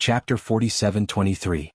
Chapter 47-23.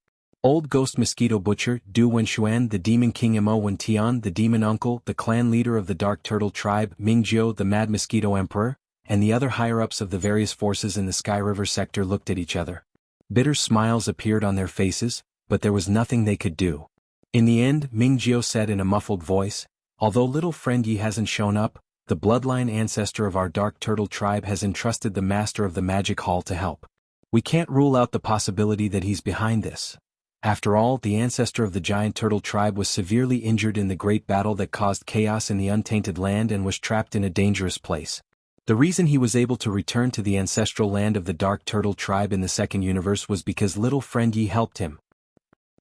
Old Ghost Mosquito Butcher, Du Wenshuan, the Demon King Mo Wentian, the Demon Uncle, the clan leader of the Dark Turtle Tribe, Mingjiu, the Mad Mosquito Emperor, and the other higher-ups of the various forces in the Sky River sector looked at each other. Bitter smiles appeared on their faces, but there was nothing they could do. In the end, Mingjiu said in a muffled voice, "Although little friend Yi hasn't shown up, the bloodline ancestor of our Dark Turtle Tribe has entrusted the Master of the Magic Hall to help. We can't rule out the possibility that he's behind this. After all, the ancestor of the Giant Turtle Tribe was severely injured in the great battle that caused chaos in the Untainted Land and was trapped in a dangerous place. The reason he was able to return to the ancestral land of the Dark Turtle Tribe in the Second Universe was because little friend Yi helped him.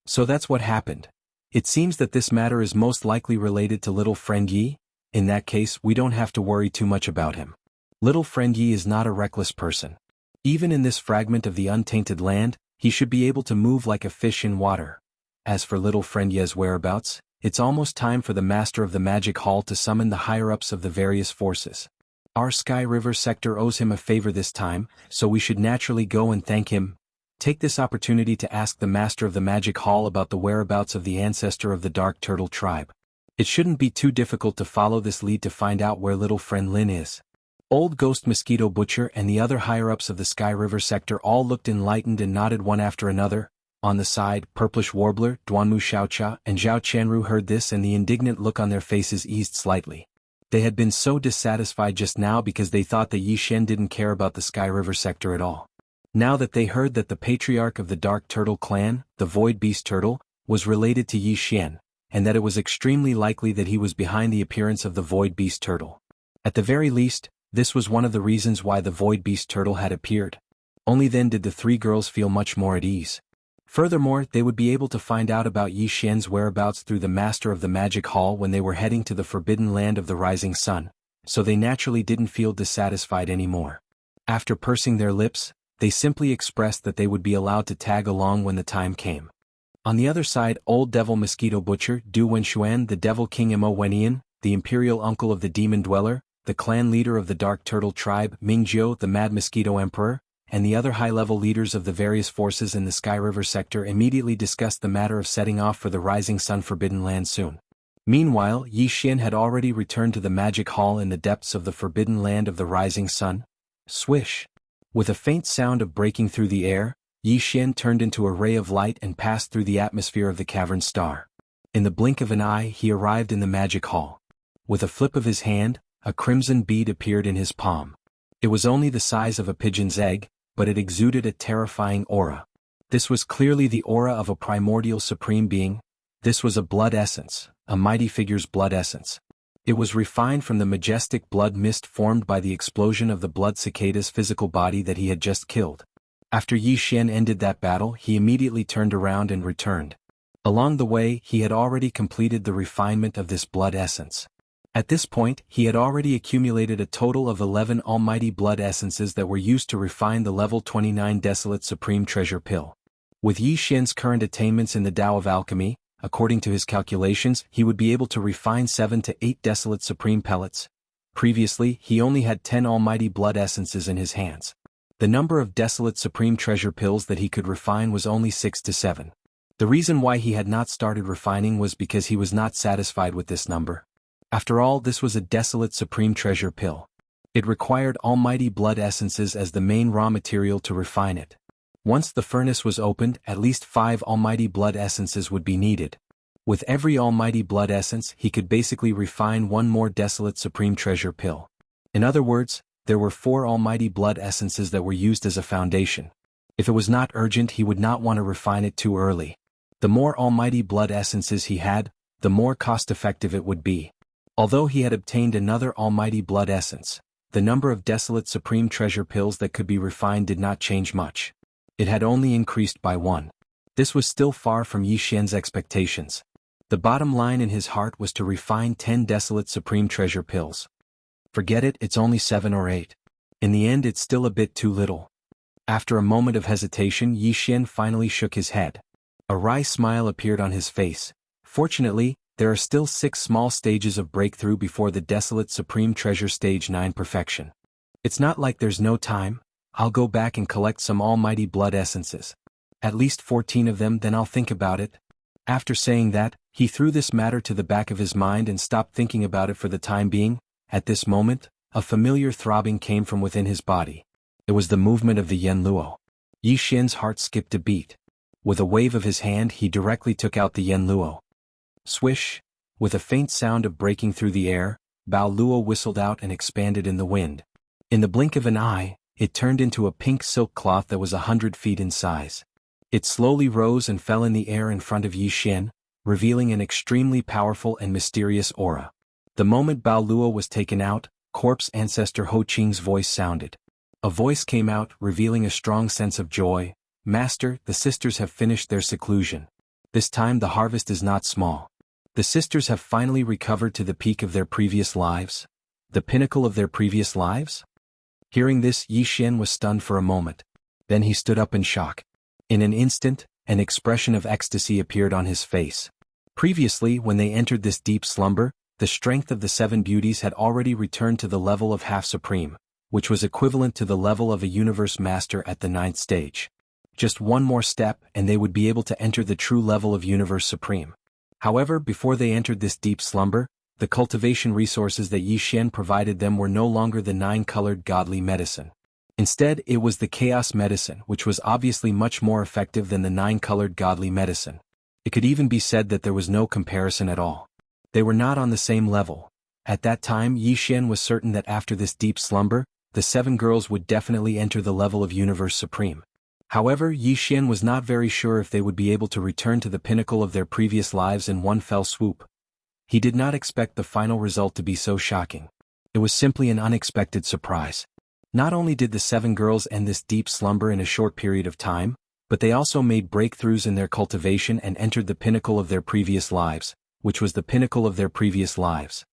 So that's what happened. It seems that this matter is most likely related to little friend Yi. In that case, we don't have to worry too much about him. Little friend Yi is not a reckless person. Even in this fragment of the Untainted Land, he should be able to move like a fish in water. As for little friend Yi's whereabouts, it's almost time for the Master of the Magic Hall to summon the higher-ups of the various forces. Our Sky River sector owes him a favor this time, so we should naturally go and thank him. Take this opportunity to ask the Master of the Magic Hall about the whereabouts of the ancestor of the Dark Turtle Tribe. It shouldn't be too difficult to follow this lead to find out where little friend Lin is." Old Ghost Mosquito Butcher and the other higher-ups of the Sky River sector all looked enlightened and nodded one after another. On the side, Purplish Warbler, Duanmu Xiaocha, and Zhao Qianru heard this, and the indignant look on their faces eased slightly. They had been so dissatisfied just now because they thought that Yi Xian didn't care about the Sky River sector at all. Now that they heard that the patriarch of the Dark Turtle clan, the Void Beast Turtle, was related to Yi Xian, and that it was extremely likely that he was behind the appearance of the Void Beast Turtle. At the very least, this was one of the reasons why the Void Beast Turtle had appeared. Only then did the three girls feel much more at ease. Furthermore, they would be able to find out about Yi Xian's whereabouts through the Master of the Magic Hall when they were heading to the Forbidden Land of the Rising Sun, so they naturally didn't feel dissatisfied anymore. After pursing their lips, they simply expressed that they would be allowed to tag along when the time came. On the other side, Old Devil Mosquito Butcher, Du Wenshuan, the Devil King Mo Wenian, the Imperial Uncle of the Demon Dweller, the clan leader of the Dark Turtle Tribe, Mingjiu, the Mad Mosquito Emperor, and the other high-level leaders of the various forces in the Sky River sector immediately discussed the matter of setting off for the Rising Sun Forbidden Land soon. Meanwhile, Yi Xian had already returned to the Magic Hall in the depths of the Forbidden Land of the Rising Sun. Swish! With a faint sound of breaking through the air, Yi Xian turned into a ray of light and passed through the atmosphere of the cavern star. In the blink of an eye, he arrived in the Magic Hall. With a flip of his hand, a crimson bead appeared in his palm. It was only the size of a pigeon's egg, but it exuded a terrifying aura. This was clearly the aura of a primordial supreme being. This was a blood essence, a mighty figure's blood essence. It was refined from the majestic blood mist formed by the explosion of the blood cicada's physical body that he had just killed. After Yi Xian ended that battle, he immediately turned around and returned. Along the way, he had already completed the refinement of this blood essence. At this point, he had already accumulated a total of 11 almighty blood essences that were used to refine the level 29 Desolate Supreme Treasure Pill. With Yi Xian's current attainments in the Tao of Alchemy, according to his calculations, he would be able to refine 7 to 8 Desolate Supreme Pellets. Previously, he only had 10 almighty blood essences in his hands. The number of Desolate Supreme Treasure Pills that he could refine was only 6 to 7. The reason why he had not started refining was because he was not satisfied with this number. After all, this was a Desolate Supreme Treasure Pill. It required almighty blood essences as the main raw material to refine it. Once the furnace was opened, at least 5 almighty blood essences would be needed. With every almighty blood essence, he could basically refine one more Desolate Supreme Treasure Pill. In other words, there were 4 almighty blood essences that were used as a foundation. If it was not urgent, he would not want to refine it too early. The more almighty blood essences he had, the more cost-effective it would be. Although he had obtained another almighty blood essence, the number of Desolate Supreme Treasure Pills that could be refined did not change much. It had only increased by 1. This was still far from Yi Xian's expectations. The bottom line in his heart was to refine 10 Desolate Supreme Treasure Pills. Forget it, it's only 7 or 8. In the end, it's still a bit too little. After a moment of hesitation, Yi Xian finally shook his head. A wry smile appeared on his face. Fortunately, there are still 6 small stages of breakthrough before the Desolate Supreme Treasure Stage 9 perfection. It's not like there's no time. I'll go back and collect some almighty blood essences. At least 14 of them, then I'll think about it. After saying that, he threw this matter to the back of his mind and stopped thinking about it for the time being. At this moment, a familiar throbbing came from within his body. It was the movement of the Yen Luo. Yi Xian's heart skipped a beat. With a wave of his hand, he directly took out the Yen Luo. Swish! With a faint sound of breaking through the air, Bao Luo whistled out and expanded in the wind. In the blink of an eye, it turned into a pink silk cloth that was 100 feet in size. It slowly rose and fell in the air in front of Yi Xian, revealing an extremely powerful and mysterious aura. The moment Bao Luo was taken out, corpse ancestor Ho Qing's voice sounded. A voice came out, revealing a strong sense of joy. Master, the sisters have finished their seclusion. This time the harvest is not small. The sisters have finally recovered to the peak of their previous lives. The pinnacle of their previous lives? Hearing this, Yi Xian was stunned for a moment. Then he stood up in shock. In an instant, an expression of ecstasy appeared on his face. Previously, when they entered this deep slumber, the strength of the 7 beauties had already returned to the level of half supreme, which was equivalent to the level of a universe master at the 9th stage. Just one more step and they would be able to enter the true level of universe supreme. However, before they entered this deep slumber, the cultivation resources that Yi Xian provided them were no longer the 9-colored godly medicine. Instead, it was the chaos medicine, which was obviously much more effective than the 9-colored godly medicine. It could even be said that there was no comparison at all. They were not on the same level. At that time, Yi Xian was certain that after this deep slumber, the 7 girls would definitely enter the level of universe supreme. However, Yi Xian was not very sure if they would be able to return to the pinnacle of their previous lives in one fell swoop. He did not expect the final result to be so shocking. It was simply an unexpected surprise. Not only did the 7 girls end this deep slumber in a short period of time, but they also made breakthroughs in their cultivation and entered the pinnacle of their previous lives, which was the pinnacle of their previous lives.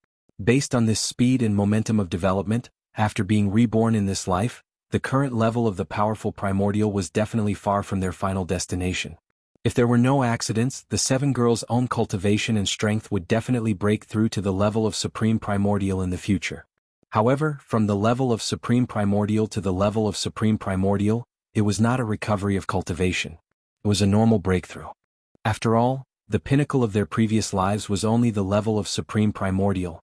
Based on this speed and momentum of development, after being reborn in this life, the current level of the powerful primordial was definitely far from their final destination. If there were no accidents, the 7 girls' own cultivation and strength would definitely break through to the level of supreme primordial in the future. However, from the level of supreme primordial to the level of supreme primordial, it was not a recovery of cultivation. It was a normal breakthrough. After all, the pinnacle of their previous lives was only the level of supreme primordial.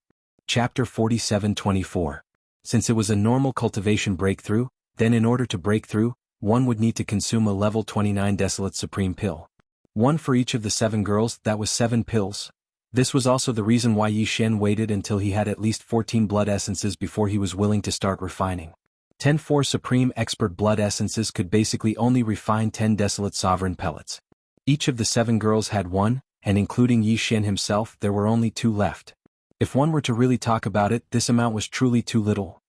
Chapter 47:24. Since it was a normal cultivation breakthrough, then in order to break through, one would need to consume a level 29 desolate supreme pill. One for each of the 7 girls, that was 7 pills. This was also the reason why Yi Xian waited until he had at least 14 blood essences before he was willing to start refining. 10 4 supreme expert blood essences could basically only refine 10 desolate sovereign pellets. Each of the 7 girls had 1, and including Yi Xian himself, there were only 2 left. If one were to really talk about it, this amount was truly too little.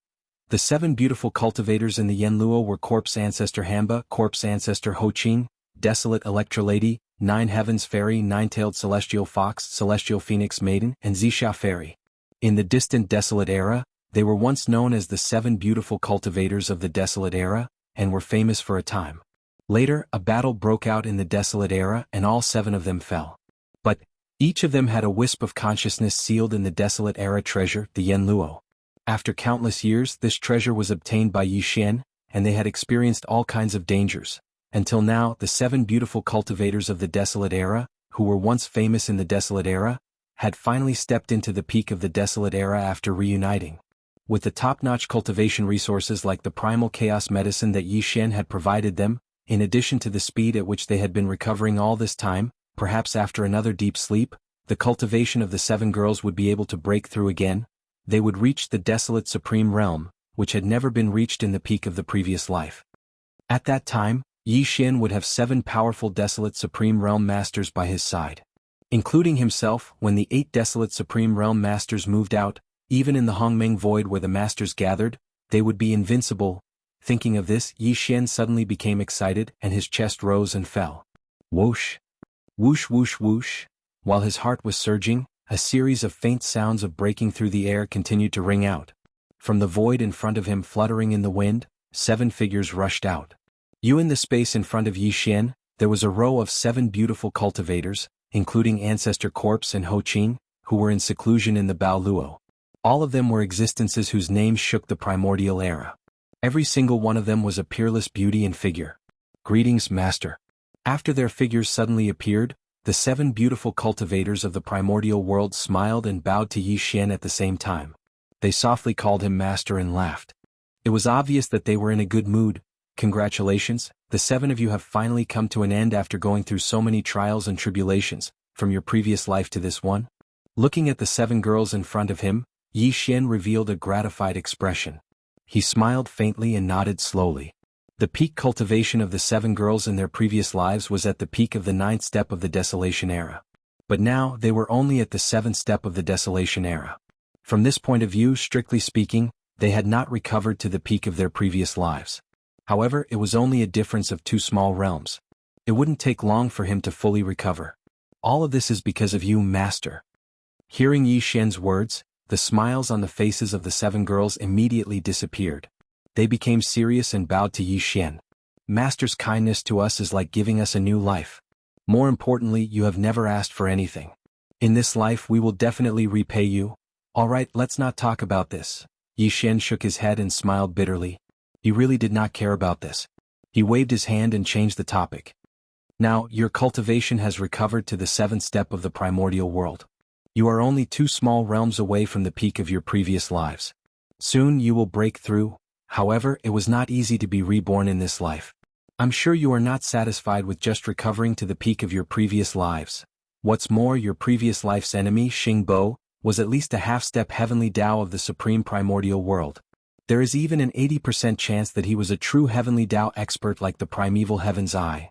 The 7 beautiful cultivators in the Yen Luo were Corpse Ancestor Hamba, Corpse Ancestor Ho Qing, Desolate Electra Lady, 9 Heavens Fairy, 9-tailed Celestial Fox, Celestial Phoenix Maiden, and Zixia Fairy. In the distant Desolate Era, they were once known as the 7 beautiful cultivators of the Desolate Era, and were famous for a time. Later, a battle broke out in the Desolate Era and all 7 of them fell. But each of them had a wisp of consciousness sealed in the Desolate Era treasure, the Yen Luo. After countless years, this treasure was obtained by Yi Xian, and they had experienced all kinds of dangers. Until now, the 7 beautiful cultivators of the Desolate Era, who were once famous in the Desolate Era, had finally stepped into the peak of the Desolate Era after reuniting. With the top-notch cultivation resources like the primal chaos medicine that Yi Xian had provided them, in addition to the speed at which they had been recovering all this time, perhaps after another deep sleep, the cultivation of the 7 girls would be able to break through again. They would reach the desolate supreme realm, which had never been reached in the peak of the previous life. At that time, Yi Xian would have 7 powerful desolate supreme realm masters by his side. Including himself, when the 8 desolate supreme realm masters moved out, even in the Hongmeng void where the masters gathered, they would be invincible. Thinking of this, Yi Xian suddenly became excited and his chest rose and fell. Whoosh! Whoosh whoosh whoosh! While his heart was surging, a series of faint sounds of breaking through the air continued to ring out. From the void in front of him fluttering in the wind, 7 figures rushed out. In the space in front of Yi Xian, there was a row of 7 beautiful cultivators, including Ancestor Corpse and Ho Qing, who were in seclusion in the Bao Luo. All of them were existences whose names shook the primordial era. Every single one of them was a peerless beauty and figure. "Greetings, Master." After their figures suddenly appeared, the 7 beautiful cultivators of the primordial world smiled and bowed to Yi Xian at the same time. They softly called him Master and laughed. It was obvious that they were in a good mood. "Congratulations, the 7 of you have finally come to an end after going through so many trials and tribulations, from your previous life to this one." Looking at the 7 girls in front of him, Yi Xian revealed a gratified expression. He smiled faintly and nodded slowly. The peak cultivation of the 7 girls in their previous lives was at the peak of the 9th step of the Desolation era. But now they were only at the 7th step of the Desolation era. From this point of view, strictly speaking, they had not recovered to the peak of their previous lives. However, it was only a difference of 2 small realms. It wouldn't take long for him to fully recover. "All of this is because of you, Master." Hearing Yi Xian's words, the smiles on the faces of the 7 girls immediately disappeared. They became serious and bowed to Yi Xian. "Master's kindness to us is like giving us a new life. More importantly, you have never asked for anything. In this life we will definitely repay you." "Alright, let's not talk about this." Yi Xian shook his head and smiled bitterly. He really did not care about this. He waved his hand and changed the topic. "Now, your cultivation has recovered to the 7th step of the primordial world. You are only 2 small realms away from the peak of your previous lives. Soon you will break through. However, it was not easy to be reborn in this life. I'm sure you are not satisfied with just recovering to the peak of your previous lives. What's more, your previous life's enemy, Xing Bo, was at least a half-step heavenly Tao of the supreme primordial world. There is even an 80% chance that he was a true heavenly Tao expert like the primeval Heaven's Eye.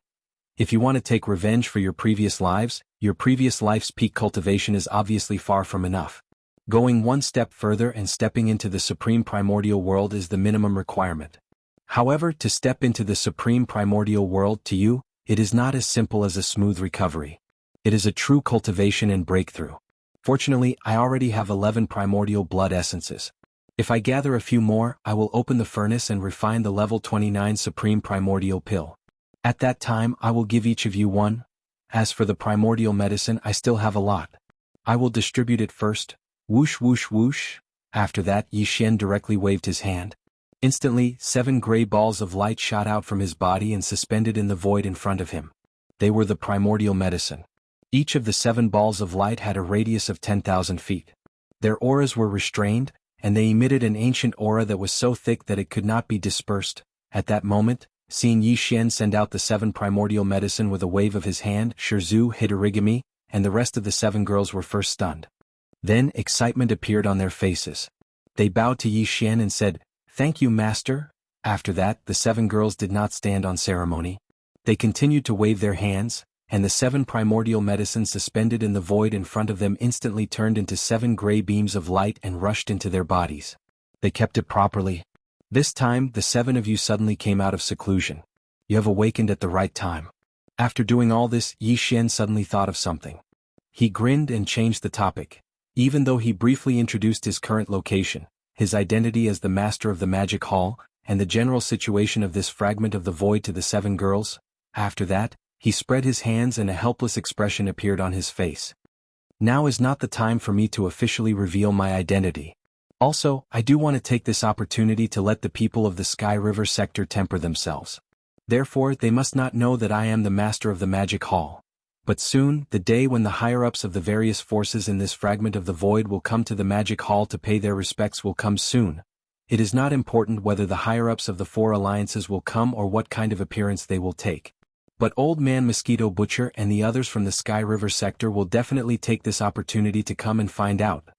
If you want to take revenge for your previous lives, your previous life's peak cultivation is obviously far from enough. Going 1 step further and stepping into the supreme primordial world is the minimum requirement. However, to step into the supreme primordial world to you, it is not as simple as a smooth recovery. It is a true cultivation and breakthrough. Fortunately, I already have 11 primordial blood essences. If I gather a few more, I will open the furnace and refine the level 29 supreme primordial pill. At that time, I will give each of you one. As for the primordial medicine, I still have a lot. I will distribute it first. Whoosh whoosh whoosh." After that, Yi Xian directly waved his hand. Instantly, 7 gray balls of light shot out from his body and suspended in the void in front of him. They were the primordial medicine. Each of the 7 balls of light had a radius of 10,000 feet. Their auras were restrained, and they emitted an ancient aura that was so thick that it could not be dispersed. At that moment, seeing Yi Xian send out the 7 primordial medicine with a wave of his hand, Shizu hit origami, and the rest of the 7 girls were first stunned. Then excitement appeared on their faces. They bowed to Yi Xian and said, "Thank you, Master." After that, the 7 girls did not stand on ceremony. They continued to wave their hands, and the 7 primordial medicines suspended in the void in front of them instantly turned into 7 gray beams of light and rushed into their bodies. They kept it properly. This time, the 7 of you suddenly came out of seclusion. You have awakened at the right time. After doing all this, Yi Xian suddenly thought of something. He grinned and changed the topic. Even though he briefly introduced his current location, his identity as the master of the magic hall, and the general situation of this fragment of the void to the 7 girls, after that, he spread his hands and a helpless expression appeared on his face. "Now is not the time for me to officially reveal my identity. Also, I do want to take this opportunity to let the people of the Sky River sector temper themselves. Therefore, they must not know that I am the master of the magic hall. But soon, the day when the higher-ups of the various forces in this fragment of the void will come to the magic hall to pay their respects will come soon. It is not important whether the higher-ups of the 4 alliances will come or what kind of appearance they will take. But Old Man Mosquito Butcher and the others from the Sky River sector will definitely take this opportunity to come and find out.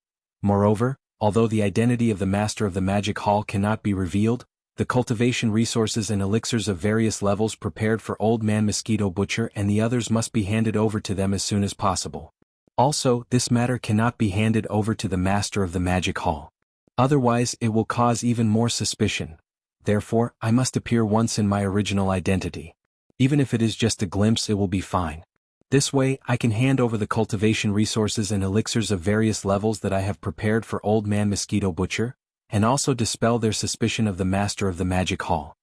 Moreover, although the identity of the master of the magic hall cannot be revealed, the cultivation resources and elixirs of various levels prepared for Old Man Mosquito Butcher and the others must be handed over to them as soon as possible. Also, this matter cannot be handed over to the master of the magic hall. Otherwise, it will cause even more suspicion. Therefore, I must appear once in my original identity. Even if it is just a glimpse, it will be fine. This way, I can hand over the cultivation resources and elixirs of various levels that I have prepared for Old Man Mosquito Butcher, and also dispel their suspicion of the master of the magic hall.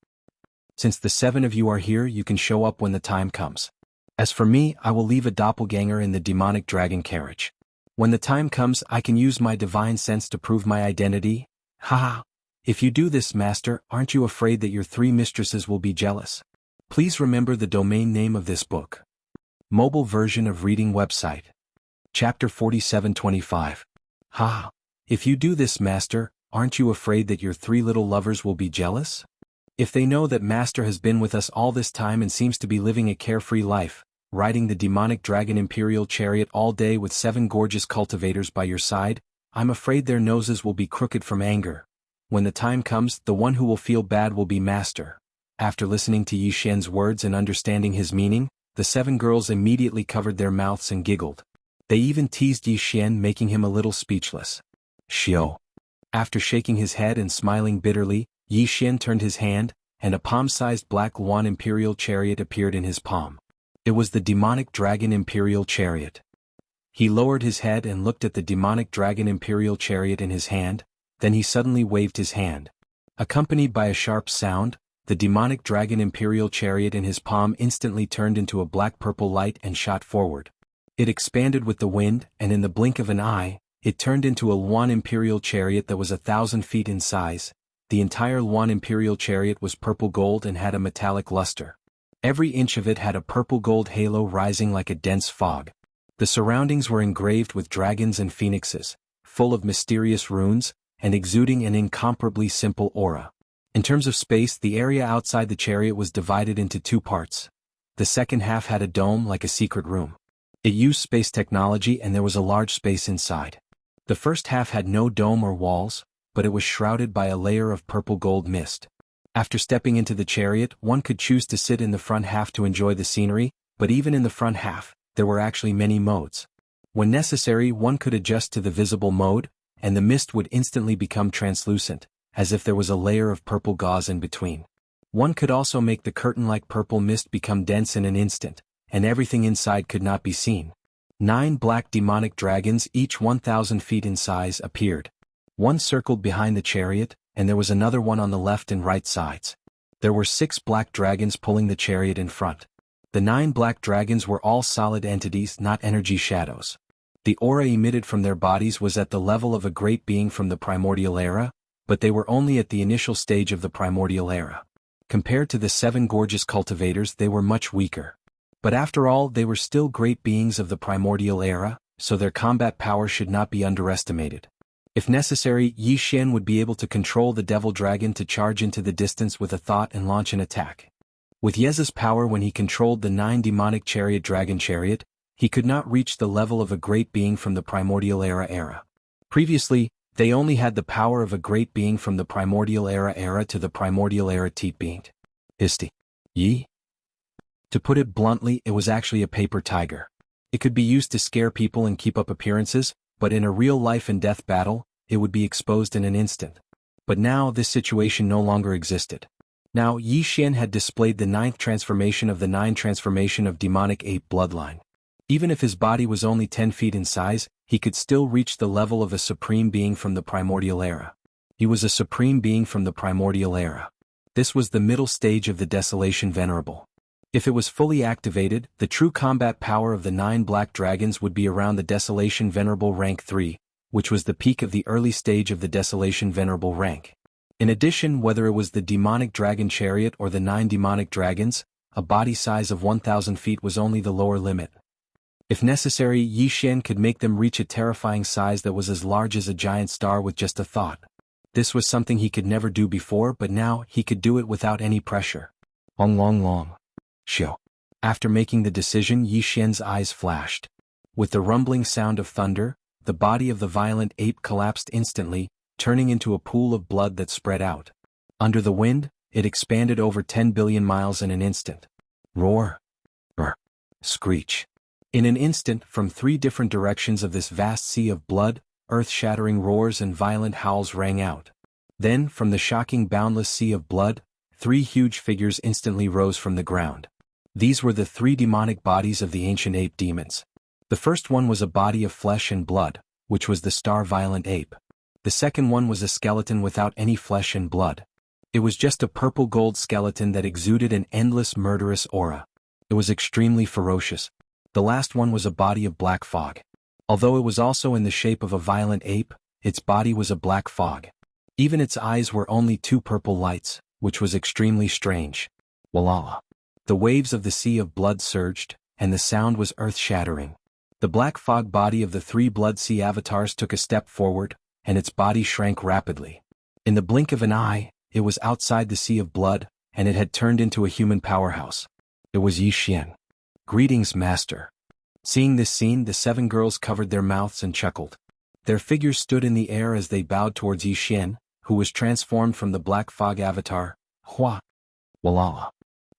Since the 7 of you are here, you can show up when the time comes. As for me, I will leave a doppelganger in the demonic dragon carriage. When the time comes, I can use my divine sense to prove my identity. Haha! If you do this, master, aren't you afraid that your 3 mistresses will be jealous? Please remember the domain name of this book. Mobile version of reading website. Chapter 4725. Ha! If you do this, master, aren't you afraid that your 3 little lovers will be jealous? If they know that master has been with us all this time and seems to be living a carefree life, riding the demonic dragon imperial chariot all day with 7 gorgeous cultivators by your side, I'm afraid their noses will be crooked from anger. When the time comes, the one who will feel bad will be master. After listening to Yi Xian's words and understanding his meaning, the 7 girls immediately covered their mouths and giggled. They even teased Yi Xian, making him a little speechless. Xiao. After shaking his head and smiling bitterly, Yi Xian turned his hand, and a palm-sized black Luan imperial chariot appeared in his palm. It was the demonic dragon imperial chariot. He lowered his head and looked at the demonic dragon imperial chariot in his hand, then he suddenly waved his hand. Accompanied by a sharp sound, the demonic dragon imperial chariot in his palm instantly turned into a black-purple light and shot forward. It expanded with the wind, and in the blink of an eye, it turned into a Luan imperial chariot that was 1,000 feet in size. The entire Luan imperial chariot was purple gold and had a metallic luster. Every inch of it had a purple-gold halo rising like a dense fog. The surroundings were engraved with dragons and phoenixes, full of mysterious runes, and exuding an incomparably simple aura. In terms of space, the area outside the chariot was divided into 2 parts. The second half had a dome like a secret room. It used space technology and there was a large space inside. The first half had no dome or walls, but it was shrouded by a layer of purple-gold mist. After stepping into the chariot, one could choose to sit in the front half to enjoy the scenery, but even in the front half, there were actually many modes. When necessary, one could adjust to the visible mode, and the mist would instantly become translucent, as if there was a layer of purple gauze in between. One could also make the curtain-like purple mist become dense in an instant, and everything inside could not be seen. 9 black demonic dragons, each 1,000 feet in size, appeared. One circled behind the chariot, and there was another one on the left and right sides. There were 6 black dragons pulling the chariot in front. The 9 black dragons were all solid entities, not energy shadows. The aura emitted from their bodies was at the level of a great being from the primordial era, but they were only at the initial stage of the primordial era. Compared to the 7 gorgeous cultivators, they were much weaker. But after all, they were still great beings of the primordial era, so their combat power should not be underestimated. If necessary, Yi Xian would be able to control the devil dragon to charge into the distance with a thought and launch an attack. With Yeza's power, when he controlled the 9 demonic chariot dragon chariot, he could not reach the level of a great being from the primordial era. Previously, they only had the power of a great being from the primordial era to the primordial era teat being. Isti. Yi? To put it bluntly, it was actually a paper tiger. It could be used to scare people and keep up appearances, but in a real life and death battle, it would be exposed in an instant. But now this situation no longer existed. Now Yi Xian had displayed the 9th transformation of the 9 transformation of demonic ape bloodline. Even if his body was only 10 feet in size, he could still reach the level of a supreme being from the primordial era. He was a supreme being from the primordial era. This was the middle stage of the Desolation Venerable. If it was fully activated, the true combat power of the 9 black dragons would be around the Desolation Venerable rank 3, which was the peak of the early stage of the Desolation Venerable rank. In addition, whether it was the demonic dragon chariot or the 9 demonic dragons, a body size of 1,000 feet was only the lower limit. If necessary, Yi Xian could make them reach a terrifying size that was as large as a giant star with just a thought. This was something he could never do before, but now he could do it without any pressure. Long. Xiao. After making the decision, Yi Xian's eyes flashed. With the rumbling sound of thunder, the body of the violent ape collapsed instantly, turning into a pool of blood that spread out. Under the wind, it expanded over 10 billion miles in an instant. Roar. Screech. In an instant, from 3 different directions of this vast sea of blood, earth-shattering roars and violent howls rang out. Then, from the shocking boundless sea of blood, 3 huge figures instantly rose from the ground. These were the 3 demonic bodies of the ancient ape demons. The first one was a body of flesh and blood, which was the star violent ape. The second one was a skeleton without any flesh and blood. It was just a purple gold skeleton that exuded an endless murderous aura. It was extremely ferocious. The last one was a body of black fog. Although it was also in the shape of a violent ape, its body was a black fog. Even its eyes were only two purple lights, which was extremely strange. Wallah. The waves of the sea of blood surged, and the sound was earth-shattering. The black fog body of the three blood sea avatars took a step forward, and its body shrank rapidly. In the blink of an eye, it was outside the sea of blood, and it had turned into a human powerhouse. It was Yi Xian. Greetings, master. Seeing this scene, the seven girls covered their mouths and chuckled. Their figures stood in the air as they bowed towards Yi Xian, who was transformed from the black fog avatar, Hua. Wallah.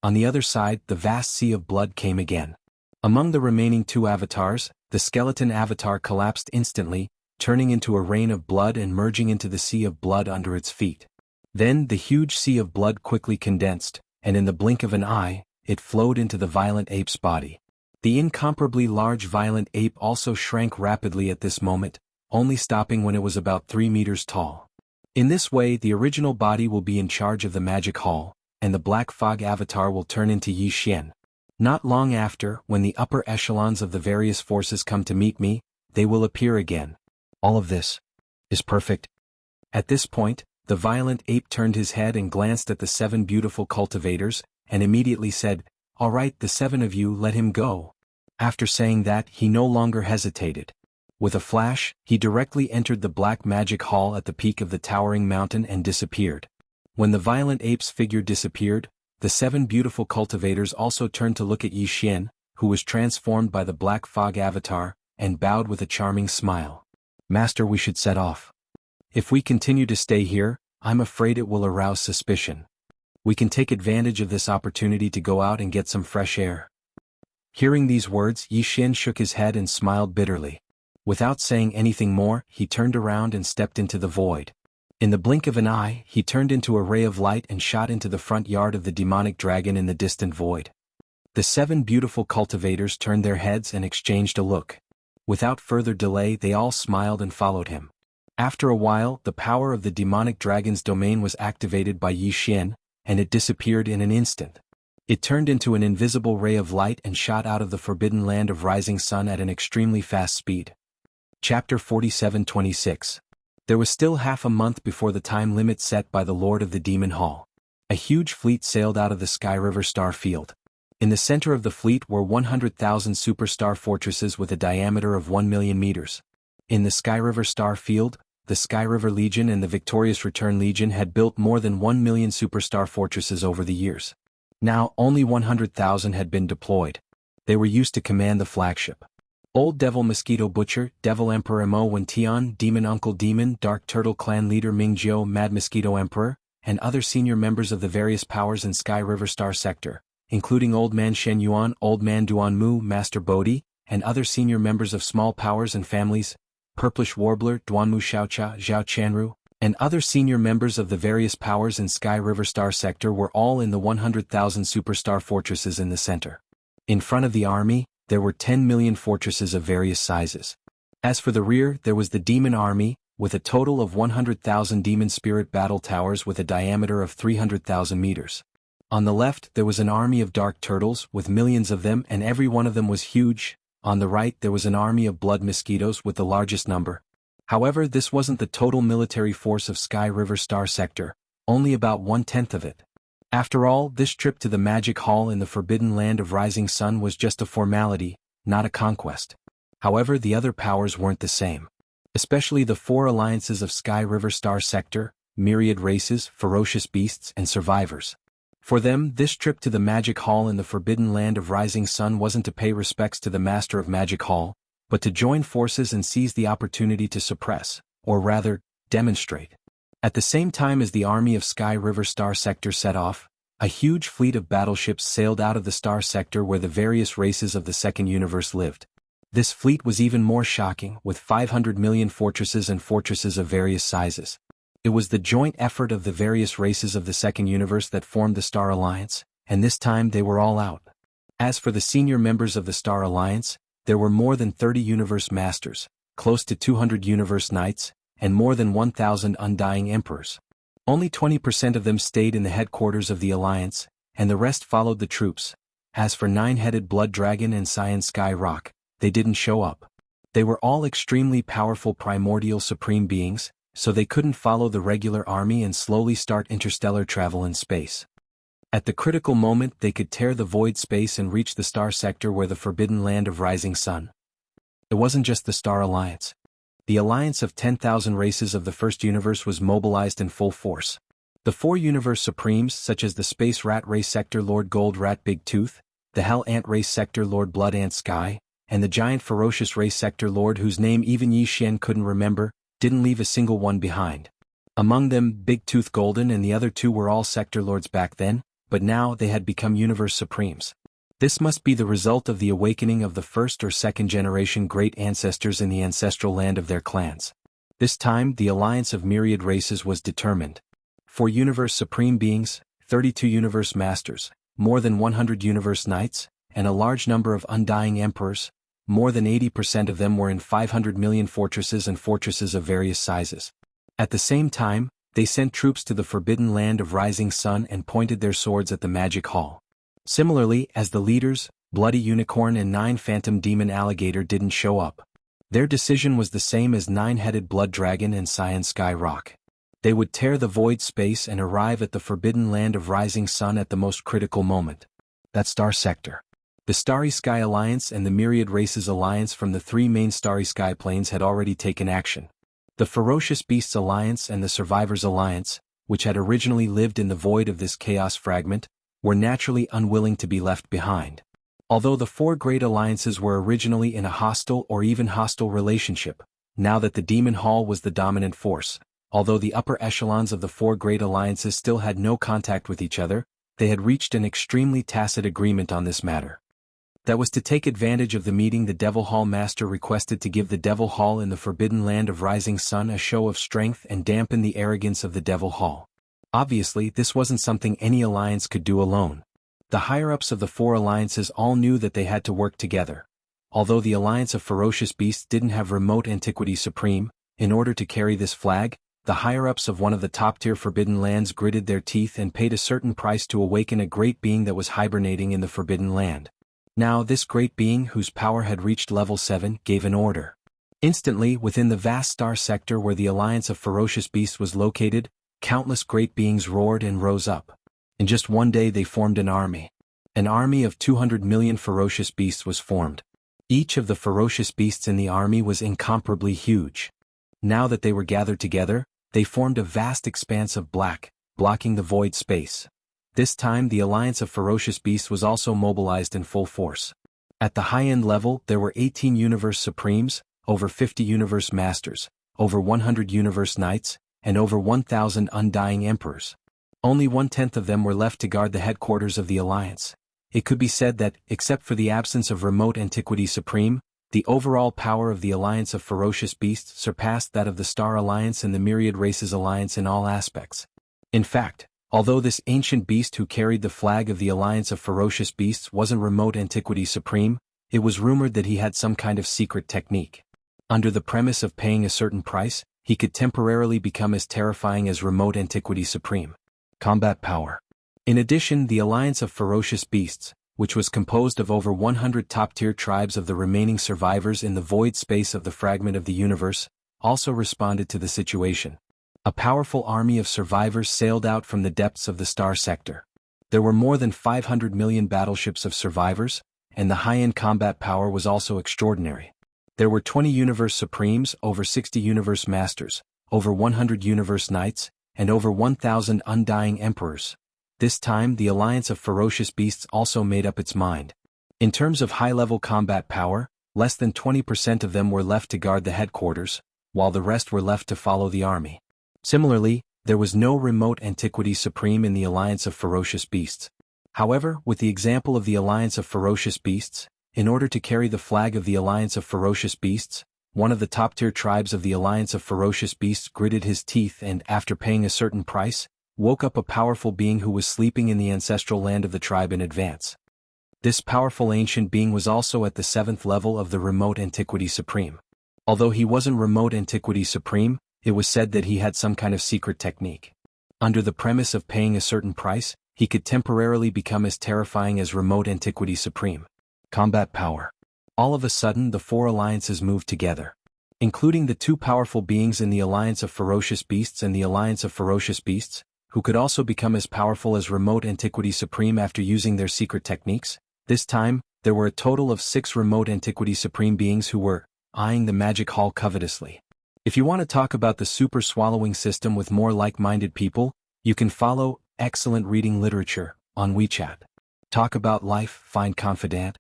On the other side, the vast sea of blood came again. Among the remaining two avatars, the skeleton avatar collapsed instantly, turning into a rain of blood and merging into the sea of blood under its feet. Then the huge sea of blood quickly condensed, and in the blink of an eye, it flowed into the violent ape's body. The incomparably large violent ape also shrank rapidly at this moment, only stopping when it was about 3 meters tall. In this way, the original body will be in charge of the magic hall, and the black fog avatar will turn into Yi Xian. Not long after, when the upper echelons of the various forces come to meet me, they will appear again. All of this is perfect. At this point, the violent ape turned his head and glanced at the 7 beautiful cultivators, and immediately said, "All right, the 7 of you, let him go." After saying that, he no longer hesitated. With a flash, he directly entered the black magic hall at the peak of the towering mountain and disappeared. When the violent ape's figure disappeared, the 7 beautiful cultivators also turned to look at Yi Xian, who was transformed by the black fog avatar, and bowed with a charming smile. "Master, we should set off. If we continue to stay here, I'm afraid it will arouse suspicion. We can take advantage of this opportunity to go out and get some fresh air." Hearing these words, Yi Xian shook his head and smiled bitterly. Without saying anything more, he turned around and stepped into the void. In the blink of an eye, he turned into a ray of light and shot into the front yard of the demonic dragon in the distant void. The 7 beautiful cultivators turned their heads and exchanged a look. Without further delay, they all smiled and followed him. After a while, the power of the demonic dragon's domain was activated by Yi Xian, and it disappeared in an instant. It turned into an invisible ray of light and shot out of the forbidden land of rising sun at an extremely fast speed. Chapter 47-26. There was still half a month before the time limit set by the Lord of the Demon Hall. A huge fleet sailed out of the Sky River Star Field. In the center of the fleet were 100,000 superstar fortresses with a diameter of 1 million meters. In the Sky River Star Field, the Sky River Legion and the Victorious Return Legion had built more than 1 million superstar fortresses over the years. Now, only 100,000 had been deployed. They were used to command the flagship. Old Devil Mosquito Butcher, Devil Emperor Mo Wentian, Demon Uncle Demon, Dark Turtle Clan Leader Mingjiu, Mad Mosquito Emperor, and other senior members of the various powers in Sky River Star Sector, including Old Man Shen Yuan, Old Man Duan Mu, Master Bodhi, and other senior members of small powers and families, Purplish Warbler, Duanmu Xiaocha, Zhao Chanru, and other senior members of the various powers in Sky River Star Sector were all in the 100,000 superstar fortresses in the center. In front of the army, there were 10 million fortresses of various sizes. As for the rear, there was the Demon Army, with a total of 100,000 Demon Spirit battle towers with a diameter of 300,000 meters. On the left, there was an army of Dark Turtles, with millions of them, and every one of them was huge. On the right, there was an army of Blood Mosquitoes with the largest number. However, this wasn't the total military force of Sky River Star Sector, only about 1/10 of it. After all, this trip to the Magic Hall in the Forbidden Land of Rising Sun was just a formality, not a conquest. However, the other powers weren't the same. Especially the 4 alliances of Sky River Star Sector, myriad races, ferocious beasts, and survivors. For them, this trip to the Magic Hall in the Forbidden Land of Rising Sun wasn't to pay respects to the Master of Magic Hall, but to join forces and seize the opportunity to suppress, or rather, demonstrate. At the same time as the army of Sky River Star Sector set off, a huge fleet of battleships sailed out of the Star Sector where the various races of the Second Universe lived. This fleet was even more shocking, with 500 million fortresses and fortresses of various sizes. It was the joint effort of the various races of the Second Universe that formed the Star Alliance, and this time they were all out. As for the senior members of the Star Alliance, there were more than 30 Universe Masters, close to 200 Universe Knights, and more than 1,000 Undying Emperors. Only 20% of them stayed in the headquarters of the Alliance, and the rest followed the troops. As for Nine-Headed Blood Dragon and Cyan Sky Rock, they didn't show up. They were all extremely powerful primordial supreme beings, so they couldn't follow the regular army and slowly start interstellar travel in space. At the critical moment they could tear the void space and reach the star sector where the forbidden land of rising sun. It wasn't just the Star Alliance. The alliance of 10,000 races of the first universe was mobilized in full force. The 4 universe supremes such as the Space Rat Race Sector Lord Gold Rat Big Tooth, the Hell Ant Race Sector Lord Blood Ant Sky, and the Giant Ferocious Race Sector Lord whose name even Yi Xian couldn't remember, didn't leave a single one behind. Among them, Big Tooth Golden and the other 2 were all Sector Lords back then, but now they had become Universe Supremes. This must be the result of the awakening of the first or second generation great ancestors in the ancestral land of their clans. This time, the alliance of myriad races was determined. 4 Universe Supreme Beings, 32 Universe Masters, more than 100 Universe Knights, and a large number of Undying Emperors. More than 80% of them were in 500 million fortresses and fortresses of various sizes. At the same time, they sent troops to the forbidden land of rising sun and pointed their swords at the magic hall. Similarly, as the leaders, Bloody Unicorn and 9 Phantom Demon Alligator didn't show up. Their decision was the same as 9-headed Blood Dragon and Cyan Sky Rock. They would tear the void space and arrive at the forbidden land of rising sun at the most critical moment. That star sector. The Starry Sky Alliance and the Myriad Races Alliance from the 3 main Starry Sky planes had already taken action. The Ferocious Beasts Alliance and the Survivors Alliance, which had originally lived in the void of this chaos fragment, were naturally unwilling to be left behind. Although the 4 great alliances were originally in a hostile or even hostile relationship, now that the Demon Hall was the dominant force, although the upper echelons of the 4 great alliances still had no contact with each other, they had reached an extremely tacit agreement on this matter. That was to take advantage of the meeting the Devil Hall Master requested to give the Devil Hall in the forbidden land of rising sun a show of strength and dampen the arrogance of the Devil Hall. Obviously, this wasn't something any alliance could do alone. The higher-ups of the 4 alliances all knew that they had to work together. Although the alliance of ferocious beasts didn't have remote antiquity supreme, in order to carry this flag, the higher-ups of one of the top-tier forbidden lands gritted their teeth and paid a certain price to awaken a great being that was hibernating in the forbidden land. Now this great being, whose power had reached level 7, gave an order. Instantly, within the vast star sector where the alliance of ferocious beasts was located, countless great beings roared and rose up. In just one day they formed an army. An army of 200 million ferocious beasts was formed. Each of the ferocious beasts in the army was incomparably huge. Now that they were gathered together, they formed a vast expanse of black, blocking the void space. This time the alliance of ferocious beasts was also mobilized in full force. At the high-end level there were 18 Universe Supremes, over 50 Universe Masters, over 100 Universe Knights, and over 1,000 Undying Emperors. Only 1/10 of them were left to guard the headquarters of the alliance. It could be said that, except for the absence of remote antiquity supreme, the overall power of the alliance of ferocious beasts surpassed that of the Star Alliance and the Myriad Races Alliance in all aspects. In fact, although this ancient beast who carried the flag of the alliance of ferocious beasts wasn't remote antiquity supreme, it was rumored that he had some kind of secret technique. Under the premise of paying a certain price, he could temporarily become as terrifying as remote antiquity supreme. Combat power. In addition, the alliance of ferocious beasts, which was composed of over 100 top-tier tribes of the remaining survivors in the void space of the fragment of the universe, also responded to the situation. A powerful army of survivors sailed out from the depths of the star sector. There were more than 500 million battleships of survivors, and the high-end combat power was also extraordinary. There were 20 Universe Supremes, over 60 Universe Masters, over 100 Universe Knights, and over 1,000 Undying Emperors. This time the alliance of ferocious beasts also made up its mind. In terms of high-level combat power, less than 20% of them were left to guard the headquarters, while the rest were left to follow the army. Similarly, there was no remote antiquity supreme in the alliance of ferocious beasts. However, with the example of the alliance of ferocious beasts, in order to carry the flag of the alliance of ferocious beasts, one of the top-tier tribes of the alliance of ferocious beasts gritted his teeth and, after paying a certain price, woke up a powerful being who was sleeping in the ancestral land of the tribe in advance. This powerful ancient being was also at the 7th level of the remote antiquity supreme. Although he wasn't remote antiquity supreme, it was said that he had some kind of secret technique. Under the premise of paying a certain price, he could temporarily become as terrifying as remote antiquity supreme. Combat power. All of a sudden the 4 alliances moved together. including the two powerful beings in the Alliance of Ferocious Beasts and the Alliance of Ferocious Beasts, who could also become as powerful as Remote Antiquity Supreme after using their secret techniques. This time, there were a total of 6 Remote Antiquity Supreme beings who were eyeing the magic hall covetously. If you want to talk about the super swallowing system with more like-minded people, you can follow Excellent Reading Literature on WeChat. Talk about life, find confidant.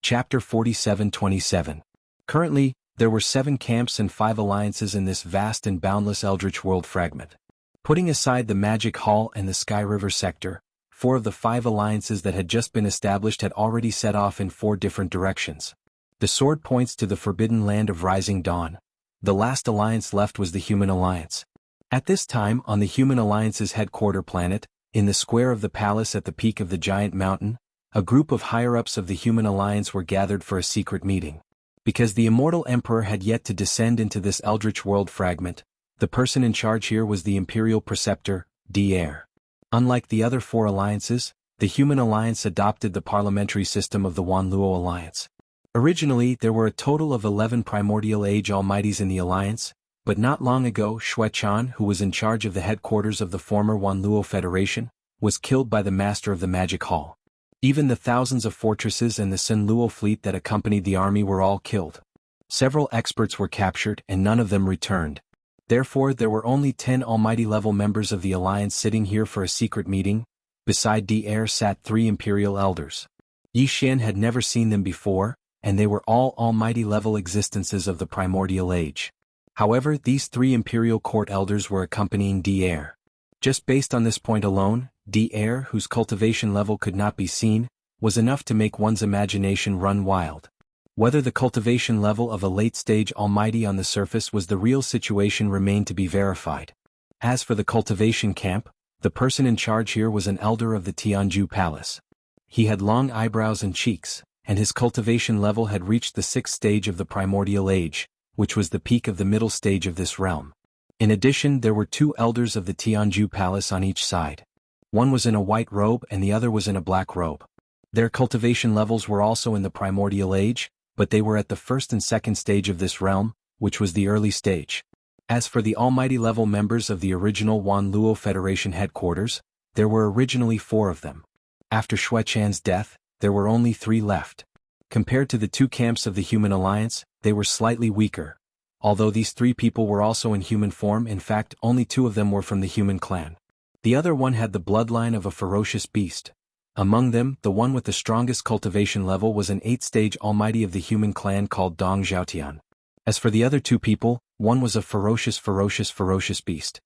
Chapter 47-27. Currently, there were 7 camps and 5 alliances in this vast and boundless Eldritch world fragment. Putting aside the Magic Hall and the Sky River sector, 4 of the 5 alliances that had just been established had already set off in 4 different directions. The sword points to the forbidden land of Rising Dawn. The last alliance left was the Human Alliance. At this time, on the Human Alliance's headquarter planet, in the square of the palace at the peak of the giant mountain, a group of higher-ups of the Human Alliance were gathered for a secret meeting. Because the Immortal Emperor had yet to descend into this Eldritch world fragment, the person in charge here was the Imperial Preceptor, D'Air. Unlike the other 4 alliances, the Human Alliance adopted the parliamentary system of the Wanluo Alliance. Originally, there were a total of 11 Primordial Age Almighties in the Alliance, but not long ago Xuechan, who was in charge of the headquarters of the former Wanluo Federation, was killed by the Master of the Magic Hall. Even the thousands of fortresses and the Sinluo fleet that accompanied the army were all killed. Several experts were captured and none of them returned. Therefore, there were only 10 Almighty-level members of the Alliance sitting here for a secret meeting. Beside D'Air sat 3 Imperial Elders. Yi Xian had never seen them before, and they were all Almighty-level existences of the Primordial Age. However, these 3 Imperial Court Elders were accompanying D'Air. Just based on this point alone, D'Air, whose cultivation level could not be seen, was enough to make one's imagination run wild. Whether the cultivation level of a late-stage Almighty on the surface was the real situation remained to be verified. As for the cultivation camp, the person in charge here was an elder of the Tianju Palace. He had long eyebrows and cheeks, and his cultivation level had reached the 6th stage of the Primordial Age, which was the peak of the middle stage of this realm. In addition, there were 2 elders of the Tianju Palace on each side. One was in a white robe and the other was in a black robe. Their cultivation levels were also in the Primordial Age, but they were at the 1st and 2nd stage of this realm, which was the early stage. As for the Almighty-level members of the original Wanluo Federation headquarters, there were originally 4 of them. After Xuechan's death, there were only 3 left. Compared to the 2 camps of the Human Alliance, they were slightly weaker. Although these 3 people were also in human form, in fact, only 2 of them were from the human clan. The other one had the bloodline of a ferocious beast. Among them, the one with the strongest cultivation level was an 8th-stage Almighty of the human clan called Dong Zhaotian. As for the other 2 people, one was a ferocious beast.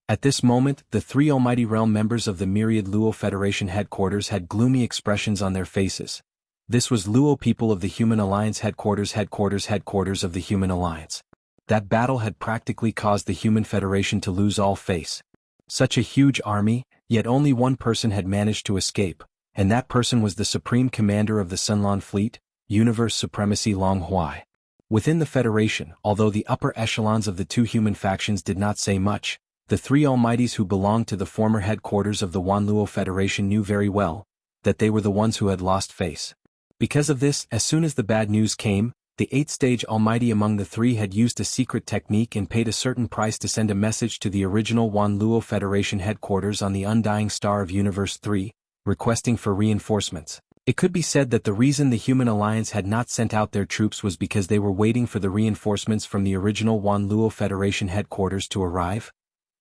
At this moment, the 3 Almighty Realm members of the Myriad Luo Federation headquarters had gloomy expressions on their faces. This was Luo people of the Human Alliance headquarters of the Human Alliance. That battle had practically caused the Human Federation to lose all face. Such a huge army, yet only one person had managed to escape, and that person was the Supreme Commander of the Sunlan Fleet, Universe Supremacy Long Huai. Within the Federation, although the upper echelons of the 2 human factions did not say much, the 3 Almighties who belonged to the former headquarters of the Wanluo Federation knew very well that they were the ones who had lost face. Because of this, as soon as the bad news came, the 8th-stage Almighty among the 3 had used a secret technique and paid a certain price to send a message to the original Wanluo Federation headquarters on the Undying Star of Universe 3, requesting for reinforcements. It could be said that the reason the Human Alliance had not sent out their troops was because they were waiting for the reinforcements from the original Wanluo Federation headquarters to arrive.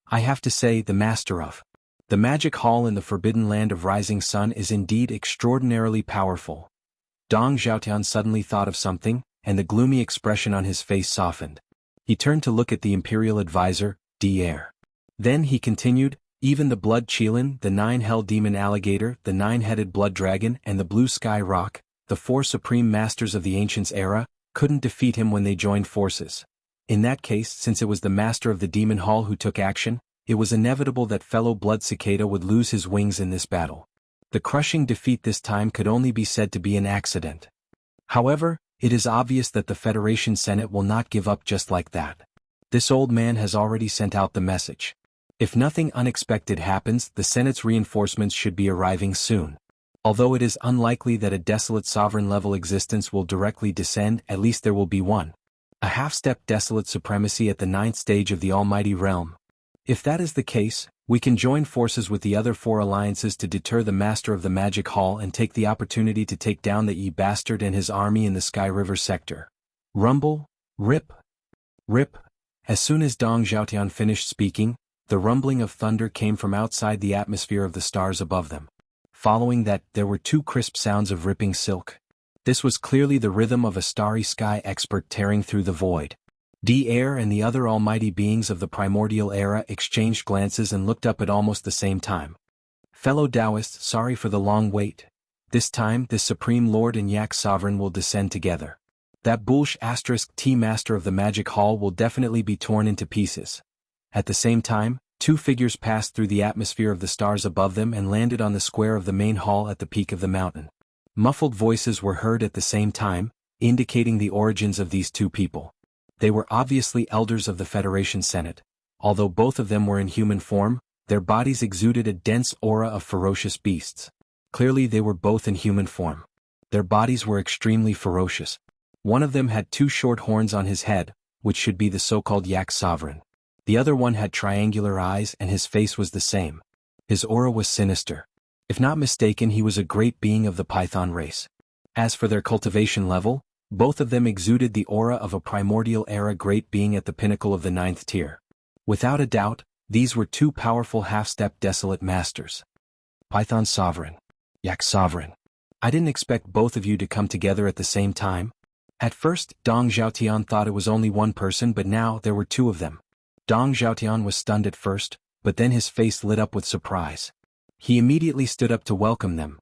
I have to say, the Master of the Magic Hall in the Forbidden Land of Rising Sun is indeed extraordinarily powerful. Dong Zhaotian suddenly thought of something, and the gloomy expression on his face softened. He turned to look at the Imperial Advisor, D'Air. Then he continued, even the Blood Qilin, the 9 Hell Demon Alligator, the 9-headed Blood Dragon, and the Blue Sky Rock, the 4 Supreme Masters of the Ancients era, couldn't defeat him when they joined forces. In that case, since it was the Master of the Demon Hall who took action, it was inevitable that fellow Blood Cicada would lose his wings in this battle. The crushing defeat this time could only be said to be an accident. However, it is obvious that the Federation Senate will not give up just like that. This old man has already sent out the message. If nothing unexpected happens, the Senate's reinforcements should be arriving soon. Although it is unlikely that a desolate sovereign-level existence will directly descend, at least there will be one. A half-step desolate supremacy at the ninth stage of the Almighty Realm. If that is the case, we can join forces with the other 4 alliances to deter the Master of the Magic Hall and take the opportunity to take down the Yi Bastard and his army in the Sky River sector. Rumble, rip, rip. As soon as Dong Zhaotian finished speaking, the rumbling of thunder came from outside the atmosphere of the stars above them. Following that, there were 2 crisp sounds of ripping silk. This was clearly the rhythm of a starry sky expert tearing through the void. Air and the other almighty beings of the primordial era exchanged glances and looked up at almost the same time. Fellow Taoists, sorry for the long wait. This time, this Supreme Lord and Yak Sovereign will descend together. That *T Master of the Magic Hall will definitely be torn into pieces. At the same time, 2 figures passed through the atmosphere of the stars above them and landed on the square of the main hall at the peak of the mountain. Muffled voices were heard at the same time, indicating the origins of these 2 people. They were obviously elders of the Federation Senate. Although both of them were in human form, their bodies exuded a dense aura of ferocious beasts. Clearly they were both in human form. Their bodies were extremely ferocious. One of them had 2 short horns on his head, which should be the so-called Yak Sovereign. The other one had triangular eyes and his face was the same. His aura was sinister. If not mistaken, he was a great being of the Python race. As for their cultivation level, both of them exuded the aura of a primordial era great being at the pinnacle of the 9th tier. Without a doubt, these were 2 powerful half-step desolate masters. Python Sovereign. Yak Sovereign. I didn't expect both of you to come together at the same time. At first, Dong Zhaotian thought it was only one person, but now there were 2 of them. Dong Zhaotian was stunned at first, but then his face lit up with surprise. He immediately stood up to welcome them.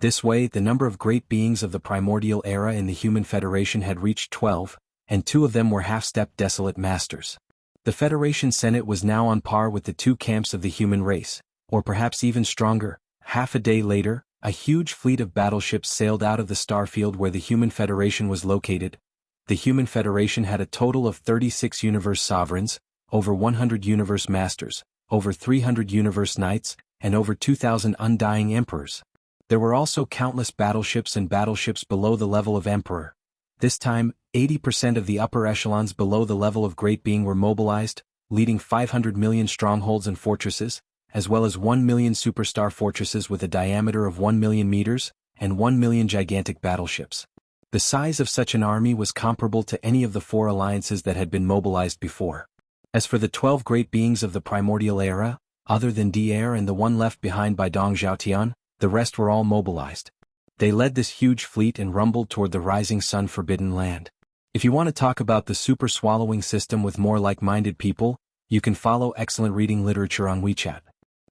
This way, the number of great beings of the primordial era in the Human Federation had reached 12, and 2 of them were half-step desolate masters. The Federation Senate was now on par with the 2 camps of the human race, or perhaps even stronger. Half a day later, a huge fleet of battleships sailed out of the starfield where the Human Federation was located. The Human Federation had a total of 36 universe sovereigns, over 100 universe masters, over 300 universe knights, and over 2,000 undying emperors. There were also countless battleships and battleships below the level of emperor. This time, 80% of the upper echelons below the level of great being were mobilized, leading 500 million strongholds and fortresses, as well as 1 million superstar fortresses with a diameter of 1 million meters, and 1 million gigantic battleships. The size of such an army was comparable to any of the 4 alliances that had been mobilized before. As for the 12 great beings of the primordial era, other than Air and the one left behind by Dong Zhaotian, the rest were all mobilized. They led this huge fleet and rumbled toward the rising sun forbidden land. If you want to talk about the super swallowing system with more like-minded people, you can follow excellent reading literature on WeChat.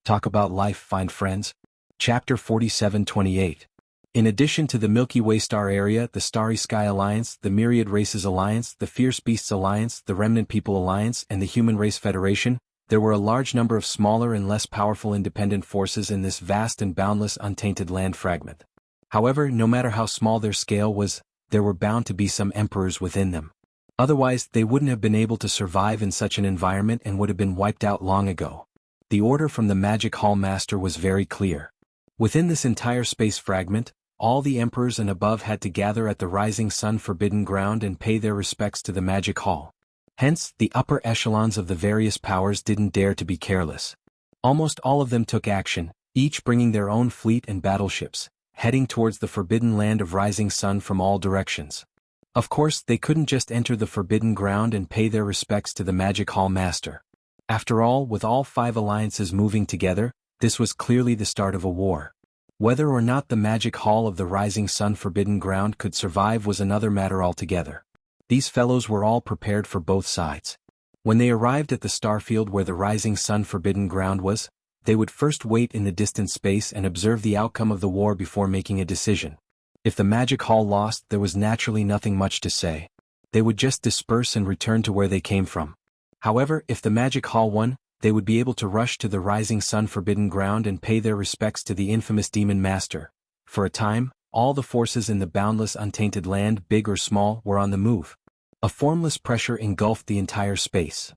Talk about life, find friends. Chapter 47-28. In addition to the Milky Way star area, the Starry Sky Alliance, the Myriad Races Alliance, the Fierce Beasts Alliance, the Remnant People Alliance, and the Human Race Federation, there were a large number of smaller and less powerful independent forces in this vast and boundless untainted land fragment. However, no matter how small their scale was, there were bound to be some emperors within them. Otherwise, they wouldn't have been able to survive in such an environment and would have been wiped out long ago. The order from the Magic Hall Master was very clear. Within this entire space fragment, all the emperors and above had to gather at the rising sun forbidden ground and pay their respects to the Magic Hall. Hence, the upper echelons of the various powers didn't dare to be careless. Almost all of them took action, each bringing their own fleet and battleships, heading towards the forbidden land of rising sun from all directions. Of course, they couldn't just enter the forbidden ground and pay their respects to the Magic Hall Master. After all, with all 5 alliances moving together, this was clearly the start of a war. Whether or not the Magic Hall of the rising sun forbidden ground could survive was another matter altogether. These fellows were all prepared for both sides. When they arrived at the starfield where the rising sun forbidden ground was, they would first wait in the distant space and observe the outcome of the war before making a decision. If the Magic Hall lost, there was naturally nothing much to say. They would just disperse and return to where they came from. However, if the Magic Hall won, they would be able to rush to the rising sun forbidden ground and pay their respects to the infamous Demon Master. For a time, all the forces in the boundless untainted land, big or small, were on the move. A formless pressure engulfed the entire space.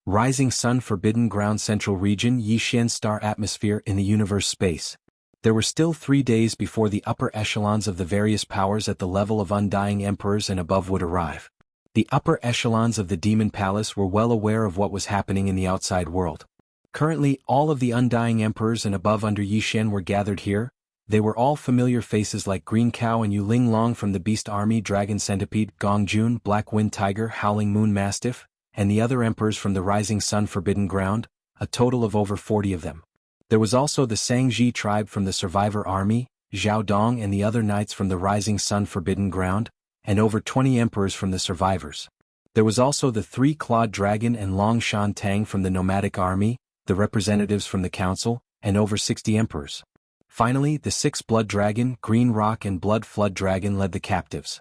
Rising sun forbidden ground central region Yixian star atmosphere in the universe space. There were still 3 days before the upper echelons of the various powers at the level of undying emperors and above would arrive. The upper echelons of the Demon Palace were well aware of what was happening in the outside world. Currently, all of the Undying Emperors and above under Yixian were gathered here. They were all familiar faces like Green Cow and Yu Ling Long from the Beast Army, Dragon Centipede, Gong Jun, Black Wind Tiger, Howling Moon Mastiff, and the other emperors from the Rising Sun Forbidden Ground, a total of over 40 of them. There was also the Sangji tribe from the Survivor Army, Zhao Dong and the other knights from the Rising Sun Forbidden Ground, and over 20 emperors from the survivors. There was also the Three-Clawed Dragon and Long Shan Tang from the Nomadic Army, the representatives from the Council, and over 60 emperors. Finally, the Six-Blood Dragon, Green Rock and Blood Flood Dragon led the captives.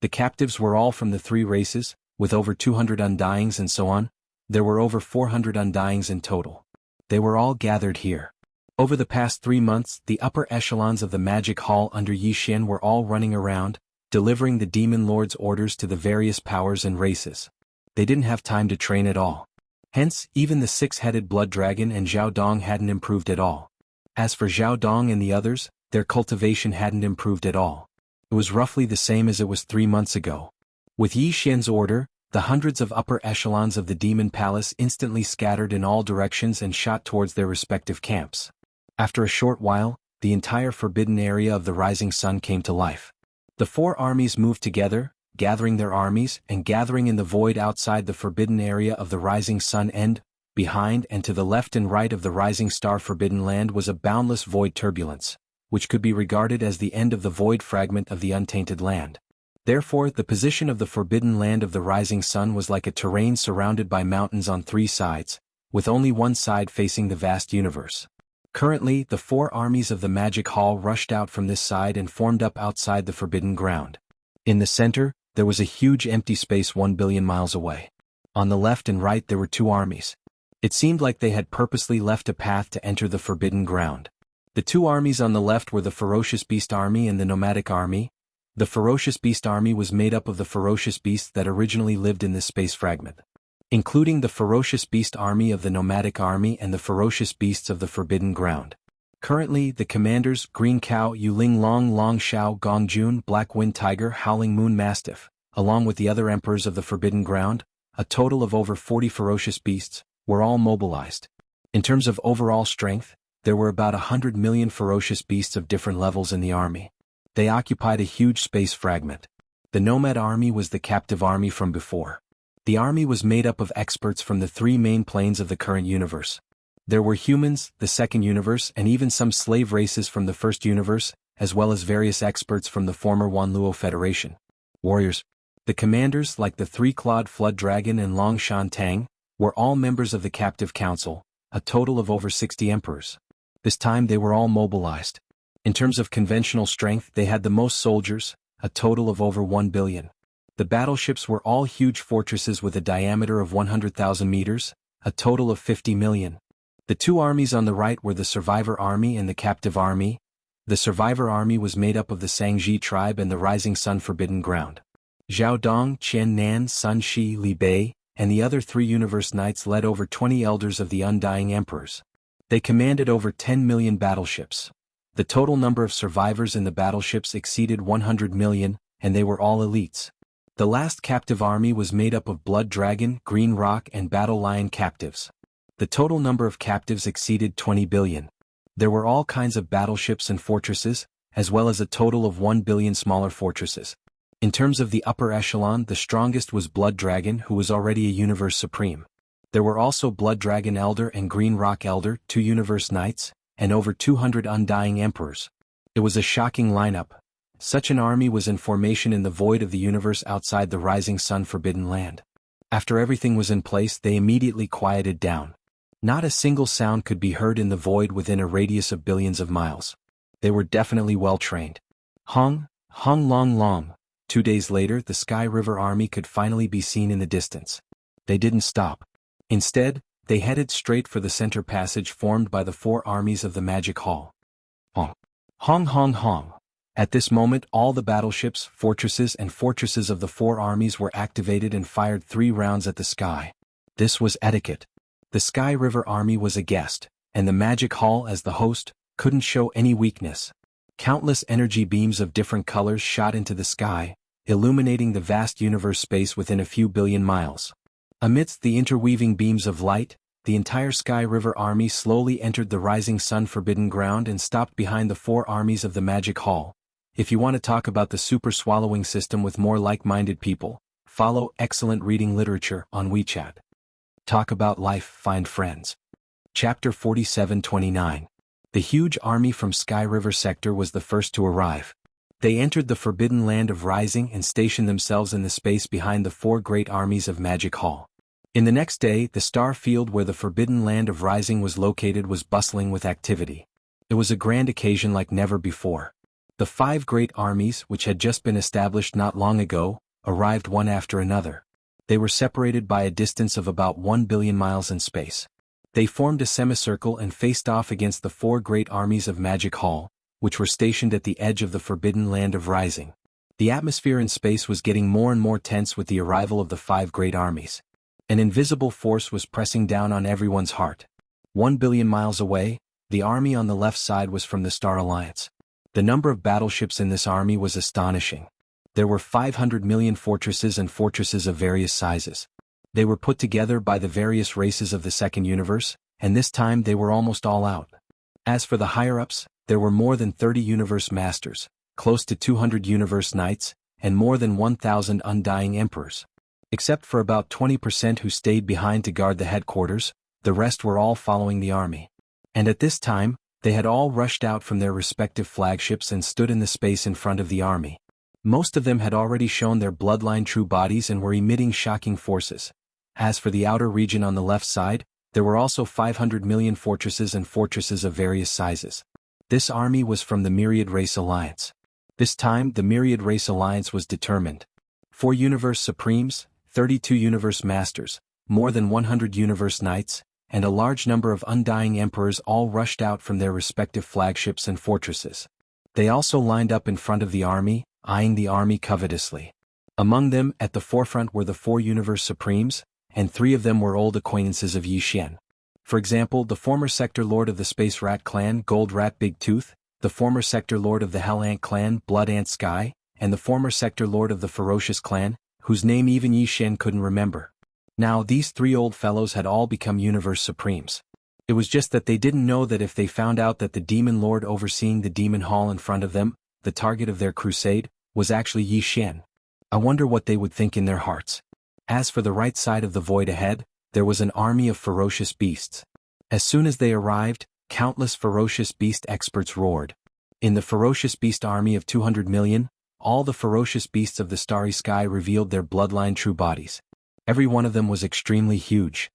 The captives were all from the three races, with over 200 Undyings and so on. There were over 400 Undyings in total. They were all gathered here. Over the past 3 months, the upper echelons of the Magic Hall under Yixian were all running around, delivering the Demon Lord's orders to the various powers and races. They didn't have time to train at all. Hence, even the six-headed Blood Dragon and Zhao Dong hadn't improved at all. As for Zhao Dong and the others, their cultivation hadn't improved at all. It was roughly the same as it was 3 months ago. With Yixian's order, the hundreds of upper echelons of the Demon Palace instantly scattered in all directions and shot towards their respective camps. After a short while, the entire forbidden area of the Rising Sun came to life. The four armies moved together, gathering their armies and gathering in the void outside the forbidden area of the Rising Sun end. Behind and to the left and right of the Rising Star Forbidden Land was a boundless void turbulence, which could be regarded as the end of the void fragment of the untainted land. Therefore, the position of the Forbidden Land of the Rising Sun was like a terrain surrounded by mountains on 3 sides, with only one side facing the vast universe. Currently, the 4 armies of the Magic Hall rushed out from this side and formed up outside the Forbidden Ground. In the center, there was a huge empty space 1 billion miles away. On the left and right there were 2 armies. It seemed like they had purposely left a path to enter the Forbidden Ground. The 2 armies on the left were the Ferocious Beast Army and the Nomadic Army. The Ferocious Beast Army was made up of the ferocious beasts that originally lived in this space fragment, including the Ferocious Beast Army of the Nomadic Army and the Ferocious Beasts of the Forbidden Ground. Currently, the commanders Green Cow, Yu Ling Long, Long Xiao, Gong Jun, Black Wind Tiger, Howling Moon Mastiff, along with the other emperors of the Forbidden Ground, a total of over 40 ferocious beasts, were all mobilized. In terms of overall strength, there were about 100 million ferocious beasts of different levels in the army. They occupied a huge space fragment. The Nomad Army was the captive army from before. The army was made up of experts from the 3 main planes of the current universe. There were humans, the second universe, and even some slave races from the first universe, as well as various experts from the former Wanluo Federation. Warriors. The commanders, like the Three-Clawed Flood Dragon and Long Shan Tang, were all members of the Captive Council, a total of over 60 emperors. This time they were all mobilized. In terms of conventional strength, they had the most soldiers, a total of over 1 billion. The battleships were all huge fortresses with a diameter of 100,000 meters, a total of 50 million. The 2 armies on the right were the Survivor Army and the Captive Army. The Survivor Army was made up of the Sangji tribe and the Rising Sun Forbidden Ground. Zhao Dong, Qian Nan, Sun Shi, Li Bei, and the other 3 Universe Knights led over 20 elders of the Undying Emperors. They commanded over 10 million battleships. The total number of survivors in the battleships exceeded 100 million, and they were all elites. The last captive army was made up of Blood Dragon, Green Rock and Battle Lion captives. The total number of captives exceeded 20 billion. There were all kinds of battleships and fortresses, as well as a total of 1 billion smaller fortresses. In terms of the upper echelon, the strongest was Blood Dragon, who was already a Universe Supreme. There were also Blood Dragon Elder and Green Rock Elder, 2 Universe Knights, and over 200 Undying Emperors. It was a shocking lineup. Such an army was in formation in the void of the universe outside the Rising Sun Forbidden Land. After everything was in place, they immediately quieted down. Not a single sound could be heard in the void within a radius of billions of miles. They were definitely well trained. Hong Long Long. 2 days later, the Sky River Army could finally be seen in the distance. They didn't stop. Instead, they headed straight for the center passage formed by the 4 armies of the Magic Hall. Hong. At this moment, all the battleships, fortresses of the 4 armies were activated and fired 3 rounds at the sky. This was etiquette. The Sky River Army was a guest, and the Magic Hall as the host couldn't show any weakness. Countless energy beams of different colors shot into the sky, illuminating the vast universe space within a few billion miles. Amidst the interweaving beams of light, the entire Sky River army slowly entered the rising sun forbidden ground and stopped behind the four armies of the Magic Hall. If you want to talk about the super swallowing system with more like-minded people, follow excellent reading literature on WeChat. Talk about life, find friends. Chapter 47-29. The huge army from Sky River sector was the first to arrive. They entered the forbidden land of Rising and stationed themselves in the space behind the four great armies of Magic Hall. In the next day, the star field where the forbidden land of Rising was located was bustling with activity. It was a grand occasion like never before. The five great armies, which had just been established not long ago, arrived one after another. They were separated by a distance of about 1 billion miles in space. They formed a semicircle and faced off against the four great armies of Magic Hall, which were stationed at the edge of the forbidden land of Rising. The atmosphere in space was getting more and more tense with the arrival of the five great armies. An invisible force was pressing down on everyone's heart. 1 billion miles away, the army on the left side was from the Star Alliance. The number of battleships in this army was astonishing. There were 500 million fortresses and fortresses of various sizes. They were put together by the various races of the second universe, and this time they were almost all out. As for the higher-ups, there were more than 30 universe masters, close to 200 universe knights, and more than 1,000 undying emperors. Except for about 20% who stayed behind to guard the headquarters, the rest were all following the army. And at this time, they had all rushed out from their respective flagships and stood in the space in front of the army. Most of them had already shown their bloodline true bodies and were emitting shocking forces. As for the outer region on the left side, there were also 500 million fortresses and fortresses of various sizes. This army was from the Myriad Race Alliance. This time, the Myriad Race Alliance was determined. 4 Universe Supremes, 32 Universe Masters, more than 100 Universe Knights, and a large number of undying emperors all rushed out from their respective flagships and fortresses. They also lined up in front of the army, eyeing the army covetously. Among them, at the forefront were the 4 Universe Supremes, and 3 of them were old acquaintances of Yi Xian. For example, the former Sector Lord of the Space Rat Clan, Gold Rat Big Tooth, the former Sector Lord of the Hell Ant Clan, Blood Ant Sky, and the former Sector Lord of the Ferocious Clan, whose name even Yi Xian couldn't remember. Now these 3 old fellows had all become Universe Supremes. It was just that they didn't know that if they found out that the Demon Lord overseeing the Demon Hall in front of them, the target of their crusade, was actually Yi Xian. I wonder what they would think in their hearts. As for the right side of the void ahead, there was an army of ferocious beasts. As soon as they arrived, countless ferocious beast experts roared. In the ferocious beast army of 200 million, all the ferocious beasts of the starry sky revealed their bloodline true bodies. Every one of them was extremely huge.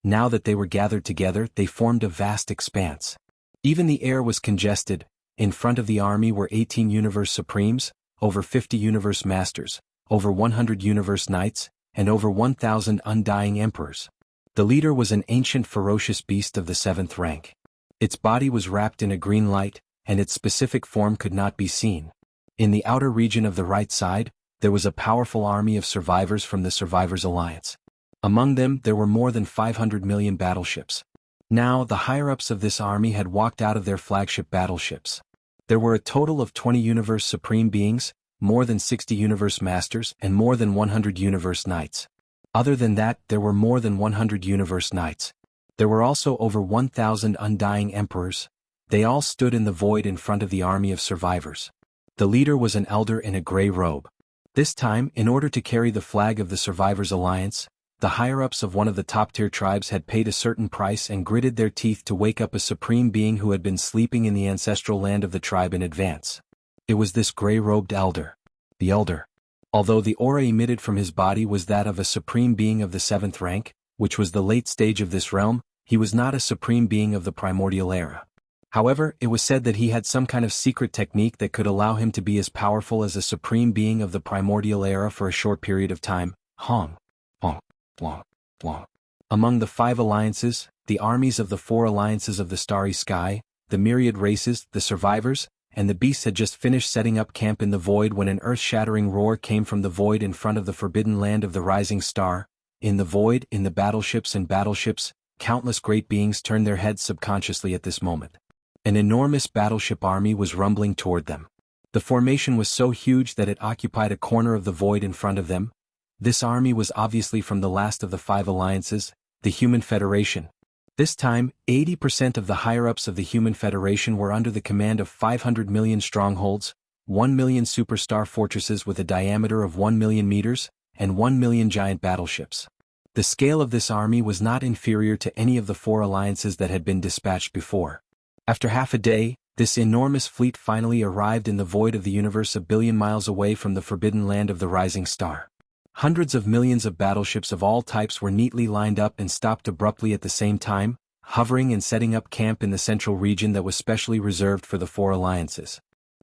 Now that they were gathered together, they formed a vast expanse. Even the air was congested. In front of the army were 18 Universe Supremes, over 50 Universe Masters, over 100 Universe Knights, and over 1,000 undying emperors. The leader was an ancient ferocious beast of the 7th rank. Its body was wrapped in a green light, and its specific form could not be seen. In the outer region of the right side, there was a powerful army of survivors from the Survivors Alliance. Among them, there were more than 500 million battleships. Now, the higher-ups of this army had walked out of their flagship battleships. There were a total of 20 Universe Supreme Beings, more than 60 Universe Masters, and more than 100 Universe Knights. Other than that, there were more than 100 Universe Knights. There were also over 1,000 undying emperors. They all stood in the void in front of the army of survivors. The leader was an elder in a gray robe. This time, in order to carry the flag of the Survivors Alliance, the higher-ups of one of the top-tier tribes had paid a certain price and gritted their teeth to wake up a supreme being who had been sleeping in the ancestral land of the tribe in advance. It was this gray-robed elder. The elder. Although the aura emitted from his body was that of a supreme being of the 7th rank, which was the late stage of this realm, he was not a supreme being of the primordial era. However, it was said that he had some kind of secret technique that could allow him to be as powerful as a supreme being of the primordial era for a short period of time. Hong. Hong. Long. Long. Among the 5 alliances, the armies of the 4 alliances of the starry sky, the myriad races, the survivors, and the beasts had just finished setting up camp in the void when an earth-shattering roar came from the void in front of the forbidden land of the rising star. In the void, in the battleships, countless great beings turned their heads subconsciously at this moment. An enormous battleship army was rumbling toward them. The formation was so huge that it occupied a corner of the void in front of them. This army was obviously from the last of the 5 alliances, the Human Federation. This time, 80% of the higher-ups of the Human Federation were under the command of 500 million strongholds, 1 million superstar fortresses with a diameter of 1 million meters, and 1 million giant battleships. The scale of this army was not inferior to any of the 4 alliances that had been dispatched before. After half a day, this enormous fleet finally arrived in the void of the universe a billion miles away from the forbidden land of the rising star. Hundreds of millions of battleships of all types were neatly lined up and stopped abruptly at the same time, hovering and setting up camp in the central region that was specially reserved for the 4 alliances.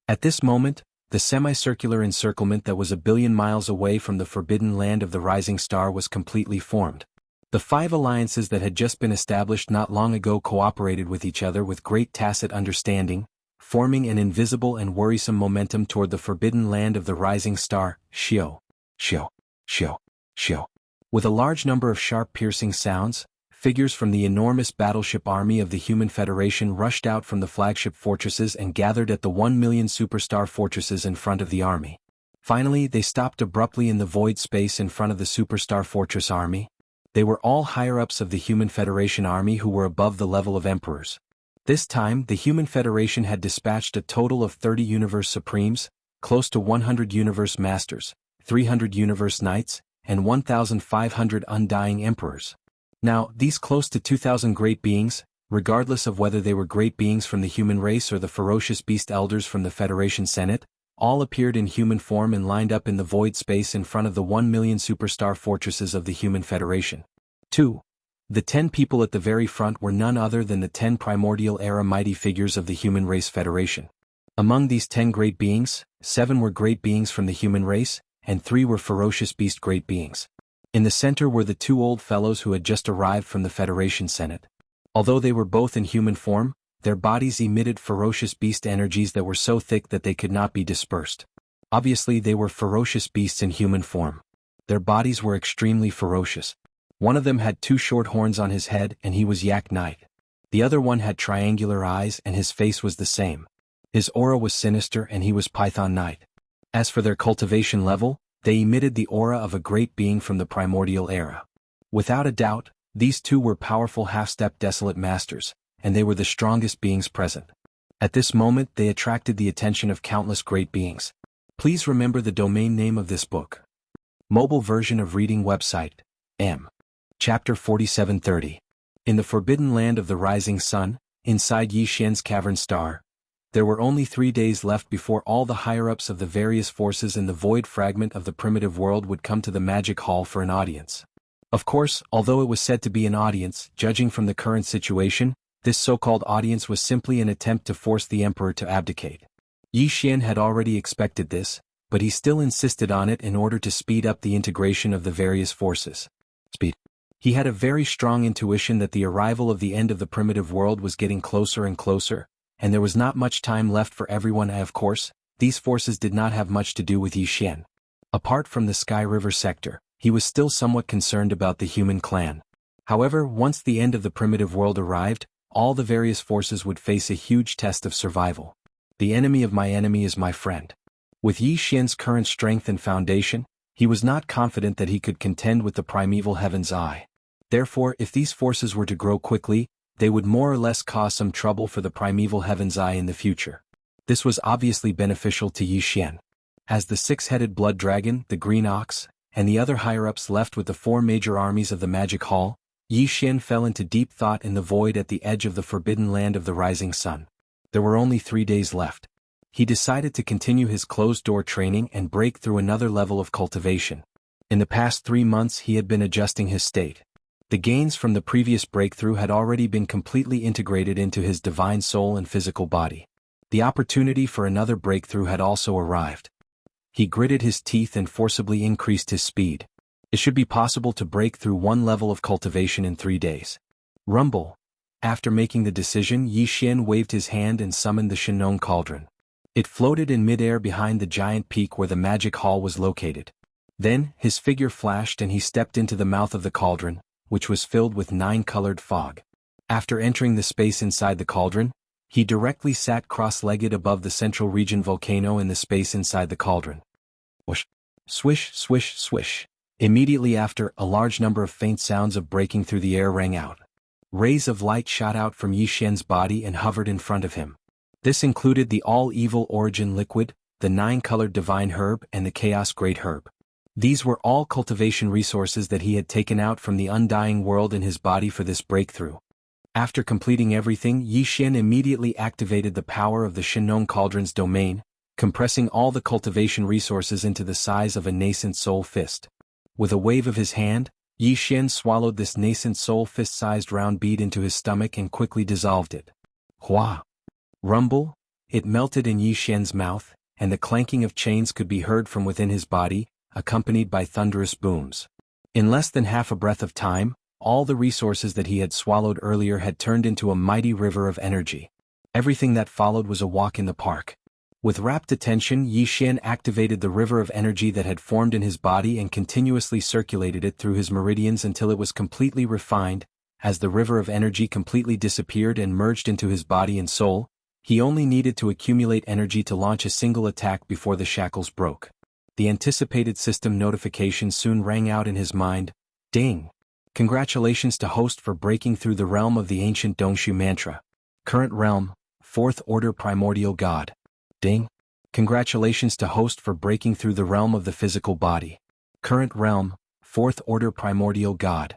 At this moment, the semicircular encirclement that was a billion miles away from the forbidden land of the rising star was completely formed. The 5 alliances that had just been established not long ago cooperated with each other with great tacit understanding, forming an invisible and worrisome momentum toward the forbidden land of the rising star, Xiao, Xiao, Xiao, Xiao. With a large number of sharp piercing sounds, figures from the enormous battleship army of the Human Federation rushed out from the flagship fortresses and gathered at the 1 million superstar fortresses in front of the army. Finally, they stopped abruptly in the void space in front of the superstar fortress army. They were all higher-ups of the Human Federation army who were above the level of emperors. This time, the Human Federation had dispatched a total of 30 Universe Supremes, close to 100 Universe Masters, 300 Universe Knights, and 1,500 Undying Emperors. Now, these close to 2,000 great beings, regardless of whether they were great beings from the human race or the ferocious beast elders from the Federation Senate, all appeared in human form and lined up in the void space in front of the 1 million superstar fortresses of the Human Federation. 2. The 10 people at the very front were none other than the 10 primordial era mighty figures of the Human Race Federation. Among these 10 great beings, 7 were great beings from the human race, and 3 were ferocious beast great beings. In the center were the 2 old fellows who had just arrived from the Federation Senate. Although they were both in human form, their bodies emitted ferocious beast energies that were so thick that they could not be dispersed. Obviously they were ferocious beasts in human form. Their bodies were extremely ferocious. One of them had 2 short horns on his head and he was Yak Knight. The other one had triangular eyes and his face was the same. His aura was sinister and he was Python Knight. As for their cultivation level, they emitted the aura of a great being from the primordial era. Without a doubt, these 2 were powerful half-step desolate masters, and they were the strongest beings present. At this moment they attracted the attention of countless great beings. Please remember the domain name of this book. Mobile version of reading website, M. Chapter 4730. In the forbidden land of the rising sun, inside Yi Xian's cavern star, there were only 3 days left before all the higher-ups of the various forces in the void fragment of the primitive world would come to the magic hall for an audience. Of course, although it was said to be an audience, judging from the current situation, this so-called audience was simply an attempt to force the emperor to abdicate. Yi Xian had already expected this, but he still insisted on it in order to speed up the integration of the various forces. He had a very strong intuition that the arrival of the end of the primitive world was getting closer and closer, and there was not much time left for everyone. Of course, these forces did not have much to do with Yi Xian. Apart from the Sky River sector, he was still somewhat concerned about the human clan. However, once the end of the primitive world arrived, all the various forces would face a huge test of survival. The enemy of my enemy is my friend. With Yi Xian's current strength and foundation, he was not confident that he could contend with the primeval Heaven's Eye. Therefore, if these forces were to grow quickly, they would more or less cause some trouble for the primeval Heaven's Eye in the future. This was obviously beneficial to Yi Xian. As the 6-headed blood dragon, the green ox, and the other higher-ups left with the 4 major armies of the magic hall, Yi Xian fell into deep thought in the void at the edge of the forbidden land of the rising sun. There were only 3 days left. He decided to continue his closed-door training and break through another level of cultivation. In the past 3 months he had been adjusting his state. The gains from the previous breakthrough had already been completely integrated into his divine soul and physical body. The opportunity for another breakthrough had also arrived. He gritted his teeth and forcibly increased his speed. It should be possible to break through 1 level of cultivation in 3 days. Rumble. After making the decision, Yi Xian waved his hand and summoned the Shinong Cauldron. It floated in midair behind the giant peak where the magic hall was located. Then, his figure flashed and he stepped into the mouth of the cauldron, which was filled with 9-colored fog. After entering the space inside the cauldron, He directly sat cross-legged above the central region volcano in the space inside the cauldron. Whoosh! Swish, swish, swish. Immediately after, a large number of faint sounds of breaking through the air rang out. Rays of light shot out from Yi Xian's body and hovered in front of him. This included the all-evil origin liquid, the 9-colored divine herb and the chaos great herb. These were all cultivation resources that he had taken out from the undying world in his body for this breakthrough. After completing everything, Yi Xian immediately activated the power of the Shenong Cauldron's domain, compressing all the cultivation resources into the size of a nascent soul fist. With a wave of his hand, Yi Xian swallowed this nascent soul fist-sized round bead into his stomach and quickly dissolved it. Hua! Rumble! It melted in Yi Xian's mouth, and the clanking of chains could be heard from within his body, accompanied by thunderous booms. In less than half a breath of time, all the resources that he had swallowed earlier had turned into a mighty river of energy. Everything that followed was a walk in the park. With rapt attention, Yi Xian activated the river of energy that had formed in his body and continuously circulated it through his meridians until it was completely refined. As the river of energy completely disappeared and merged into his body and soul, he only needed to accumulate energy to launch a single attack before the shackles broke. The anticipated system notification soon rang out in his mind. Ding! Congratulations to host for breaking through the realm of the ancient Dongshu mantra. Current realm, 4th Order Primordial God. Ding! Congratulations to host for breaking through the realm of the physical body. Current realm, 4th Order Primordial God.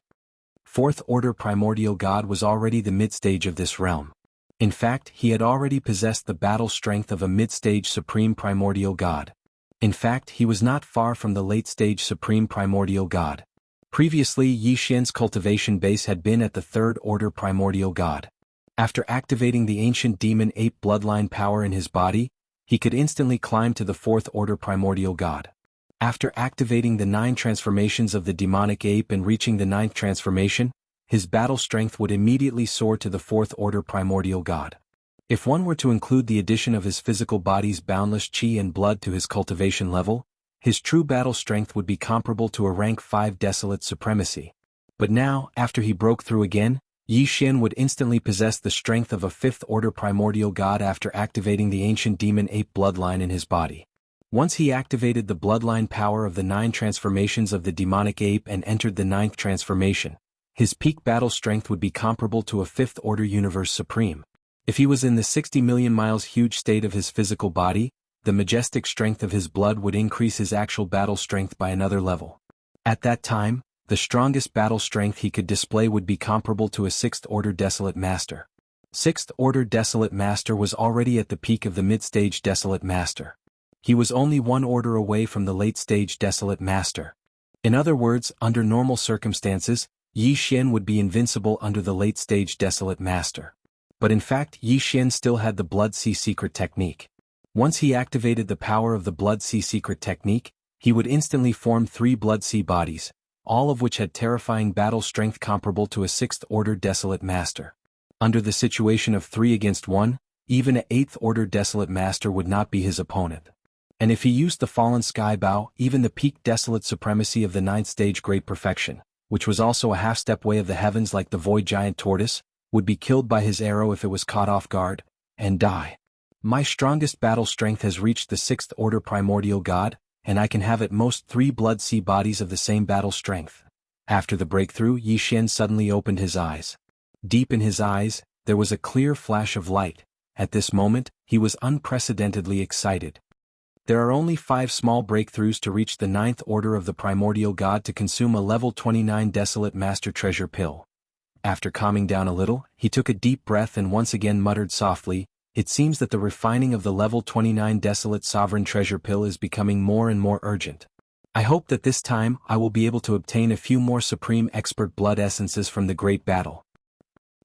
4th Order Primordial God was already the mid-stage of this realm. In fact, he had already possessed the battle strength of a mid-stage Supreme Primordial God. In fact, he was not far from the late-stage Supreme Primordial God. Previously, Yi Xian's cultivation base had been at the 3rd Order Primordial God. After activating the ancient demon ape bloodline power in his body, he could instantly climb to the 4th Order Primordial God. After activating the 9 transformations of the demonic ape and reaching the 9th transformation, his battle strength would immediately soar to the 4th Order Primordial God. If one were to include the addition of his physical body's boundless qi and blood to his cultivation level, his true battle strength would be comparable to a rank 5 desolate supremacy. But now, after he broke through again, Yi Xian would instantly possess the strength of a 5th Order Primordial God after activating the ancient demon ape bloodline in his body. Once he activated the bloodline power of the 9 transformations of the demonic ape and entered the 9th transformation, his peak battle strength would be comparable to a 5th Order Universe Supreme. If he was in the 60 million miles huge state of his physical body, the majestic strength of his blood would increase his actual battle strength by another level. At that time, the strongest battle strength he could display would be comparable to a 6th Order Desolate Master. 6th Order Desolate Master was already at the peak of the mid-stage Desolate Master. He was only 1 order away from the late-stage Desolate Master. In other words, under normal circumstances, Yi Xian would be invincible under the late-stage Desolate Master. But in fact, Yi Xian still had the Blood Sea Secret technique. Once he activated the power of the Blood Sea Secret technique, he would instantly form 3 Blood Sea bodies, all of which had terrifying battle strength comparable to a 6th Order Desolate Master. Under the situation of 3 against 1, even an 8th Order Desolate Master would not be his opponent. And if he used the Fallen Sky Bow, even the peak Desolate Supremacy of the 9th Stage Great Perfection, which was also a half-step way of the heavens like the Void Giant Tortoise, would be killed by his arrow if it was caught off guard, and die. My strongest battle strength has reached the 6th Order Primordial God, and I can have at most 3 Blood Sea bodies of the same battle strength. After the breakthrough, Yi Xian suddenly opened his eyes. Deep in his eyes, there was a clear flash of light. At this moment, he was unprecedentedly excited. There are only 5 small breakthroughs to reach the 9th Order of the Primordial God to consume a level 29 Desolate Master Treasure Pill. After calming down a little, he took a deep breath and once again muttered softly, "It seems that the refining of the level 29 Desolate Sovereign Treasure Pill is becoming more and more urgent. I hope that this time I will be able to obtain a few more Supreme Expert Blood Essences from the Great Battle."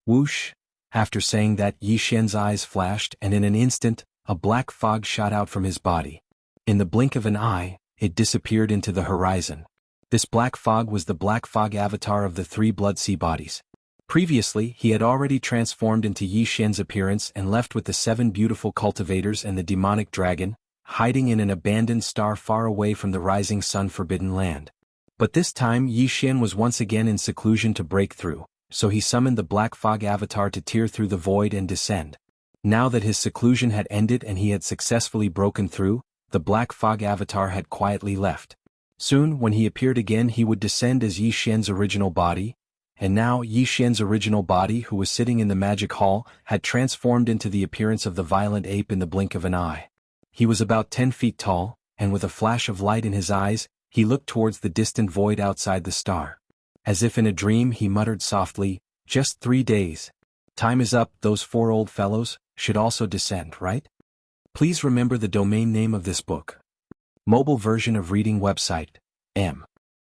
Whoosh! After saying that, Yi Xian's eyes flashed and in an instant, a black fog shot out from his body. In the blink of an eye, it disappeared into the horizon. This black fog was the black fog avatar of the 3 Blood Sea bodies. Previously, he had already transformed into Yi Xian's appearance and left with the 7 beautiful cultivators and the demonic dragon, hiding in an abandoned star far away from the rising sun forbidden land. But this time Yi Xian was once again in seclusion to break through, so he summoned the black fog avatar to tear through the void and descend. Now that his seclusion had ended and he had successfully broken through, the Black Fog avatar had quietly left. Soon, when he appeared again, he would descend as Yi Xian's original body, and now Yi Xian's original body, who was sitting in the magic hall, had transformed into the appearance of the violent ape in the blink of an eye. He was about 10 feet tall, and with a flash of light in his eyes, he looked towards the distant void outside the star. As if in a dream, he muttered softly, "Just 3 days. Time is up. Those 4 old fellows should also descend, right?" Please remember the domain name of this book. Mobile version of reading website, M.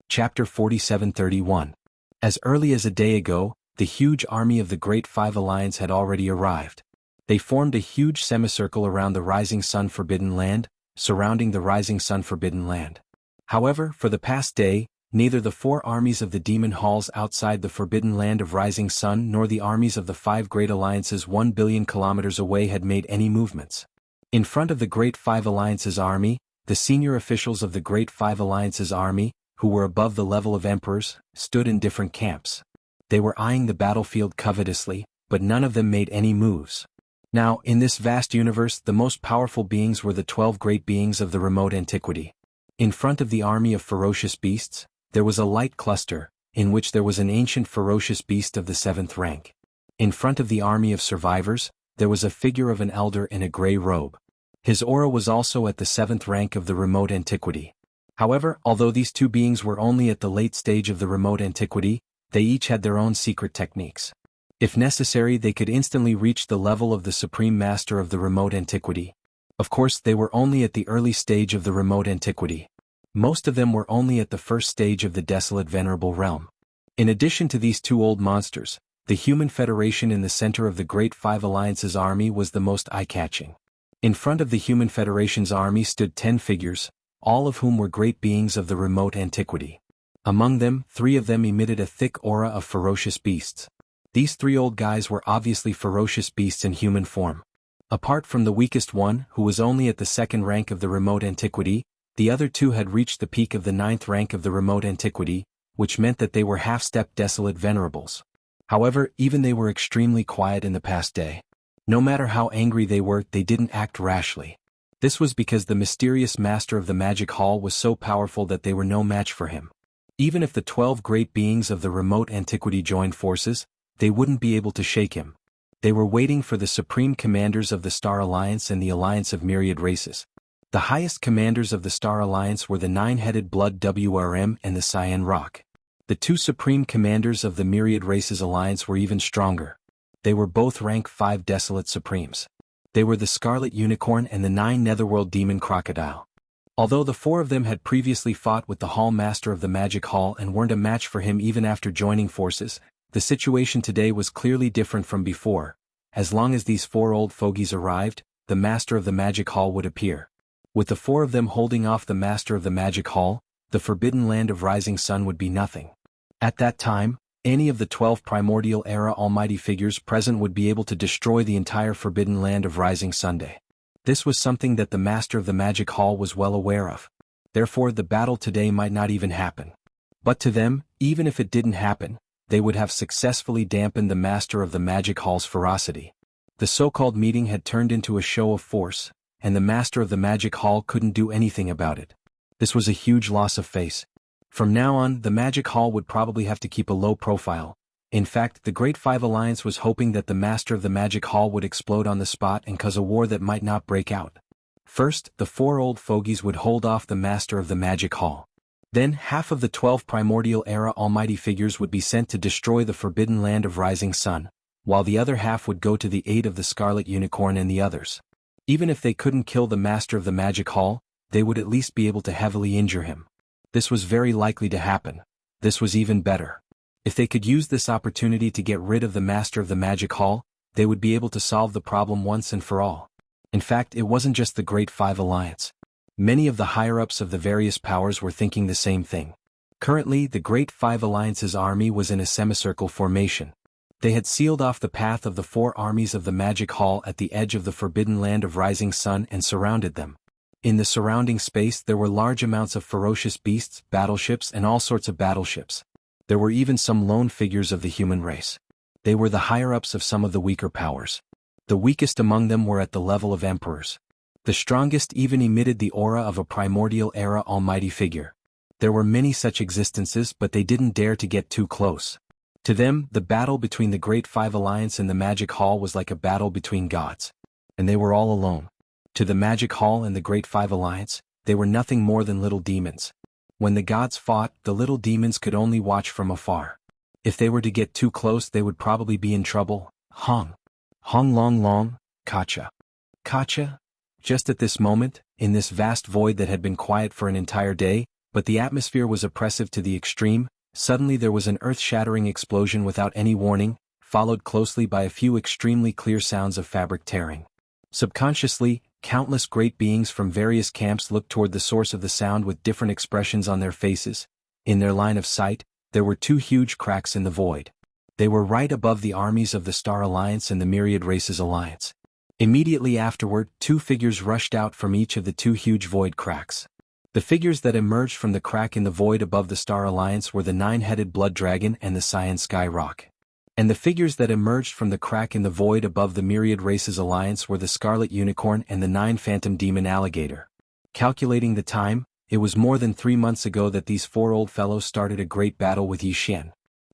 Chapter 4731. As early as a day ago, the huge army of the Great Five Alliance had already arrived. They formed a huge semicircle around the Rising Sun Forbidden Land, surrounding the Rising Sun Forbidden Land. However, for the past day, neither the 4 armies of the demon halls outside the Forbidden Land of Rising Sun nor the armies of the 5 Great Alliances 1 billion kilometers away had made any movements. In front of the Great Five Alliances army, the senior officials of the Great Five Alliances army, who were above the level of emperors, stood in different camps. They were eyeing the battlefield covetously, but none of them made any moves. Now, in this vast universe, the most powerful beings were the 12 great beings of the remote antiquity. In front of the army of ferocious beasts, there was a light cluster, in which there was an ancient ferocious beast of the 7th rank. In front of the army of survivors, there was a figure of an elder in a gray robe. His aura was also at the 7th rank of the remote antiquity. However, although these 2 beings were only at the late stage of the remote antiquity, they each had their own secret techniques. If necessary, they could instantly reach the level of the Supreme Master of the remote antiquity. Of course, they were only at the early stage of the remote antiquity. Most of them were only at the first stage of the desolate venerable realm. In addition to these 2 old monsters, the Human Federation in the center of the Great Five Alliances army was the most eye-catching. In front of the Human Federation's army stood 10 figures, all of whom were great beings of the remote antiquity. Among them, 3 of them emitted a thick aura of ferocious beasts. These 3 old guys were obviously ferocious beasts in human form. Apart from the weakest one, who was only at the 2nd rank of the remote antiquity, the other 2 had reached the peak of the 9th rank of the remote antiquity, which meant that they were half-step desolate venerables. However, even they were extremely quiet in the past day. No matter how angry they were, they didn't act rashly. This was because the mysterious master of the magic hall was so powerful that they were no match for him. Even if the 12 great beings of the remote antiquity joined forces, they wouldn't be able to shake him. They were waiting for the supreme commanders of the Star Alliance and the Alliance of Myriad Races. The highest commanders of the Star Alliance were the 9-headed Blood WRM and the Cyan Rock. The 2 supreme commanders of the Myriad Races Alliance were even stronger. They were both rank 5 Desolate Supremes. They were the Scarlet Unicorn and the 9 Netherworld Demon Crocodile. Although the 4 of them had previously fought with the Hall Master of the Magic Hall and weren't a match for him even after joining forces, the situation today was clearly different from before. As long as these 4 old fogies arrived, the Master of the Magic Hall would appear. With the 4 of them holding off the Master of the Magic Hall, the Forbidden Land of Rising Sun would be nothing. At that time, any of the 12 Primordial Era Almighty figures present would be able to destroy the entire Forbidden Land of Rising Sunday. This was something that the Master of the Magic Hall was well aware of. Therefore, the battle today might not even happen. But to them, even if it didn't happen, they would have successfully dampened the Master of the Magic Hall's ferocity. The so-called meeting had turned into a show of force, and the Master of the Magic Hall couldn't do anything about it. This was a huge loss of face. From now on, the Magic Hall would probably have to keep a low profile. In fact, the Great Five Alliance was hoping that the Master of the Magic Hall would explode on the spot and cause a war that might not break out. First, the 4 old fogies would hold off the Master of the Magic Hall. Then, half of the 12 Primordial Era Almighty figures would be sent to destroy the Forbidden Land of Rising Sun, while the other half would go to the aid of the Scarlet Unicorn and the others. Even if they couldn't kill the Master of the Magic Hall, they would at least be able to heavily injure him. This was very likely to happen. This was even better. If they could use this opportunity to get rid of the Master of the Magic Hall, they would be able to solve the problem once and for all. In fact, it wasn't just the Great Five Alliance. Many of the higher-ups of the various powers were thinking the same thing. Currently, the Great Five Alliance's army was in a semicircle formation. They had sealed off the path of the 4 armies of the Magic Hall at the edge of the Forbidden Land of Rising Sun and surrounded them. In the surrounding space there were large amounts of ferocious beasts, battleships and all sorts of battleships. There were even some lone figures of the human race. They were the higher-ups of some of the weaker powers. The weakest among them were at the level of emperors. The strongest even emitted the aura of a primordial era almighty figure. There were many such existences, but they didn't dare to get too close. To them, the battle between the Great Five Alliance and the Magic Hall was like a battle between gods. And they were all alone. To the Magic Hall and the Great Five Alliance, they were nothing more than little demons. When the gods fought, the little demons could only watch from afar. If they were to get too close, they would probably be in trouble. Hong long long, Kacha. Kacha? Just at this moment, in this vast void that had been quiet for an entire day, but the atmosphere was oppressive to the extreme, suddenly there was an earth-shattering explosion without any warning, followed closely by a few extremely clear sounds of fabric tearing. Subconsciously, countless great beings from various camps looked toward the source of the sound with different expressions on their faces. In their line of sight, there were two huge cracks in the void. They were right above the armies of the Star Alliance and the Myriad Races Alliance. Immediately afterward, two figures rushed out from each of the two huge void cracks. The figures that emerged from the crack in the void above the Star Alliance were the nine-headed Blood Dragon and the Cyan Sky Rock. And the figures that emerged from the crack in the void above the Myriad Races Alliance were the Scarlet Unicorn and the Nine Phantom Demon Alligator. Calculating the time, it was more than 3 months ago that these four old fellows started a great battle with Yi Xian.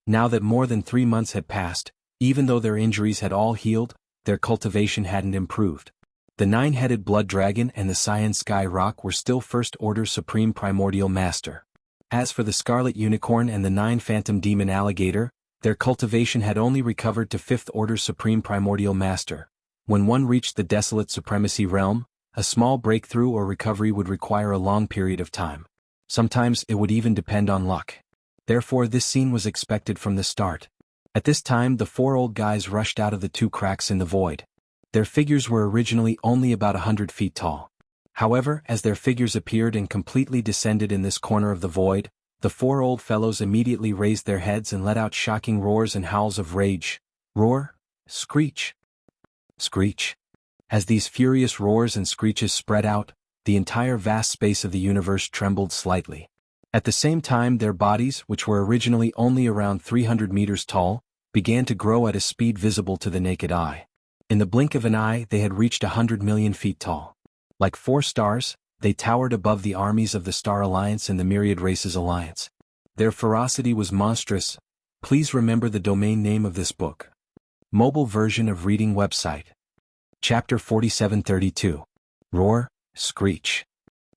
Now that more than 3 months had passed, even though their injuries had all healed, their cultivation hadn't improved. The nine-headed Blood Dragon and the Cyan Sky Rock were still First Order Supreme Primordial Master. As for the Scarlet Unicorn and the Nine Phantom Demon Alligator, their cultivation had only recovered to Fifth Order Supreme Primordial Master. When one reached the Desolate Supremacy Realm, a small breakthrough or recovery would require a long period of time. Sometimes it would even depend on luck. Therefore this scene was expected from the start. At this time the four old guys rushed out of the two cracks in the void. Their figures were originally only about 100 feet tall. However, as their figures appeared and completely descended in this corner of the void, the four old fellows immediately raised their heads and let out shocking roars and howls of rage. Roar, screech, screech. As these furious roars and screeches spread out, the entire vast space of the universe trembled slightly. At the same time their bodies, which were originally only around 300 meters tall, began to grow at a speed visible to the naked eye. In the blink of an eye they had reached 100 million feet tall. Like four stars, they towered above the armies of the Star Alliance and the Myriad Races Alliance. Their ferocity was monstrous. Please remember the domain name of this book. Mobile version of reading website. Chapter 4732. Roar, screech.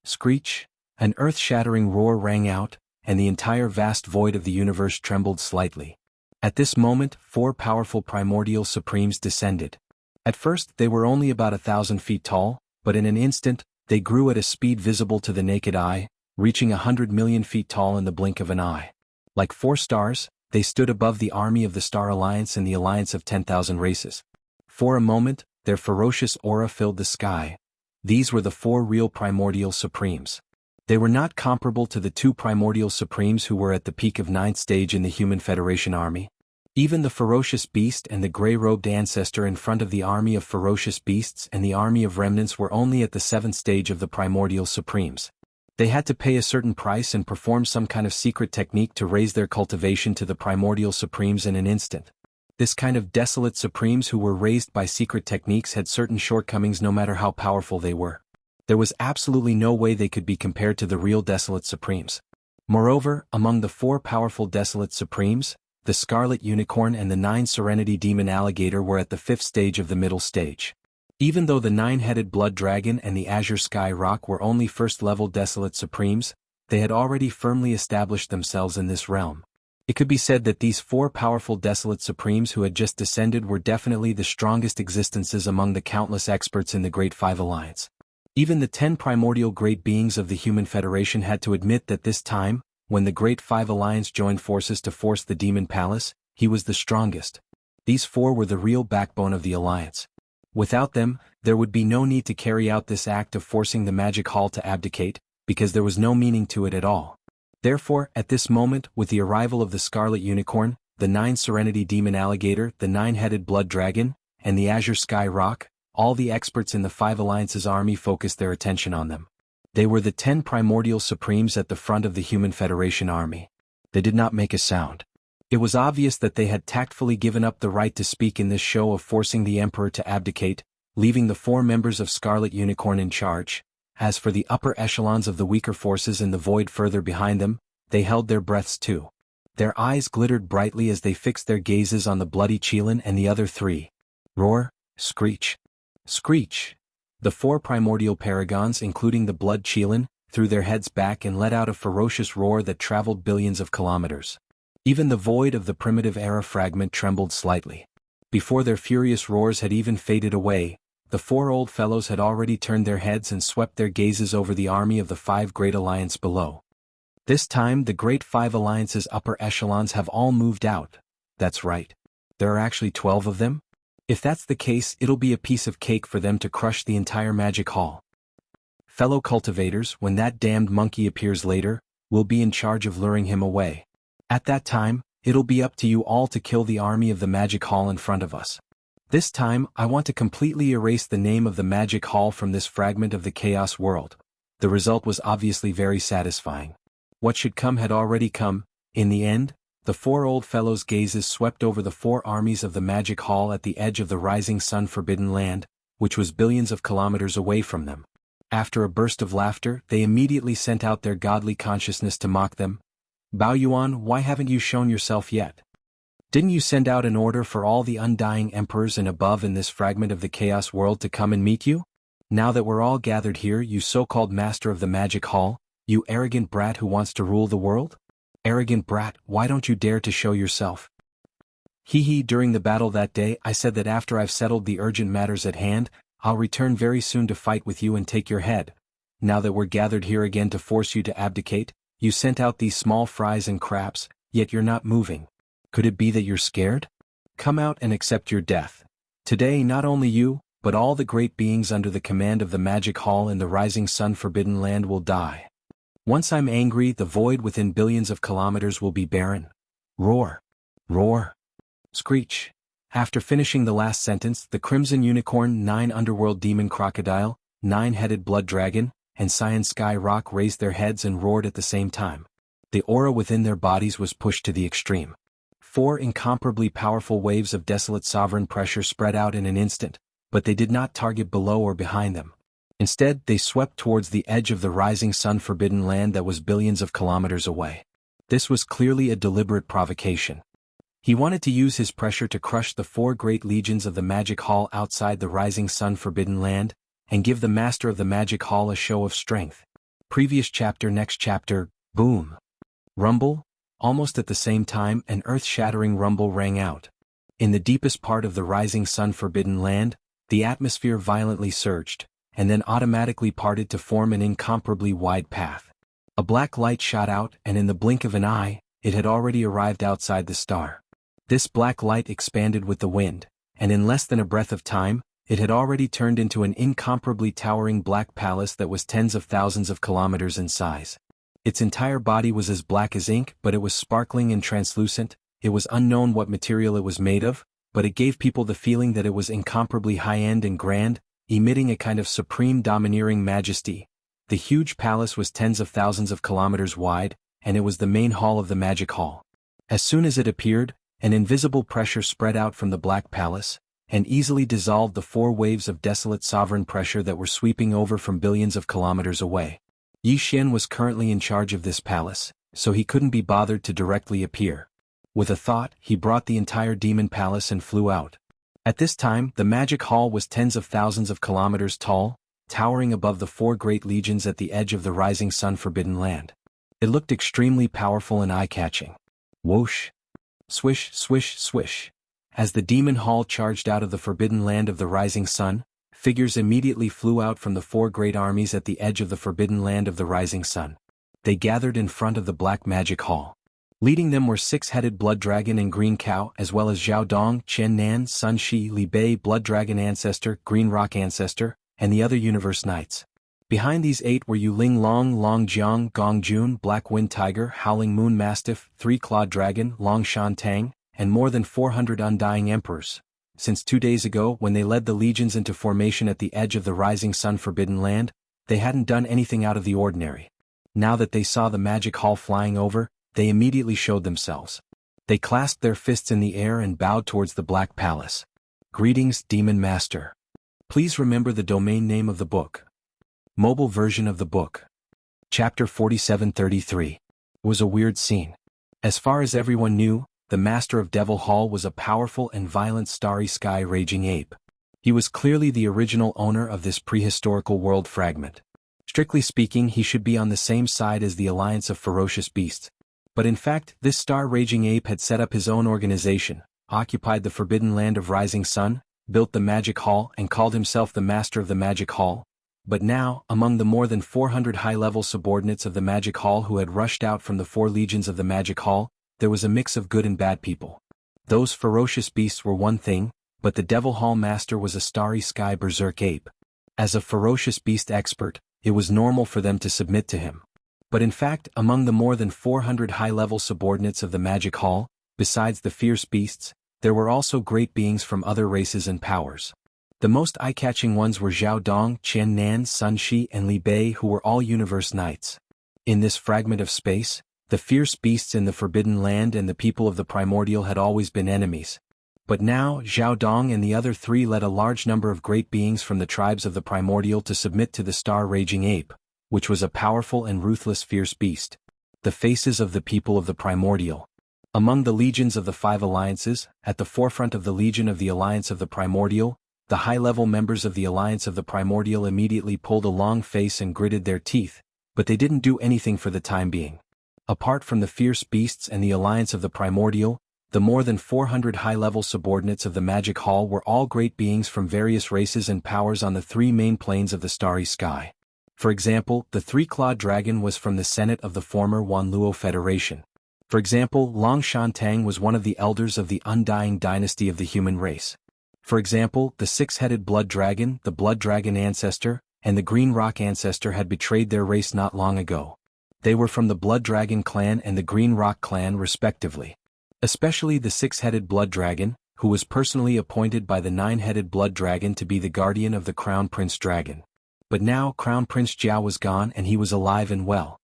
Screech. An earth-shattering roar rang out, and the entire vast void of the universe trembled slightly. At this moment, four powerful primordial supremes descended. At first they were only about 1,000 feet tall, but in an instant, they grew at a speed visible to the naked eye, reaching 100 million feet tall in the blink of an eye. Like four stars, they stood above the army of the Star Alliance and the alliance of 10,000 races. For a moment, their ferocious aura filled the sky. These were the four real primordial supremes. They were not comparable to the two primordial supremes who were at the peak of 9th stage in the Human Federation army. Even the ferocious beast and the gray-robed ancestor in front of the army of ferocious beasts and the army of remnants were only at the 7th stage of the primordial supremes. They had to pay a certain price and perform some kind of secret technique to raise their cultivation to the primordial supremes in an instant. This kind of desolate supremes who were raised by secret techniques had certain shortcomings no matter how powerful they were. There was absolutely no way they could be compared to the real desolate supremes. Moreover, among the four powerful desolate supremes, the Scarlet Unicorn and the Nine Serenity Demon Alligator were at the 5th stage of the middle stage. Even though the Nine-Headed Blood Dragon and the Azure Sky Rock were only first-level Desolate Supremes, they had already firmly established themselves in this realm. It could be said that these four powerful Desolate Supremes who had just descended were definitely the strongest existences among the countless experts in the Great Five Alliance. Even the 10 primordial great beings of the Human Federation had to admit that this time, when the Great Five Alliance joined forces to force the Demon Palace, he was the strongest. These four were the real backbone of the Alliance. Without them, there would be no need to carry out this act of forcing the Magic Hall to abdicate, because there was no meaning to it at all. Therefore, at this moment, with the arrival of the Scarlet Unicorn, the Nine Serenity Demon Alligator, the Nine-Headed Blood Dragon, and the Azure Sky Rock, all the experts in the Five Alliance's army focused their attention on them. They were the 10 primordial supremes at the front of the Human Federation army. They did not make a sound. It was obvious that they had tactfully given up the right to speak in this show of forcing the emperor to abdicate, leaving the 4 members of Scarlet Unicorn in charge. As for the upper echelons of the weaker forces in the void further behind them, they held their breaths too. Their eyes glittered brightly as they fixed their gazes on the bloody Qilin and the other 3. Roar, screech. Screech. The 4 primordial paragons, including the blood Qilin, threw their heads back and let out a ferocious roar that traveled billions of kilometers. Even the void of the primitive era fragment trembled slightly. Before their furious roars had even faded away, the 4 old fellows had already turned their heads and swept their gazes over the army of the 5 Great Alliance below. This time the Great 5 Alliance's upper echelons have all moved out. That's right. There are actually 12 of them? If that's the case, it'll be a piece of cake for them to crush the entire magic hall. Fellow cultivators, when that damned monkey appears later, we'll be in charge of luring him away. At that time, it'll be up to you all to kill the army of the magic hall in front of us. This time, I want to completely erase the name of the magic hall from this fragment of the chaos world. The result was obviously very satisfying. What should come had already come. In the end, the 4 old fellows' gazes swept over the 4 armies of the magic hall at the edge of the rising sun forbidden land, which was billions of kilometers away from them. After a burst of laughter, they immediately sent out their godly consciousness to mock them. Bao Yuan, why haven't you shown yourself yet? Didn't you send out an order for all the undying emperors and above in this fragment of the chaos world to come and meet you? Now that we're all gathered here, you so-called master of the magic hall, you arrogant brat who wants to rule the world? Arrogant brat, why don't you dare to show yourself? During the battle that day I said that after I've settled the urgent matters at hand, I'll return very soon to fight with you and take your head. Now that we're gathered here again to force you to abdicate, you sent out these small fries and craps, yet you're not moving. Could it be that you're scared? Come out and accept your death. Today not only you, but all the great beings under the command of the magic hall in the rising sun forbidden land will die. Once I'm angry, the void within billions of kilometers will be barren. Roar. Roar. Screech. After finishing the last sentence, the Crimson Unicorn, 9 Underworld Demon Crocodile, 9-headed Blood Dragon, and Cyan Sky Rock raised their heads and roared at the same time. The aura within their bodies was pushed to the extreme. 4 incomparably powerful waves of desolate sovereign pressure spread out in an instant, but they did not target below or behind them. Instead, they swept towards the edge of the rising sun forbidden land that was billions of kilometers away. This was clearly a deliberate provocation. He wanted to use his pressure to crush the 4 great legions of the magic hall outside the rising sun forbidden land, and give the master of the magic hall a show of strength. Previous chapter. Next chapter. Boom. Rumble. Almost at the same time, an earth-shattering rumble rang out. In the deepest part of the rising sun forbidden land, the atmosphere violently surged, and then automatically parted to form an incomparably wide path. A black light shot out, and in the blink of an eye, it had already arrived outside the star. This black light expanded with the wind, and in less than a breath of time, it had already turned into an incomparably towering black palace that was tens of thousands of kilometers in size. Its entire body was as black as ink, but it was sparkling and translucent. It was unknown what material it was made of, but it gave people the feeling that it was incomparably high-end and grand, emitting a kind of supreme domineering majesty. The huge palace was tens of thousands of kilometers wide, and it was the main hall of the magic hall. As soon as it appeared, an invisible pressure spread out from the black palace, and easily dissolved the 4 waves of desolate sovereign pressure that were sweeping over from billions of kilometers away. Yi Xian was currently in charge of this palace, so he couldn't be bothered to directly appear. With a thought, he brought the entire demon palace and flew out. At this time, the magic hall was tens of thousands of kilometers tall, towering above the 4 great legions at the edge of the rising sun forbidden land. It looked extremely powerful and eye-catching. Whoosh! Swish, swish, swish. As the demon hall charged out of the forbidden land of the rising sun, figures immediately flew out from the 4 great armies at the edge of the forbidden land of the rising sun. They gathered in front of the black magic hall. Leading them were 6-headed Blood Dragon and Green Cow, as well as Zhao Dong, Chen Nan, Sun Shi, Li Bei, Blood Dragon Ancestor, Green Rock Ancestor, and the other Universe Knights. Behind these 8 were Yu Ling Long, Long Jiang, Gong Jun, Black Wind Tiger, Howling Moon Mastiff, 3-Clawed Dragon, Long Shan Tang, and more than 400 undying emperors. Since 2 days ago, when they led the legions into formation at the edge of the rising sun forbidden land, they hadn't done anything out of the ordinary. Now that they saw the magic hall flying over, they immediately showed themselves. They clasped their fists in the air and bowed towards the Black Palace. Greetings, Demon Master. Please remember the domain name of the book. Mobile version of the book. Chapter 4733. Was a weird scene. As far as everyone knew, the Master of Devil Hall was a powerful and violent starry sky raging ape. He was clearly the original owner of this prehistorical world fragment. Strictly speaking, he should be on the same side as the Alliance of Ferocious Beasts. But in fact, this star-raging ape had set up his own organization, occupied the forbidden land of Rising Sun, built the Magic Hall and called himself the Master of the Magic Hall. But now, among the more than 400 high-level subordinates of the Magic Hall who had rushed out from the 4 legions of the Magic Hall, there was a mix of good and bad people. Those ferocious beasts were one thing, but the Devil Hall Master was a starry sky berserk ape. As a ferocious beast expert, it was normal for them to submit to him. But in fact, among the more than 400 high-level subordinates of the Magic Hall, besides the fierce beasts, there were also great beings from other races and powers. The most eye-catching ones were Zhao Dong, Qian Nan, Sun Shi and Li Bei, who were all universe knights. In this fragment of space, the fierce beasts in the Forbidden Land and the people of the Primordial had always been enemies. But now, Zhao Dong and the other 3 led a large number of great beings from the tribes of the Primordial to submit to the star-raging ape, which was a powerful and ruthless fierce beast. The faces of the people of the Primordial. Among the legions of the 5 alliances, at the forefront of the Legion of the Alliance of the Primordial, the high-level members of the Alliance of the Primordial immediately pulled a long face and gritted their teeth, but they didn't do anything for the time being. Apart from the fierce beasts and the Alliance of the Primordial, the more than 400 high-level subordinates of the Magic Hall were all great beings from various races and powers on the 3 main planes of the starry sky. For example, the 3-clawed dragon was from the Senate of the former Wanluo Federation. For example, Long Shantang was one of the elders of the undying dynasty of the human race. For example, the 6-headed blood dragon, the blood dragon ancestor, and the green rock ancestor had betrayed their race not long ago. They were from the blood dragon clan and the green rock clan respectively. Especially the 6-headed blood dragon, who was personally appointed by the 9-headed blood dragon to be the guardian of the Crown Prince Dragon. But now Crown Prince Jiao was gone and he was alive and well.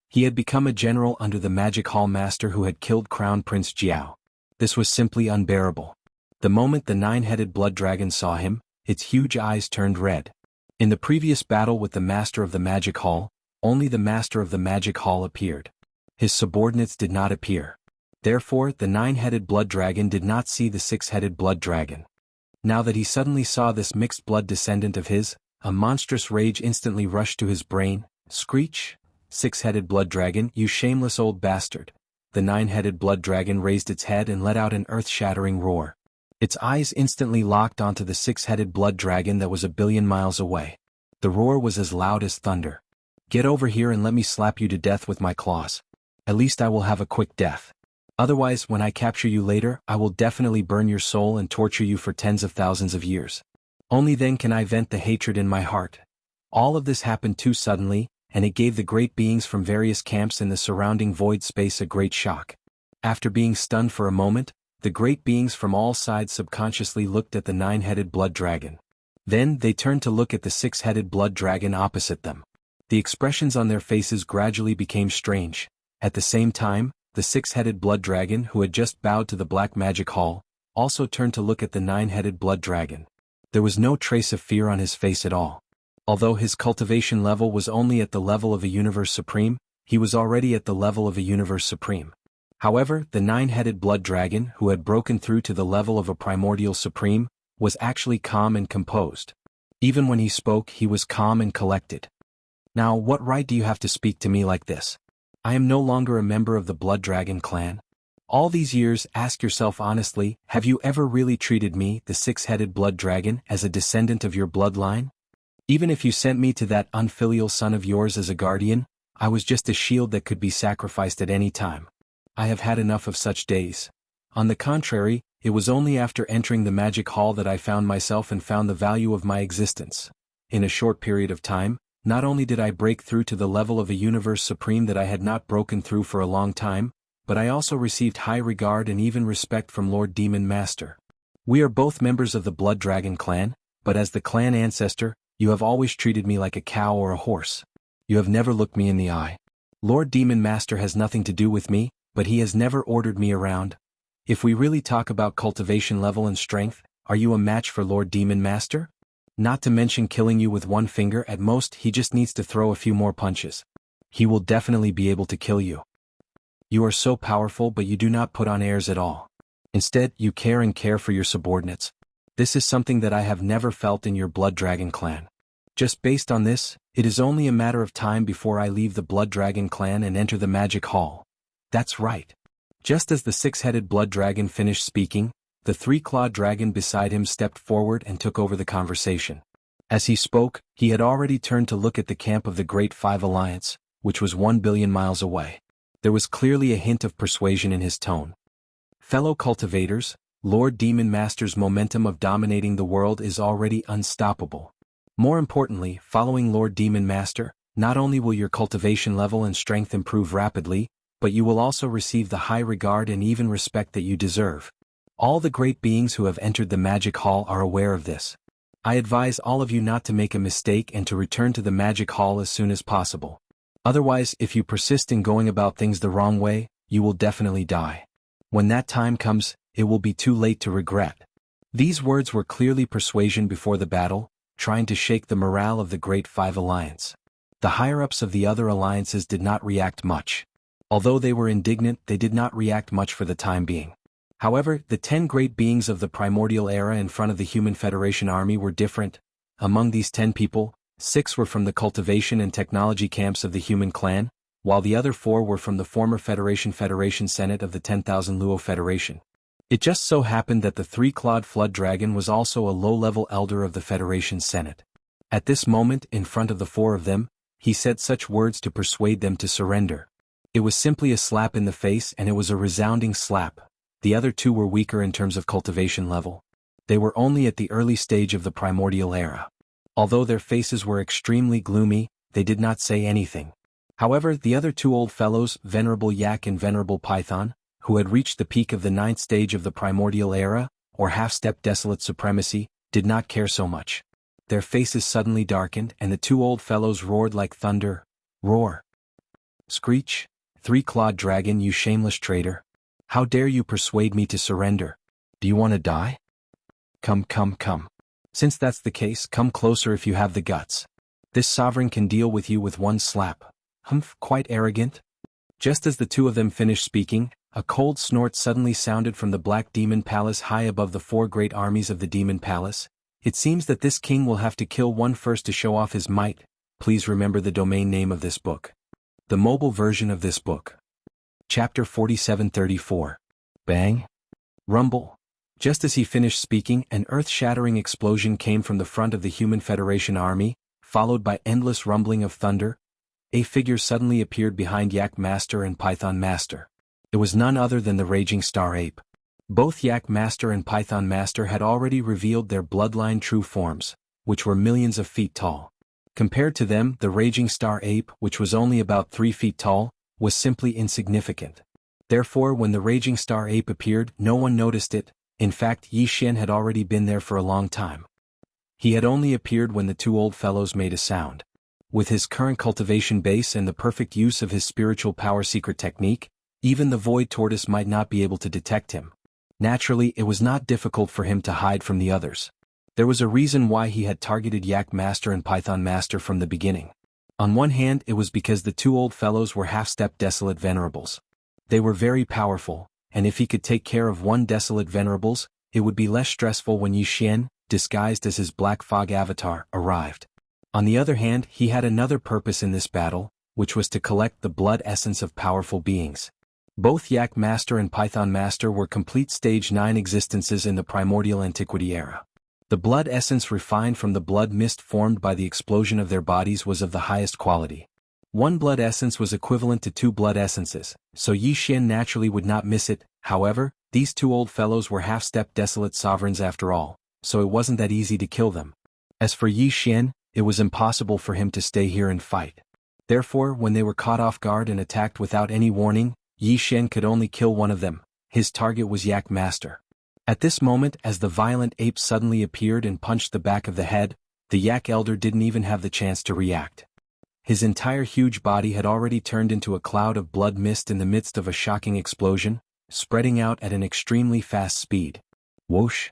He had become a general under the Magic Hall Master who had killed Crown Prince Jiao. This was simply unbearable. The moment the 9-headed blood dragon saw him, its huge eyes turned red. In the previous battle with the Master of the Magic Hall, only the Master of the Magic Hall appeared. His subordinates did not appear. Therefore, the 9-headed blood dragon did not see the 6-headed blood dragon. Now that he suddenly saw this mixed blood descendant of his, a monstrous rage instantly rushed to his brain. Screech! 6-headed blood dragon, you shameless old bastard. The 9-headed blood dragon raised its head and let out an earth-shattering roar. Its eyes instantly locked onto the 6-headed blood dragon that was a billion miles away. The roar was as loud as thunder. Get over here and let me slap you to death with my claws. At least I will have a quick death. Otherwise, when I capture you later, I will definitely burn your soul and torture you for tens of thousands of years. Only then can I vent the hatred in my heart. All of this happened too suddenly, and it gave the great beings from various camps in the surrounding void space a great shock. After being stunned for a moment, the great beings from all sides subconsciously looked at the 9-headed blood dragon. Then they turned to look at the 6-headed blood dragon opposite them. The expressions on their faces gradually became strange. At the same time, the 6-headed blood dragon who had just bowed to the Black Magic Hall, also turned to look at the 9-headed blood dragon. There was no trace of fear on his face at all. Although his cultivation level was only at the level of a Universe Supreme, he was already at the level of a Universe Supreme. However, the 9-headed blood dragon, who had broken through to the level of a Primordial Supreme, was actually calm and composed. Even when he spoke, he was calm and collected. Now, what right do you have to speak to me like this? I am no longer a member of the Blood Dragon clan. All these years, ask yourself honestly, have you ever really treated me, the 6-headed blood dragon, as a descendant of your bloodline? Even if you sent me to that unfilial son of yours as a guardian, I was just a shield that could be sacrificed at any time. I have had enough of such days. On the contrary, it was only after entering the Magic Hall that I found myself and found the value of my existence. In a short period of time, not only did I break through to the level of a Universe Supreme that I had not broken through for a long time, but I also received high regard and even respect from Lord Demon Master. We are both members of the Blood Dragon clan, but as the clan ancestor, you have always treated me like a cow or a horse. You have never looked me in the eye. Lord Demon Master has nothing to do with me, but he has never ordered me around. If we really talk about cultivation level and strength, are you a match for Lord Demon Master? Not to mention killing you with one finger. At most he just needs to throw a few more punches. He will definitely be able to kill you. You are so powerful, but you do not put on airs at all. Instead, you care for your subordinates. This is something that I have never felt in your Blood Dragon clan. Just based on this, it is only a matter of time before I leave the Blood Dragon clan and enter the Magic Hall. That's right. Just as the six-headed Blood Dragon finished speaking, the three-clawed dragon beside him stepped forward and took over the conversation. As he spoke, he had already turned to look at the camp of the Great Five Alliance, which was 1 billion miles away. There was clearly a hint of persuasion in his tone. Fellow cultivators, Lord Demon Master's momentum of dominating the world is already unstoppable. More importantly, following Lord Demon Master, not only will your cultivation level and strength improve rapidly, but you will also receive the high regard and even respect that you deserve. All the great beings who have entered the Magic Hall are aware of this. I advise all of you not to make a mistake and to return to the Magic Hall as soon as possible. Otherwise, if you persist in going about things the wrong way, you will definitely die. When that time comes, it will be too late to regret. These words were clearly persuasion before the battle, trying to shake the morale of the Great Five Alliance. The higher-ups of the other alliances did not react much. Although they were indignant, they did not react much for the time being. However, the 10 great beings of the primordial era in front of the Human Federation army were different. Among these 10 people, 6 were from the cultivation and technology camps of the human clan, while the other 4 were from the former Federation Senate of the 10,000 Luo Federation. It just so happened that the three-clawed flood dragon was also a low-level elder of the Federation Senate. At this moment, in front of the 4 of them, he said such words to persuade them to surrender. It was simply a slap in the face, and it was a resounding slap. The other 2 were weaker in terms of cultivation level. They were only at the early stage of the primordial era. Although their faces were extremely gloomy, they did not say anything. However, the other 2 old fellows, Venerable Yak and Venerable Python, who had reached the peak of the 9th stage of the primordial era, or half-step desolate supremacy, did not care so much. Their faces suddenly darkened, and the 2 old fellows roared like thunder. Roar! Screech! Three-clawed dragon, you shameless traitor! How dare you persuade me to surrender? Do you want to die? Come. Since that's the case, come closer if you have the guts. This sovereign can deal with you with one slap. Humph, quite arrogant. Just as the 2 of them finished speaking, a cold snort suddenly sounded from the Black Demon Palace high above the 4 great armies of the Demon Palace. It seems that this king will have to kill one first to show off his might. Please remember the domain name of this book. The mobile version of this book. Chapter 4734. Bang! Rumble! Just as he finished speaking, an earth-shattering explosion came from the front of the Human Federation army, followed by endless rumbling of thunder. A figure suddenly appeared behind Yak Master and Python Master. It was none other than the Raging Star Ape. Both Yak Master and Python Master had already revealed their bloodline true forms, which were millions of feet tall. Compared to them, the Raging Star Ape, which was only about 3 feet tall, was simply insignificant. Therefore, when the Raging Star Ape appeared, no one noticed it. In fact, Yi Xian had already been there for a long time. He had only appeared when the 2 old fellows made a sound. With his current cultivation base and the perfect use of his spiritual power secret technique, even the Void Tortoise might not be able to detect him. Naturally, it was not difficult for him to hide from the others. There was a reason why he had targeted Yak Master and Python Master from the beginning. On one hand, it was because the 2 old fellows were half-step desolate venerables. They were very powerful, and if he could take care of one desolate venerables, it would be less stressful when Yi Xian, disguised as his Black Fog avatar, arrived. On the other hand, he had another purpose in this battle, which was to collect the blood essence of powerful beings. Both Yak Master and Python Master were complete Stage 9 existences in the primordial antiquity era. The blood essence refined from the blood mist formed by the explosion of their bodies was of the highest quality. One blood essence was equivalent to 2 blood essences, so Yi Xian naturally would not miss it. However, these 2 old fellows were half-step desolate sovereigns after all, so it wasn't that easy to kill them. As for Yi Xian, it was impossible for him to stay here and fight. Therefore, when they were caught off guard and attacked without any warning, Yi Xian could only kill one of them. His target was Yak Master. At this moment, as the violent ape suddenly appeared and punched the back of the head, the Yak Elder didn't even have the chance to react. His entire huge body had already turned into a cloud of blood mist in the midst of a shocking explosion. spreading out at an extremely fast speed. Whoosh!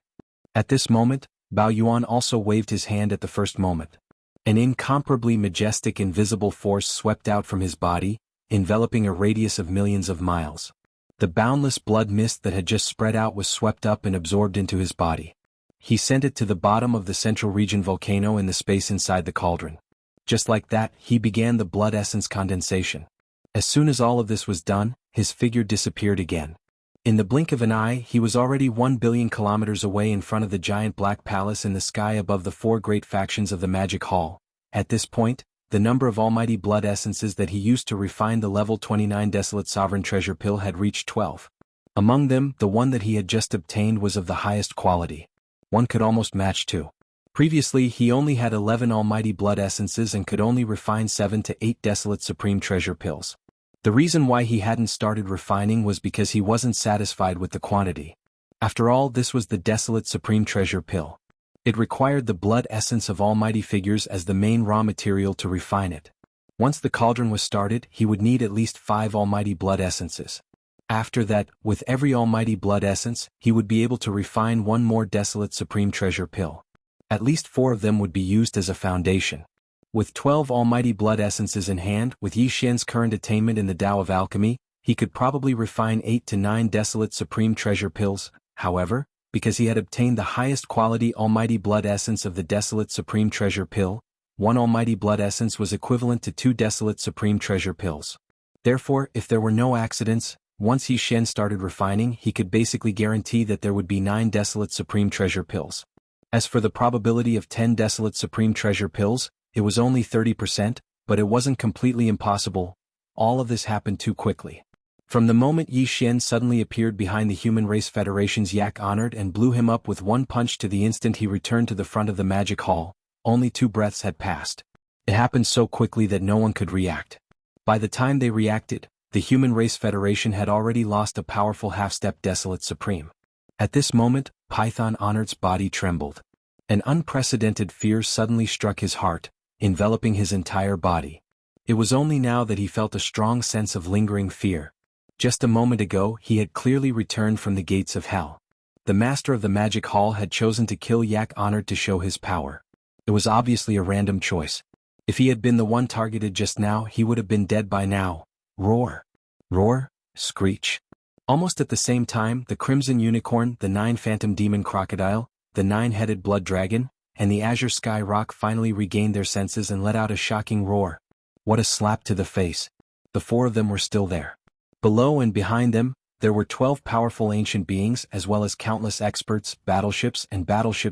At this moment, Bao Yuan also waved his hand at the first moment. An incomparably majestic invisible force swept out from his body, enveloping a radius of millions of miles. The boundless blood mist that had just spread out was swept up and absorbed into his body. He sent it to the bottom of the central region volcano in the space inside the cauldron. Just like that, he began the blood essence condensation. As soon as all of this was done, his figure disappeared again. In the blink of an eye, he was already 1 billion kilometers away in front of the giant black palace in the sky above the 4 great factions of the Magic Hall. At this point, the number of almighty blood essences that he used to refine the level 29 Desolate Sovereign Treasure Pill had reached 12. Among them, the one that he had just obtained was of the highest quality. One could almost match two. Previously, he only had 11 almighty blood essences and could only refine 7 to 8 Desolate Supreme Treasure Pills. The reason why he hadn't started refining was because he wasn't satisfied with the quantity. After all, this was the Desolate Supreme Treasure Pill. It required the blood essence of almighty figures as the main raw material to refine it. Once the cauldron was started, he would need at least 5 almighty blood essences. After that, with every almighty blood essence, he would be able to refine one more Desolate Supreme Treasure Pill. At least 4 of them would be used as a foundation. With 12 almighty blood essences in hand, with Yi Xian's current attainment in the Tao of Alchemy, he could probably refine 8 to 9 Desolate Supreme Treasure Pills. However, because he had obtained the highest quality almighty blood essence of the Desolate Supreme Treasure Pill, 1 almighty blood essence was equivalent to 2 Desolate Supreme Treasure Pills. Therefore, if there were no accidents, once Yi Xian started refining, he could basically guarantee that there would be 9 Desolate Supreme Treasure Pills. As for the probability of 10 Desolate Supreme Treasure Pills, it was only 30%, but it wasn't completely impossible. All of this happened too quickly. From the moment Yi Xian suddenly appeared behind the Human Race Federation's Yak Honored and blew him up with one punch to the instant he returned to the front of the Magic Hall, only 2 breaths had passed. It happened so quickly that no one could react. By the time they reacted, the Human Race Federation had already lost a powerful half-step Desolate Supreme. At this moment, Python Honored's body trembled. An unprecedented fear suddenly struck his heart, enveloping his entire body. It was only now that he felt a strong sense of lingering fear. Just a moment ago, he had clearly returned from the gates of hell. The master of the Magic Hall had chosen to kill Yak Honored to show his power. It was obviously a random choice. If he had been the one targeted just now, he would have been dead by now. Roar! Roar! Screech! Almost at the same time, the Crimson Unicorn, the 9 Phantom Demon Crocodile, the 9-headed Blood Dragon, and the Azure Sky Rock finally regained their senses and let out a shocking roar. What a slap to the face. The 4 of them were still there. Below and behind them, there were 12 powerful ancient beings as well as countless experts, battleships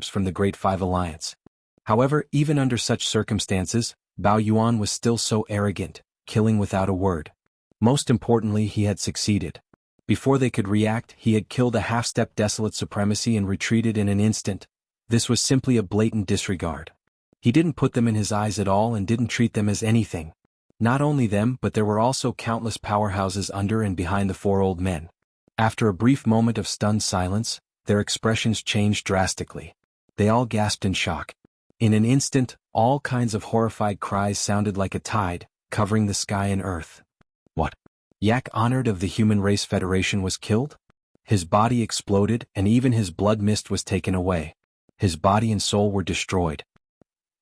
from the Great Five Alliance. However, even under such circumstances, Bao Yuan was still so arrogant, killing without a word. Most importantly, he had succeeded. Before they could react, he had killed a half-step Desolate Supremacy and retreated in an instant. This was simply a blatant disregard. He didn't put them in his eyes at all and didn't treat them as anything. Not only them, but there were also countless powerhouses under and behind the 4 old men. After a brief moment of stunned silence, their expressions changed drastically. They all gasped in shock. In an instant, all kinds of horrified cries sounded like a tide, covering the sky and earth. What? Yak Honored of the Human Race Federation was killed? His body exploded and even his blood mist was taken away. His body and soul were destroyed.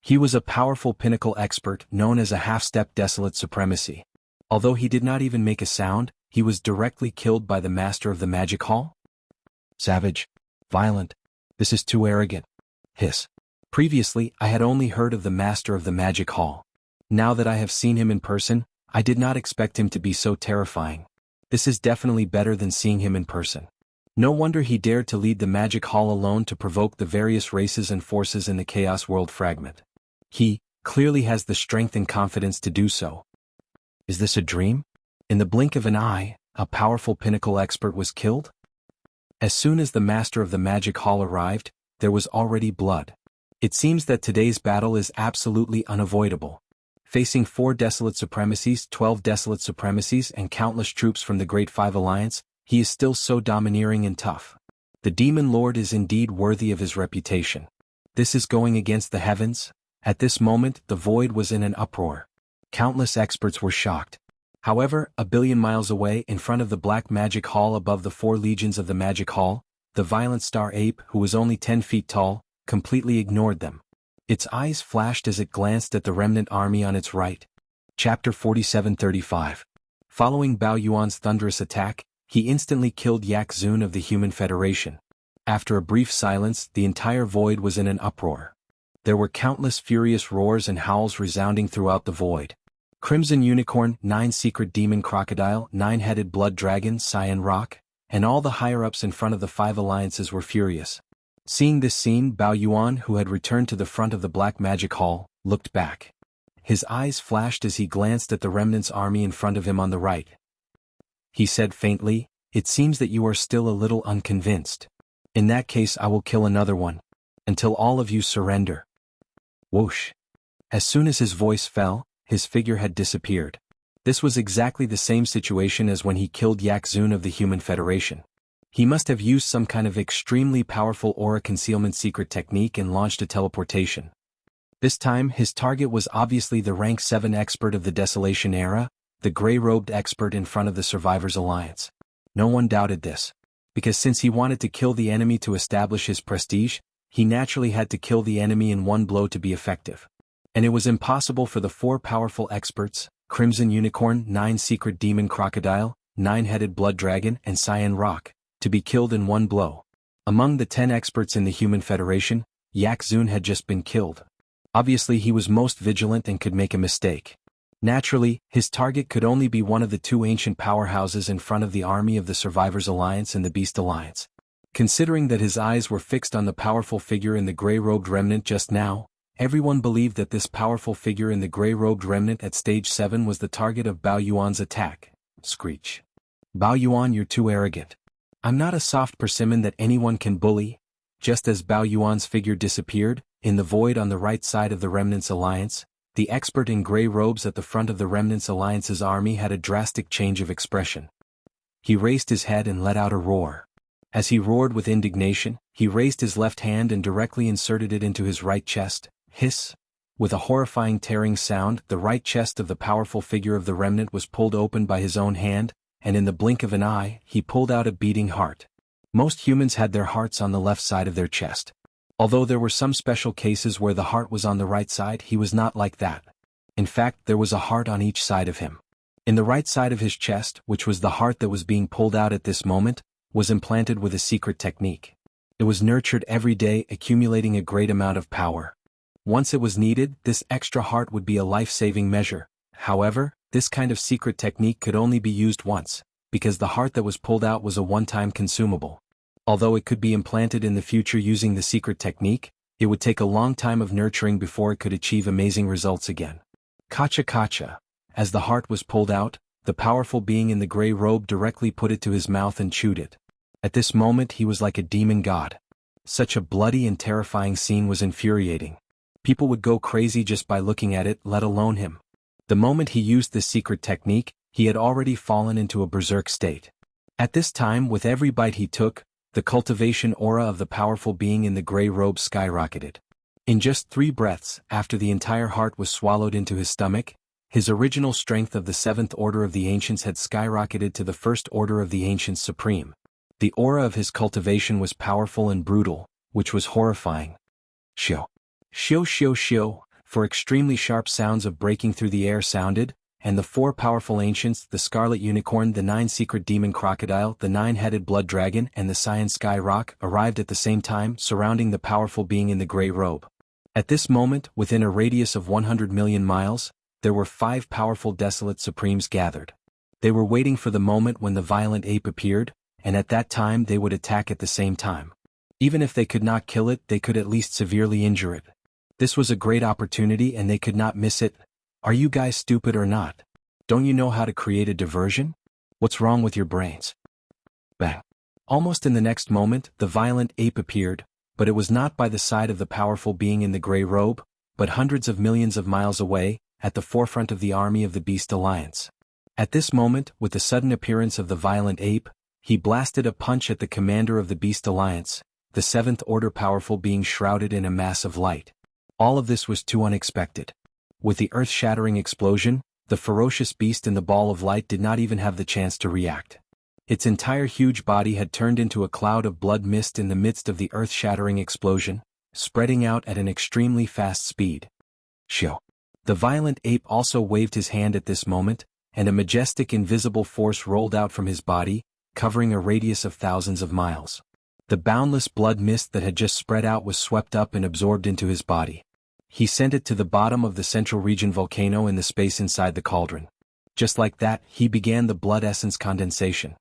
He was a powerful pinnacle expert known as a half-step Desolate Supremacy. Although he did not even make a sound, he was directly killed by the master of the Magic Hall? Savage. Violent. This is too arrogant. Hiss. Previously, I had only heard of the master of the Magic Hall. Now that I have seen him in person, I did not expect him to be so terrifying. This is definitely better than seeing him in person. No wonder he dared to lead the Magic Hall alone to provoke the various races and forces in the Chaos World Fragment. He, clearly has the strength and confidence to do so. Is this a dream? In the blink of an eye, a powerful pinnacle expert was killed? As soon as the master of the Magic Hall arrived, there was already blood. It seems that today's battle is absolutely unavoidable. Facing 4 Desolate Supremacies, 12 Desolate Supremacies and countless troops from the Great Five Alliance, he is still so domineering and tough. The Demon Lord is indeed worthy of his reputation. This is going against the heavens. At this moment, the void was in an uproar. Countless experts were shocked. However, a billion miles away in front of the Black Magic Hall above the 4 legions of the Magic Hall, the violent star ape, who was only 10 feet tall, completely ignored them. Its eyes flashed as it glanced at the remnant army on its right. Chapter 47:35. Following Bao Yuan's thunderous attack, he instantly killed Yak Zun of the Human Federation. After a brief silence, the entire void was in an uproar. There were countless furious roars and howls resounding throughout the void. Crimson Unicorn, 9 Secret Demon Crocodile, 9-Headed Blood Dragon, Cyan Rock, and all the higher-ups in front of the 5 alliances were furious. Seeing this scene, Bao Yuan, who had returned to the front of the Black Magic Hall, looked back. His eyes flashed as he glanced at the remnant's army in front of him on the right. He said faintly, "It seems that you are still a little unconvinced. In that case I will kill another one. Until all of you surrender." Whoosh. As soon as his voice fell, his figure had disappeared. This was exactly the same situation as when he killed Yak Zun of the Human Federation. He must have used some kind of extremely powerful aura concealment secret technique and launched a teleportation. This time his target was obviously the rank 7 expert of the Desolation era, the gray-robed expert in front of the Survivors Alliance. No one doubted this. Because since he wanted to kill the enemy to establish his prestige, he naturally had to kill the enemy in one blow to be effective. And it was impossible for the 4 powerful experts, Crimson Unicorn, 9 Secret Demon Crocodile, 9-Headed Blood Dragon, and Cyan Rock, to be killed in one blow. Among the 10 experts in the Human Federation, Yak Zun had just been killed. Obviously he was most vigilant and could make a mistake. Naturally, his target could only be one of the 2 ancient powerhouses in front of the army of the Survivors Alliance and the Beast Alliance. Considering that his eyes were fixed on the powerful figure in the gray-robed remnant just now, everyone believed that this powerful figure in the gray-robed remnant at stage 7 was the target of Bao Yuan's attack. Screech. "Bao Yuan, you're too arrogant. I'm not a soft persimmon that anyone can bully." Just as Bao Yuan's figure disappeared, in the void on the right side of the Remnant's alliance, the expert in gray robes at the front of the Remnant's alliance's army had a drastic change of expression. He raised his head and let out a roar. As he roared with indignation, he raised his left hand and directly inserted it into his right chest. Hiss! With a horrifying tearing sound, the right chest of the powerful figure of the remnant was pulled open by his own hand, and in the blink of an eye, he pulled out a beating heart. Most humans had their hearts on the left side of their chest. Although there were some special cases where the heart was on the right side, he was not like that. In fact, there was a heart on each side of him. In the right side of his chest, which was the heart that was being pulled out at this moment, was implanted with a secret technique. It was nurtured every day, accumulating a great amount of power. Once it was needed, this extra heart would be a life-saving measure. However, this kind of secret technique could only be used once, because the heart that was pulled out was a one-time consumable. Although it could be implanted in the future using the secret technique, it would take a long time of nurturing before it could achieve amazing results again. Kacha kacha. As the heart was pulled out, the powerful being in the gray robe directly put it to his mouth and chewed it. At this moment he was like a demon god. Such a bloody and terrifying scene was infuriating. People would go crazy just by looking at it, let alone him. The moment he used this secret technique, he had already fallen into a berserk state. At this time, with every bite he took, the cultivation aura of the powerful being in the gray robe skyrocketed. In just 3 breaths, after the entire heart was swallowed into his stomach, his original strength of the 7th Order of the Ancients had skyrocketed to the 1st Order of the Ancients Supreme. The aura of his cultivation was powerful and brutal, which was horrifying. Shio. Shio shio shio, for extremely sharp sounds of breaking through the air sounded, and the 4 powerful ancients, the Scarlet Unicorn, the 9 Secret Demon Crocodile, the 9-Headed Blood Dragon, and the Cyan Sky Rock, arrived at the same time, surrounding the powerful being in the gray robe. At this moment, within a radius of 100 million miles, there were 5 powerful Desolate Supremes gathered. They were waiting for the moment when the violent ape appeared, and at that time they would attack at the same time. Even if they could not kill it, they could at least severely injure it. This was a great opportunity and they could not miss it. Are you guys stupid or not? Don't you know how to create a diversion? What's wrong with your brains? Bang. Almost in the next moment, the violent ape appeared, but it was not by the side of the powerful being in the gray robe, but hundreds of millions of miles away, at the forefront of the army of the Beast Alliance. At this moment, with the sudden appearance of the violent ape, he blasted a punch at the commander of the Beast Alliance, the 7th Order powerful being shrouded in a mass of light. All of this was too unexpected. With the earth-shattering explosion, The ferocious beast in the ball of light did not even have the chance to react. Its entire huge body had turned into a cloud of blood mist in the midst of the earth-shattering explosion, spreading out at an extremely fast speed. Shoo! The violent ape also waved his hand at this moment, and a majestic invisible force rolled out from his body, covering a radius of thousands of miles. The boundless blood mist that had just spread out was swept up and absorbed into his body. He sent it to the bottom of the central region volcano in the space inside the cauldron. Just like that, he began the blood essence condensation.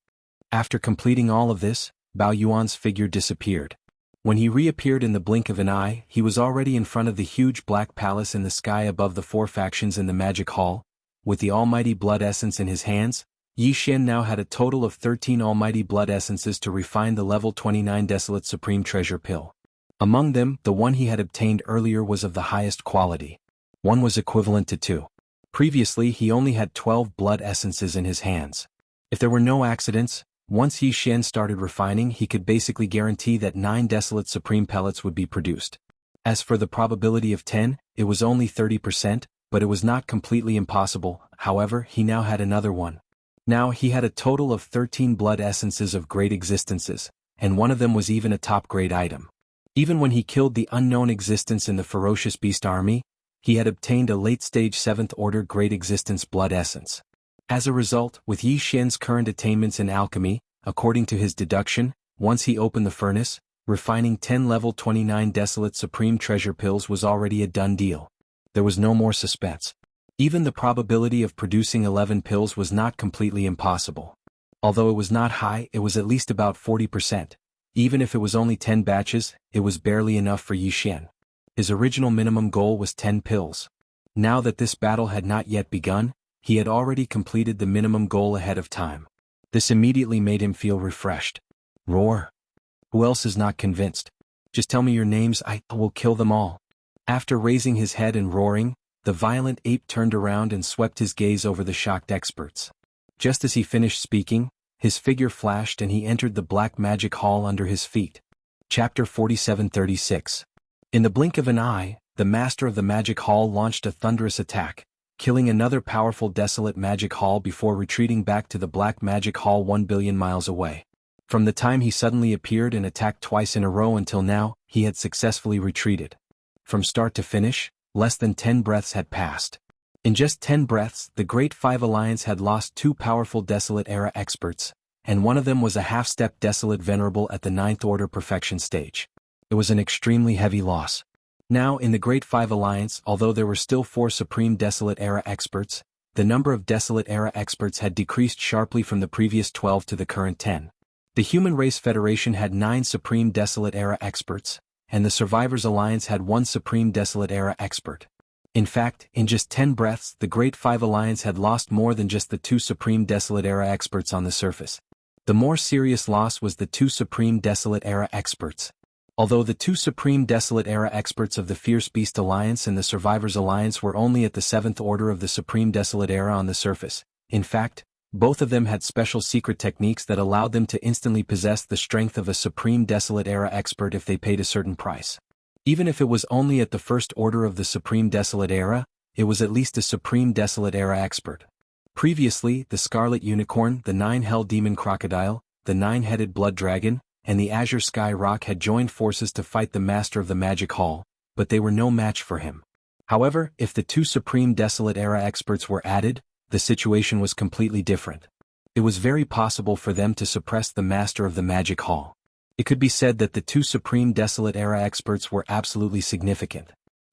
After completing all of this, Bao Yuan's figure disappeared. When he reappeared in the blink of an eye, he was already in front of the huge black palace in the sky above the 4 factions in the magic hall. With the almighty blood essence in his hands, Yi Xian now had a total of 13 almighty blood essences to refine the level 29 Desolate Supreme Treasure Pill. Among them, the one he had obtained earlier was of the highest quality. One was equivalent to 2. Previously he only had 12 blood essences in his hands. If there were no accidents, once Yi Xian started refining, he could basically guarantee that 9 Desolate Supreme Pellets would be produced. As for the probability of 10, it was only 30%, but it was not completely impossible. However, he now had another one. Now he had a total of 13 blood essences of great existences, and one of them was even a top-grade item. Even when he killed the unknown existence in the ferocious beast army, he had obtained a late-stage 7th-order great existence blood essence. As a result, with Yi Xian's current attainments in alchemy, according to his deduction, once he opened the furnace, refining 10 level 29 Desolate Supreme Treasure Pills was already a done deal. There was no more suspense. Even the probability of producing 11 pills was not completely impossible. Although it was not high, it was at least about 40%. Even if it was only 10 batches, it was barely enough for Yi Xian. His original minimum goal was 10 pills. Now that this battle had not yet begun, he had already completed the minimum goal ahead of time. This immediately made him feel refreshed. Roar! Who else is not convinced? Just tell me your names, I will kill them all. After raising his head and roaring, the violent ape turned around and swept his gaze over the shocked experts. Just as he finished speaking, his figure flashed and he entered the black magic hall under his feet. Chapter 4736. In the blink of an eye, the master of the magic hall launched a thunderous attack, killing another powerful desolate magic hall before retreating back to the black magic hall 1 billion miles away. From the time he suddenly appeared and attacked twice in a row until now, he had successfully retreated. From start to finish, less than 10 breaths had passed. In just 10 breaths, the Great Five Alliance had lost 2 powerful Desolate Era experts, and one of them was a half-step Desolate Venerable at the 9th Order Perfection stage. It was an extremely heavy loss. Now, in the Great Five Alliance, although there were still 4 Supreme Desolate Era experts, the number of Desolate Era experts had decreased sharply from the previous 12 to the current 10. The Human Race Federation had 9 Supreme Desolate Era experts, and the Survivors Alliance had 1 Supreme Desolate Era expert. In fact, in just 10 breaths, the Great Five Alliance had lost more than just the 2 Supreme Desolate Era experts on the surface. The more serious loss was the 2 Supreme Desolate Era experts. Although the 2 Supreme Desolate Era experts of the Fierce Beast Alliance and the Survivors Alliance were only at the 7th order of the Supreme Desolate Era on the surface, in fact, both of them had special secret techniques that allowed them to instantly possess the strength of a Supreme Desolate Era expert if they paid a certain price. Even if it was only at the 1st order of the Supreme Desolate Era, it was at least a Supreme Desolate Era expert. Previously, the Scarlet Unicorn, the 9 Hell Demon Crocodile, the 9-Headed Blood Dragon, and the Azure Sky Rock had joined forces to fight the Master of the Magic Hall, but they were no match for him. However, if the 2 Supreme Desolate Era experts were added, the situation was completely different. It was very possible for them to suppress the Master of the Magic Hall. It could be said that the 2 Supreme Desolate Era experts were absolutely significant.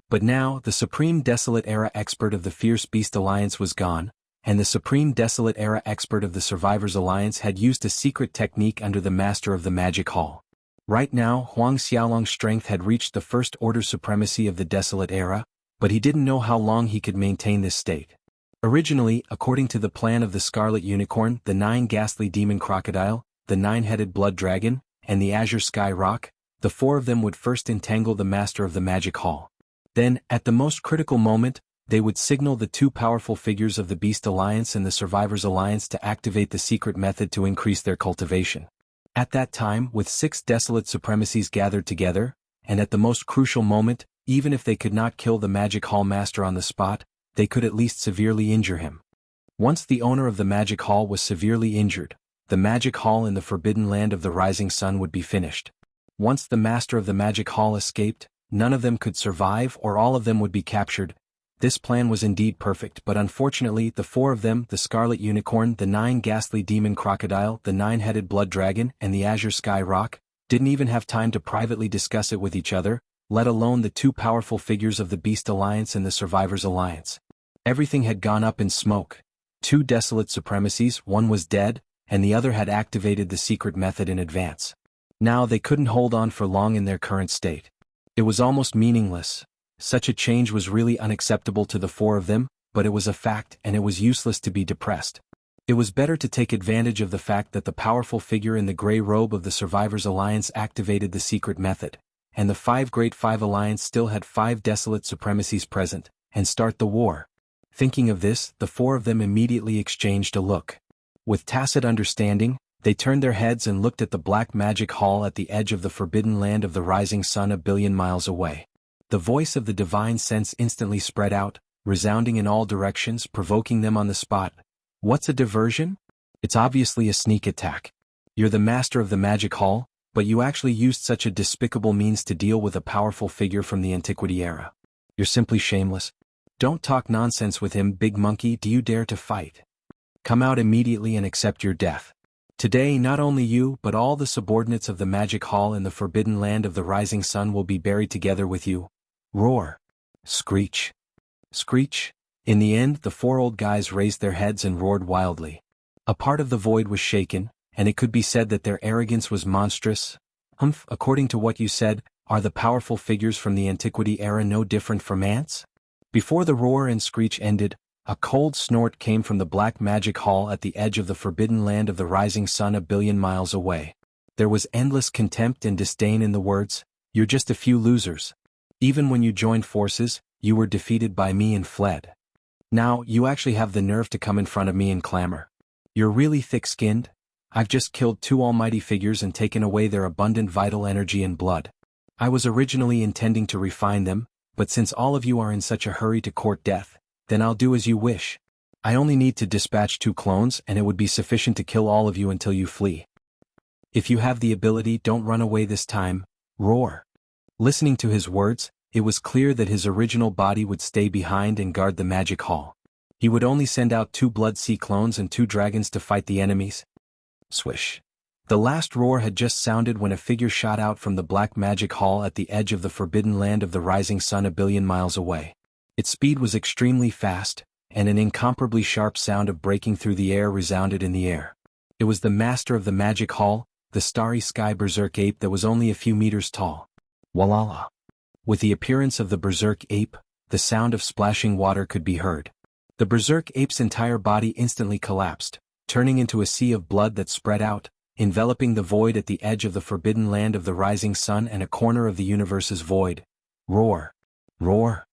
But now, the Supreme Desolate Era expert of the Fierce Beast Alliance was gone, and the Supreme Desolate Era expert of the Survivors Alliance had used a secret technique under the Master of the Magic Hall. Right now, Huang Xiaolong's strength had reached the 1st order supremacy of the Desolate Era, but he didn't know how long he could maintain this state. Originally, according to the plan of the Scarlet Unicorn, the 9 Ghastly Demon Crocodile, the 9-Headed Blood Dragon, and the Azure Sky Rock, the 4 of them would first entangle the Master of the Magic Hall. Then, at the most critical moment, they would signal the 2 powerful figures of the Beast Alliance and the Survivors Alliance to activate the secret method to increase their cultivation. At that time, with 6 desolate supremacies gathered together, and at the most crucial moment, even if they could not kill the Magic Hall Master on the spot, they could at least severely injure him. Once the owner of the magic hall was severely injured, the magic hall in the forbidden land of the rising sun would be finished. Once the master of the magic hall escaped, none of them could survive or all of them would be captured. This plan was indeed perfect, but unfortunately the four of them, the Scarlet Unicorn, the 9 ghastly demon crocodile, the 9-headed blood dragon, and the azure sky rock, didn't even have time to privately discuss it with each other, let alone the 2 powerful figures of the Beast Alliance and the Survivors Alliance. Everything had gone up in smoke. 2 desolate supremacies, one was dead, and the other had activated the secret method in advance. Now they couldn't hold on for long in their current state. It was almost meaningless. Such a change was really unacceptable to the 4 of them, but it was a fact and it was useless to be depressed. It was better to take advantage of the fact that the powerful figure in the gray robe of the Survivors Alliance activated the secret method, and the 5 Great 5 Alliance still had 5 desolate supremacies present, and start the war. Thinking of this, the 4 of them immediately exchanged a look. With tacit understanding, they turned their heads and looked at the black magic hall at the edge of the forbidden land of the rising sun a billion miles away. The voice of the divine sense instantly spread out, resounding in all directions, provoking them on the spot. What's a diversion? It's obviously a sneak attack. You're the master of the magic hall, but you actually used such a despicable means to deal with a powerful figure from the antiquity era. You're simply shameless. Don't talk nonsense with him, big monkey. Do you dare to fight? Come out immediately and accept your death. Today not only you but all the subordinates of the magic hall in the forbidden land of the rising sun will be buried together with you. Roar. Screech. Screech. In the end, the 4 old guys raised their heads and roared wildly. A part of the void was shaken, and it could be said that their arrogance was monstrous. According to what you said, are the powerful figures from the antiquity era no different from ants? Before the roar and screech ended, a cold snort came from the black magic hall at the edge of the forbidden land of the rising sun a billion miles away. There was endless contempt and disdain in the words, "You're just a few losers. Even when you joined forces, you were defeated by me and fled. Now, you actually have the nerve to come in front of me and clamor. You're really thick-skinned? I've just killed 2 almighty figures and taken away their abundant vital energy and blood. I was originally intending to refine them, but since all of you are in such a hurry to court death, then I'll do as you wish. I only need to dispatch 2 clones and it would be sufficient to kill all of you until you flee. If you have the ability, don't run away this time. Roar." Listening to his words, it was clear that his original body would stay behind and guard the magic hall. He would only send out 2 Blood Sea clones and 2 dragons to fight the enemies. Swish. The last roar had just sounded when a figure shot out from the black magic hall at the edge of the forbidden land of the rising sun a billion miles away. Its speed was extremely fast, and an incomparably sharp sound of breaking through the air resounded in the air. It was the master of the magic hall, the starry sky berserk ape that was only a few meters tall. Walala. With the appearance of the berserk ape, the sound of splashing water could be heard. The berserk ape's entire body instantly collapsed, turning into a sea of blood that spread out, enveloping the void at the edge of the forbidden land of the rising sun and a corner of the universe's void. Roar. Roar.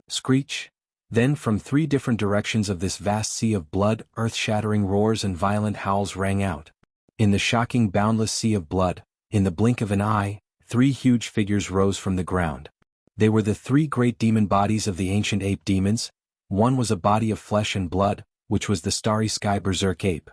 Screech. Then from 3 different directions of this vast sea of blood, earth-shattering roars and violent howls rang out. In the shocking boundless sea of blood, in the blink of an eye, 3 huge figures rose from the ground. They were the 3 great demon bodies of the ancient ape demons. One was a body of flesh and blood, which was the starry sky berserk ape.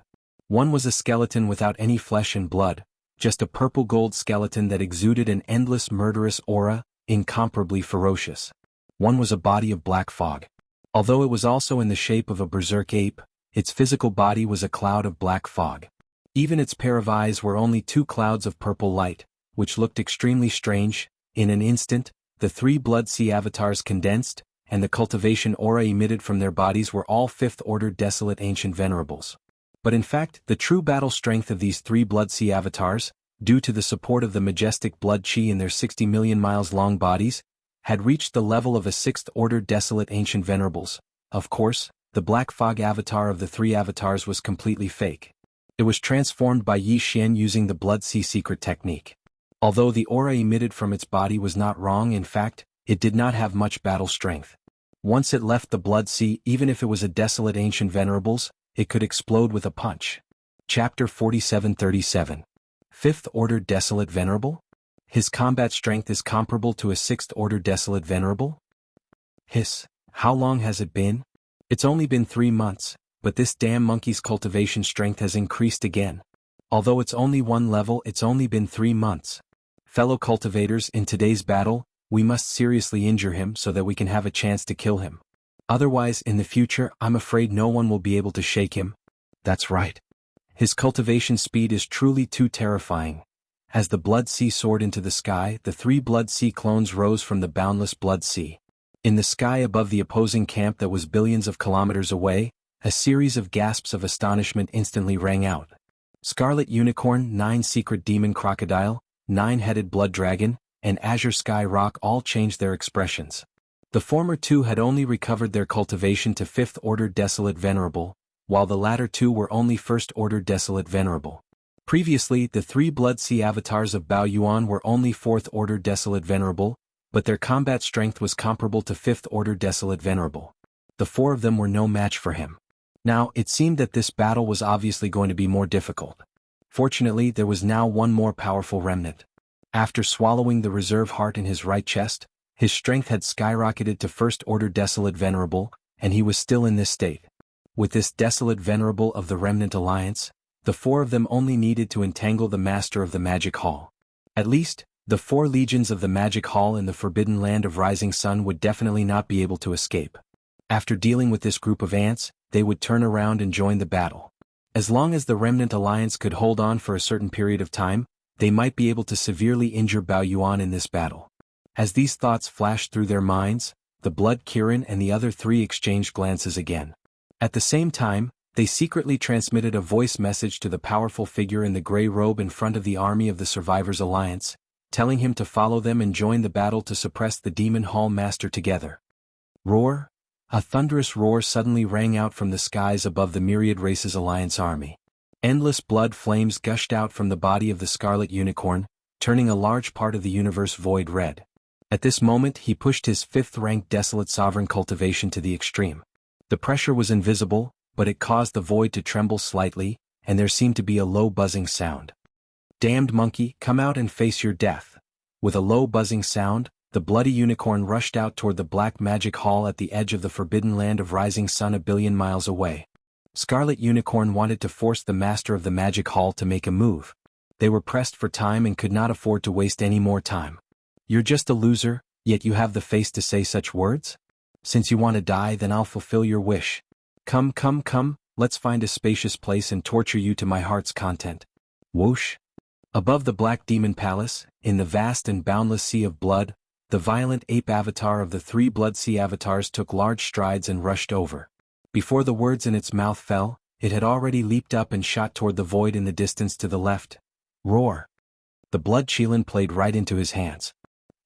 One was a skeleton without any flesh and blood, just a purple-gold skeleton that exuded an endless murderous aura, incomparably ferocious. One was a body of black fog. Although it was also in the shape of a berserk ape, its physical body was a cloud of black fog. Even its pair of eyes were only 2 clouds of purple light, which looked extremely strange. In an instant, the 3 Blood Sea avatars condensed, and the cultivation aura emitted from their bodies were all 5th-order desolate ancient venerables. But in fact, the true battle strength of these 3 Blood Sea avatars, due to the support of the majestic blood chi in their 60 million miles long bodies, had reached the level of a 6th-order desolate ancient venerables. Of course, the black fog avatar of the 3 avatars was completely fake. It was transformed by Yi Xian using the Blood Sea secret technique. Although the aura emitted from its body was not wrong, in fact, it did not have much battle strength. Once it left the Blood Sea, even if it was a desolate ancient venerables, it could explode with a punch. Chapter 4737. 5th-order desolate venerable? His combat strength is comparable to a 6th-order desolate venerable? Hiss, how long has it been? It's only been 3 months, but this damn monkey's cultivation strength has increased again. Although it's only one level, it's only been 3 months. Fellow cultivators, in today's battle, we must seriously injure him so that we can have a chance to kill him. Otherwise, in the future, I'm afraid no one will be able to shake him. That's right. His cultivation speed is truly too terrifying. As the Blood Sea soared into the sky, the 3 Blood Sea clones rose from the boundless Blood Sea. In the sky above the opposing camp that was billions of kilometers away, a series of gasps of astonishment instantly rang out. Scarlet Unicorn, 9 Secret Demon Crocodile, 9-headed Blood Dragon, and Azure Sky Rock all changed their expressions. The former 2 had only recovered their cultivation to 5th Order Desolate Venerable, while the latter 2 were only 1st Order Desolate Venerable. Previously, the 3 Blood Sea avatars of Bao Yuan were only 4th Order Desolate Venerable, but their combat strength was comparable to 5th Order Desolate Venerable. The 4 of them were no match for him. Now, it seemed that this battle was obviously going to be more difficult. Fortunately, there was now one more powerful remnant. After swallowing the reserve heart in his right chest, his strength had skyrocketed to 1st Order Desolate Venerable, and he was still in this state. With this Desolate Venerable of the Remnant Alliance, the 4 of them only needed to entangle the Master of the Magic Hall. At least, the 4 legions of the Magic Hall in the Forbidden Land of Rising Sun would definitely not be able to escape. After dealing with this group of ants, they would turn around and join the battle. As long as the Remnant Alliance could hold on for a certain period of time, they might be able to severely injure Bao Yuan in this battle. As these thoughts flashed through their minds, the Blood Kirin and the other 3 exchanged glances again. At the same time, they secretly transmitted a voice message to the powerful figure in the gray robe in front of the army of the Survivors Alliance, telling him to follow them and join the battle to suppress the Demon Hall Master together. Roar! A thunderous roar suddenly rang out from the skies above the Myriad Races Alliance army. Endless blood flames gushed out from the body of the Scarlet Unicorn, turning a large part of the universe void red. At this moment he pushed his 5th-ranked Desolate Sovereign cultivation to the extreme. The pressure was invisible, but it caused the void to tremble slightly, and there seemed to be a low buzzing sound. Damned monkey, come out and face your death. With a low buzzing sound, the bloody unicorn rushed out toward the Black Magic Hall at the edge of the Forbidden Land of Rising Sun 1 billion miles away. Scarlet Unicorn wanted to force the Master of the Magic Hall to make a move. They were pressed for time and could not afford to waste any more time. You're just a loser, yet you have the face to say such words? Since you want to die, then I'll fulfill your wish. Come, let's find a spacious place and torture you to my heart's content. Whoosh! Above the Black Demon Palace, in the vast and boundless sea of blood, the violent ape avatar of the 3 Blood Sea avatars took large strides and rushed over. Before the words in its mouth fell, it had already leaped up and shot toward the void in the distance to the left. Roar! The blood Qilin played right into his hands.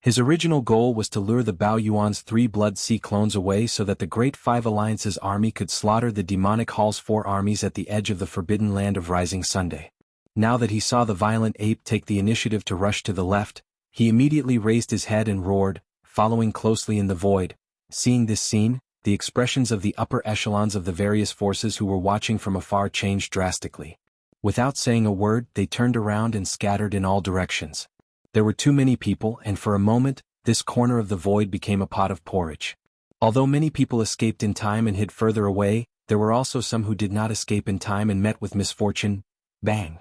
His original goal was to lure the Bao Yuan's 3 Blood Sea clones away so that the Great Five Alliance's army could slaughter the Demonic Hall's 4 armies at the edge of the Forbidden Land of Rising Sunday. Now that he saw the violent ape take the initiative to rush to the left, he immediately raised his head and roared, following closely in the void. Seeing this scene, the expressions of the upper echelons of the various forces who were watching from afar changed drastically. Without saying a word, they turned around and scattered in all directions. There were too many people, and for a moment, this corner of the void became a pot of porridge. Although many people escaped in time and hid further away, there were also some who did not escape in time and met with misfortune. Bang!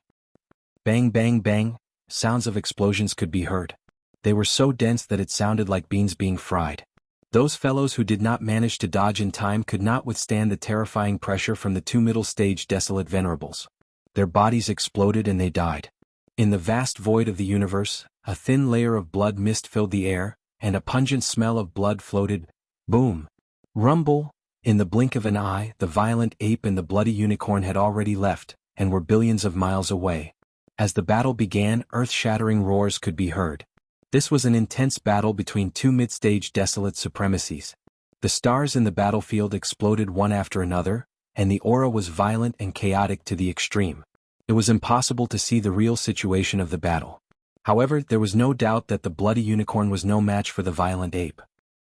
Bang bang bang, sounds of explosions could be heard. They were so dense that it sounded like beans being fried. Those fellows who did not manage to dodge in time could not withstand the terrifying pressure from the 2 middle-stage Desolate Venerables. Their bodies exploded and they died. In the vast void of the universe, a thin layer of blood mist filled the air, and a pungent smell of blood floated. Boom! Rumble! In the blink of an eye, the violent ape and the bloody unicorn had already left, and were billions of miles away. As the battle began, earth-shattering roars could be heard. This was an intense battle between 2 mid-stage Desolate supremacies. The stars in the battlefield exploded one after another, and the aura was violent and chaotic to the extreme. It was impossible to see the real situation of the battle. However, there was no doubt that the bloody unicorn was no match for the violent ape.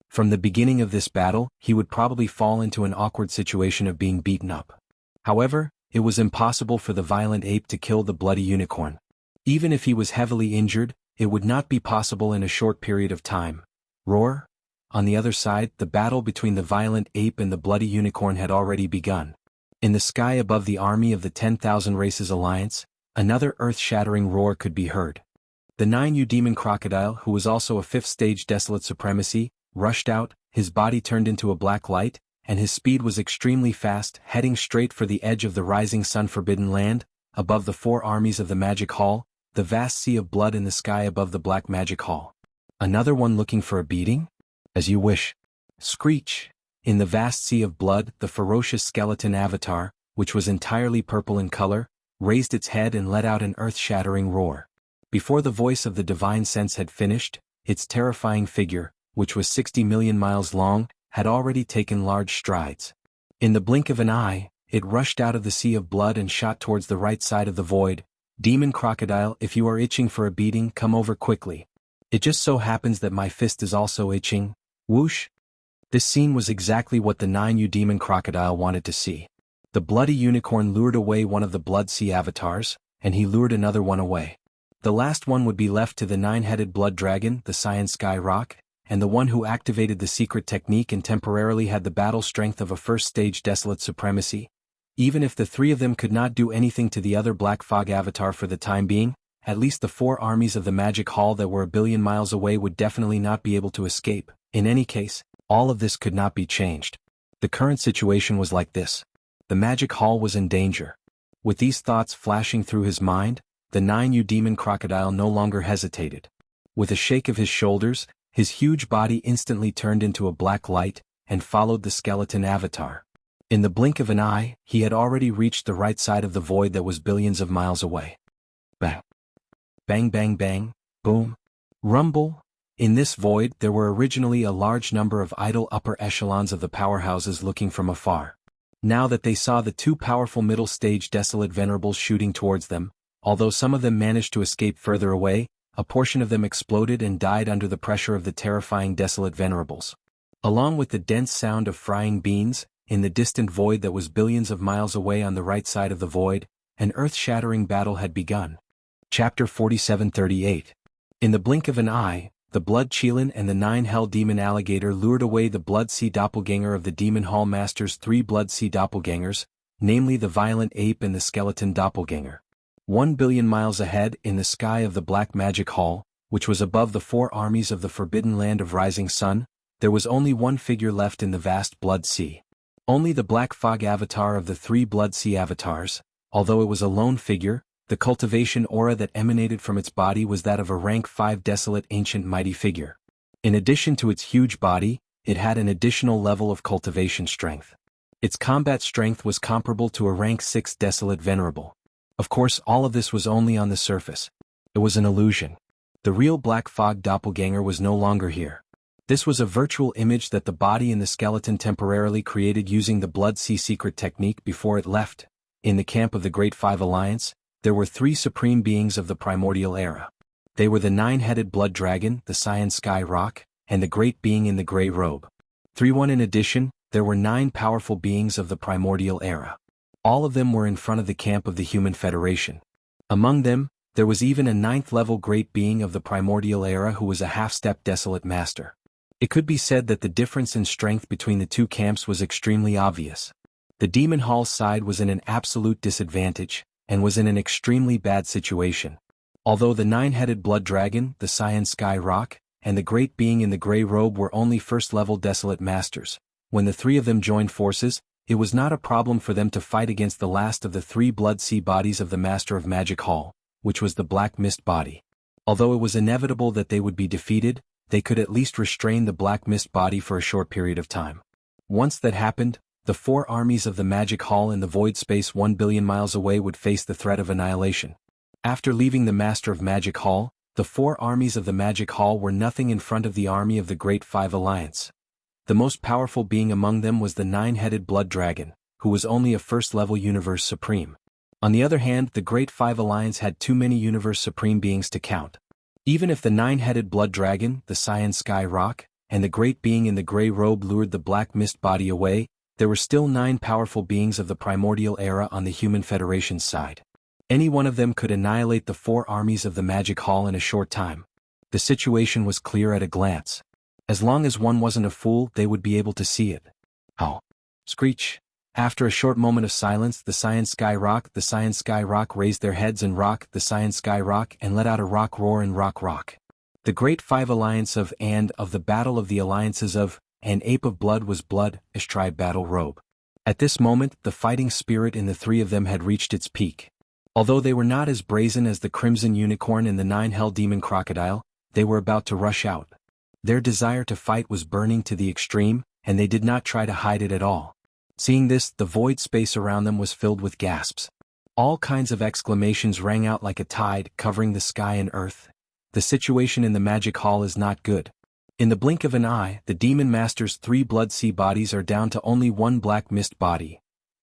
From the beginning of this battle, he would probably fall into an awkward situation of being beaten up. However, it was impossible for the violent ape to kill the bloody unicorn. Even if he was heavily injured, it would not be possible in a short period of time. Roar! On the other side, the battle between the violent ape and the bloody unicorn had already begun. In the sky above the army of the 10,000 Races Alliance, another earth-shattering roar could be heard. The 9U demon crocodile, who was also a 5th stage desolate supremacy, rushed out, his body turned into a black light, and his speed was extremely fast, heading straight for the edge of the rising sun forbidden land, above the 4 armies of the Magic Hall, the vast sea of blood in the sky above the Black Magic Hall. Another one looking for a beating? As you wish. Screech! In the vast sea of blood, the ferocious skeleton avatar, which was entirely purple in color, raised its head and let out an earth-shattering roar. Before the voice of the divine sense had finished, its terrifying figure, which was 60 million miles long, had already taken large strides. In the blink of an eye, it rushed out of the sea of blood and shot towards the right side of the void. Demon crocodile, if you are itching for a beating, come over quickly. It just so happens that my fist is also itching. Whoosh! This scene was exactly what the 9U demon crocodile wanted to see. The bloody unicorn lured away one of the blood sea avatars, and he lured another one away. The last one would be left to the 9-headed blood dragon, the Cyan Sky Rock, and the one who activated the secret technique and temporarily had the battle strength of a 1st stage desolate supremacy. Even if the 3 of them could not do anything to the other black fog avatar for the time being, at least the 4 armies of the Magic Hall that were a billion miles away would definitely not be able to escape. In any case, all of this could not be changed. The current situation was like this. The Magic Hall was in danger. With these thoughts flashing through his mind, the 9U demon crocodile no longer hesitated. With a shake of his shoulders, his huge body instantly turned into a black light, and followed the skeleton avatar. In the blink of an eye, he had already reached the right side of the void that was billions of miles away. Bang! Bang bang bang, boom, rumble. In this void there were originally a large number of idle upper echelons of the powerhouses looking from afar. Now that they saw the 2 powerful middle-stage desolate venerables shooting towards them, although some of them managed to escape further away, a portion of them exploded and died under the pressure of the terrifying desolate venerables. Along with the dense sound of frying beans, in the distant void that was billions of miles away on the right side of the void, an earth-shattering battle had begun. Chapter 4738. In the blink of an eye, the Blood Chelan and the 9-Hell Demon Alligator lured away the Blood Sea Doppelganger of the Demon Hall Master's 3 Blood Sea Doppelgangers, namely the Violent Ape and the Skeleton Doppelganger. 1 billion miles ahead, in the sky of the Black Magic Hall, which was above the 4 armies of the Forbidden Land of Rising Sun, there was only one figure left in the vast Blood Sea. Only the Black Fog avatar of the 3 Blood Sea avatars, although it was a lone figure, the cultivation aura that emanated from its body was that of a rank 5 desolate ancient mighty figure. In addition to its huge body, it had an additional level of cultivation strength. Its combat strength was comparable to a rank 6 desolate venerable. Of course, all of this was only on the surface. It was an illusion. The real Black Fog doppelganger was no longer here. This was a virtual image that the body and the skeleton temporarily created using the Blood Sea secret technique before it left. In the camp of the Great 5 Alliance, there were 3 supreme beings of the primordial era. They were the 9-headed blood dragon, the Cyan Sky Rock, and the great being in the gray robe. 3-1 in addition, there were 9 powerful beings of the primordial era. All of them were in front of the camp of the Human Federation. Among them, there was even a 9th-level great being of the primordial era who was a half-step desolate master. It could be said that the difference in strength between the 2 camps was extremely obvious. The Demon Hall side was in an absolute disadvantage, and was in an extremely bad situation. Although the 9-headed blood dragon, the Cyan Sky Rock, and the great being in the gray robe were only 1st-level desolate masters, when the 3 of them joined forces, it was not a problem for them to fight against the last of the 3 Blood Sea bodies of the Master of Magic Hall, which was the Black Mist body. Although it was inevitable that they would be defeated, they could at least restrain the Black Mist body for a short period of time. Once that happened, the 4 armies of the Magic Hall in the void space 1 billion miles away would face the threat of annihilation. After leaving the Master of Magic Hall, the 4 armies of the Magic Hall were nothing in front of the army of the Great 5 Alliance. The most powerful being among them was the 9-headed blood dragon, who was only a 1st-level Universe Supreme. On the other hand, the Great 5 Alliance had too many Universe Supreme beings to count. Even if the 9-headed blood dragon, the Cyan Sky Rock, and the great being in the gray robe lured the Black Mist body away, there were still 9 powerful beings of the primordial era on the Human Federation's side. Any one of them could annihilate the 4 armies of the Magic Hall in a short time. The situation was clear at a glance. As long as one wasn't a fool, they would be able to see it. Oh. Screech. After a short moment of silence, the Cyan Sky Rock raised their heads and the Cyan Sky Rock and let out a rock roar and rock. The Great Five Alliance of the Battle of the Alliances of and Ape of Blood was Blood, Ish Tribe Battle Robe. At this moment, the fighting spirit in the three of them had reached its peak. Although they were not as brazen as the Crimson Unicorn and the Nine Hell Demon Crocodile, they were about to rush out. Their desire to fight was burning to the extreme, and they did not try to hide it at all. Seeing this, the void space around them was filled with gasps. All kinds of exclamations rang out like a tide, covering the sky and earth. The situation in the magic hall is not good. In the blink of an eye, the Demon Master's 3 Blood Sea bodies are down to only 1 black mist body.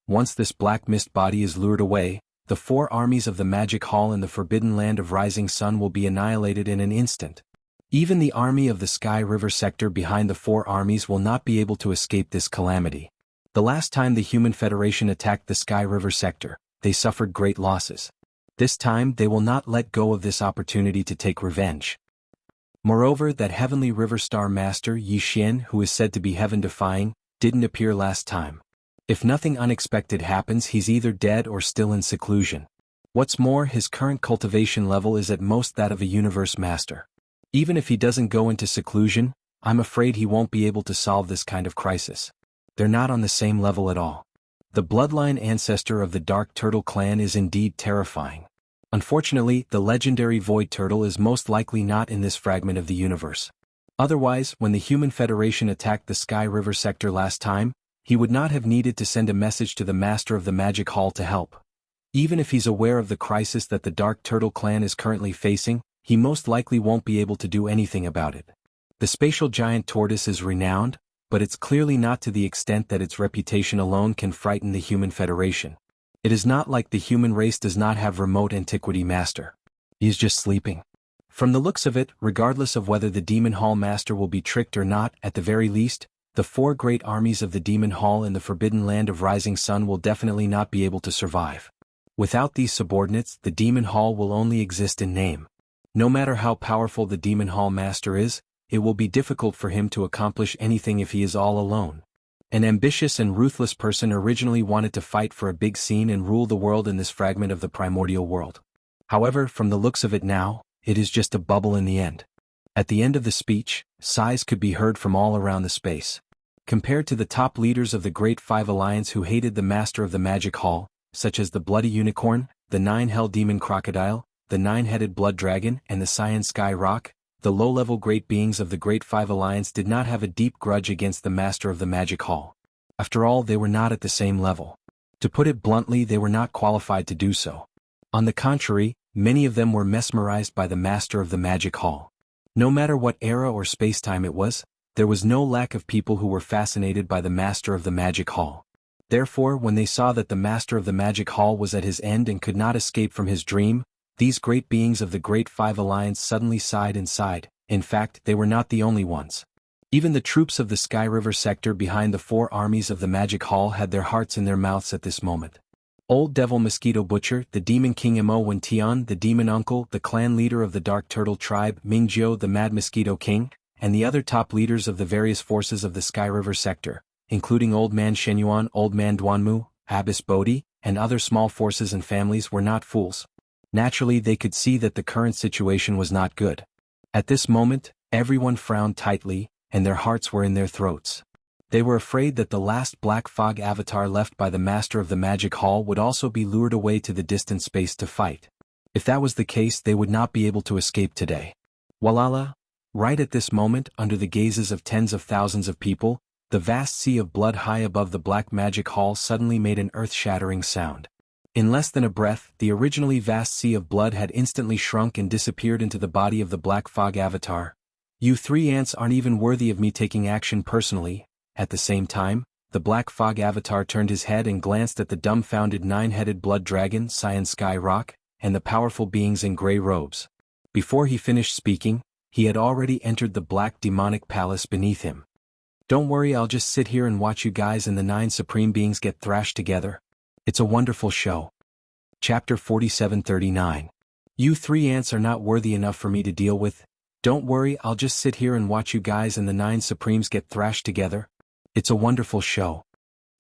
Once this black mist body is lured away, the 4 armies of the magic hall in the forbidden land of Rising Sun will be annihilated in an instant. Even the army of the Sky River sector behind the 4 armies will not be able to escape this calamity. The last time the Human Federation attacked the Sky River sector, they suffered great losses. This time they will not let go of this opportunity to take revenge. Moreover, that heavenly River Star Master Yi Xian, who is said to be heaven-defying, didn't appear last time. If nothing unexpected happens, he's either dead or still in seclusion. What's more, his current cultivation level is at most that of a Universe Master. Even if he doesn't go into seclusion, I'm afraid he won't be able to solve this kind of crisis. They're not on the same level at all. The bloodline ancestor of the Dark Turtle clan is indeed terrifying. Unfortunately, the legendary Void Turtle is most likely not in this fragment of the universe. Otherwise, when the Human Federation attacked the Sky River sector last time, he would not have needed to send a message to the Master of the Magic Hall to help. Even if he's aware of the crisis that the Dark Turtle clan is currently facing, he most likely won't be able to do anything about it. The spatial giant tortoise is renowned, but it's clearly not to the extent that its reputation alone can frighten the Human Federation. It is not like the human race does not have remote antiquity master. He is just sleeping. From the looks of it, regardless of whether the Demon Hall Master will be tricked or not, at the very least, the 4 great armies of the Demon Hall in the forbidden land of Rising Sun will definitely not be able to survive. Without these subordinates, the Demon Hall will only exist in name. No matter how powerful the Demon Hall Master is, it will be difficult for him to accomplish anything if he is all alone. An ambitious and ruthless person originally wanted to fight for a big scene and rule the world in this fragment of the primordial world. However, from the looks of it now, it is just a bubble in the end. At the end of the speech, sighs could be heard from all around the space. Compared to the top leaders of the Great Five Alliance who hated the Master of the Magic Hall, such as the Bloody Unicorn, the Nine Hell Demon Crocodile, the Nine-Headed Blood Dragon, and the Cyan Sky Rock, the low-level great beings of the Great Five Alliance did not have a deep grudge against the Master of the Magic Hall. After all, they were not at the same level. To put it bluntly, they were not qualified to do so. On the contrary, many of them were mesmerized by the Master of the Magic Hall. No matter what era or space-time it was, there was no lack of people who were fascinated by the Master of the Magic Hall. Therefore, when they saw that the Master of the Magic Hall was at his end and could not escape from his dream, these great beings of the Great Five Alliance suddenly sighed and sighed. In fact, they were not the only ones. Even the troops of the Sky River sector behind the 4 armies of the Magic Hall had their hearts in their mouths at this moment. Old Devil Mosquito Butcher, the Demon King Mo Wen Tian, the Demon Uncle, the clan leader of the Dark Turtle tribe, Mingjio the Mad Mosquito King, and the other top leaders of the various forces of the Sky River sector, including Old Man Shenyuan, Old Man Duanmu, Abbess Bodhi, and other small forces and families were not fools. Naturally, they could see that the current situation was not good. At this moment, everyone frowned tightly, and their hearts were in their throats. They were afraid that the last Black Fog avatar left by the Master of the Magic Hall would also be lured away to the distant space to fight. If that was the case, they would not be able to escape today. Walala! Right at this moment, under the gazes of tens of thousands of people, the vast sea of blood high above the Black Magic Hall suddenly made an earth-shattering sound. In less than a breath, the originally vast sea of blood had instantly shrunk and disappeared into the body of the Black Fog avatar. You 3 ants aren't even worthy of me taking action personally. At the same time, the Black Fog avatar turned his head and glanced at the dumbfounded 9-headed blood dragon, Cyan Sky Rock, and the powerful beings in gray robes. Before he finished speaking, he had already entered the black demonic palace beneath him. Don't worry, I'll just sit here and watch you guys and the 9 supreme beings get thrashed together. It's a wonderful show. Chapter 4739. You 3 ants are not worthy enough for me to deal with. Don't worry, I'll just sit here and watch you guys and the 9 Supremes get thrashed together. It's a wonderful show.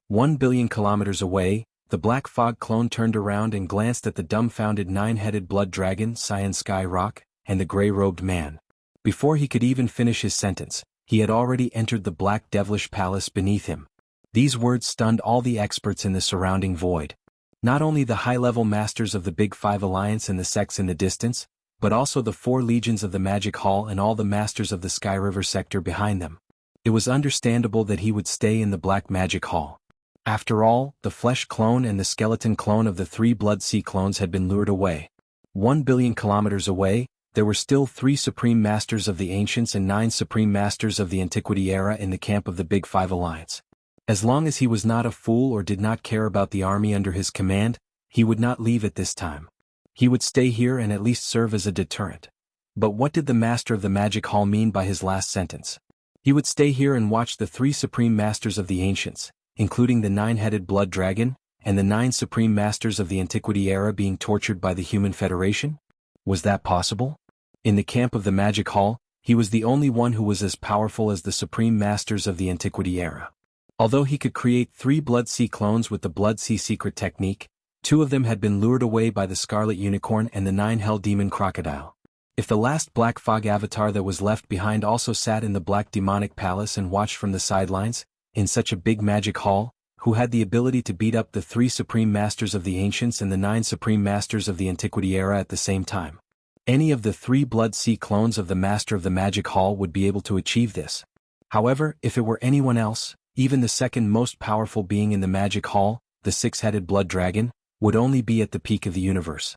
1 billion kilometers away, the Black Fog clone turned around and glanced at the dumbfounded 9-headed blood dragon, Cyan Sky Rock, and the gray-robed man. Before he could even finish his sentence, he had already entered the black devilish palace beneath him. These words stunned all the experts in the surrounding void. Not only the high-level masters of the Big Five Alliance and the sects in the distance, but also the 4 legions of the Magic Hall and all the masters of the Sky River sector behind them. It was understandable that he would stay in the Black Magic Hall. After all, the flesh clone and the skeleton clone of the 3 Blood Sea clones had been lured away. 1 billion kilometers away, there were still 3 Supreme Masters of the Ancients and 9 Supreme Masters of the Antiquity era in the camp of the Big Five Alliance. As long as he was not a fool or did not care about the army under his command, he would not leave at this time. He would stay here and at least serve as a deterrent. But what did the Master of the Magic Hall mean by his last sentence? He would stay here and watch the 3 Supreme Masters of the Ancients, including the 9-headed blood dragon, and the 9 Supreme Masters of the Antiquity era being tortured by the Human Federation? Was that possible? In the camp of the Magic Hall, he was the only one who was as powerful as the Supreme Masters of the Antiquity era. Although he could create 3 Blood Sea clones with the Blood Sea secret technique, 2 of them had been lured away by the Scarlet Unicorn and the 9 Hell Demon Crocodile. If the last Black Fog avatar that was left behind also sat in the Black Demonic Palace and watched from the sidelines, in such a big magic hall, who had the ability to beat up the 3 Supreme Masters of the Ancients and the 9 Supreme Masters of the Antiquity era at the same time. Any of the 3 Blood Sea clones of the Master of the Magic Hall would be able to achieve this. However, if it were anyone else, even the second most powerful being in the Magic Hall, the 6-headed blood dragon, would only be at the peak of the universe.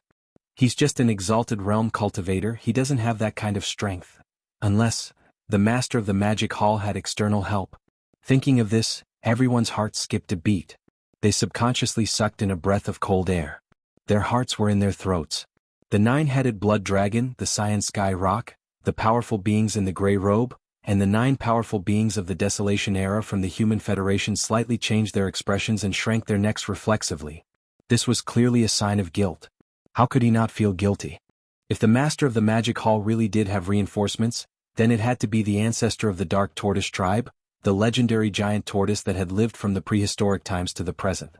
He's just an exalted realm cultivator, he doesn't have that kind of strength. Unless, the Master of the Magic Hall had external help. Thinking of this, everyone's heart skipped a beat. They subconsciously sucked in a breath of cold air. Their hearts were in their throats. The 9-headed blood dragon, the Cyan Sky Rock, the powerful beings in the gray robe, and the 9 powerful beings of the Desolation era from the Human Federation slightly changed their expressions and shrank their necks reflexively. This was clearly a sign of guilt. How could he not feel guilty? If the Master of the Magic Hall really did have reinforcements, then it had to be the ancestor of the Dark Tortoise tribe, the legendary giant tortoise that had lived from the prehistoric times to the present.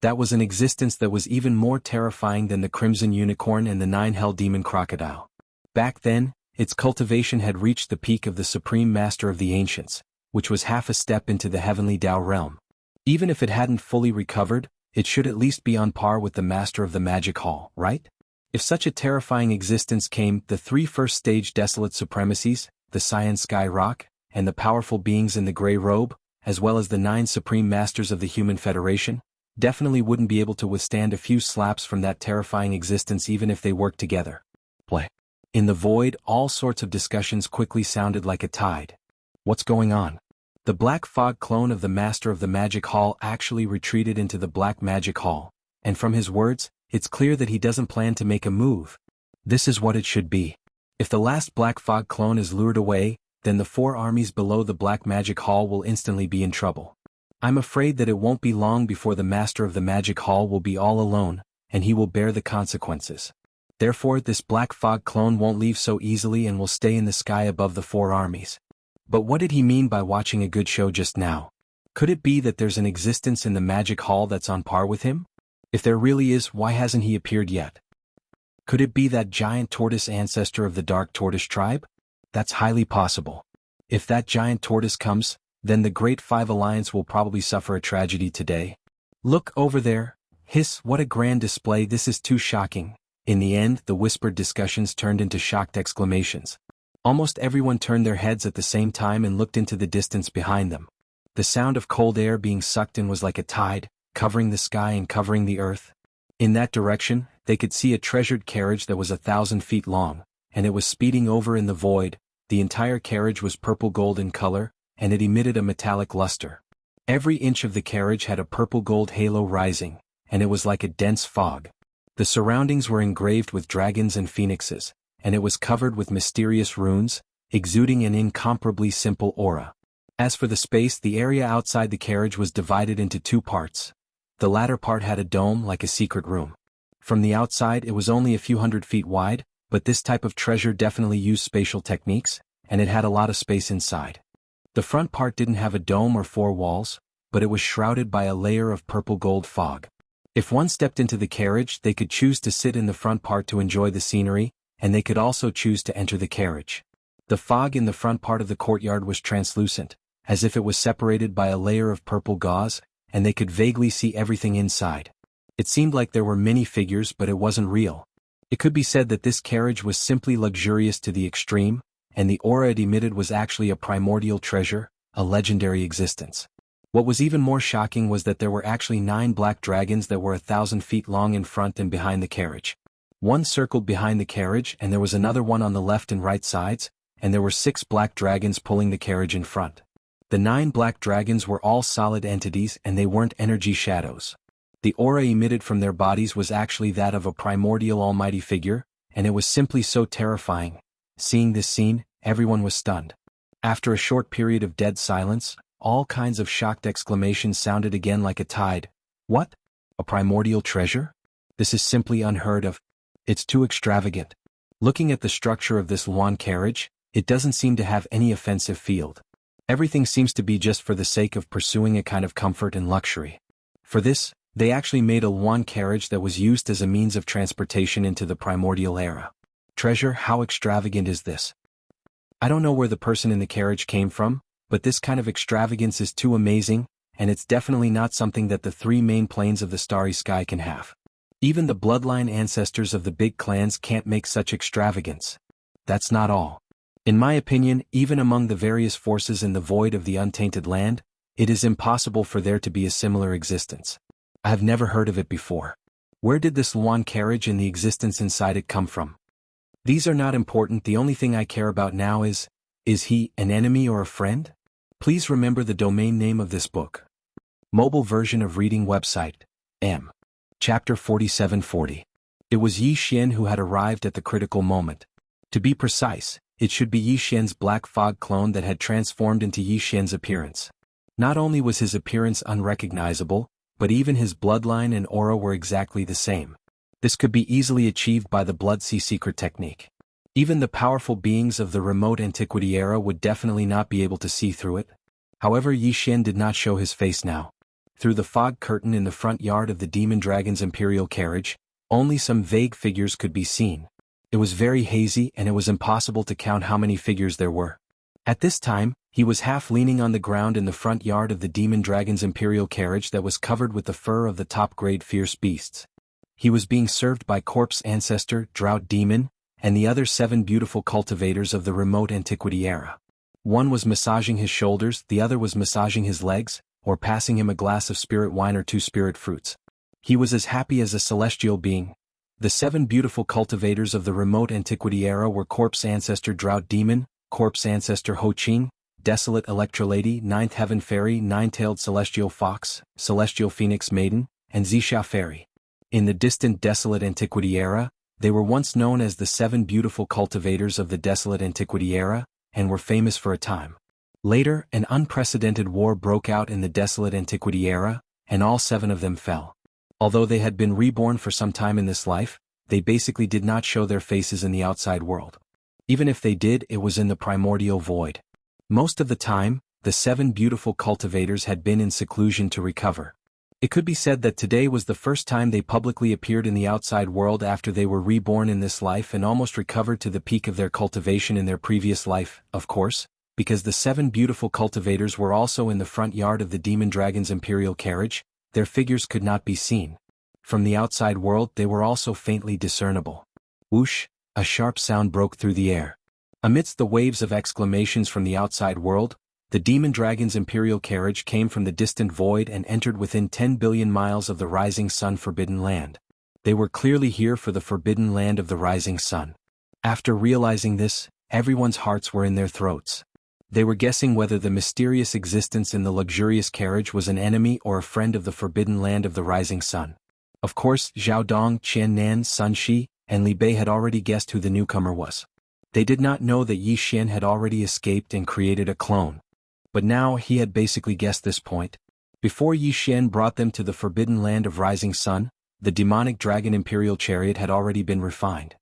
That was an existence that was even more terrifying than the Crimson Unicorn and the 9 Hell Demon Crocodile. Back then, its cultivation had reached the peak of the Supreme Master of the Ancients, which was half a step into the Heavenly Tao realm. Even if it hadn't fully recovered, it should at least be on par with the Master of the Magic Hall, right? If such a terrifying existence came, the 3 first-stage desolate supremacies, the Cyan Sky Rock, and the powerful beings in the gray robe, as well as the 9 Supreme Masters of the Human Federation, definitely wouldn't be able to withstand a few slaps from that terrifying existence even if they worked together. Play. In the void, all sorts of discussions quickly sounded like a tide. What's going on? The Black Fog clone of the Master of the Magic Hall actually retreated into the Black Magic Hall, and from his words, it's clear that he doesn't plan to make a move. This is what it should be. If the last Black Fog clone is lured away, then the 4 armies below the Black Magic Hall will instantly be in trouble. I'm afraid that it won't be long before the Master of the Magic Hall will be all alone, and he will bear the consequences. Therefore, this Black Fog clone won't leave so easily and will stay in the sky above the 4 armies. But what did he mean by watching a good show just now? Could it be that there's an existence in the Magic Hall that's on par with him? If there really is, why hasn't he appeared yet? Could it be that giant tortoise ancestor of the Dark Tortoise tribe? That's highly possible. If that giant tortoise comes, then the Great Five Alliance will probably suffer a tragedy today. Look over there. Hiss, what a grand display, this is too shocking. In the end, the whispered discussions turned into shocked exclamations. Almost everyone turned their heads at the same time and looked into the distance behind them. The sound of cold air being sucked in was like a tide, covering the sky and covering the earth. In that direction, they could see a treasured carriage that was 1,000 feet long, and it was speeding over in the void. The entire carriage was purple gold in color, and it emitted a metallic luster. Every inch of the carriage had a purple gold halo rising, and it was like a dense fog. The surroundings were engraved with dragons and phoenixes, and it was covered with mysterious runes, exuding an incomparably simple aura. As for the space, the area outside the carriage was divided into 2 parts. The latter part had a dome like a secret room. From the outside it was only a few hundred feet wide, but this type of treasure definitely used spatial techniques, and it had a lot of space inside. The front part didn't have a dome or four walls, but it was shrouded by a layer of purple gold fog. If one stepped into the carriage, they could choose to sit in the front part to enjoy the scenery, and they could also choose to enter the carriage. The fog in the front part of the courtyard was translucent, as if it was separated by a layer of purple gauze, and they could vaguely see everything inside. It seemed like there were many figures, but it wasn't real. It could be said that this carriage was simply luxurious to the extreme, and the aura it emitted was actually a primordial treasure, a legendary existence. What was even more shocking was that there were actually 9 black dragons that were 1,000 feet long in front and behind the carriage. One circled behind the carriage, and there was another one on the left and right sides, and there were 6 black dragons pulling the carriage in front. The 9 black dragons were all solid entities, and they weren't energy shadows. The aura emitted from their bodies was actually that of a primordial almighty figure, and it was simply so terrifying. Seeing this scene, everyone was stunned. After a short period of dead silence, all kinds of shocked exclamations sounded again like a tide. What? A primordial treasure? This is simply unheard of. It's too extravagant. Looking at the structure of this Luan carriage, it doesn't seem to have any offensive field. Everything seems to be just for the sake of pursuing a kind of comfort and luxury. For this, they actually made a Luan carriage that was used as a means of transportation into the primordial era. Treasure, how extravagant is this? I don't know where the person in the carriage came from, but this kind of extravagance is too amazing, and it's definitely not something that the 3 main planes of the starry sky can have. Even the bloodline ancestors of the big clans can't make such extravagance. That's not all. In my opinion, even among the various forces in the void of the untainted land, it is impossible for there to be a similar existence. I have never heard of it before. Where did this Luan carriage and the existence inside it come from? These are not important. The only thing I care about now is he an enemy or a friend? Please remember the domain name of this book. Mobile version of reading website. M. Chapter 4740. It was Yi Xian who had arrived at the critical moment. To be precise, it should be Yi Xian's black fog clone that had transformed into Yi Xian's appearance. Not only was his appearance unrecognizable, but even his bloodline and aura were exactly the same. This could be easily achieved by the Blood Sea secret technique. Even the powerful beings of the remote antiquity era would definitely not be able to see through it. However, Yi Xian did not show his face now. Through the fog curtain in the front yard of the Demon Dragon's imperial carriage, only some vague figures could be seen. It was very hazy and it was impossible to count how many figures there were. At this time, he was half leaning on the ground in the front yard of the Demon Dragon's imperial carriage that was covered with the fur of the top-grade fierce beasts. He was being served by Corpse Ancestor, Drought Demon, and the other 7 beautiful cultivators of the remote antiquity era. One was massaging his shoulders, the other was massaging his legs, or passing him a glass of spirit wine or 2 spirit fruits. He was as happy as a celestial being. The 7 beautiful cultivators of the remote antiquity era were Corpse Ancestor Drought Demon, Corpse Ancestor Ho Qing, Desolate Electrolady, 9th Heaven Fairy, 9-tailed Celestial Fox, Celestial Phoenix Maiden, and Zixia Fairy. In the distant Desolate Antiquity era, they were once known as the 7 beautiful cultivators of the Desolate Antiquity era, and were famous for a time. Later, an unprecedented war broke out in the Desolate Antiquity era, and all 7 of them fell. Although they had been reborn for some time in this life, they basically did not show their faces in the outside world. Even if they did, it was in the primordial void. Most of the time, the 7 beautiful cultivators had been in seclusion to recover. It could be said that today was the first time they publicly appeared in the outside world after they were reborn in this life and almost recovered to the peak of their cultivation in their previous life, of course, because the 7 beautiful cultivators were also in the front yard of the Demon Dragon's imperial carriage. Their figures could not be seen. From the outside world they were also faintly discernible. Whoosh, a sharp sound broke through the air. Amidst the waves of exclamations from the outside world, the Demon Dragon's imperial carriage came from the distant void and entered within 10 billion miles of the Rising Sun Forbidden Land. They were clearly here for the Forbidden Land of the Rising Sun. After realizing this, everyone's hearts were in their throats. They were guessing whether the mysterious existence in the luxurious carriage was an enemy or a friend of the Forbidden Land of the Rising Sun. Of course, Zhao Dong, Qian Nan, Sun Shi, and Li Bei had already guessed who the newcomer was. They did not know that Yi Xian had already escaped and created a clone. But now he had basically guessed this point. Before Yi Xian brought them to the Forbidden Land of Rising Sun, the demonic dragon imperial chariot had already been refined.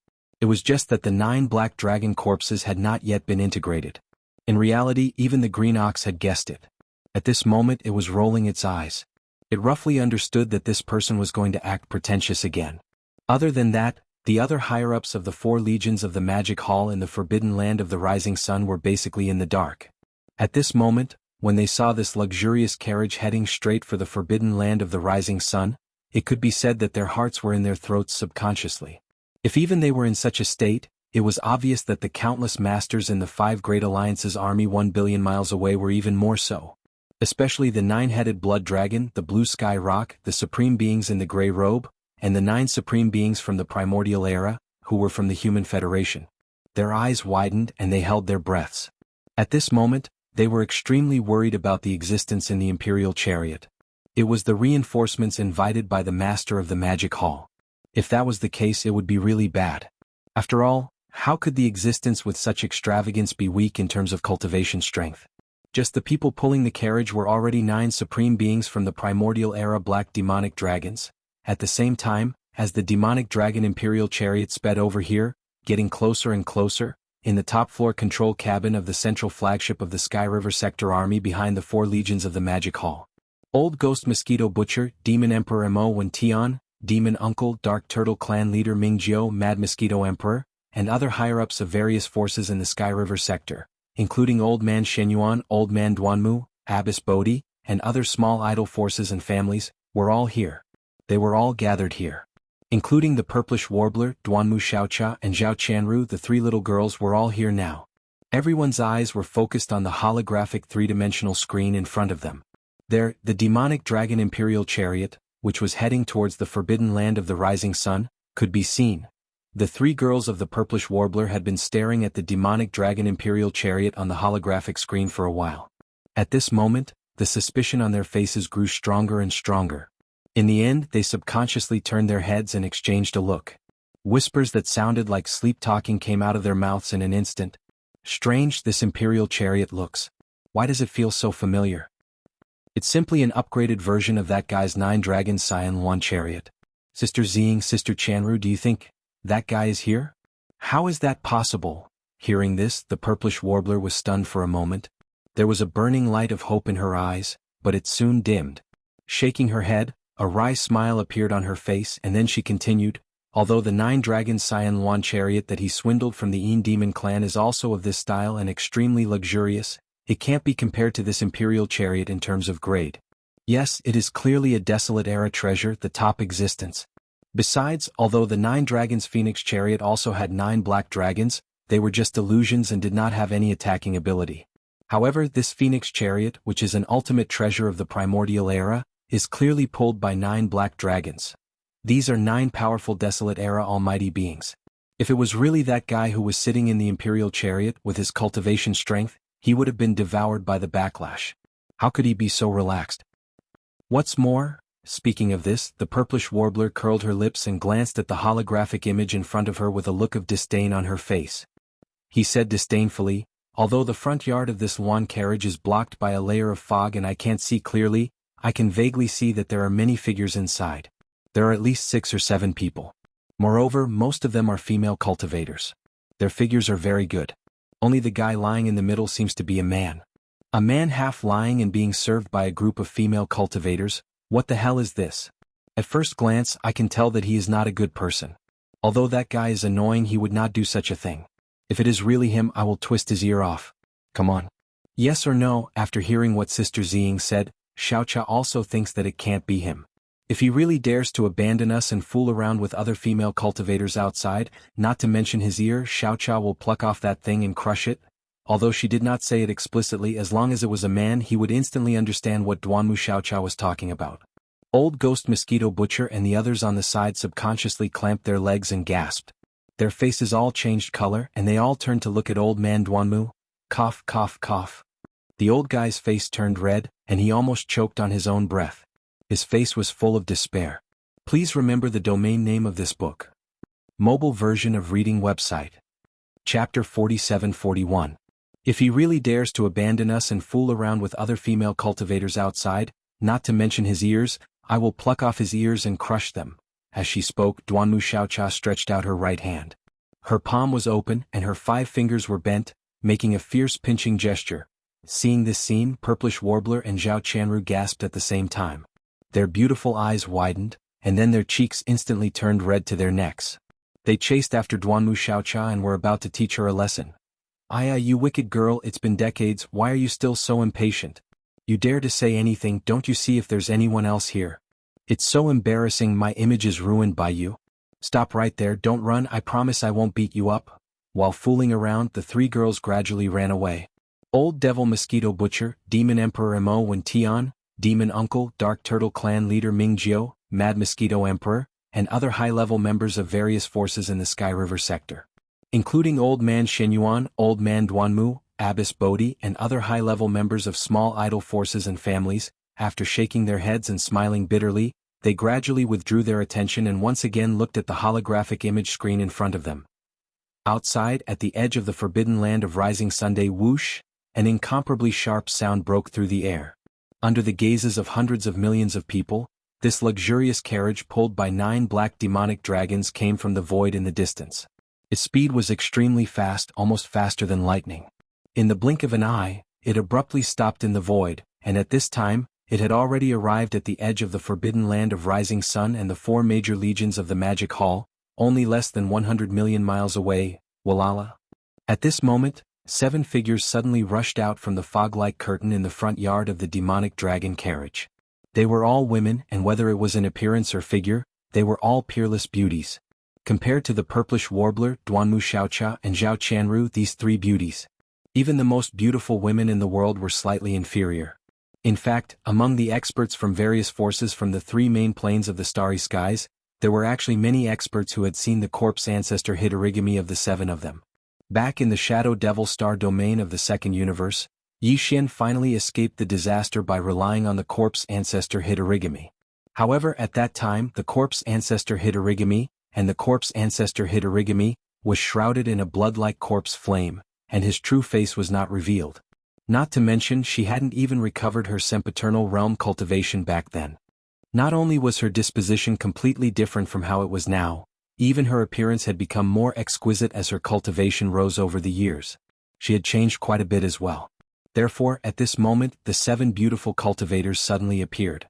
It was just that the 9 black dragon corpses had not yet been integrated. In reality, even the green ox had guessed it. At this moment it was rolling its eyes. It roughly understood that this person was going to act pretentious again. Other than that, the other higher-ups of the 4 legions of the Magic Hall in the Forbidden Land of the Rising Sun were basically in the dark. At this moment, when they saw this luxurious carriage heading straight for the Forbidden Land of the Rising Sun, it could be said that their hearts were in their throats subconsciously. If even they were in such a state, it was obvious that the countless masters in the 5 Great Alliance's army 1 billion miles away were even more so. Especially the 9-headed blood dragon, the blue sky rock, the supreme beings in the gray robe, and the 9 supreme beings from the primordial era, who were from the Human Federation. Their eyes widened and they held their breaths. At this moment, they were extremely worried about the existence in the Imperial Chariot. It was the reinforcements invited by the Master of the Magic Hall. If that was the case, it would be really bad. After all, how could the existence with such extravagance be weak in terms of cultivation strength? Just the people pulling the carriage were already 9 supreme beings from the primordial era black demonic dragons. At the same time, as the demonic dragon Imperial Chariot sped over here, getting closer and closer, in the top-floor control cabin of the central flagship of the Sky River Sector Army behind the 4 legions of the Magic Hall. Old Ghost Mosquito Butcher, Demon Emperor Mo Wen Tian, Demon Uncle, Dark Turtle Clan Leader Ming Jiao, Mad Mosquito Emperor, and other higher-ups of various forces in the Sky River Sector, including Old Man Shenyuan, Old Man Duanmu, Abbess Bodhi, and other small idol forces and families, were all here. They were all gathered here. Including the Purplish Warbler, Duanmu Xiaocha and Zhao Qianru, the 3 little girls were all here now. Everyone's eyes were focused on the holographic 3-dimensional screen in front of them. There, the demonic dragon Imperial Chariot, which was heading towards the Forbidden Land of the Rising Sun, could be seen. The 3 girls of the Purplish Warbler had been staring at the demonic dragon Imperial Chariot on the holographic screen for a while. At this moment, the suspicion on their faces grew stronger and stronger. In the end, they subconsciously turned their heads and exchanged a look. Whispers that sounded like sleep-talking came out of their mouths in an instant. Strange, this Imperial Chariot looks. Why does it feel so familiar? It's simply an upgraded version of that guy's 9 Dragon Scion Luan Chariot. Sister Ziying, Sister Chanru, do you think that guy is here? How is that possible? Hearing this, the Purplish Warbler was stunned for a moment. There was a burning light of hope in her eyes, but it soon dimmed. Shaking her head, a wry smile appeared on her face, and then she continued, although the 9 Dragon Scion Luan Chariot that he swindled from the Yin Demon clan is also of this style and extremely luxurious, it can't be compared to this Imperial Chariot in terms of grade. Yes, it is clearly a desolate era treasure, the top existence. Besides, although the 9 Dragons Phoenix Chariot also had 9 black dragons, they were just illusions and did not have any attacking ability. However, this Phoenix Chariot, which is an ultimate treasure of the primordial era, is clearly pulled by 9 black dragons. These are 9 powerful desolate era almighty beings. If it was really that guy who was sitting in the Imperial Chariot with his cultivation strength, he would have been devoured by the backlash. How could he be so relaxed? What's more, speaking of this, the Purplish Warbler curled her lips and glanced at the holographic image in front of her with a look of disdain on her face. He said disdainfully, although the front yard of this Luan carriage is blocked by a layer of fog and I can't see clearly, I can vaguely see that there are many figures inside. There are at least 6 or 7 people. Moreover, most of them are female cultivators. Their figures are very good. Only the guy lying in the middle seems to be a man. A man half lying and being served by a group of female cultivators. What the hell is this? At first glance, I can tell that he is not a good person. Although that guy is annoying, he would not do such a thing. If it is really him, I will twist his ear off. Come on. Yes or no? After hearing what Sister Ziying said, Xiaocha also thinks that it can't be him. If he really dares to abandon us and fool around with other female cultivators outside, not to mention his ear, Xiaocha will pluck off that thing and crush it. Although she did not say it explicitly, as long as it was a man, he would instantly understand what Duanmu Xiaocha was talking about. Old Ghost Mosquito Butcher and the others on the side subconsciously clamped their legs and gasped. Their faces all changed color and they all turned to look at Old Man Duanmu. Cough, cough, cough. The old guy's face turned red, and he almost choked on his own breath. His face was full of despair. Please remember the domain name of this book. Mobile version of reading website. Chapter 4741. If he really dares to abandon us and fool around with other female cultivators outside, not to mention his ears, I will pluck off his ears and crush them. As she spoke, Duanmu Xiaocha stretched out her right hand. Her palm was open and her 5 fingers were bent, making a fierce pinching gesture. Seeing this scene, Purplish Warbler and Zhao Qianru gasped at the same time. Their beautiful eyes widened, and then their cheeks instantly turned red to their necks. They chased after Duanmu Xiaocha and were about to teach her a lesson. "Aya, you wicked girl, it's been decades, why are you still so impatient? You dare to say anything, don't you see if there's anyone else here? It's so embarrassing, my image is ruined by you. Stop right there, don't run, I promise I won't beat you up." While fooling around, the 3 girls gradually ran away. Old Devil Mosquito Butcher, Demon Emperor Mo Wen Tian, Demon Uncle, Dark Turtle Clan Leader Ming Jiao, Mad Mosquito Emperor, and other high-level members of various forces in the Sky River sector. Including Old Man Shenyuan, Old Man Duanmu, Abbess Bodhi, and other high-level members of small idol forces and families, after shaking their heads and smiling bitterly, they gradually withdrew their attention and once again looked at the holographic image screen in front of them. Outside, at the edge of the forbidden land of Rising Sunday, whoosh, an incomparably sharp sound broke through the air. Under the gazes of hundreds of millions of people, this luxurious carriage pulled by 9 black demonic dragons came from the void in the distance. Its speed was extremely fast, almost faster than lightning. In the blink of an eye, it abruptly stopped in the void, and at this time, it had already arrived at the edge of the forbidden land of Rising Sun and the 4 major legions of the Magic Hall, only less than 100 million miles away, Walala. At this moment, 7 figures suddenly rushed out from the fog-like curtain in the front yard of the demonic dragon carriage. They were all women, and whether it was in appearance or figure, they were all peerless beauties. Compared to the Purplish Warbler, Duanmu Xiaocha, and Zhao Qianru, these 3 beauties, even the most beautiful women in the world were slightly inferior. In fact, among the experts from various forces from the 3 main planes of the starry skies, there were actually many experts who had seen the corpse ancestor Hitorigami of the 7 of them. Back in the Shadow Devil Star domain of the second universe, Yi Xian finally escaped the disaster by relying on the corpse ancestor Hitorigami. However, at that time, the corpse ancestor Hitorigami, was shrouded in a blood-like corpse flame, and his true face was not revealed. Not to mention she hadn't even recovered her sempiternal realm cultivation back then. Not only was her disposition completely different from how it was now, even her appearance had become more exquisite as her cultivation rose over the years. She had changed quite a bit as well. Therefore, at this moment, the 7 beautiful cultivators suddenly appeared.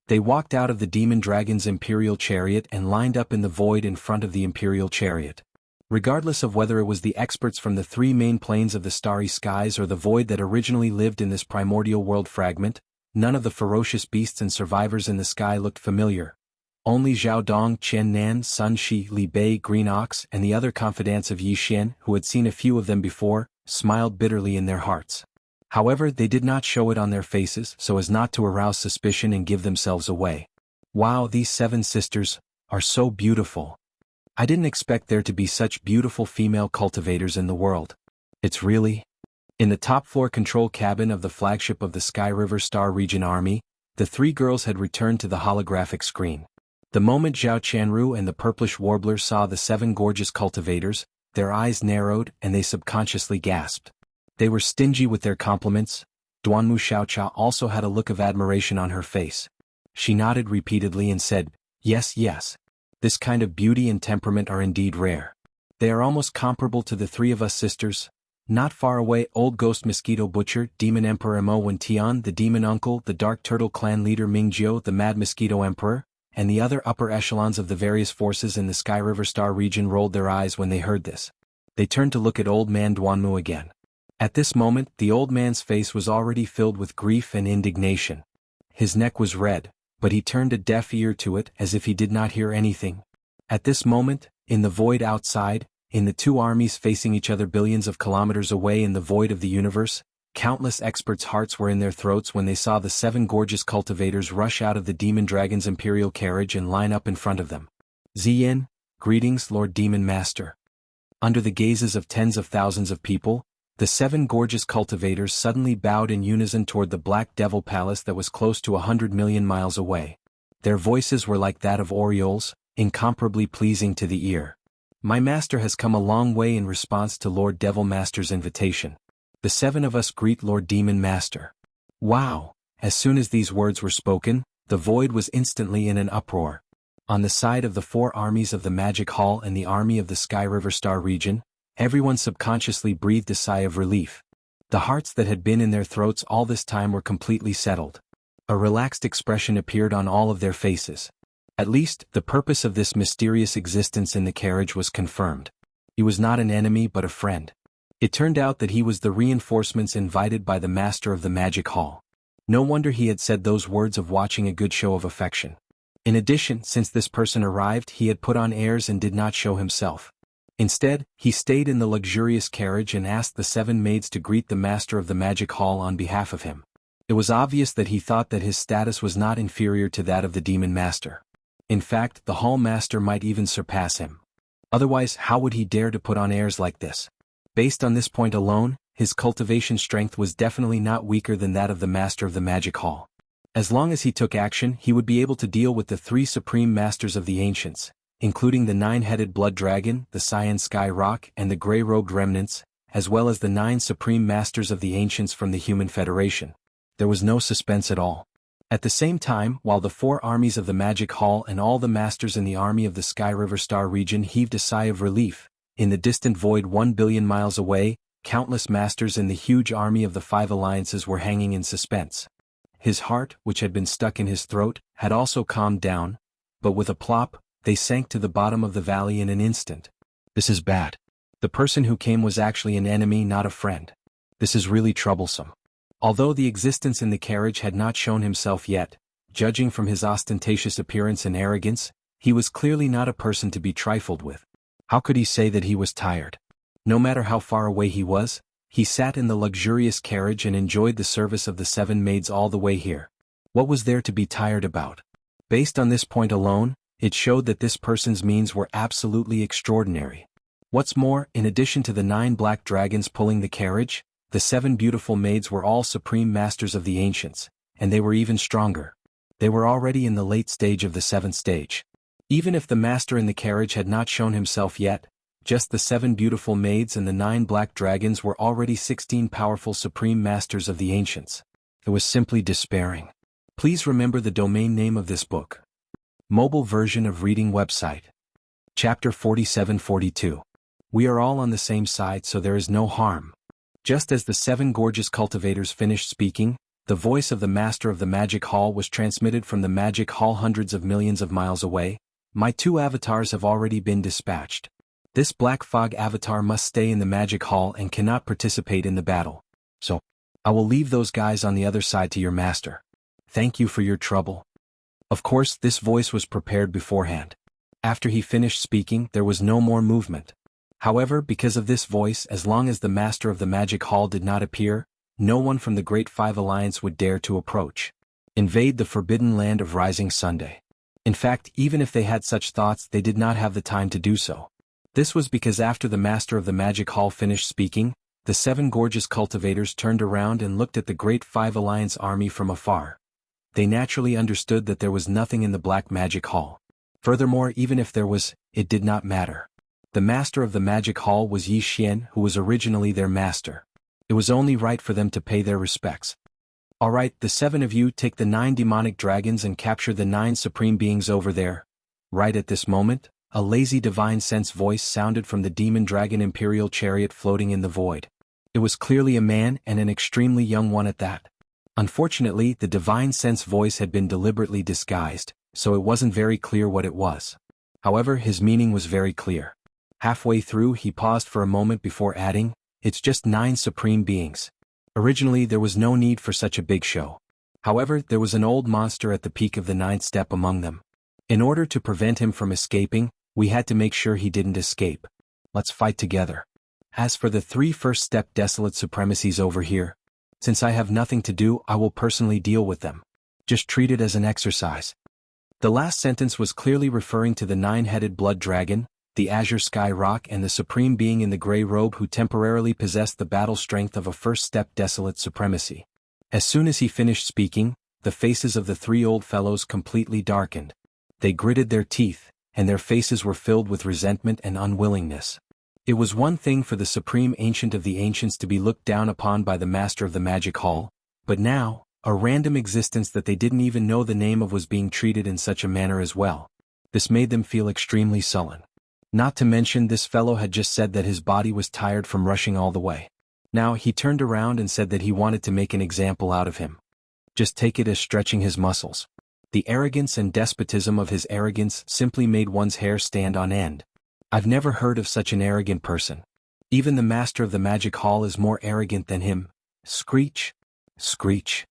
They walked out of the demon dragon's imperial chariot and lined up in the void in front of the imperial chariot. Regardless of whether it was the experts from the 3 main planes of the starry skies or the void that originally lived in this primordial world fragment, none of the ferocious beasts and survivors in the sky looked familiar. Only Zhao Dong, Chen Nan, Sun Shi, Li Bei, Green Ox, and the other confidants of Yi Xian, who had seen a few of them before, smiled bitterly in their hearts. However, they did not show it on their faces so as not to arouse suspicion and give themselves away. Wow, these 7 sisters are so beautiful. I didn't expect there to be such beautiful female cultivators in the world. It's really... In the top-floor control cabin of the flagship of the Sky River Star Region Army, the 3 girls had returned to the holographic screen. The moment Zhao Qianru and the Purplish Warbler saw the 7 gorgeous cultivators, their eyes narrowed and they subconsciously gasped. They were stingy with their compliments. Duanmu Xiaocha also had a look of admiration on her face. She nodded repeatedly and said, "Yes, yes. This kind of beauty and temperament are indeed rare. They are almost comparable to the 3 of us sisters." Not far away, Old Ghost Mosquito Butcher, Demon Emperor Mo Wen Tian, the Demon Uncle, the Dark Turtle Clan Leader Ming Jiao, the Mad Mosquito Emperor, and the other upper echelons of the various forces in the Sky River Star region rolled their eyes when they heard this. They turned to look at Old Man Duanmu again. At this moment, the old man's face was already filled with grief and indignation. His neck was red, but he turned a deaf ear to it as if he did not hear anything. At this moment, in the void outside, in the 2 armies facing each other billions of kilometers away in the void of the universe, countless experts' hearts were in their throats when they saw the 7 gorgeous cultivators rush out of the demon dragon's imperial carriage and line up in front of them. Ziyin, greetings, Lord Demon Master. Under the gazes of tens of thousands of people, the 7 gorgeous cultivators suddenly bowed in unison toward the Black Devil Palace that was close to 100 million miles away. Their voices were like that of orioles, incomparably pleasing to the ear. My master has come a long way in response to Lord Devil Master's invitation. The 7 of us greet Lord Demon Master. Wow! As soon as these words were spoken, the void was instantly in an uproar. On the side of the 4 armies of the Magic Hall and the army of the Sky River Star region, everyone subconsciously breathed a sigh of relief. The hearts that had been in their throats all this time were completely settled. A relaxed expression appeared on all of their faces. At least, the purpose of this mysterious existence in the carriage was confirmed. He was not an enemy but a friend. It turned out that he was the reinforcements invited by the master of the Magic Hall. No wonder he had said those words of watching a good show of affection. In addition, since this person arrived, he had put on airs and did not show himself. Instead, he stayed in the luxurious carriage and asked the 7 maids to greet the master of the Magic Hall on behalf of him. It was obvious that he thought that his status was not inferior to that of the demon master. In fact, the hall master might even surpass him. Otherwise, how would he dare to put on airs like this? Based on this point alone, his cultivation strength was definitely not weaker than that of the master of the Magic Hall. As long as he took action, he would be able to deal with the 3 supreme masters of the ancients, including the 9-headed blood dragon, the cyan sky rock, and the gray-robed remnants, as well as the 9 supreme masters of the ancients from the Human Federation. There was no suspense at all. At the same time, while the 4 armies of the Magic Hall and all the masters in the army of the Sky River Star region heaved a sigh of relief, in the distant void 1 billion miles away, countless masters in the huge army of the 5 alliances were hanging in suspense. His heart, which had been stuck in his throat, had also calmed down, but with a plop, they sank to the bottom of the valley in an instant. This is bad. The person who came was actually an enemy, not a friend. This is really troublesome. Although the existence in the carriage had not shown himself yet, judging from his ostentatious appearance and arrogance, he was clearly not a person to be trifled with. How could he say that he was tired? No matter how far away he was, he sat in the luxurious carriage and enjoyed the service of the 7 maids all the way here. What was there to be tired about? Based on this point alone, it showed that this person's means were absolutely extraordinary. What's more, in addition to the 9 black dragons pulling the carriage, the 7 beautiful maids were all supreme masters of the ancients, and they were even stronger. They were already in the late stage of the 7th stage. Even if the master in the carriage had not shown himself yet, just the 7 beautiful maids and the 9 black dragons were already 16 powerful supreme masters of the ancients. It was simply despairing. Please remember the domain name of this book. Mobile version of reading website. Chapter 47-42. We are all on the same side, so there is no harm. Just as the 7 gorgeous cultivators finished speaking, the voice of the master of the Magic Hall was transmitted from the Magic Hall hundreds of millions of miles away. My 2 avatars have already been dispatched. This Black Fog avatar must stay in the Magic Hall and cannot participate in the battle. So, I will leave those guys on the other side to your master. Thank you for your trouble. Of course, this voice was prepared beforehand. After he finished speaking, there was no more movement. However, because of this voice, as long as the master of the Magic Hall did not appear, no one from the Great 5 Alliance would dare to approach. Invade the forbidden land of Rising Sunday. In fact, even if they had such thoughts, they did not have the time to do so. This was because after the master of the Magic Hall finished speaking, the 7 gorgeous cultivators turned around and looked at the Great 5 Alliance army from afar. They naturally understood that there was nothing in the Black Magic Hall. Furthermore, even if there was, it did not matter. The master of the Magic Hall was Yi Xian, who was originally their master. It was only right for them to pay their respects. Alright, the 7 of you take the 9 demonic dragons and capture the 9 supreme beings over there. Right at this moment, a lazy divine sense voice sounded from the demon dragon imperial chariot floating in the void. It was clearly a man, and an extremely young one at that. Unfortunately, the divine sense voice had been deliberately disguised, so it wasn't very clear what it was. However, his meaning was very clear. Halfway through, he paused for a moment before adding, "It's just 9 supreme beings." Originally, there was no need for such a big show. However, there was an old monster at the peak of the 9th step among them. In order to prevent him from escaping, we had to make sure he didn't escape. Let's fight together. As for the 3 first-step desolate supremacies over here, since I have nothing to do, I will personally deal with them. Just treat it as an exercise. The last sentence was clearly referring to the 9-headed blood dragon, the azure sky rock, and the supreme being in the gray robe who temporarily possessed the battle strength of a first-step desolate supremacy. As soon as he finished speaking, the faces of the 3 old fellows completely darkened. They gritted their teeth, and their faces were filled with resentment and unwillingness. It was one thing for the supreme ancient of the ancients to be looked down upon by the master of the Magic Hall, but now, a random existence that they didn't even know the name of was being treated in such a manner as well. This made them feel extremely sullen. Not to mention this fellow had just said that his body was tired from rushing all the way. Now he turned around and said that he wanted to make an example out of him. Just take it as stretching his muscles. The arrogance and despotism of his arrogance simply made one's hair stand on end. I've never heard of such an arrogant person. Even the master of the magic hall is more arrogant than him. Screech. Screech.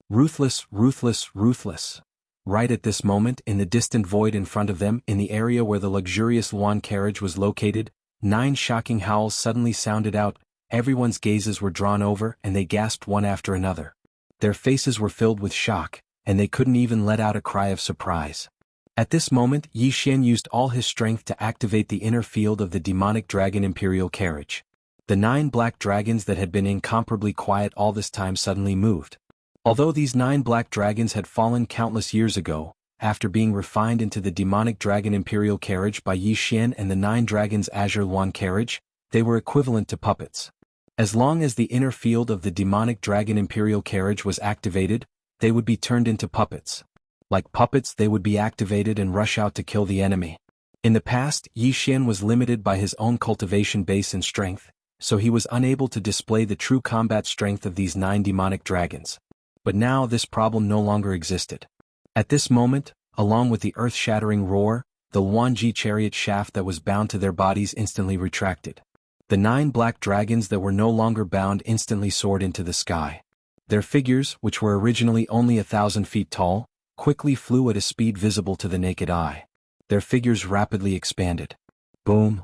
Ruthless, ruthless, ruthless. Right at this moment, in the distant void in front of them, in the area where the luxurious lawn carriage was located, 9 shocking howls suddenly sounded out. Everyone's gazes were drawn over, and they gasped one after another. Their faces were filled with shock, and they couldn't even let out a cry of surprise. At this moment, Yi Xian used all his strength to activate the inner field of the demonic dragon imperial carriage. The 9 black dragons that had been incomparably quiet all this time suddenly moved. Although these 9 black dragons had fallen countless years ago, after being refined into the demonic dragon imperial carriage by Yi Xian and the 9 dragons azure lawn carriage, they were equivalent to puppets. As long as the inner field of the demonic dragon imperial carriage was activated, they would be turned into puppets. Like puppets, they would be activated and rush out to kill the enemy. In the past, Yi Xian was limited by his own cultivation base and strength, so he was unable to display the true combat strength of these 9 demonic dragons. But now this problem no longer existed. At this moment, along with the earth-shattering roar, the Huanji chariot shaft that was bound to their bodies instantly retracted. The 9 black dragons that were no longer bound instantly soared into the sky. Their figures, which were originally only 1,000 feet tall, quickly flew at a speed visible to the naked eye. Their figures rapidly expanded. Boom.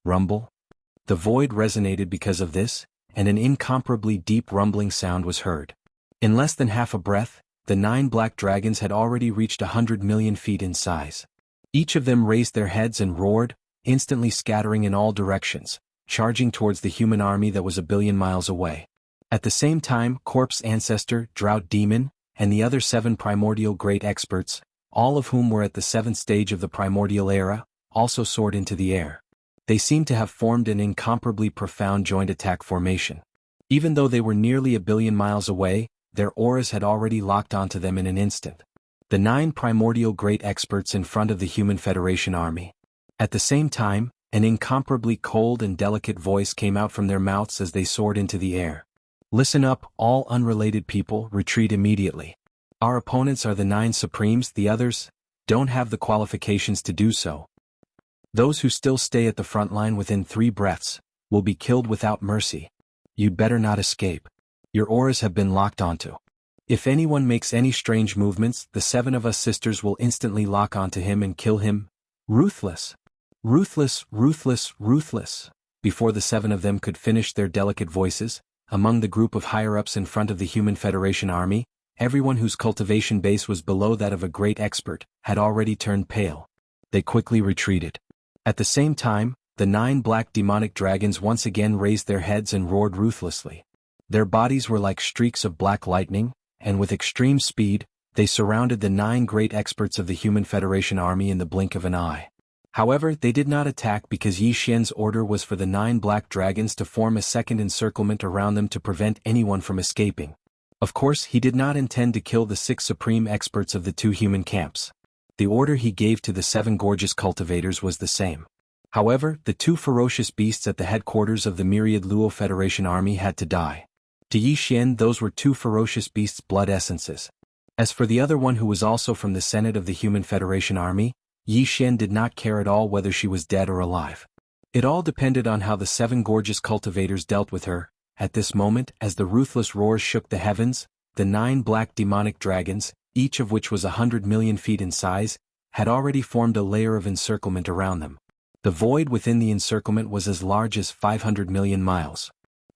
Rumble. The void resonated because of this, and an incomparably deep rumbling sound was heard. In less than half a breath, the 9 black dragons had already reached 100 million feet in size. Each of them raised their heads and roared, instantly scattering in all directions, charging towards the human army that was 1 billion miles away. At the same time, Corpse Ancestor, Drought Demon, and the other 7 primordial great experts, all of whom were at the 7th stage of the primordial era, also soared into the air. They seemed to have formed an incomparably profound joint attack formation. Even though they were nearly 1 billion miles away, their auras had already locked onto them in an instant. The 9 primordial great experts in front of the Human Federation army. At the same time, an incomparably cold and delicate voice came out from their mouths as they soared into the air. Listen up, all unrelated people, retreat immediately. Our opponents are the 9 Supremes, the others don't have the qualifications to do so. Those who still stay at the front line within 3 breaths will be killed without mercy. You'd better not escape. Your auras have been locked onto. If anyone makes any strange movements, the 7 of us sisters will instantly lock onto him and kill him. Ruthless. Ruthless, ruthless, ruthless. Before the 7 of them could finish their delicate voices, among the group of higher-ups in front of the Human Federation army, everyone whose cultivation base was below that of a great expert had already turned pale. They quickly retreated. At the same time, the 9 black demonic dragons once again raised their heads and roared ruthlessly. Their bodies were like streaks of black lightning, and with extreme speed, they surrounded the 9 great experts of the Human Federation army in the blink of an eye. However, they did not attack because Yi Xian's order was for the 9 black dragons to form a second encirclement around them to prevent anyone from escaping. Of course, he did not intend to kill the 6 supreme experts of the 2 human camps. The order he gave to the 7 gorgeous cultivators was the same. However, the 2 ferocious beasts at the headquarters of the myriad Luo Federation army had to die. To Yi Xian, those were 2 ferocious beasts' blood essences. As for the other one who was also from the Senate of the Human Federation army, Yi Xian did not care at all whether she was dead or alive. It all depended on how the 7 gorgeous cultivators dealt with her. At this moment, as the ruthless roars shook the heavens, the 9 black demonic dragons, each of which was 100 million feet in size, had already formed a layer of encirclement around them. The void within the encirclement was as large as 500 million miles.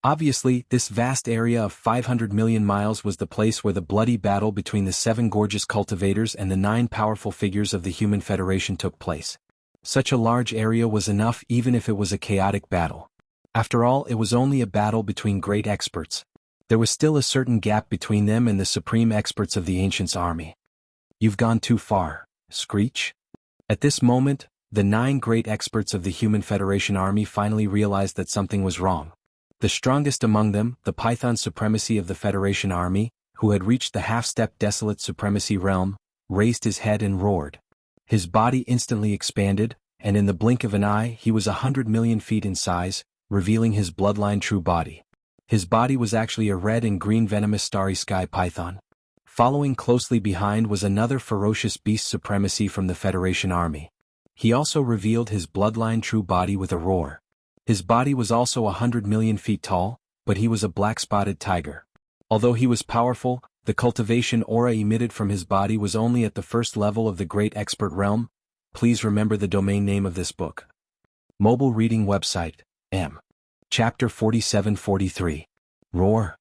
Obviously, this vast area of 500 million miles was the place where the bloody battle between the 7 gorgeous cultivators and the 9 powerful figures of the Human Federation took place. Such a large area was enough even if it was a chaotic battle. After all, it was only a battle between great experts. There was still a certain gap between them and the supreme experts of the Ancients' army. You've gone too far, Screech. At this moment, the 9 great experts of the Human Federation army finally realized that something was wrong. The strongest among them, the Python supremacy of the Federation army, who had reached the half-step desolate supremacy realm, raised his head and roared. His body instantly expanded, and in the blink of an eye he was 100 million feet in size, revealing his bloodline true body. His body was actually a red and green venomous starry sky python. Following closely behind was another ferocious beast supremacy from the Federation army. He also revealed his bloodline true body with a roar. His body was also 100 million feet tall, but he was a black-spotted tiger. Although he was powerful, the cultivation aura emitted from his body was only at the first level of the Great Expert realm. Please remember the domain name of this book. Mobile reading website, M. Chapter 47-43. Roar.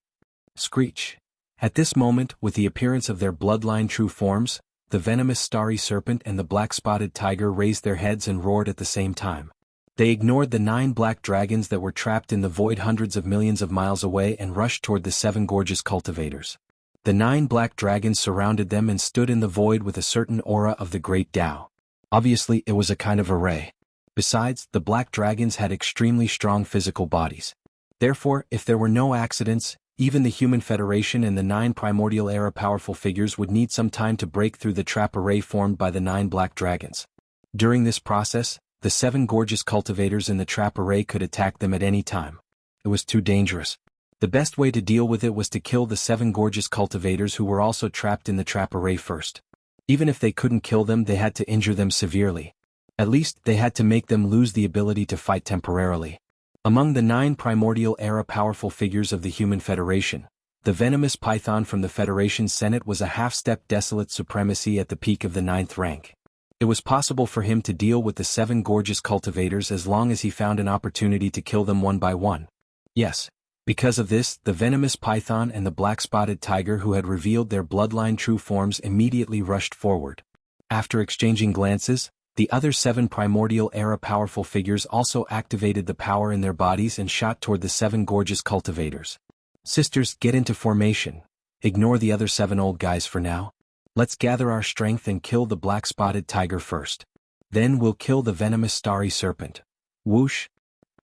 Screech. At this moment, with the appearance of their bloodline true forms, the venomous starry serpent and the black-spotted tiger raised their heads and roared at the same time. They ignored the 9 black dragons that were trapped in the void hundreds of millions of miles away and rushed toward the 7 gorgeous cultivators. The 9 black dragons surrounded them and stood in the void with a certain aura of the great Tao. Obviously, it was a kind of array. Besides, the black dragons had extremely strong physical bodies. Therefore, if there were no accidents, even the Human Federation and the 9 primordial era powerful figures would need some time to break through the trap array formed by the 9 black dragons. During this process, the 7 gorgeous cultivators in the trap array could attack them at any time. It was too dangerous. The best way to deal with it was to kill the 7 gorgeous cultivators who were also trapped in the trap array first. Even if they couldn't kill them, they had to injure them severely. At least, they had to make them lose the ability to fight temporarily. Among the 9 primordial era powerful figures of the Human Federation, the venomous python from the Federation Senate was a half-step desolate supremacy at the peak of the 9th rank. It was possible for him to deal with the 7 gorgeous cultivators as long as he found an opportunity to kill them one by one. Yes, because of this, the venomous python and the black-spotted tiger who had revealed their bloodline true forms immediately rushed forward. After exchanging glances, the other 7 primordial era powerful figures also activated the power in their bodies and shot toward the 7 gorgeous cultivators. Sisters, get into formation. Ignore the other 7 old guys for now. Let's gather our strength and kill the black-spotted tiger first. Then we'll kill the venomous starry serpent. Whoosh.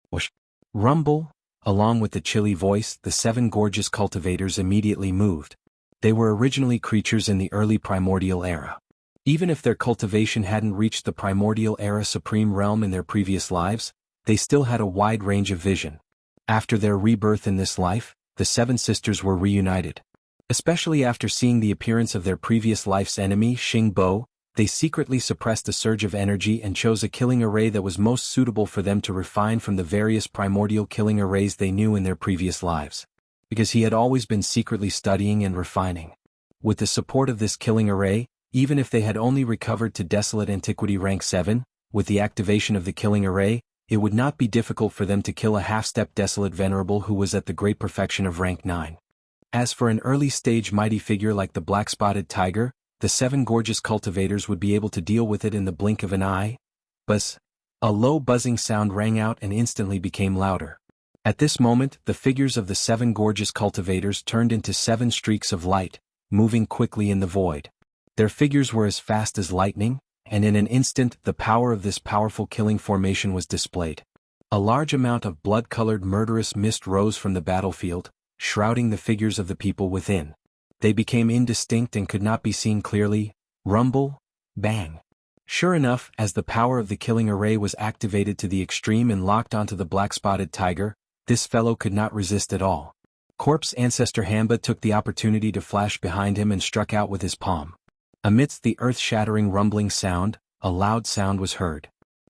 Whoosh. Rumble. Along with the chilly voice, the 7 gorgeous cultivators immediately moved. They were originally creatures in the early primordial era. Even if their cultivation hadn't reached the primordial era supreme realm in their previous lives, they still had a wide range of vision. After their rebirth in this life, the 7 sisters were reunited. Especially after seeing the appearance of their previous life's enemy, Xing Bo, they secretly suppressed a surge of energy and chose a killing array that was most suitable for them to refine from the various primordial killing arrays they knew in their previous lives. Because he had always been secretly studying and refining. With the support of this killing array, even if they had only recovered to Desolate Antiquity rank 7, with the activation of the killing array, it would not be difficult for them to kill a half-step Desolate Venerable who was at the great perfection of rank 9. As for an early-stage mighty figure like the black-spotted tiger, the 7 gorgeous cultivators would be able to deal with it in the blink of an eye. Buzz. A low buzzing sound rang out and instantly became louder. At this moment, the figures of the 7 gorgeous cultivators turned into 7 streaks of light, moving quickly in the void. Their figures were as fast as lightning, and in an instant the power of this powerful killing formation was displayed. A large amount of blood-colored murderous mist rose from the battlefield, shrouding the figures of the people within. They became indistinct and could not be seen clearly. Rumble, bang. Sure enough, as the power of the killing array was activated to the extreme and locked onto the black-spotted tiger, this fellow could not resist at all. Corpse Ancestor Hamba took the opportunity to flash behind him and struck out with his palm. Amidst the earth-shattering rumbling sound, a loud sound was heard.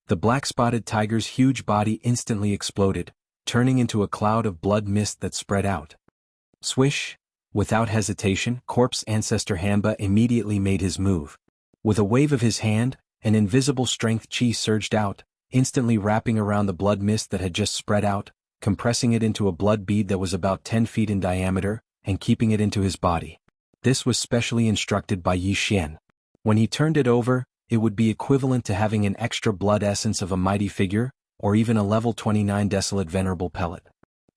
The black-spotted tiger's huge body instantly exploded, turning into a cloud of blood mist that spread out. Swish! Without hesitation, Corpse Ancestor Hamba immediately made his move. With a wave of his hand, an invisible strength chi surged out, instantly wrapping around the blood mist that had just spread out, compressing it into a blood bead that was about 10 feet in diameter, and keeping it into his body. This was specially instructed by Yi Xian. When he turned it over, it would be equivalent to having an extra blood essence of a mighty figure, or even a level 29 Desolate Venerable pellet.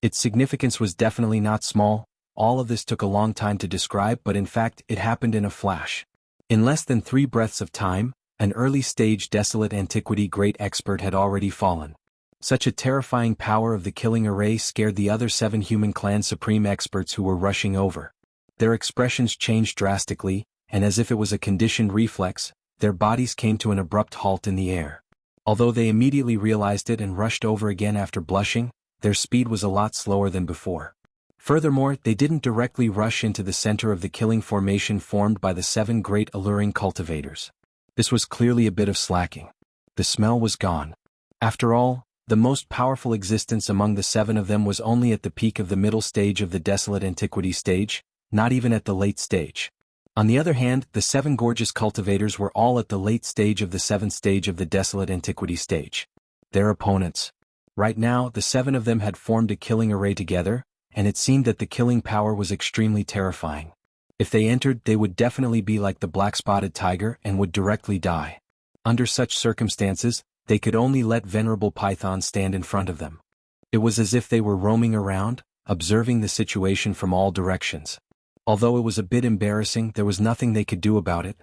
Its significance was definitely not small. All of this took a long time to describe, but in fact it happened in a flash. In less than 3 breaths of time, an early-stage Desolate Antiquity great expert had already fallen. Such a terrifying power of the killing array scared the other 7 human clan supreme experts who were rushing over. Their expressions changed drastically, and as if it was a conditioned reflex, their bodies came to an abrupt halt in the air. Although they immediately realized it and rushed over again after blushing, their speed was a lot slower than before. Furthermore, they didn't directly rush into the center of the killing formation formed by the 7 great alluring cultivators. This was clearly a bit of slacking. The smell was gone. After all, the most powerful existence among the 7 of them was only at the peak of the middle stage of the desolate antiquity stage, not even at the late stage. On the other hand, the 7 gorgeous cultivators were all at the late stage of the 7th stage of the desolate antiquity stage. Their opponents. Right now, the 7 of them had formed a killing array together, and it seemed that the killing power was extremely terrifying. If they entered, they would definitely be like the black-spotted tiger and would directly die. Under such circumstances, they could only let Venerable Python stand in front of them. It was as if they were roaming around, observing the situation from all directions. Although it was a bit embarrassing, there was nothing they could do about it.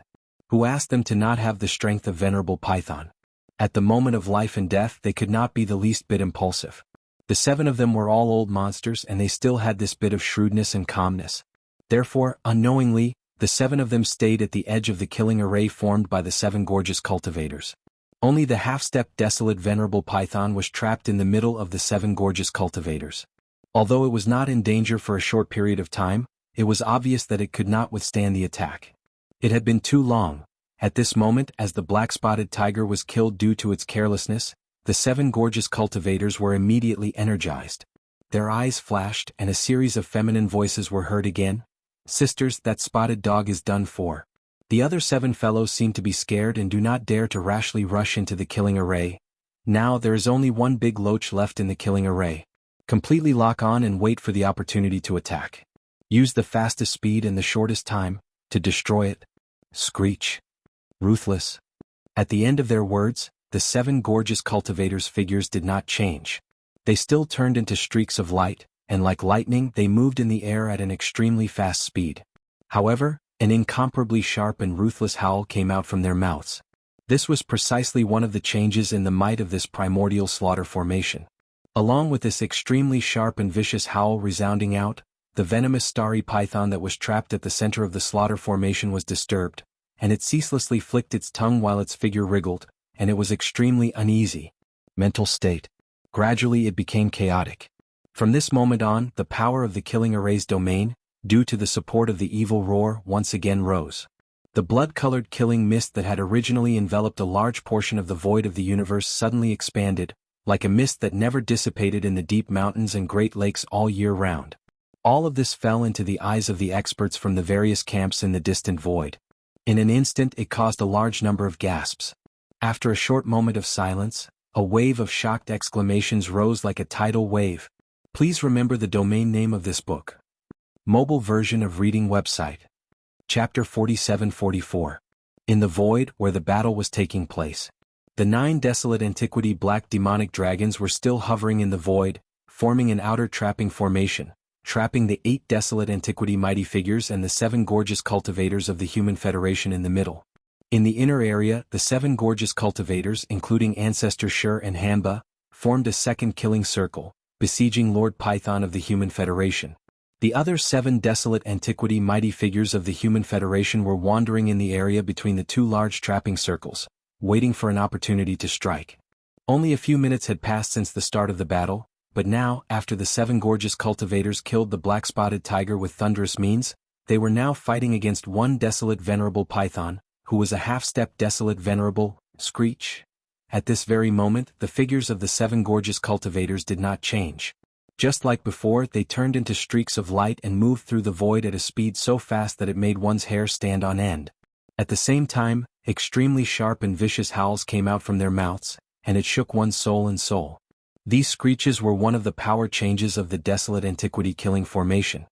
Who asked them to not have the strength of Venerable Python? At the moment of life and death, they could not be the least bit impulsive. The 7 of them were all old monsters, and they still had this bit of shrewdness and calmness. Therefore, unknowingly, the 7 of them stayed at the edge of the killing array formed by the 7 gorgeous cultivators. Only the half-step desolate Venerable Python was trapped in the middle of the 7 gorgeous cultivators. Although it was not in danger for a short period of time, it was obvious that it could not withstand the attack. It had been too long. At this moment, as the black-spotted tiger was killed due to its carelessness, the 7 gorgeous cultivators were immediately energized. Their eyes flashed and a series of feminine voices were heard again. "Sisters, that spotted dog is done for." The other 7 fellows seem to be scared and do not dare to rashly rush into the killing array. Now there is only one big loach left in the killing array. Completely lock on and wait for the opportunity to attack. Use the fastest speed and the shortest time to destroy it. Screech. Ruthless. At the end of their words, the 7 gorgeous cultivators' figures did not change. They still turned into streaks of light, and like lightning they moved in the air at an extremely fast speed. However, an incomparably sharp and ruthless howl came out from their mouths. This was precisely one of the changes in the might of this primordial slaughter formation. Along with this extremely sharp and vicious howl resounding out, the venomous starry python that was trapped at the center of the slaughter formation was disturbed, and it ceaselessly flicked its tongue while its figure wriggled, and it was extremely uneasy. Mental state. Gradually it became chaotic. From this moment on, the power of the killing array's domain, due to the support of the evil roar, once again rose. The blood-colored killing mist that had originally enveloped a large portion of the void of the universe suddenly expanded, like a mist that never dissipated in the deep mountains and great lakes all year round. All of this fell into the eyes of the experts from the various camps in the distant void. In an instant it caused a large number of gasps. After a short moment of silence, a wave of shocked exclamations rose like a tidal wave. Please remember the domain name of this book. Mobile version of reading website. Chapter 47-44. In the void where the battle was taking place. The 9 desolate antiquity black demonic dragons were still hovering in the void, forming an outer trapping formation, trapping the 8 desolate antiquity mighty figures and the 7 gorgeous cultivators of the Human Federation in the middle. In the inner area, the 7 gorgeous cultivators, including Ancestor Shur and Hanba, formed a second killing circle, besieging Lord Python of the Human Federation. The other 7 desolate antiquity mighty figures of the Human Federation were wandering in the area between the 2 large trapping circles, waiting for an opportunity to strike. Only a few minutes had passed since the start of the battle, but now, after the 7 gorgeous cultivators killed the black-spotted tiger with thunderous means, they were now fighting against 1 desolate venerable python, who was a half-step desolate venerable, Screech. At this very moment, the figures of the 7 gorgeous cultivators did not change. Just like before, they turned into streaks of light and moved through the void at a speed so fast that it made one's hair stand on end. At the same time, extremely sharp and vicious howls came out from their mouths, and it shook one's soul and soul. These screeches were one of the power changes of the desolate antiquity killing formation.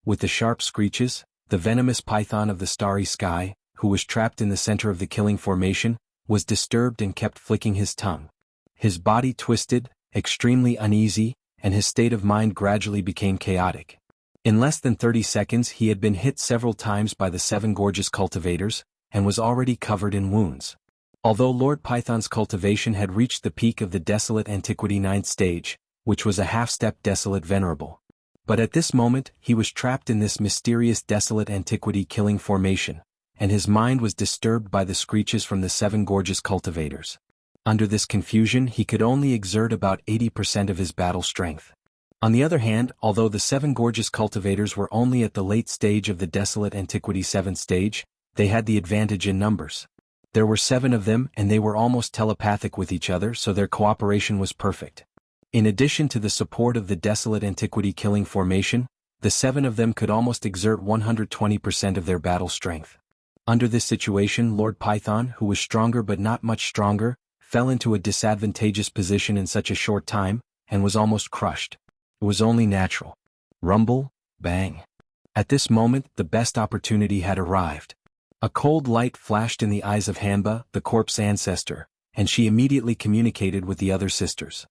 With the sharp screeches, the venomous python of the starry sky, who was trapped in the center of the killing formation, was disturbed and kept flicking his tongue. His body twisted, extremely uneasy, and his state of mind gradually became chaotic. In less than 30 seconds he had been hit several times by the 7 gorgeous cultivators, and was already covered in wounds. Although Lord Python's cultivation had reached the peak of the desolate antiquity 9th stage, which was a half-step desolate venerable. But at this moment he was trapped in this mysterious desolate antiquity killing formation, and his mind was disturbed by the screeches from the 7 gorgeous cultivators. Under this confusion he could only exert about 80% of his battle strength. On the other hand, although the 7 gorgeous cultivators were only at the late stage of the Desolate Antiquity 7th stage, they had the advantage in numbers. There were 7 of them and they were almost telepathic with each other, so their cooperation was perfect. In addition to the support of the Desolate Antiquity killing formation, the 7 of them could almost exert 120% of their battle strength. Under this situation, Lord Python, who was stronger but not much stronger, fell into a disadvantageous position in such a short time, and was almost crushed. It was only natural. Rumble, bang. At this moment, the best opportunity had arrived. A cold light flashed in the eyes of Hanba, the corpse ancestor, and she immediately communicated with the other sisters.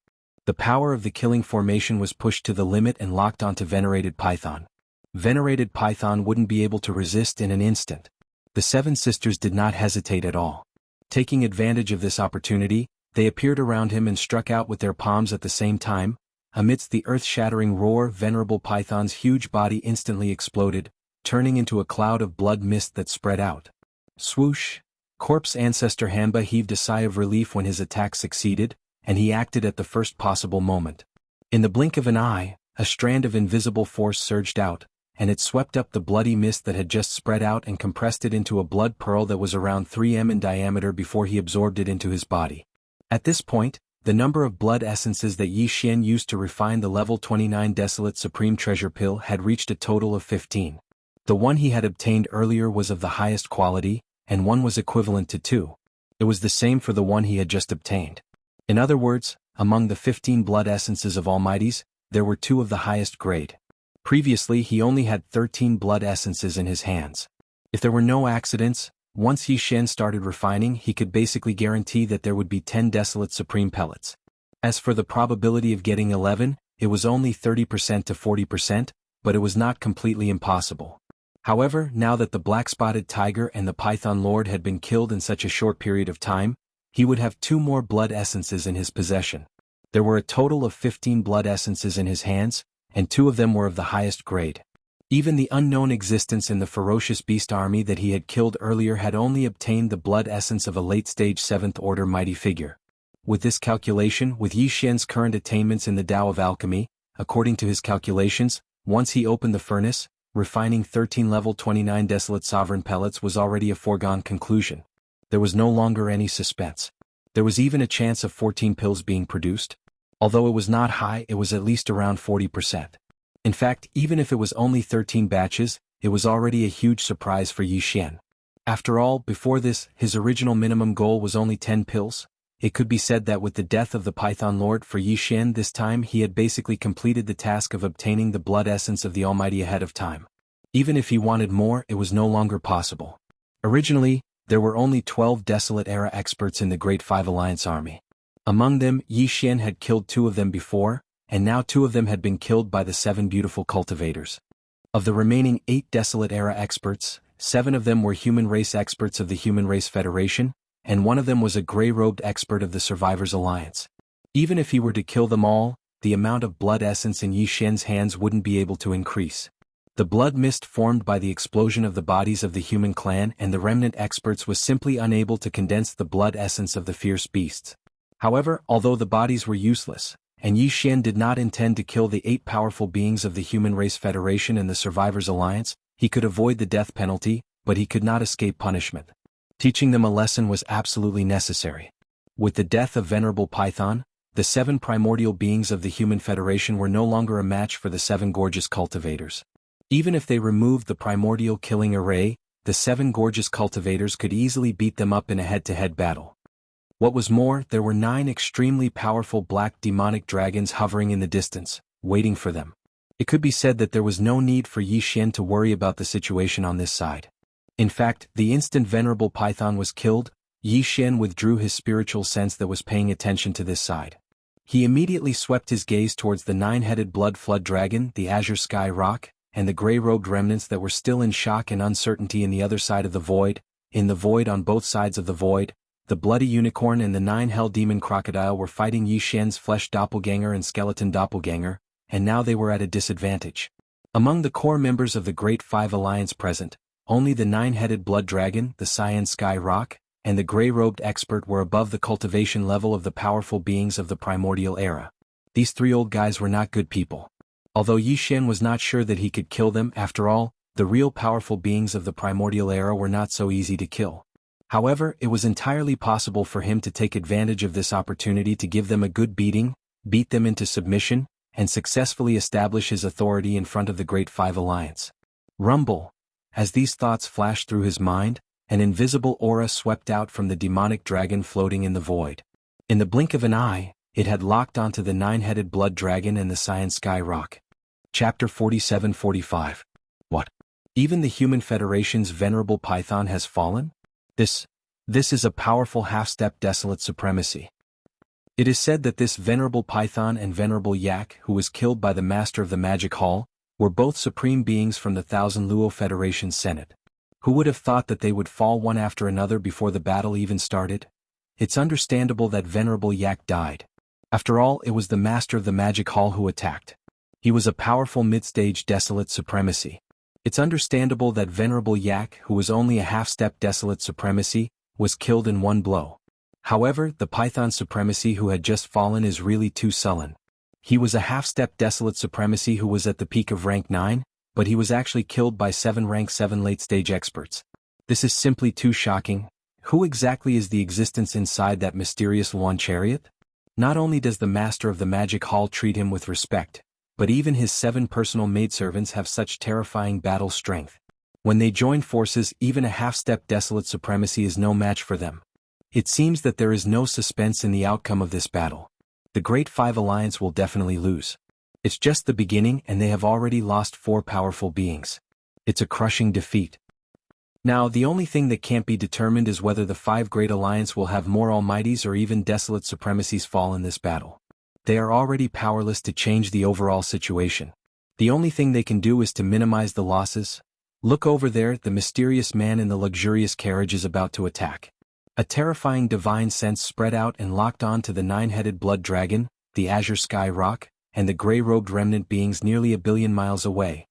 The power of the killing formation was pushed to the limit and locked onto Venerated Python. Venerated Python wouldn't be able to resist in an instant. The 7 sisters did not hesitate at all. Taking advantage of this opportunity, they appeared around him and struck out with their palms at the same time. Amidst the earth-shattering roar, Venerable Python's huge body instantly exploded, turning into a cloud of blood mist that spread out. Swoosh! Corpse ancestor Hanba heaved a sigh of relief when his attack succeeded, and he acted at the first possible moment. In the blink of an eye, a strand of invisible force surged out, and it swept up the bloody mist that had just spread out and compressed it into a blood pearl that was around 3 m in diameter before he absorbed it into his body. At this point, the number of blood essences that Yi Xian used to refine the level 29 Desolate Supreme Treasure Pill had reached a total of 15. The one he had obtained earlier was of the highest quality, and one was equivalent to 2. It was the same for the one he had just obtained. In other words, among the 15 blood essences of Almighties, there were 2 of the highest grade. Previously he only had 13 blood essences in his hands. If there were no accidents, once Yi Xian started refining, he could basically guarantee that there would be 10 Desolate Supreme Pellets. As for the probability of getting 11, it was only 30% to 40%, but it was not completely impossible. However, now that the Black-Spotted Tiger and the Python Lord had been killed in such a short period of time, he would have 2 more blood essences in his possession. There were a total of 15 blood essences in his hands, and 2 of them were of the highest grade. Even the unknown existence in the ferocious beast army that he had killed earlier had only obtained the blood essence of a late-stage 7th Order mighty figure. With this calculation, with Yi Xian's current attainments in the Tao of Alchemy, according to his calculations, once he opened the furnace, refining 13 level 29 Desolate Sovereign Pellets was already a foregone conclusion. There was no longer any suspense. There was even a chance of 14 pills being produced. Although it was not high, it was at least around 40%. In fact, even if it was only 13 batches, it was already a huge surprise for Yi Xian. After all, before this, his original minimum goal was only 10 pills. It could be said that with the death of the Python Lord for Yi Xian this time he had basically completed the task of obtaining the blood essence of the Almighty ahead of time. Even if he wanted more, it was no longer possible. Originally, there were only 12 Desolate Era experts in the Great Five Alliance army. Among them, Yi Xian had killed 2 of them before, and now 2 of them had been killed by the 7 beautiful cultivators. Of the remaining 8 Desolate Era experts, 7 of them were human race experts of the Human Race Federation, and 1 of them was a gray-robed expert of the Survivors Alliance. Even if he were to kill them all, the amount of blood essence in Yi Xian's hands wouldn't be able to increase. The blood mist formed by the explosion of the bodies of the human clan and the remnant experts was simply unable to condense the blood essence of the fierce beasts. However, although the bodies were useless, and Yi Xian did not intend to kill the 8 powerful beings of the Human Race Federation and the Survivors Alliance, he could avoid the death penalty, but he could not escape punishment. Teaching them a lesson was absolutely necessary. With the death of Venerable Python, the 7 primordial beings of the Human Federation were no longer a match for the 7 gorgeous cultivators. Even if they removed the primordial killing array, the 7 gorgeous cultivators could easily beat them up in a head-to-head battle. What was more, there were 9 extremely powerful black demonic dragons hovering in the distance, waiting for them. It could be said that there was no need for Yi Xian to worry about the situation on this side. In fact, the instant Venerable Python was killed, Yi Xian withdrew his spiritual sense that was paying attention to this side. He immediately swept his gaze towards the 9-headed blood flood dragon, the azure sky rock, and the gray-robed remnants that were still in shock and uncertainty in the other side of the void. In the void on both sides of the void, the bloody unicorn and the 9 hell demon crocodile were fighting Yi Xian's flesh doppelganger and skeleton doppelganger, and now they were at a disadvantage. Among the core members of the Great Five Alliance present, only the nine-headed blood dragon, the cyan sky rock, and the gray-robed expert were above the cultivation level of the powerful beings of the primordial era. These three old guys were not good people. Although Yi Xian was not sure that he could kill them, after all, the real powerful beings of the primordial era were not so easy to kill. However, it was entirely possible for him to take advantage of this opportunity to give them a good beating, beat them into submission, and successfully establish his authority in front of the Great Five Alliance. Rumble. As these thoughts flashed through his mind, an invisible aura swept out from the demonic dragon floating in the void. In the blink of an eye, it had locked onto the nine-headed blood dragon and the cyan sky rock. Chapter 47-45. What? Even the Human Federation's venerable python has fallen? This is a powerful half-step desolate supremacy. It is said that this venerable python and venerable yak, who was killed by the master of the magic hall, were both supreme beings from the Thousand Luo Federation's Senate. Who would have thought that they would fall one after another before the battle even started? It's understandable that venerable yak died. After all, it was the master of the magic hall who attacked. He was a powerful mid-stage desolate supremacy. It's understandable that venerable yak, who was only a half-step desolate supremacy, was killed in one blow. However, the python supremacy who had just fallen is really too sullen. He was a half-step desolate supremacy who was at the peak of rank 9, but he was actually killed by 7 rank 7 late-stage experts. This is simply too shocking. Who exactly is the existence inside that mysterious Luan chariot? Not only does the master of the magic hall treat him with respect, but even his 7 personal maidservants have such terrifying battle strength. When they join forces, even a half-step desolate supremacy is no match for them. It seems that there is no suspense in the outcome of this battle. The Great Five Alliance will definitely lose. It's just the beginning and they have already lost 4 powerful beings. It's a crushing defeat. Now, the only thing that can't be determined is whether the 5 Great Alliance will have more almighties or even desolate supremacies fall in this battle. They are already powerless to change the overall situation. The only thing they can do is to minimize the losses. Look over there, the mysterious man in the luxurious carriage is about to attack. A terrifying divine sense spread out and locked on to the 9-headed blood dragon, the azure sky rock, and the gray-robed remnant beings nearly 1 billion miles away.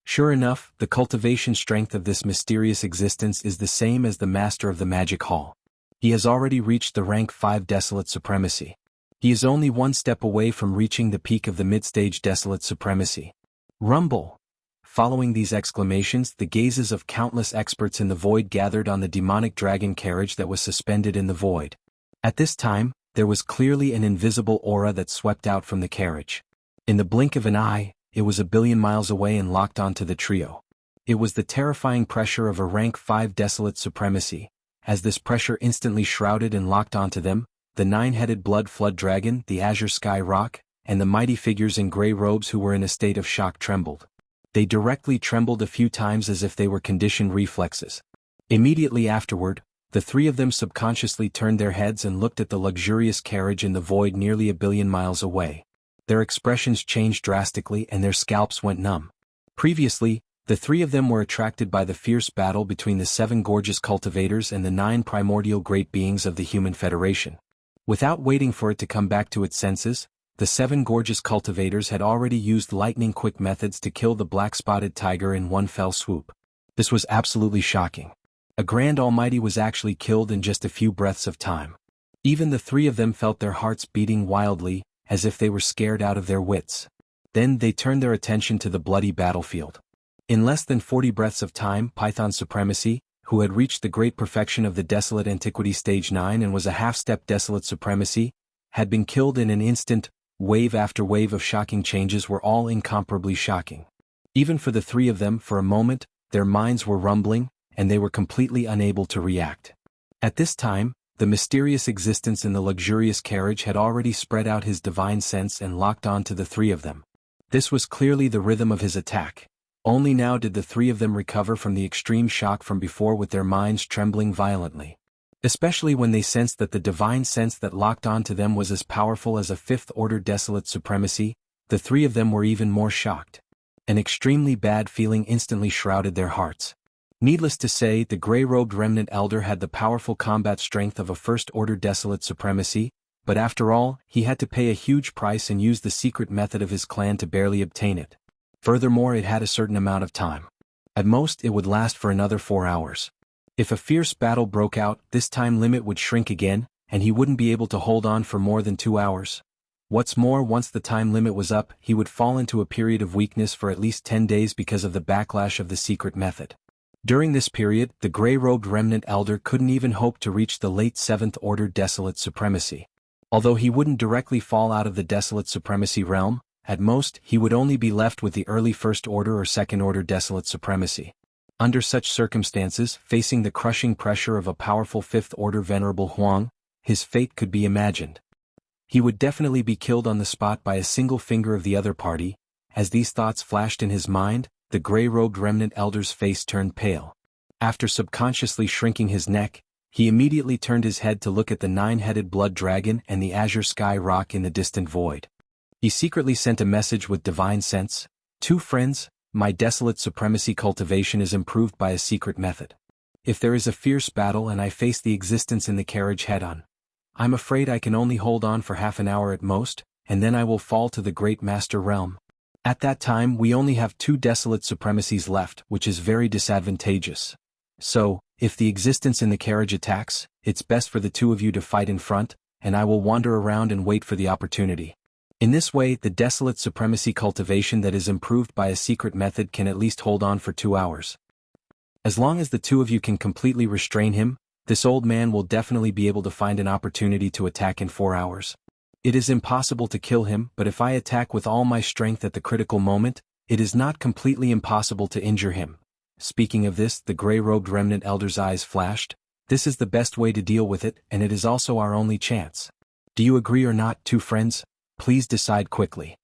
Sure enough, the cultivation strength of this mysterious existence is the same as the master of the magic hall. He has already reached the rank 5 desolate supremacy. He is only 1 step away from reaching the peak of the mid-stage desolate supremacy. Rumble! Following these exclamations, the gazes of countless experts in the void gathered on the demonic dragon carriage that was suspended in the void. At this time, there was clearly an invisible aura that swept out from the carriage. In the blink of an eye, it was 1 billion miles away and locked onto the trio. It was the terrifying pressure of a rank 5 desolate supremacy. As this pressure instantly shrouded and locked onto them, the 9-headed blood flood dragon, the azure sky rock, and the mighty figures in gray robes who were in a state of shock trembled. They directly trembled a few times as if they were conditioned reflexes. Immediately afterward, the 3 of them subconsciously turned their heads and looked at the luxurious carriage in the void nearly 1 billion miles away. Their expressions changed drastically and their scalps went numb. Previously, the 3 of them were attracted by the fierce battle between the 7 gorgeous cultivators and the 9 primordial great beings of the Human Federation. Without waiting for it to come back to its senses, the 7 gorgeous cultivators had already used lightning-quick methods to kill the black-spotted tiger in one fell swoop. This was absolutely shocking. A grand almighty was actually killed in just a few breaths of time. Even the 3 of them felt their hearts beating wildly, as if they were scared out of their wits. Then they turned their attention to the bloody battlefield. In less than 40 breaths of time, Python Supremacy, who had reached the great perfection of the Desolate Antiquity Stage 9 and was a half-step Desolate Supremacy, had been killed in an instant. Wave after wave of shocking changes were all incomparably shocking. Even for the 3 of them, for a moment, their minds were rumbling, and they were completely unable to react. At this time, the mysterious existence in the luxurious carriage had already spread out his divine sense and locked on to the 3 of them. This was clearly the rhythm of his attack. Only now did the 3 of them recover from the extreme shock from before with their minds trembling violently. Especially when they sensed that the divine sense that locked onto them was as powerful as a 5th-order desolate supremacy, the 3 of them were even more shocked. An extremely bad feeling instantly shrouded their hearts. Needless to say, the gray-robed remnant elder had the powerful combat strength of a 1st-order desolate supremacy, but after all, he had to pay a huge price and use the secret method of his clan to barely obtain it. Furthermore, it had a certain amount of time. At most it would last for another 4 hours. If a fierce battle broke out, this time limit would shrink again, and he wouldn't be able to hold on for more than 2 hours. What's more, once the time limit was up, he would fall into a period of weakness for at least 10 days because of the backlash of the secret method. During this period, the gray-robed remnant elder couldn't even hope to reach the late 7th Order Desolate Supremacy. Although he wouldn't directly fall out of the Desolate Supremacy realm, at most, he would only be left with the early First Order or Second Order Desolate Supremacy. Under such circumstances, facing the crushing pressure of a powerful Fifth Order Venerable Huang, his fate could be imagined. He would definitely be killed on the spot by a single finger of the other party. As these thoughts flashed in his mind, the gray-robed remnant elder's face turned pale. After subconsciously shrinking his neck, he immediately turned his head to look at the 9-headed blood dragon and the azure sky rock in the distant void. He secretly sent a message with divine sense. "Two friends, my desolate supremacy cultivation is improved by a secret method. If there is a fierce battle and I face the existence in the carriage head-on, I'm afraid I can only hold on for half an hour at most, and then I will fall to the great master realm. At that time we only have 2 desolate supremacies left, which is very disadvantageous. So, if the existence in the carriage attacks, it's best for the 2 of you to fight in front, and I will wander around and wait for the opportunity." In this way, the desolate supremacy cultivation that is improved by a secret method can at least hold on for 2 hours. As long as the 2 of you can completely restrain him, this old man will definitely be able to find an opportunity to attack in 4 hours. It is impossible to kill him, but if I attack with all my strength at the critical moment, it is not completely impossible to injure him. Speaking of this, the gray-robed remnant elder's eyes flashed. This is the best way to deal with it, and it is also our only chance. Do you agree or not, 2 friends? Please decide quickly.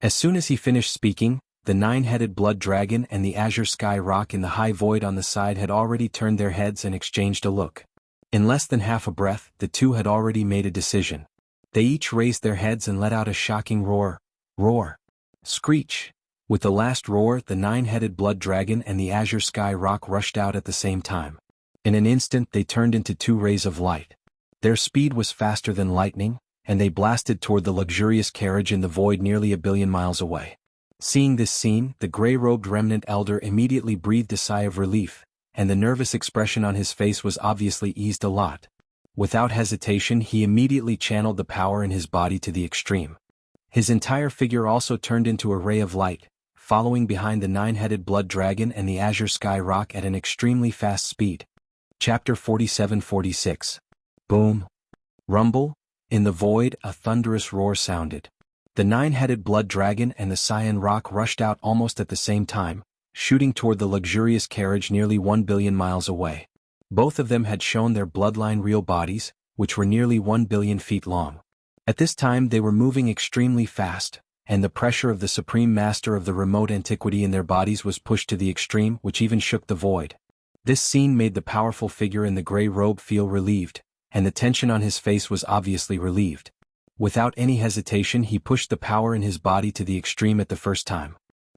As soon as he finished speaking, the 9-headed blood dragon and the azure sky rock in the high void on the side had already turned their heads and exchanged a look. In less than half a breath, the 2 had already made a decision. They each raised their heads and let out a shocking roar. Roar. Screech. With the last roar, the 9-headed blood dragon and the azure sky rock rushed out at the same time. In an instant they turned into 2 rays of light. Their speed was faster than lightning, and they blasted toward the luxurious carriage in the void nearly 1 billion miles away. Seeing this scene, the gray-robed remnant elder immediately breathed a sigh of relief, and the nervous expression on his face was obviously eased a lot. Without hesitation, he immediately channeled the power in his body to the extreme. His entire figure also turned into a ray of light, following behind the 9-headed blood dragon and the azure sky rock at an extremely fast speed. Chapter 47-46. Boom. Rumble. In the void, a thunderous roar sounded. The 9-headed blood dragon and the cyan rock rushed out almost at the same time, shooting toward the luxurious carriage nearly 1 billion miles away. Both of them had shown their bloodline real bodies, which were nearly 1 billion feet long. At this time they were moving extremely fast, and the pressure of the supreme master of the remote antiquity in their bodies was pushed to the extreme, which even shook the void. This scene made the powerful figure in the gray robe feel relieved, and the tension on his face was obviously relieved. Without any hesitation he pushed the power in his body to the extreme at the first time.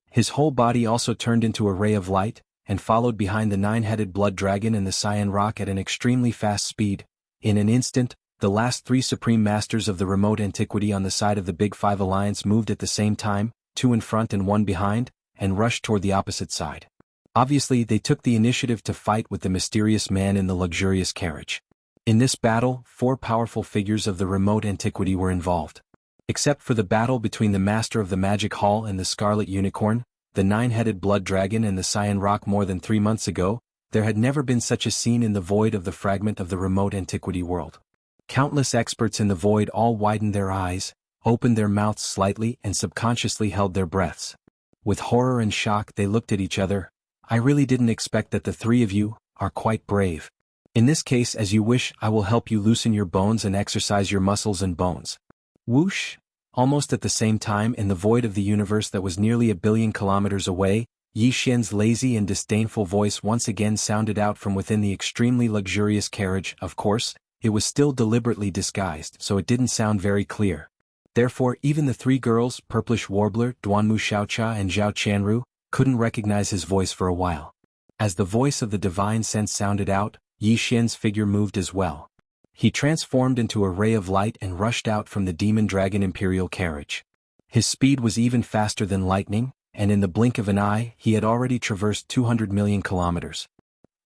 His whole body also turned into a ray of light, and followed behind the 9-headed blood dragon and the cyan rock at an extremely fast speed. In an instant, the last 3 supreme masters of the remote antiquity on the side of the Big Five Alliance moved at the same time, 2 in front and 1 behind, and rushed toward the opposite side. Obviously they took the initiative to fight with the mysterious man in the luxurious carriage. In this battle, 4 powerful figures of the remote antiquity were involved. Except for the battle between the Master of the Magic Hall and the Scarlet Unicorn, the 9-headed blood dragon and the cyan rock more than 3 months ago, there had never been such a scene in the void of the fragment of the remote antiquity world. Countless experts in the void all widened their eyes, opened their mouths slightly and subconsciously held their breaths. With horror and shock they looked at each other. "I really didn't expect that the 3 of you are quite brave. In this case, as you wish, I will help you loosen your bones and exercise your muscles and bones." Whoosh! Almost at the same time, in the void of the universe that was nearly 1 billion kilometers away, Yi Xian's lazy and disdainful voice once again sounded out from within the extremely luxurious carriage. Of course, it was still deliberately disguised, so it didn't sound very clear. Therefore, even the 3 girls, Purplish Warbler, Duanmu Xiaocha and Zhao Qianru, couldn't recognize his voice for a while. As the voice of the divine sense sounded out, Yi Xian's figure moved as well. He transformed into a ray of light and rushed out from the demon dragon imperial carriage. His speed was even faster than lightning, and in the blink of an eye he had already traversed 200 million kilometers.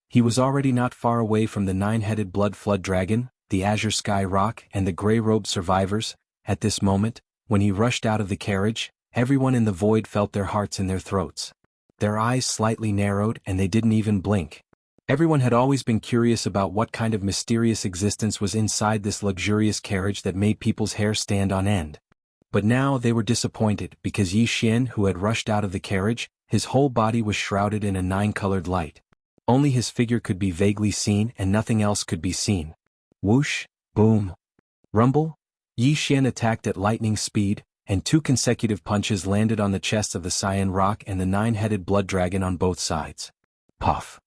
He was already not far away from the nine-headed blood flood dragon, the azure sky rock and the grey-robed survivors. At this moment, when he rushed out of the carriage, everyone in the void felt their hearts in their throats. Their eyes slightly narrowed and they didn't even blink. Everyone had always been curious about what kind of mysterious existence was inside this luxurious carriage that made people's hair stand on end. But now they were disappointed because Yi Xian, who had rushed out of the carriage, his whole body was shrouded in a nine-colored light. Only his figure could be vaguely seen and nothing else could be seen. Whoosh, boom, rumble. Yi Xian attacked at lightning speed, and 2 consecutive punches landed on the chests of the Cyan Rock and the nine-headed blood dragon on both sides. Puff.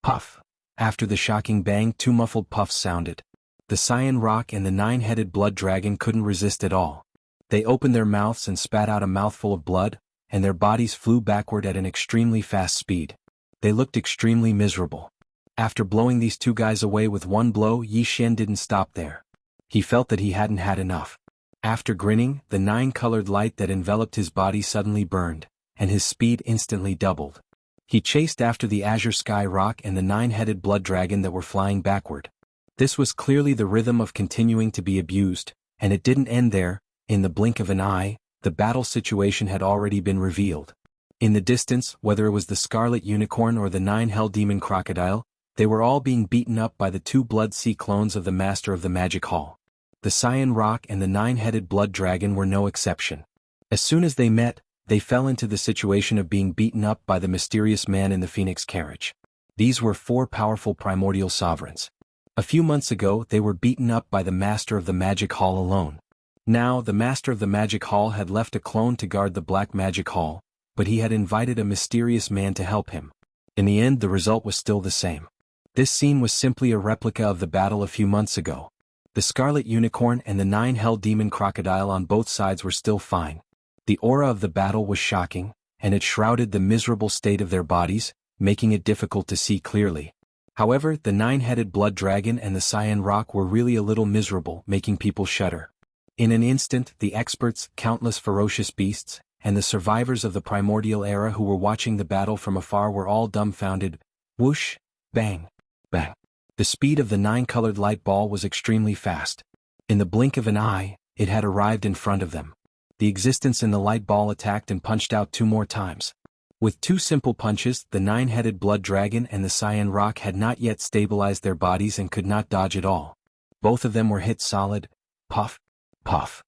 Puff. After the shocking bang, 2 muffled puffs sounded. The Cyan Rock and the nine-headed blood dragon couldn't resist at all. They opened their mouths and spat out a mouthful of blood, and their bodies flew backward at an extremely fast speed. They looked extremely miserable. After blowing these 2 guys away with one blow, Yi Xian didn't stop there. He felt that he hadn't had enough. After grinning, the 9-colored light that enveloped his body suddenly burned, and his speed instantly doubled. He chased after the azure sky rock and the nine-headed blood dragon that were flying backward. This was clearly the rhythm of continuing to be abused, and it didn't end there. In the blink of an eye, the battle situation had already been revealed. In the distance, whether it was the scarlet unicorn or the 9 hell demon crocodile, they were all being beaten up by the 2 blood sea clones of the master of the magic hall. The Cyan Rock and the 9-headed blood dragon were no exception. As soon as they met, they fell into the situation of being beaten up by the mysterious man in the phoenix carriage. These were 4 powerful primordial sovereigns. A few months ago they were beaten up by the master of the magic hall alone. Now the master of the magic hall had left a clone to guard the black magic hall, but he had invited a mysterious man to help him. In the end the result was still the same. This scene was simply a replica of the battle a few months ago. The scarlet unicorn and the 9 hell demon crocodile on both sides were still fine. The aura of the battle was shocking, and it shrouded the miserable state of their bodies, making it difficult to see clearly. However, the 9-headed blood dragon and the Cyan Rock were really a little miserable, making people shudder. In an instant, the experts, countless ferocious beasts, and the survivors of the primordial era who were watching the battle from afar were all dumbfounded. Whoosh, bang, bang. The speed of the 9-colored light ball was extremely fast. In the blink of an eye, it had arrived in front of them. The existence in the light ball attacked and punched out 2 more times. With 2 simple punches, the 9-headed blood dragon and the Cyan Rock had not yet stabilized their bodies and could not dodge at all. Both of them were hit solid. Puff, puff.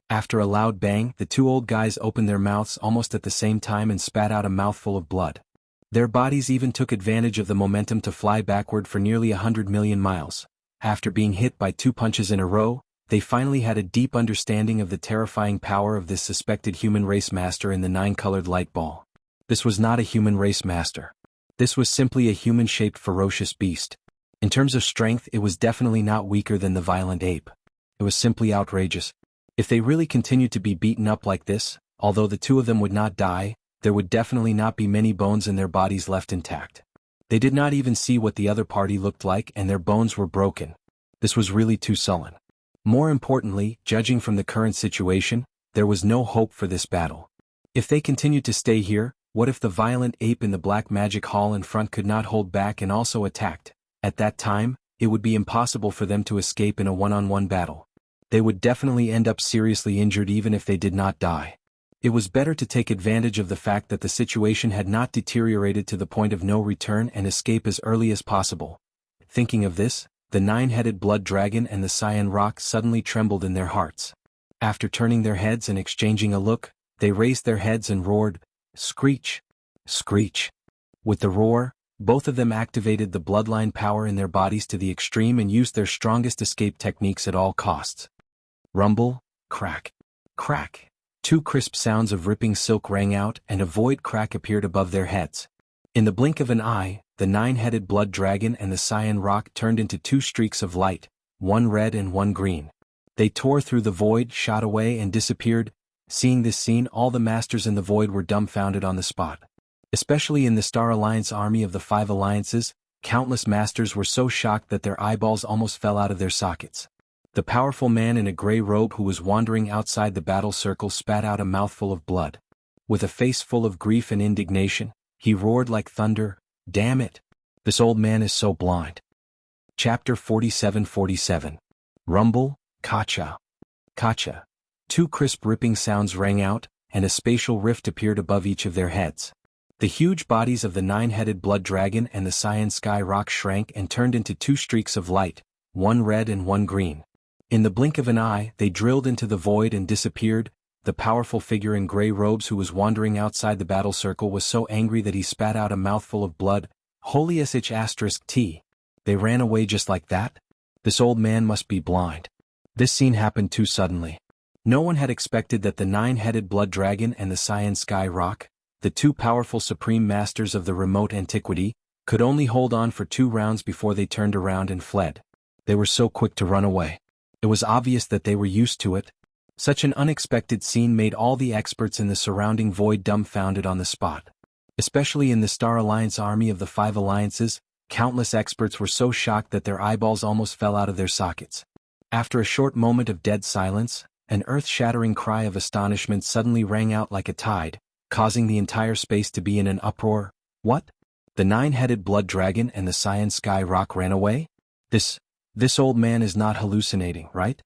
After a loud bang, the 2 old guys opened their mouths almost at the same time and spat out a mouthful of blood. Their bodies even took advantage of the momentum to fly backward for nearly 100 million miles. After being hit by 2 punches in a row, they finally had a deep understanding of the terrifying power of this suspected human race master in the 9-colored light ball. This was not a human race master. This was simply a human-shaped ferocious beast. In terms of strength, it was definitely not weaker than the violent ape. It was simply outrageous. If they really continued to be beaten up like this, although the 2 of them would not die, there would definitely not be many bones in their bodies left intact. They did not even see what the other party looked like and their bones were broken. This was really too sullen. More importantly, judging from the current situation, there was no hope for this battle. If they continued to stay here, what if the violent ape in the black magic hall in front could not hold back and also attacked? At that time, it would be impossible for them to escape in a one-on-one battle. They would definitely end up seriously injured even if they did not die. It was better to take advantage of the fact that the situation had not deteriorated to the point of no return and escape as early as possible. Thinking of this, the 9-headed blood dragon and the Cyan Rock suddenly trembled in their hearts. After turning their heads and exchanging a look, they raised their heads and roared, "Screech! Screech!" With the roar, both of them activated the bloodline power in their bodies to the extreme and used their strongest escape techniques at all costs. Rumble, crack, crack. 2 crisp sounds of ripping silk rang out and a void crack appeared above their heads. In the blink of an eye, the 9-headed blood dragon and the Cyan Rock turned into 2 streaks of light, one red and one green. They tore through the void, shot away and disappeared. Seeing this scene, all the masters in the void were dumbfounded on the spot. Especially in the Star Alliance army of the 5 alliances, countless masters were so shocked that their eyeballs almost fell out of their sockets. The powerful man in a gray robe who was wandering outside the battle circle spat out a mouthful of blood. With a face full of grief and indignation, he roared like thunder, "Damn it! This old man is so blind." Chapter 47:47. Rumble, Kacha. Kacha. Two crisp ripping sounds rang out, and a spatial rift appeared above each of their heads. The huge bodies of the nine-headed blood dragon and the cyan sky rock shrank and turned into two streaks of light, one red and one green. In the blink of an eye, they drilled into the void and disappeared. The powerful figure in gray robes who was wandering outside the battle circle was so angry that he spat out a mouthful of blood. Holy sh*t. They ran away just like that? This old man must be blind. This scene happened too suddenly. No one had expected that the nine-headed blood dragon and the cyan sky rock, the two powerful supreme masters of the remote antiquity, could only hold on for 2 rounds before they turned around and fled. They were so quick to run away. It was obvious that they were used to it. Such an unexpected scene made all the experts in the surrounding void dumbfounded on the spot. Especially in the Star Alliance army of the 5 alliances, countless experts were so shocked that their eyeballs almost fell out of their sockets. After a short moment of dead silence, an earth-shattering cry of astonishment suddenly rang out like a tide, causing the entire space to be in an uproar. What? The nine-headed blood dragon and the cyan sky rock ran away? This old man is not hallucinating, right?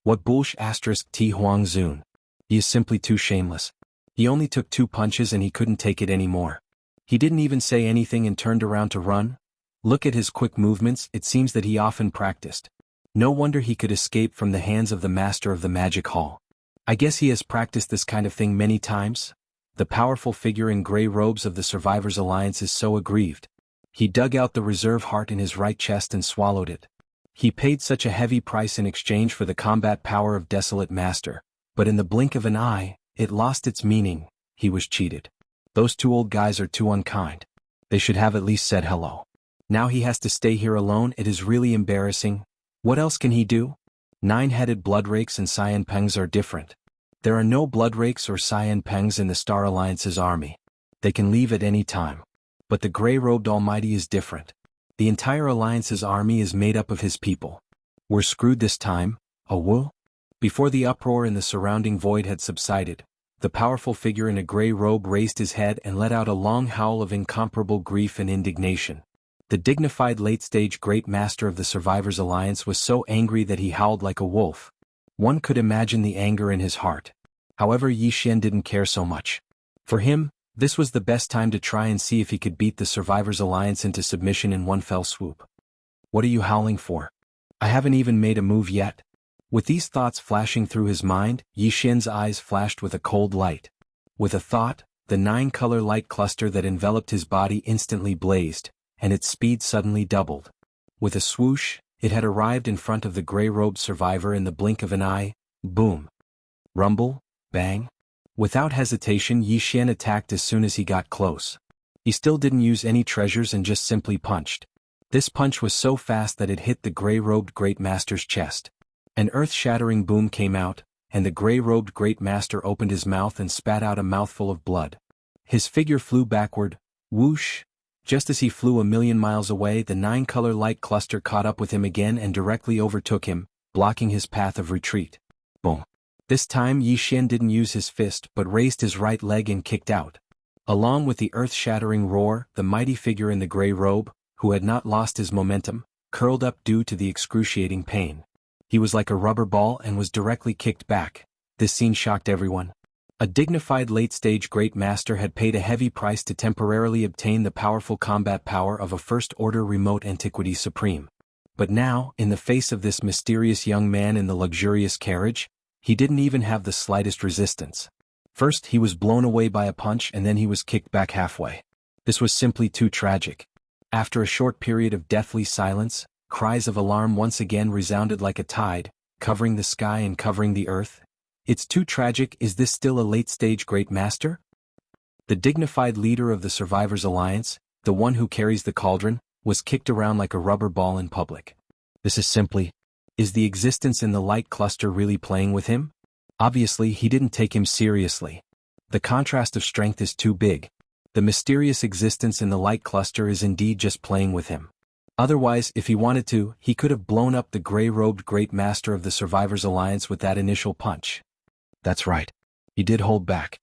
What bullsh*t Huang Zun. He is simply too shameless. He only took 2 punches and he couldn't take it anymore. He didn't even say anything and turned around to run. Look at his quick movements, it seems that he often practiced. No wonder he could escape from the hands of the master of the magic hall. I guess he has practiced this kind of thing many times. The powerful figure in gray robes of the Survivors Alliance is so aggrieved. He dug out the reserve heart in his right chest and swallowed it. He paid such a heavy price in exchange for the combat power of Desolate Master, but in the blink of an eye, it lost its meaning. He was cheated. Those 2 old guys are too unkind. They should have at least said hello. Now he has to stay here alone. It is really embarrassing. What else can he do? Nine-headed bloodrakes and cyan pengs are different. There are no bloodrakes or cyan pengs in the Star Alliance's army. They can leave at any time. But the gray-robed Almighty is different. The entire Alliance's army is made up of his people. We're screwed this time, Wu? Before the uproar in the surrounding void had subsided, the powerful figure in a gray robe raised his head and let out a long howl of incomparable grief and indignation. The dignified late-stage Great Master of the Survivors Alliance was so angry that he howled like a wolf. One could imagine the anger in his heart. However, Yi Xian didn't care so much. For him, this was the best time to try and see if he could beat the Survivors Alliance into submission in one fell swoop. What are you howling for? I haven't even made a move yet. With these thoughts flashing through his mind, Yi Xian's eyes flashed with a cold light. With a thought, the 9-color light cluster that enveloped his body instantly blazed, and its speed suddenly doubled. With a swoosh, it had arrived in front of the gray-robed survivor in the blink of an eye. Boom. Rumble, bang. Without hesitation, Yi Xian attacked as soon as he got close. He still didn't use any treasures and just simply punched. This punch was so fast that it hit the gray-robed Great Master's chest. An earth-shattering boom came out, and the gray-robed Great Master opened his mouth and spat out a mouthful of blood. His figure flew backward. Whoosh! Just as he flew a million miles away, the 9-color light cluster caught up with him again and directly overtook him, blocking his path of retreat. Boom! This time Yi Xian didn't use his fist but raised his right leg and kicked out. Along with the earth-shattering roar, the mighty figure in the gray robe, who had not lost his momentum, curled up due to the excruciating pain. He was like a rubber ball and was directly kicked back. This scene shocked everyone. A dignified late-stage Great Master had paid a heavy price to temporarily obtain the powerful combat power of a First-Order Remote Antiquity Supreme. But now, in the face of this mysterious young man in the luxurious carriage, he didn't even have the slightest resistance. First he was blown away by a punch and then he was kicked back halfway. This was simply too tragic. After a short period of deathly silence, cries of alarm once again resounded like a tide, covering the sky and covering the earth. It's too tragic. Is this still a late-stage Great Master? The dignified leader of the Survivors Alliance, the one who carries the cauldron, was kicked around like a rubber ball in public. This is simply... Is the existence in the light cluster really playing with him? Obviously, he didn't take him seriously. The contrast of strength is too big. The mysterious existence in the light cluster is indeed just playing with him. Otherwise, if he wanted to, he could have blown up the gray-robed Great Master of the Survivors Alliance with that initial punch. That's right. He did hold back.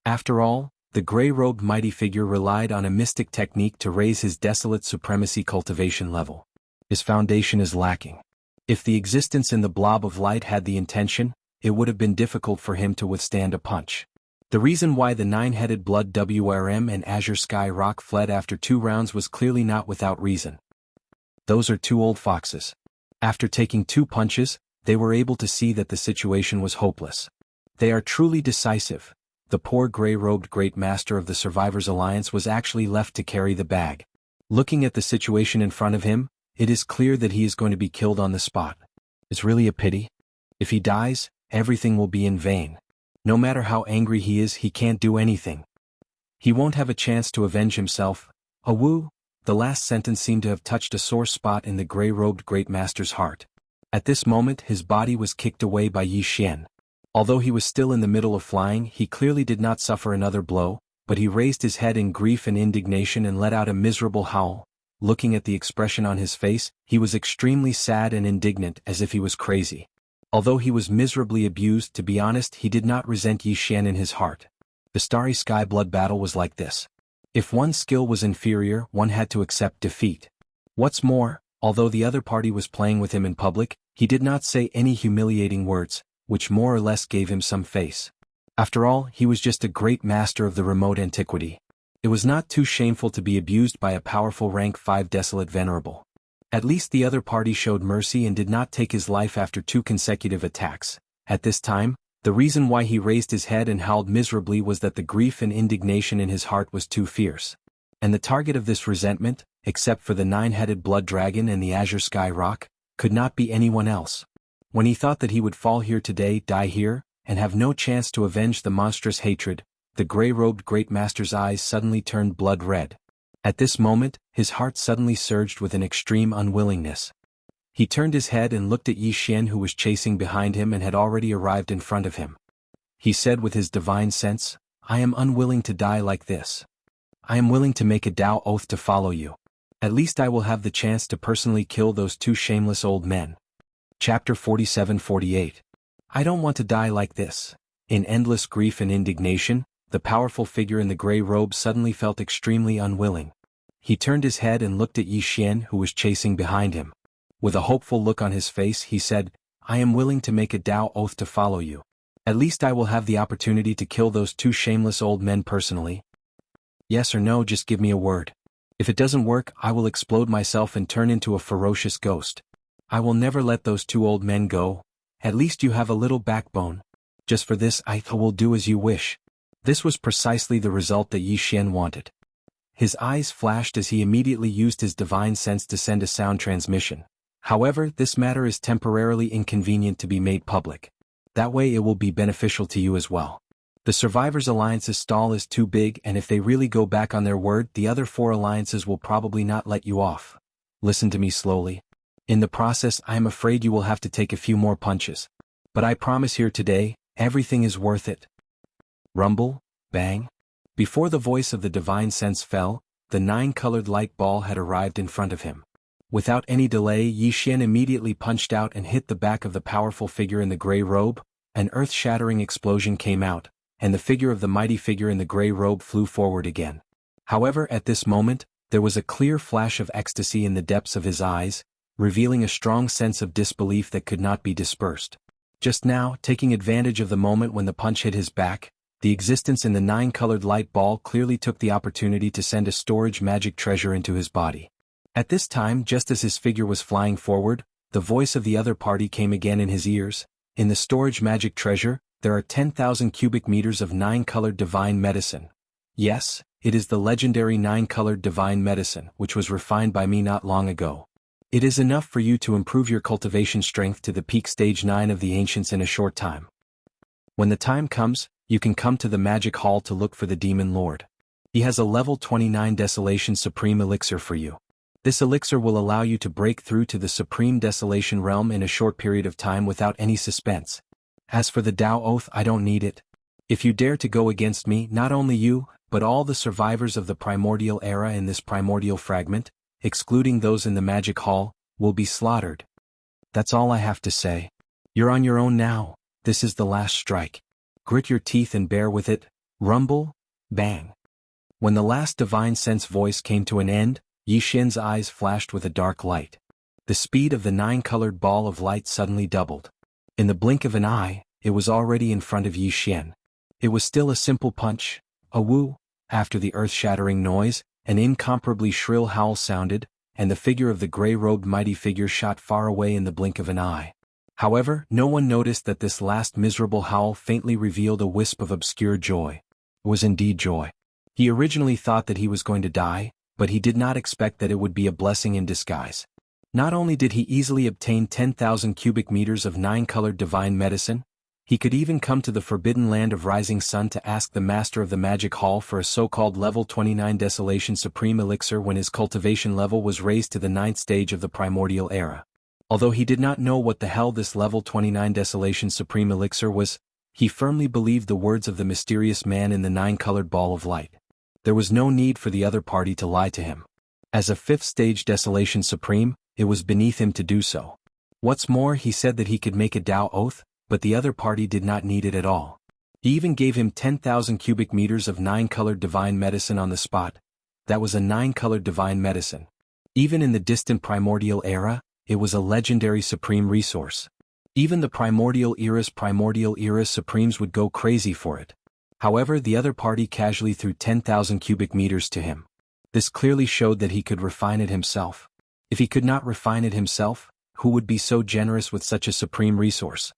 After all, the gray-robed mighty figure relied on a mystic technique to raise his desolate supremacy cultivation level. His foundation is lacking. If the existence in the blob of light had the intention, it would have been difficult for him to withstand a punch. The reason why the nine-headed blood WRM and Azure Sky Rock fled after 2 rounds was clearly not without reason. Those are 2 old foxes. After taking 2 punches, they were able to see that the situation was hopeless. They are truly decisive. The poor gray-robed Great Master of the Survivors Alliance was actually left to carry the bag. Looking at the situation in front of him, it is clear that he is going to be killed on the spot. It's really a pity. If he dies, everything will be in vain. No matter how angry he is, he can't do anything. He won't have a chance to avenge himself. Awoo! The last sentence seemed to have touched a sore spot in the gray-robed Great Master's heart. At this moment his body was kicked away by Yi Xian. Although he was still in the middle of flying, he clearly did not suffer another blow, but he raised his head in grief and indignation and let out a miserable howl. Looking at the expression on his face, he was extremely sad and indignant, as if he was crazy. Although he was miserably abused, to be honest, he did not resent Yi Xian in his heart. The Starry Sky blood battle was like this. If one's skill was inferior, one had to accept defeat. What's more, although the other party was playing with him in public, he did not say any humiliating words, which more or less gave him some face. After all, he was just a great master of the remote antiquity. It was not too shameful to be abused by a powerful rank 5 desolate venerable. At least the other party showed mercy and did not take his life after 2 consecutive attacks. At this time, the reason why he raised his head and howled miserably was that the grief and indignation in his heart was too fierce. And the target of this resentment, except for the 9-headed blood dragon and the Azure Sky Rock, could not be anyone else. When he thought that he would fall here today, die here, and have no chance to avenge the monstrous hatred, the gray-robed Great Master's eyes suddenly turned blood red. At this moment, his heart suddenly surged with an extreme unwillingness. He turned his head and looked at Yi Xian, who was chasing behind him and had already arrived in front of him. He said with his divine sense, "I am unwilling to die like this. I am willing to make a Tao oath to follow you. At least I will have the chance to personally kill those 2 shameless old men." Chapter 47-48. I don't want to die like this. In endless grief and indignation, the powerful figure in the gray robe suddenly felt extremely unwilling. He turned his head and looked at Yi Xian, who was chasing behind him. With a hopeful look on his face, he said, "I am willing to make a Tao oath to follow you. At least I will have the opportunity to kill those 2 shameless old men personally. Yes or no, just give me a word. If it doesn't work, I will explode myself and turn into a ferocious ghost. I will never let those 2 old men go. At least you have a little backbone. Just for this, I will do as you wish." This was precisely the result that Yi Xian wanted. His eyes flashed as he immediately used his divine sense to send a sound transmission. However, this matter is temporarily inconvenient to be made public. That way it will be beneficial to you as well. The Survivors Alliance's stall is too big, and if they really go back on their word, the other 4 alliances will probably not let you off. Listen to me slowly. In the process, I am afraid you will have to take a few more punches. But I promise here today, everything is worth it. Rumble, bang. Before the voice of the divine sense fell, the 9-colored light ball had arrived in front of him. Without any delay, Yi Xian immediately punched out and hit the back of the powerful figure in the gray robe. An earth-shattering explosion came out, and the figure of the mighty figure in the gray robe flew forward again. However, at this moment, there was a clear flash of ecstasy in the depths of his eyes, revealing a strong sense of disbelief that could not be dispersed. Just now, taking advantage of the moment when the punch hit his back, the existence in the 9-colored light ball clearly took the opportunity to send a storage magic treasure into his body. At this time, just as his figure was flying forward, the voice of the other party came again in his ears. In the storage magic treasure, there are 10,000 cubic meters of 9-colored divine medicine. Yes, it is the legendary 9-colored divine medicine, which was refined by me not long ago. It is enough for you to improve your cultivation strength to the peak stage 9 of the ancients in a short time. When the time comes, you can come to the magic hall to look for the demon lord. He has a level 29 desolation supreme elixir for you. This elixir will allow you to break through to the supreme desolation realm in a short period of time without any suspense. As for the Tao oath, I don't need it. If you dare to go against me, not only you, but all the survivors of the primordial era in this primordial fragment, excluding those in the magic hall, will be slaughtered. That's all I have to say. You're on your own now. This is the last strike. Grit your teeth and bear with it. Rumble, bang. When the last divine sense voice came to an end, Yi Xian's eyes flashed with a dark light. The speed of the nine-colored ball of light suddenly doubled. In the blink of an eye, it was already in front of Yi Xian. It was still a simple punch, a woo. After the earth-shattering noise, an incomparably shrill howl sounded, and the figure of the gray-robed mighty figure shot far away in the blink of an eye. However, no one noticed that this last miserable howl faintly revealed a wisp of obscure joy. It was indeed joy. He originally thought that he was going to die, but he did not expect that it would be a blessing in disguise. Not only did he easily obtain 10,000 cubic meters of nine-colored divine medicine, he could even come to the forbidden land of Rising Sun to ask the master of the magic hall for a so-called level 29 Desolation Supreme Elixir when his cultivation level was raised to the 9th stage of the primordial era. Although he did not know what the hell this level 29 Desolation Supreme Elixir was, he firmly believed the words of the mysterious man in the nine-colored ball of light. There was no need for the other party to lie to him. As a 5th stage Desolation Supreme, it was beneath him to do so. What's more, he said that he could make a Tao oath, but the other party did not need it at all. He even gave him 10,000 cubic meters of nine-colored divine medicine on the spot. That was a nine-colored divine medicine. Even in the distant primordial era, it was a legendary supreme resource. Even the primordial era supremes would go crazy for it. However, the other party casually threw 10,000 cubic meters to him. This clearly showed that he could refine it himself. If he could not refine it himself, who would be so generous with such a supreme resource?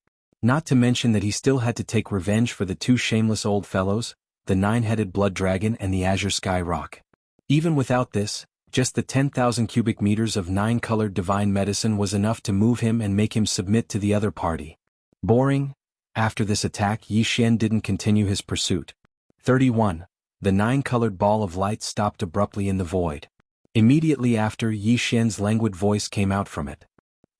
Not to mention that he still had to take revenge for the two shameless old fellows, the nine-headed blood dragon and the azure sky rock. Even without this, just the 10,000 cubic meters of nine-colored divine medicine was enough to move him and make him submit to the other party. Boring. After this attack, Yi Xian didn't continue his pursuit. 31. The nine-colored ball of light stopped abruptly in the void. Immediately after, Yi Xian's languid voice came out from it.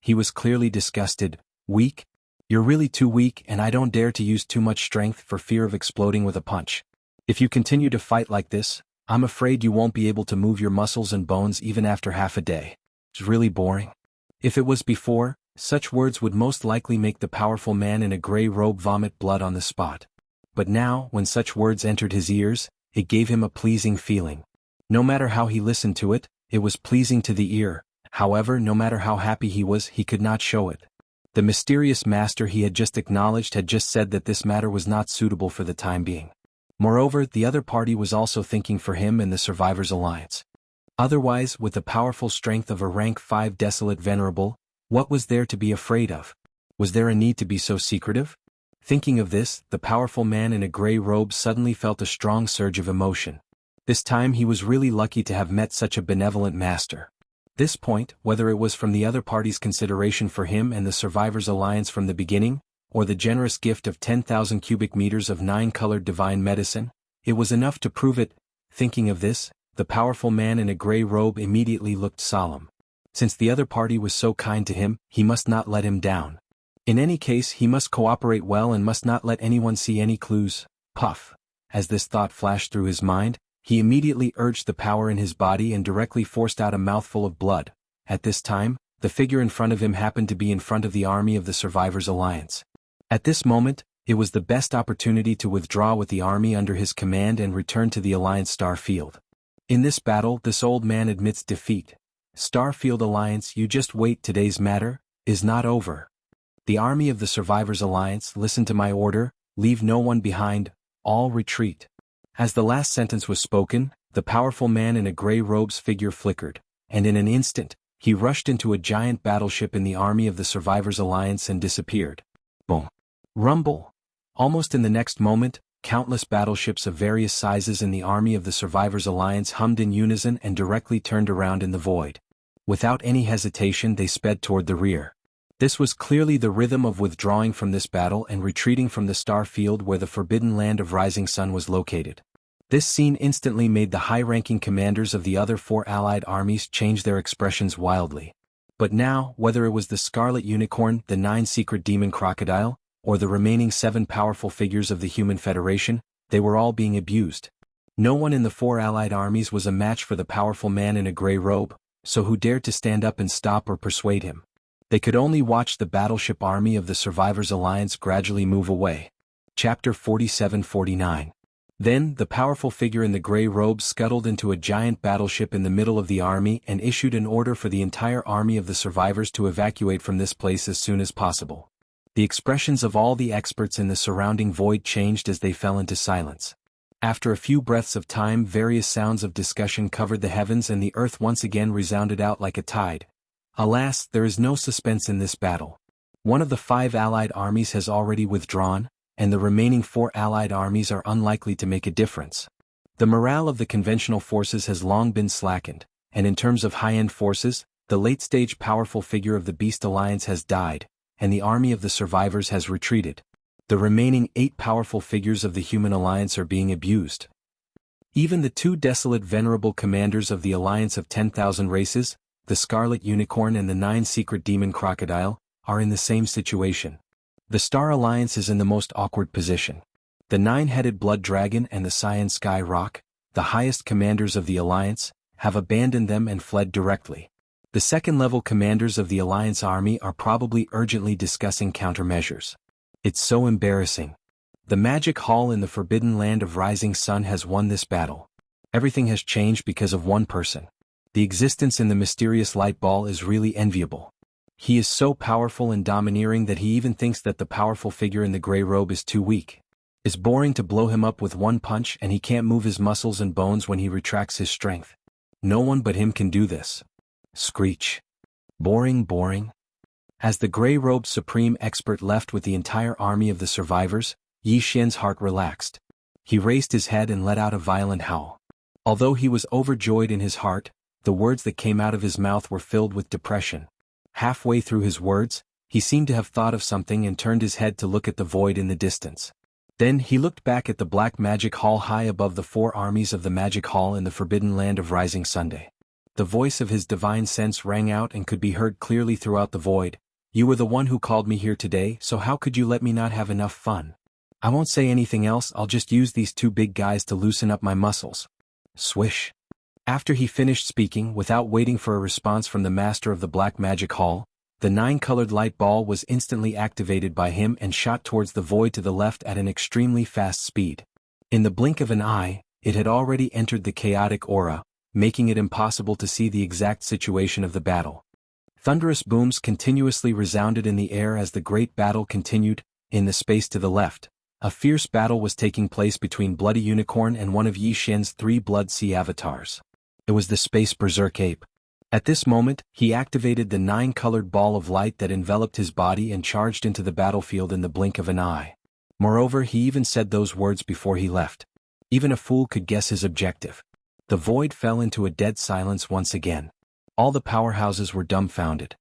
He was clearly disgusted. Weak? You're really too weak, and I don't dare to use too much strength for fear of exploding with a punch. If you continue to fight like this, I'm afraid you won't be able to move your muscles and bones even after half a day. It's really boring. If it was before, such words would most likely make the powerful man in a gray robe vomit blood on the spot. But now, when such words entered his ears, it gave him a pleasing feeling. No matter how he listened to it, it was pleasing to the ear. However, no matter how happy he was, he could not show it. The mysterious master he had just acknowledged had just said that this matter was not suitable for the time being. Moreover, the other party was also thinking for him and the Survivors Alliance. Otherwise, with the powerful strength of a rank 5 desolate venerable, what was there to be afraid of? Was there a need to be so secretive? Thinking of this, the powerful man in a gray robe suddenly felt a strong surge of emotion. This time he was really lucky to have met such a benevolent master. This point, whether it was from the other party's consideration for him and the Survivors Alliance from the beginning, or the generous gift of 10,000 cubic meters of nine-colored divine medicine, it was enough to prove it. Thinking of this, the powerful man in a gray robe immediately looked solemn. Since the other party was so kind to him, he must not let him down. In any case, he must cooperate well and must not let anyone see any clues. Puff. As this thought flashed through his mind, he immediately urged the power in his body and directly forced out a mouthful of blood. At this time, the figure in front of him happened to be in front of the army of the Survivors Alliance. At this moment, it was the best opportunity to withdraw with the army under his command and return to the Alliance star field. In this battle, this old man admits defeat. Starfield Alliance, you just wait, today's matter is not over. The army of the Survivors Alliance, listen to my order, leave no one behind, all retreat. As the last sentence was spoken, the powerful man in a gray robe's figure flickered, and in an instant, he rushed into a giant battleship in the army of the Survivors Alliance and disappeared. Boom. Rumble. Almost in the next moment, countless battleships of various sizes in the army of the Survivors Alliance hummed in unison and directly turned around in the void. Without any hesitation, they sped toward the rear. This was clearly the rhythm of withdrawing from this battle and retreating from the star field where the forbidden land of Rising Sun was located. This scene instantly made the high-ranking commanders of the other 4 allied armies change their expressions wildly. But now, whether it was the Scarlet Unicorn, the 9 secret demon crocodile, or the remaining 7 powerful figures of the Human Federation, they were all being abused. No one in the 4 allied armies was a match for the powerful man in a gray robe, so who dared to stand up and stop or persuade him? They could only watch the battleship army of the Survivors Alliance gradually move away. Chapter 47-49. Then, the powerful figure in the gray robes scuttled into a giant battleship in the middle of the army and issued an order for the entire army of the survivors to evacuate from this place as soon as possible. The expressions of all the experts in the surrounding void changed as they fell into silence. After a few breaths of time, various sounds of discussion covered the heavens and the earth once again resounded out like a tide. Alas, there is no suspense in this battle. One of the 5 allied armies has already withdrawn, and the remaining 4 allied armies are unlikely to make a difference. The morale of the conventional forces has long been slackened, and in terms of high-end forces, the late-stage powerful figure of the Beast Alliance has died, and the army of the survivors has retreated. The remaining 8 powerful figures of the Human Alliance are being abused. Even the 2 desolate venerable commanders of the Alliance of 10,000 races, the Scarlet Unicorn and the 9 Secret Demon Crocodile, are in the same situation. The Star Alliance is in the most awkward position. The 9-headed Blood Dragon and the Cyan Sky Rock, the highest commanders of the Alliance, have abandoned them and fled directly. The second-level commanders of the Alliance army are probably urgently discussing countermeasures. It's so embarrassing. The Magic Hall in the Forbidden Land of Rising Sun has won this battle. Everything has changed because of one person. The existence in the mysterious light ball is really enviable. He is so powerful and domineering that he even thinks that the powerful figure in the gray robe is too weak. It's boring to blow him up with one punch, and he can't move his muscles and bones when he retracts his strength. No one but him can do this. Screech. Boring, boring. As the gray-robed supreme expert left with the entire army of the survivors, Yi Xian's heart relaxed. He raised his head and let out a violent howl. Although he was overjoyed in his heart, the words that came out of his mouth were filled with depression. Halfway through his words, he seemed to have thought of something and turned his head to look at the void in the distance. Then he looked back at the Black Magic Hall high above the 4 armies of the Magic Hall in the Forbidden Land of Rising Sunday. The voice of his divine sense rang out and could be heard clearly throughout the void. You were the one who called me here today, so how could you let me not have enough fun? I won't say anything else, I'll just use these 2 big guys to loosen up my muscles. Swish. After he finished speaking, without waiting for a response from the master of the Black Magic Hall, the 9-colored light ball was instantly activated by him and shot towards the void to the left at an extremely fast speed. In the blink of an eye, it had already entered the chaotic aura, making it impossible to see the exact situation of the battle. Thunderous booms continuously resounded in the air as the great battle continued. In the space to the left, a fierce battle was taking place between Bloody Unicorn and one of Yi Xian's 3 Blood Sea avatars. It was the Space Berserk Ape. At this moment, he activated the 9-colored ball of light that enveloped his body and charged into the battlefield in the blink of an eye. Moreover, he even said those words before he left. Even a fool could guess his objective. The void fell into a dead silence once again. All the powerhouses were dumbfounded.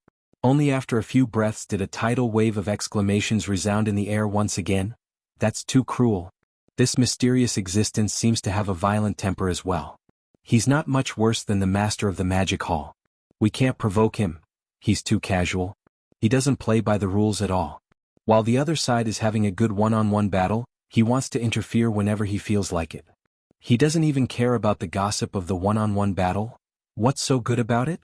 Only after a few breaths did a tidal wave of exclamations resound in the air once again. That's too cruel. This mysterious existence seems to have a violent temper as well. He's not much worse than the master of the Magic Hall. We can't provoke him. He's too casual. He doesn't play by the rules at all. While the other side is having a good one-on-one battle, he wants to interfere whenever he feels like it. He doesn't even care about the gossip of the one-on-one battle. What's so good about it?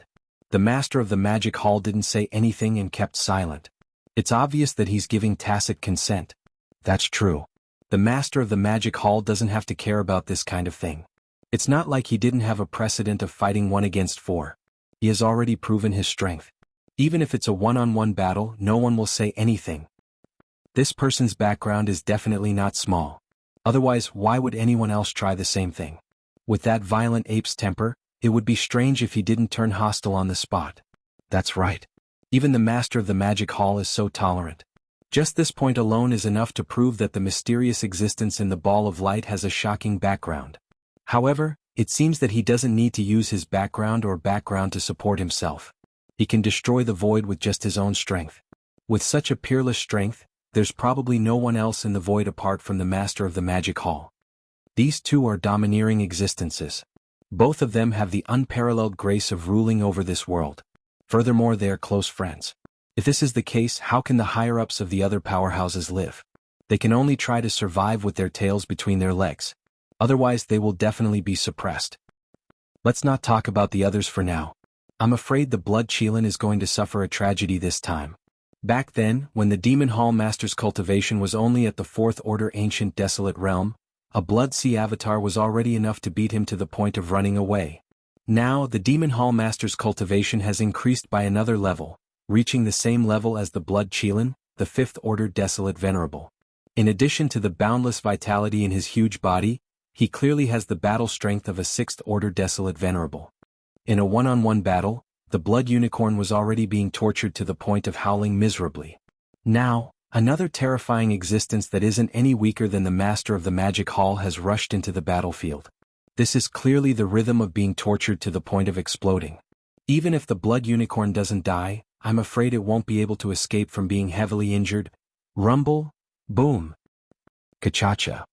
The master of the Magic Hall didn't say anything and kept silent. It's obvious that he's giving tacit consent. That's true. The master of the Magic Hall doesn't have to care about this kind of thing. It's not like he didn't have a precedent of fighting 1 against 4. He has already proven his strength. Even if it's a one-on-one battle, no one will say anything. This person's background is definitely not small. Otherwise, why would anyone else try the same thing? With that violent ape's temper, it would be strange if he didn't turn hostile on the spot. That's right. Even the master of the Magic Hall is so tolerant. Just this point alone is enough to prove that the mysterious existence in the ball of light has a shocking background. However, it seems that he doesn't need to use his background to support himself. He can destroy the void with just his own strength. With such a peerless strength, there's probably no one else in the void apart from the master of the Magic Hall. These 2 are domineering existences. Both of them have the unparalleled grace of ruling over this world. Furthermore, they are close friends. If this is the case, how can the higher-ups of the other powerhouses live? They can only try to survive with their tails between their legs. Otherwise, they will definitely be suppressed. Let's not talk about the others for now. I'm afraid the Blood Qilin is going to suffer a tragedy this time. Back then, when the Demon Hall Master's cultivation was only at the 4th Order Ancient Desolate Realm, A Blood Sea avatar was already enough to beat him to the point of running away. Now, the Demon Hall Master's cultivation has increased by another level, reaching the same level as the Blood Qilin, the 5th Order Desolate Venerable. In addition to the boundless vitality in his huge body, he clearly has the battle strength of a 6th Order Desolate Venerable. In a one-on-one battle, the Blood Unicorn was already being tortured to the point of howling miserably. Now, another terrifying existence that isn't any weaker than the Master of the Magic Hall has rushed into the battlefield. This is clearly the rhythm of being tortured to the point of exploding. Even if the Blood Unicorn doesn't die, I'm afraid it won't be able to escape from being heavily injured. Rumble, boom, ka-cha-cha.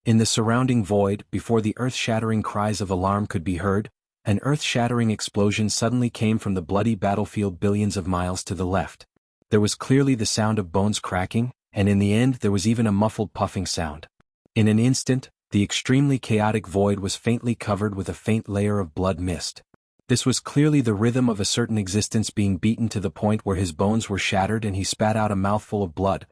In the surrounding void, before the earth-shattering cries of alarm could be heard, an earth-shattering explosion suddenly came from the bloody battlefield billions of miles to the left. There was clearly the sound of bones cracking, and in the end there was even a muffled puffing sound. In an instant, the extremely chaotic void was faintly covered with a faint layer of blood mist. This was clearly the rhythm of a certain existence being beaten to the point where his bones were shattered and he spat out a mouthful of blood.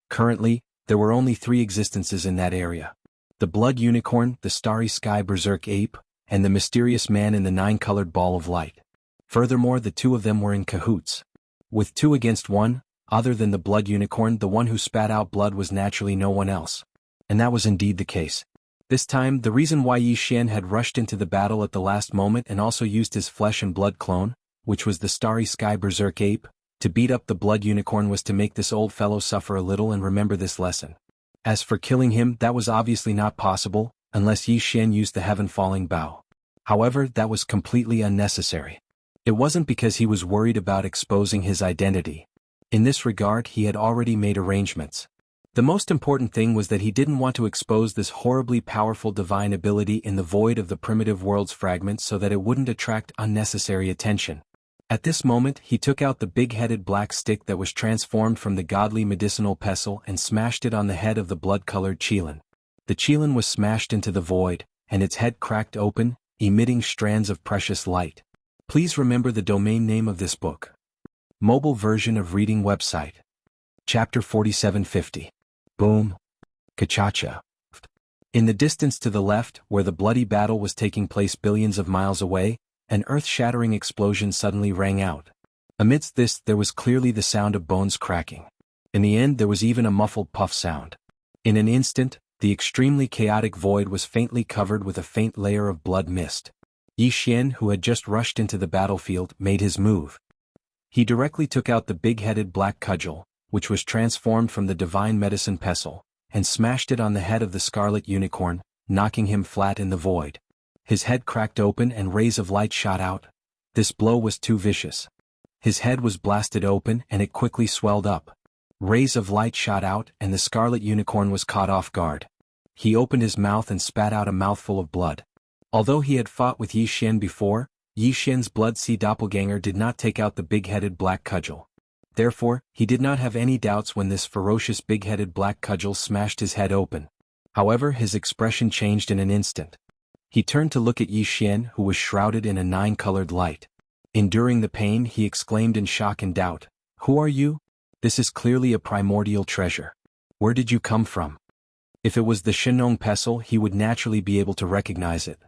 Currently, there were only 3 existences in that area. The Blood Unicorn, the Starry Sky Berserk Ape, and the mysterious man in the 9-colored ball of light. Furthermore, the 2 of them were in cahoots. With 2 against 1, other than the Blood Unicorn, the one who spat out blood was naturally no one else. And that was indeed the case. This time, the reason why Yi Xian had rushed into the battle at the last moment and also used his flesh and blood clone, which was the Starry Sky Berserk Ape, to beat up the Blood Unicorn was to make this old fellow suffer a little and remember this lesson. As for killing him, that was obviously not possible, unless Yi Xian used the heaven-falling bow. However, that was completely unnecessary. It wasn't because he was worried about exposing his identity. In this regard, he had already made arrangements. The most important thing was that he didn't want to expose this horribly powerful divine ability in the void of the primitive world's fragments so that it wouldn't attract unnecessary attention. At this moment, he took out the big-headed black stick that was transformed from the godly medicinal pestle and smashed it on the head of the blood-colored Qilin. The Qilin was smashed into the void, and its head cracked open, emitting strands of precious light. Please remember the domain name of this book. Mobile version of reading website. Chapter 4750. Boom. Ka-cha-cha. In the distance to the left, where the bloody battle was taking place billions of miles away, an earth-shattering explosion suddenly rang out. Amidst this, there was clearly the sound of bones cracking. In the end, there was even a muffled puff sound. In an instant, the extremely chaotic void was faintly covered with a faint layer of blood mist. Yi Xian, who had just rushed into the battlefield, made his move. He directly took out the big-headed black cudgel, which was transformed from the divine medicine pestle, and smashed it on the head of the scarlet unicorn, knocking him flat in the void. His head cracked open and rays of light shot out. This blow was too vicious. His head was blasted open and it quickly swelled up. Rays of light shot out and the scarlet unicorn was caught off guard. He opened his mouth and spat out a mouthful of blood. Although he had fought with Yi Xian before, Yi Xian's Blood Sea doppelganger did not take out the big-headed black cudgel. Therefore, he did not have any doubts when this ferocious big-headed black cudgel smashed his head open. However, his expression changed in an instant. He turned to look at Yi Xian, who was shrouded in a 9-colored light. Enduring the pain, he exclaimed in shock and doubt, "Who are you? This is clearly a primordial treasure. Where did you come from?" If it was the Shenong pestle, he would naturally be able to recognize it.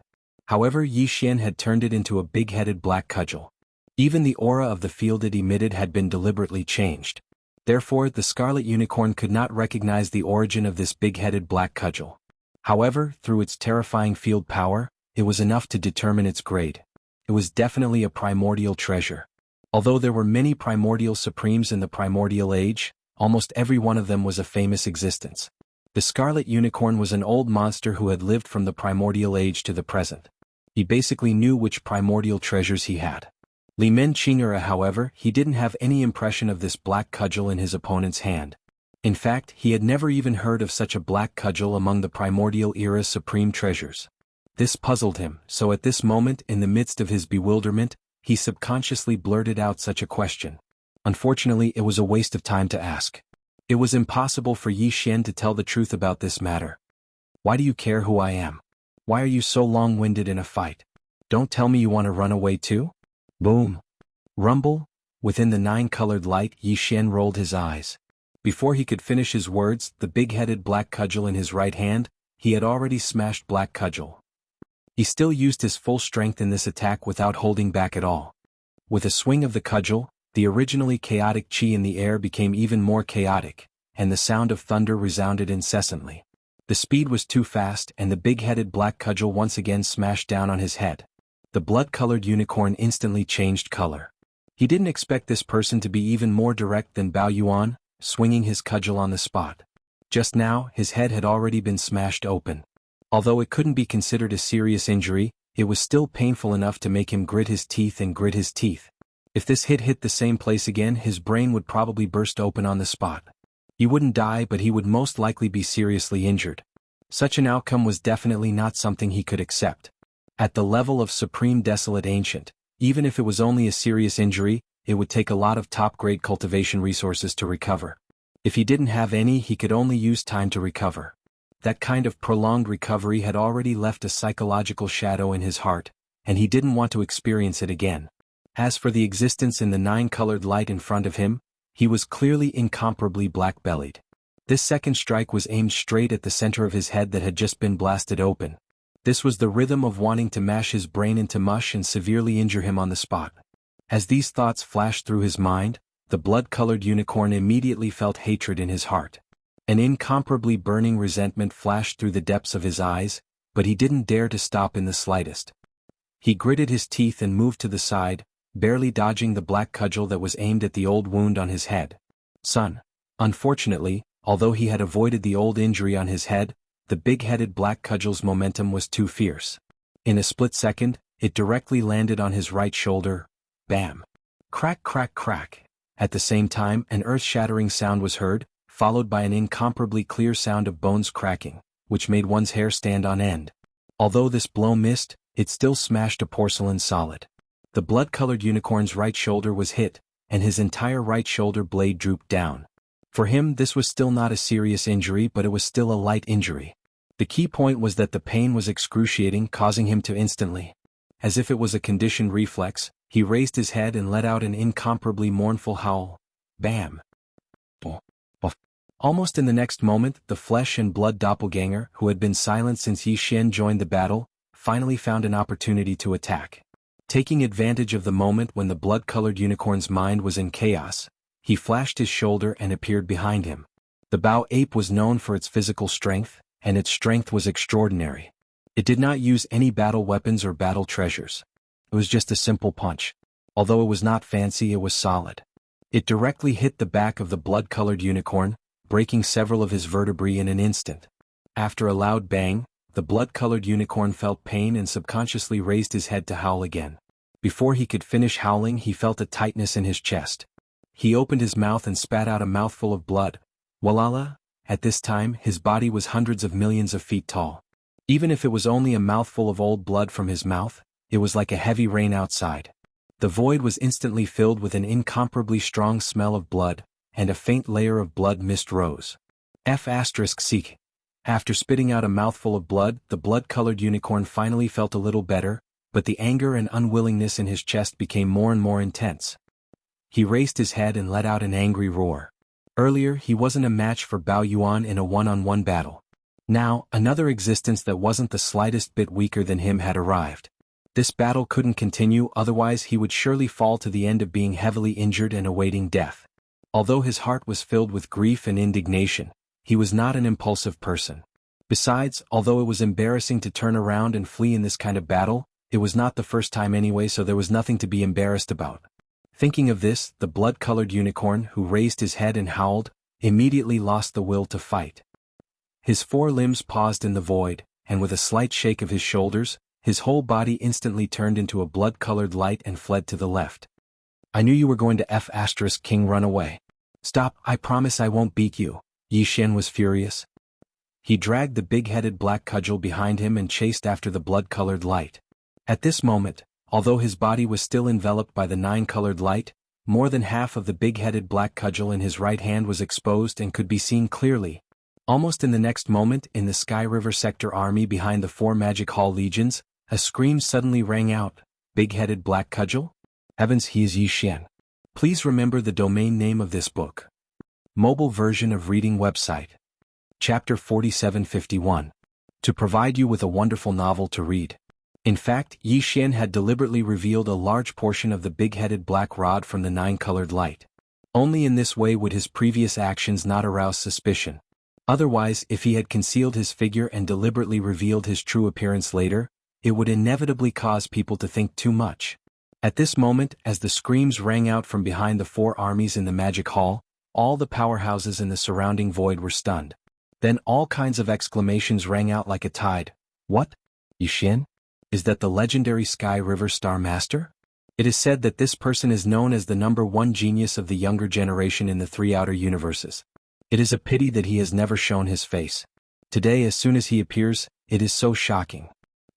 However, Yi Xian had turned it into a big-headed black cudgel. Even the aura of the field it emitted had been deliberately changed. Therefore, the scarlet unicorn could not recognize the origin of this big-headed black cudgel. However, through its terrifying field power, it was enough to determine its grade. It was definitely a primordial treasure. Although there were many primordial supremes in the primordial age, almost every one of them was a famous existence. The scarlet unicorn was an old monster who had lived from the primordial age to the present. He basically knew which primordial treasures he had. Li Men Qing'era, however, he didn't have any impression of this black cudgel in his opponent's hand. In fact, he had never even heard of such a black cudgel among the primordial era's supreme treasures. This puzzled him, so at this moment, in the midst of his bewilderment, he subconsciously blurted out such a question. Unfortunately, it was a waste of time to ask. It was impossible for Yi Xian to tell the truth about this matter. "Why do you care who I am? Why are you so long-winded in a fight? Don't tell me you want to run away too?" Boom. Rumble. Within the 9-colored light, Yi Xian rolled his eyes. Before he could finish his words, the big-headed black cudgel in his right hand, he had already smashed Black Cudgel. He still used his full strength in this attack without holding back at all. With a swing of the cudgel, the originally chaotic chi in the air became even more chaotic, and the sound of thunder resounded incessantly. The speed was too fast, and the big-headed Black Cudgel once again smashed down on his head. The blood-colored unicorn instantly changed color. He didn't expect this person to be even more direct than Bao Yuan, swinging his cudgel on the spot. Just now, his head had already been smashed open. Although it couldn't be considered a serious injury, it was still painful enough to make him grit his teeth and grit his teeth. If this hit the same place again, his brain would probably burst open on the spot. He wouldn't die, but he would most likely be seriously injured. Such an outcome was definitely not something he could accept. At the level of Supreme Desolate Ancient, even if it was only a serious injury, it would take a lot of top-grade cultivation resources to recover. If he didn't have any, he could only use time to recover. That kind of prolonged recovery had already left a psychological shadow in his heart, and he didn't want to experience it again. As for the existence in the nine-colored light in front of him, he was clearly incomparably black-bellied. This second strike was aimed straight at the center of his head that had just been blasted open. This was the rhythm of wanting to mash his brain into mush and severely injure him on the spot. As these thoughts flashed through his mind, the blood-colored unicorn immediately felt hatred in his heart. An incomparably burning resentment flashed through the depths of his eyes, but he didn't dare to stop in the slightest. He gritted his teeth and moved to the side, barely dodging the black cudgel that was aimed at the old wound on his head. Son. Unfortunately, although he had avoided the old injury on his head, the big-headed black cudgel's momentum was too fierce. In a split second, it directly landed on his right shoulder. Bam! Crack, crack, crack. At the same time, an earth-shattering sound was heard, followed by an incomparably clear sound of bones cracking, which made one's hair stand on end. Although this blow missed, it still smashed a porcelain solid. The blood-colored unicorn's right shoulder was hit, and his entire right shoulder blade drooped down. For him, this was still not a serious injury, but it was still a light injury. The key point was that the pain was excruciating, causing him to instantly, as if it was a conditioned reflex, he raised his head and let out an incomparably mournful howl. Bam! Almost in the next moment, the flesh and blood doppelganger, who had been silent since Yi Xian joined the battle, finally found an opportunity to attack. Taking advantage of the moment when the blood-colored unicorn's mind was in chaos, he flashed his shoulder and appeared behind him. The Bao ape was known for its physical strength, and its strength was extraordinary. It did not use any battle weapons or battle treasures. It was just a simple punch. Although it was not fancy, it was solid. It directly hit the back of the blood-colored unicorn, breaking several of his vertebrae in an instant. After a loud bang, the blood-colored unicorn felt pain and subconsciously raised his head to howl again. Before he could finish howling, he felt a tightness in his chest. He opened his mouth and spat out a mouthful of blood. Walala! At this time, his body was hundreds of millions of feet tall. Even if it was only a mouthful of old blood from his mouth, it was like a heavy rain outside. The void was instantly filled with an incomparably strong smell of blood, and a faint layer of blood mist rose. Seek. After spitting out a mouthful of blood, the blood-colored unicorn finally felt a little better, but the anger and unwillingness in his chest became more and more intense. He raised his head and let out an angry roar. Earlier, he wasn't a match for Bao Yuan in a one-on-one battle. Now, another existence that wasn't the slightest bit weaker than him had arrived. This battle couldn't continue, otherwise he would surely fall to the end of being heavily injured and awaiting death. Although his heart was filled with grief and indignation, he was not an impulsive person. Besides, although it was embarrassing to turn around and flee in this kind of battle, it was not the first time anyway, so there was nothing to be embarrassed about. Thinking of this, the blood-colored unicorn, who raised his head and howled, immediately lost the will to fight. His four limbs paused in the void, and with a slight shake of his shoulders, his whole body instantly turned into a blood-colored light and fled to the left. I knew you were going to King run away. Stop, I promise I won't beat you. Yi Xian was furious. He dragged the big-headed black cudgel behind him and chased after the blood-colored light. At this moment, although his body was still enveloped by the nine-colored light, more than half of the big-headed black cudgel in his right hand was exposed and could be seen clearly. Almost in the next moment, in the Sky River Sector army behind the four Magic Hall legions, a scream suddenly rang out. Big-headed black cudgel? Heavens, he is Yi Xian. Please remember the domain name of this book. Mobile version of reading website. Chapter 4751. to provide you with a wonderful novel to read. In fact, Yi Xian had deliberately revealed a large portion of the big-headed black rod from the nine-colored light. Only in this way would his previous actions not arouse suspicion. Otherwise, if he had concealed his figure and deliberately revealed his true appearance later, it would inevitably cause people to think too much. At this moment, as the screams rang out from behind the four armies in the magic hall, all the powerhouses in the surrounding void were stunned. Then all kinds of exclamations rang out like a tide. What? Yi Xian? Is that the legendary Sky River Star Master? It is said that this person is known as the #1 genius of the younger generation in the three outer universes. It is a pity that he has never shown his face. Today, as soon as he appears, it is so shocking.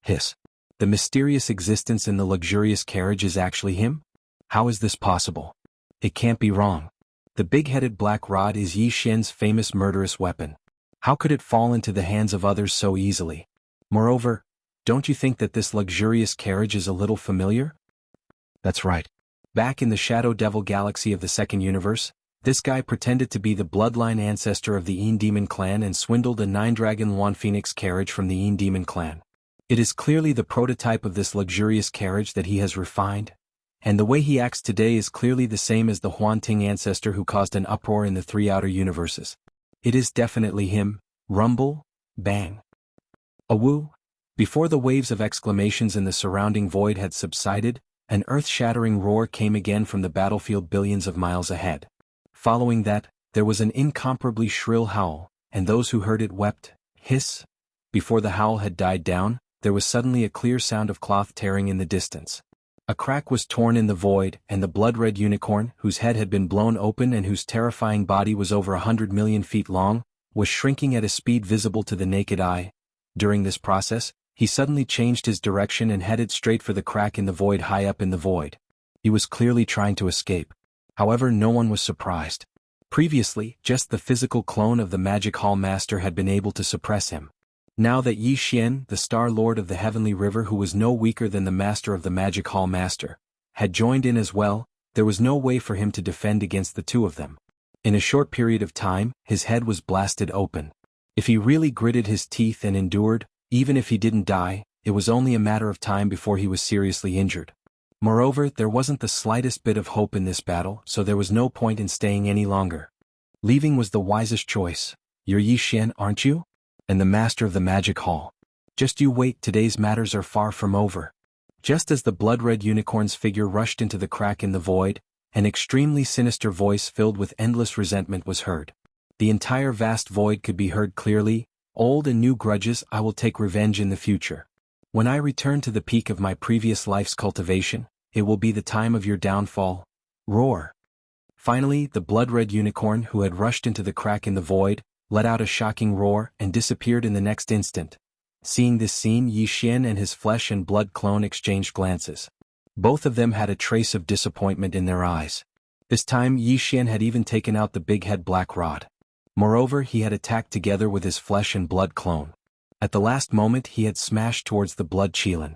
Hiss. The mysterious existence in the luxurious carriage is actually him? How is this possible? It can't be wrong. The big-headed black rod is Yi Xian's famous murderous weapon. How could it fall into the hands of others so easily? Moreover, don't you think that this luxurious carriage is a little familiar? That's right. Back in the Shadow Devil galaxy of the second universe, this guy pretended to be the bloodline ancestor of the Yin Demon clan and swindled a nine-dragon Wan Phoenix carriage from the Yin Demon clan. It is clearly the prototype of this luxurious carriage that he has refined, and the way he acts today is clearly the same as the Huan Ting ancestor who caused an uproar in the three outer universes. It is definitely him. Rumble, bang. Awoo! Before the waves of exclamations in the surrounding void had subsided, an earth-shattering roar came again from the battlefield billions of miles ahead. Following that, there was an incomparably shrill howl, and those who heard it wept, hiss. Before the howl had died down, there was suddenly a clear sound of cloth tearing in the distance. A crack was torn in the void, and the blood-red unicorn, whose head had been blown open and whose terrifying body was over 100 million feet long, was shrinking at a speed visible to the naked eye. During this process, he suddenly changed his direction and headed straight for the crack in the void high up in the void. He was clearly trying to escape. However, no one was surprised. Previously, just the physical clone of the Magic Hall Master had been able to suppress him. Now that Yi Xian, the Star Lord of the Heavenly River who was no weaker than the Master of the Magic Hall Master, had joined in as well, there was no way for him to defend against the two of them. In a short period of time, his head was blasted open. If he really gritted his teeth and endured, even if he didn't die, it was only a matter of time before he was seriously injured. Moreover, there wasn't the slightest bit of hope in this battle, so there was no point in staying any longer. Leaving was the wisest choice. You're Yi Xian, aren't you? And the master of the Magic Hall. Just you wait, today's matters are far from over. Just as the blood-red unicorn's figure rushed into the crack in the void, an extremely sinister voice filled with endless resentment was heard. The entire vast void could be heard clearly. Old and new grudges, I will take revenge in the future. When I return to the peak of my previous life's cultivation, it will be the time of your downfall. Roar. Finally, the blood-red unicorn who had rushed into the crack in the void, let out a shocking roar and disappeared in the next instant. Seeing this scene, Yi Xian and his flesh and blood clone exchanged glances. Both of them had a trace of disappointment in their eyes. This time Yi Xian had even taken out the big-head black rod. Moreover, he had attacked together with his flesh and blood clone. At the last moment he had smashed towards the blood Qilin.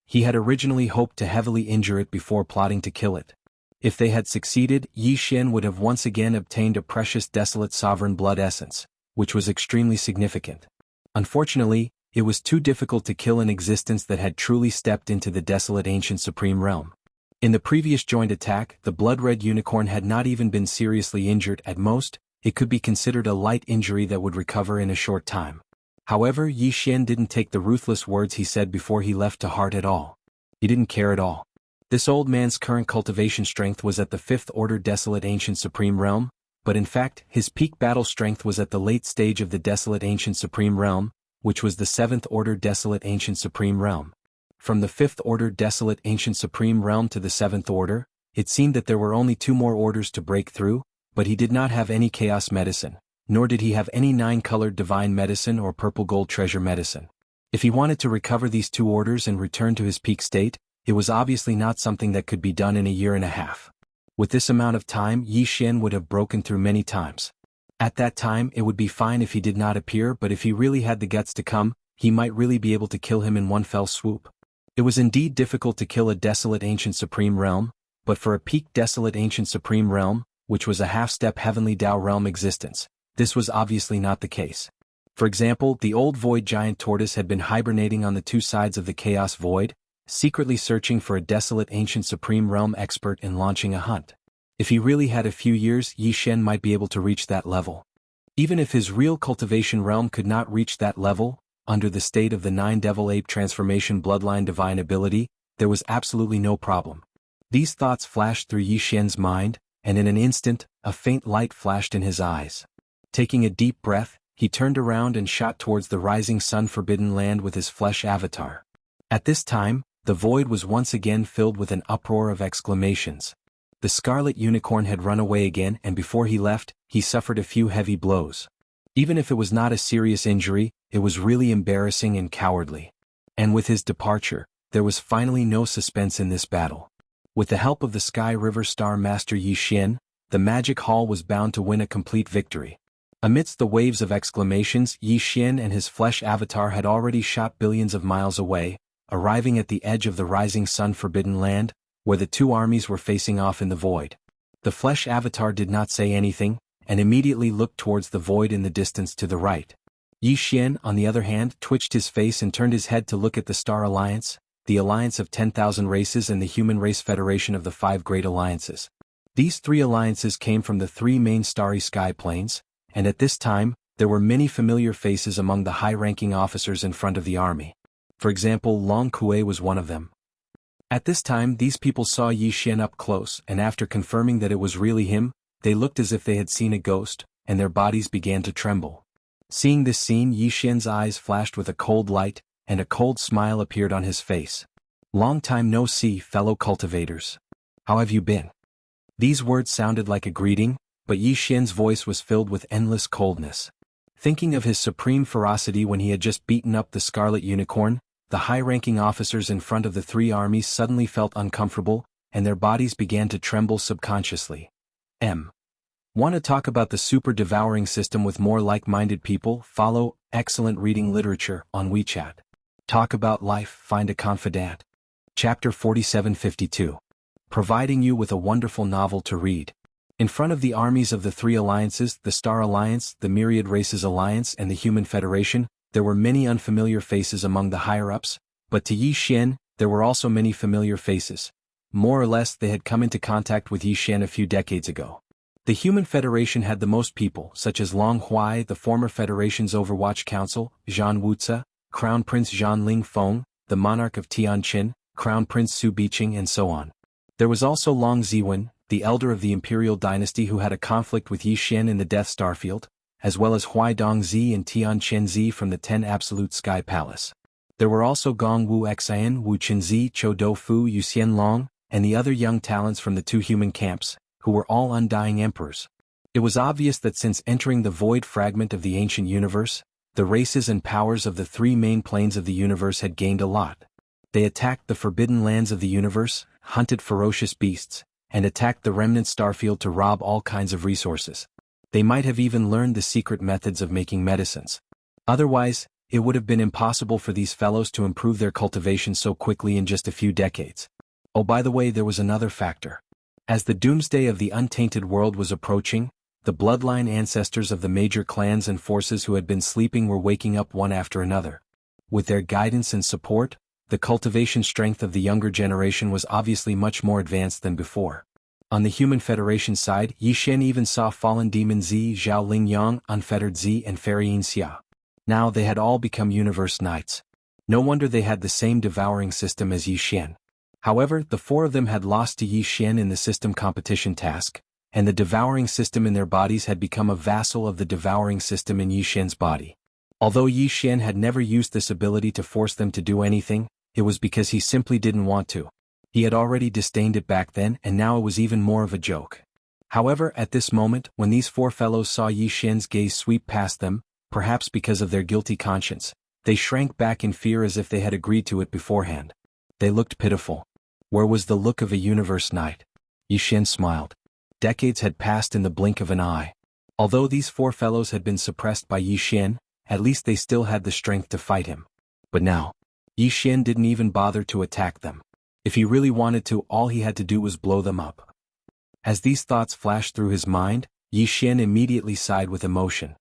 He had originally hoped to heavily injure it before plotting to kill it. If they had succeeded, Yi Xian would have once again obtained a precious desolate sovereign blood essence, which was extremely significant. Unfortunately, it was too difficult to kill an existence that had truly stepped into the desolate ancient supreme realm. In the previous joint attack, the blood-red unicorn had not even been seriously injured. At most, it could be considered a light injury that would recover in a short time. However, Yi Xian didn't take the ruthless words he said before he left to heart at all. He didn't care at all. This old man's current cultivation strength was at the 5th order desolate ancient supreme realm, but in fact, his peak battle strength was at the late stage of the desolate ancient supreme realm, which was the 7th order desolate ancient supreme realm. From the 5th order desolate ancient supreme realm to the 7th order, it seemed that there were only 2 more orders to break through, but he did not have any chaos medicine, nor did he have any 9-colored divine medicine or purple gold treasure medicine. If he wanted to recover these 2 orders and return to his peak state, it was obviously not something that could be done in a year and a half. With this amount of time, Yi Xian would have broken through many times. At that time, it would be fine if he did not appear, but if he really had the guts to come, he might really be able to kill him in one fell swoop. It was indeed difficult to kill a desolate ancient supreme realm, but for a peak desolate ancient supreme realm, which was a half-step heavenly Dao realm existence, this was obviously not the case. For example, the old void giant tortoise had been hibernating on the two sides of the chaos void, secretly searching for a desolate ancient supreme realm expert in launching a hunt. If he really had a few years, Yi Xian might be able to reach that level. Even if his real cultivation realm could not reach that level, under the state of the 9 devil ape transformation bloodline divine ability, there was absolutely no problem. These thoughts flashed through Yi Xian's mind, and in an instant, a faint light flashed in his eyes. Taking a deep breath, he turned around and shot towards the rising sun forbidden land with his flesh avatar. At this time, the void was once again filled with an uproar of exclamations. The scarlet unicorn had run away again, and before he left, he suffered a few heavy blows. Even if it was not a serious injury, it was really embarrassing and cowardly. And with his departure, there was finally no suspense in this battle. With the help of the Sky River Star Master Yi Xian, the Magic Hall was bound to win a complete victory. Amidst the waves of exclamations, Yi Xian and his flesh avatar had already shot billions of miles away, arriving at the edge of the rising sun forbidden land, where the two armies were facing off in the void. The flesh avatar did not say anything, and immediately looked towards the void in the distance to the right. Yi Xian, on the other hand, twitched his face and turned his head to look at the Star Alliance, the Alliance of 10,000 Races and the Human Race Federation of the 5 Great Alliances. These 3 alliances came from the 3 main starry sky planes, and at this time, there were many familiar faces among the high-ranking officers in front of the army. For example, Long Kue was one of them. At this time, these people saw Yi Xian up close, and after confirming that it was really him, they looked as if they had seen a ghost, and their bodies began to tremble. Seeing this scene, Yi Xian's eyes flashed with a cold light, and a cold smile appeared on his face. "Long time no see, fellow cultivators. How have you been?" These words sounded like a greeting, but Yi Xian's voice was filled with endless coldness. Thinking of his supreme ferocity when he had just beaten up the Scarlet Unicorn, the high-ranking officers in front of the 3 armies suddenly felt uncomfortable, and their bodies began to tremble subconsciously. Want to talk about the super devouring system with more like-minded people? Follow Excellent Reading Literature on WeChat. Talk about life, find a confidant. Chapter 4752. Providing you with a wonderful novel to read. In front of the armies of the 3 alliances, the Star Alliance, the Myriad Races Alliance and the Human Federation, there were many unfamiliar faces among the higher-ups, but to Yi Xian, there were also many familiar faces. More or less they had come into contact with Yi Xian a few decades ago. The Human Federation had the most people, such as Long Huai, the former Federation's Overwatch Council, Zhan Wuxia, Crown Prince Zhan Ling Feng, the Monarch of Tianqin, Crown Prince Su Biqing and so on. There was also Long Ziwen, the elder of the Imperial Dynasty who had a conflict with Yi Xian in the Death Starfield, as well as Huaidong Zi and Tian Chen-zi from the 10 Absolute Sky Palace. There were also Gong Wu Xian, Wu Chen-zi, Chou Do-fu, Yu Xian-long, and the other young talents from the 2 human camps, who were all undying emperors. It was obvious that since entering the void fragment of the ancient universe, the races and powers of the 3 main planes of the universe had gained a lot. They attacked the forbidden lands of the universe, hunted ferocious beasts, and attacked the remnant starfield to rob all kinds of resources. They might have even learned the secret methods of making medicines. Otherwise, it would have been impossible for these fellows to improve their cultivation so quickly in just a few decades. Oh, by the way, there was another factor. As the doomsday of the untainted world was approaching, the bloodline ancestors of the major clans and forces who had been sleeping were waking up one after another. With their guidance and support, the cultivation strength of the younger generation was obviously much more advanced than before. On the Human Federation side, Yi Xian even saw Fallen Demon Zi, Zhao Lingyang, Unfettered Zi and Fairy Yin Xia. Now they had all become Universe Knights. No wonder they had the same devouring system as Yi Xian. However, the 4 of them had lost to Yi Xian in the system competition task, and the devouring system in their bodies had become a vassal of the devouring system in Yi Xian's body. Although Yi Xian had never used this ability to force them to do anything, it was because he simply didn't want to. He had already disdained it back then, and now it was even more of a joke. However, at this moment, when these 4 fellows saw Yi Xian's gaze sweep past them, perhaps because of their guilty conscience, they shrank back in fear as if they had agreed to it beforehand. They looked pitiful. Where was the look of a Universe Knight? Yi Xian smiled. Decades had passed in the blink of an eye. Although these 4 fellows had been suppressed by Yi Xian, at least they still had the strength to fight him. But now, Yi Xian didn't even bother to attack them. If he really wanted to, all he had to do was blow them up. As these thoughts flashed through his mind, Yi Xian immediately sighed with emotion.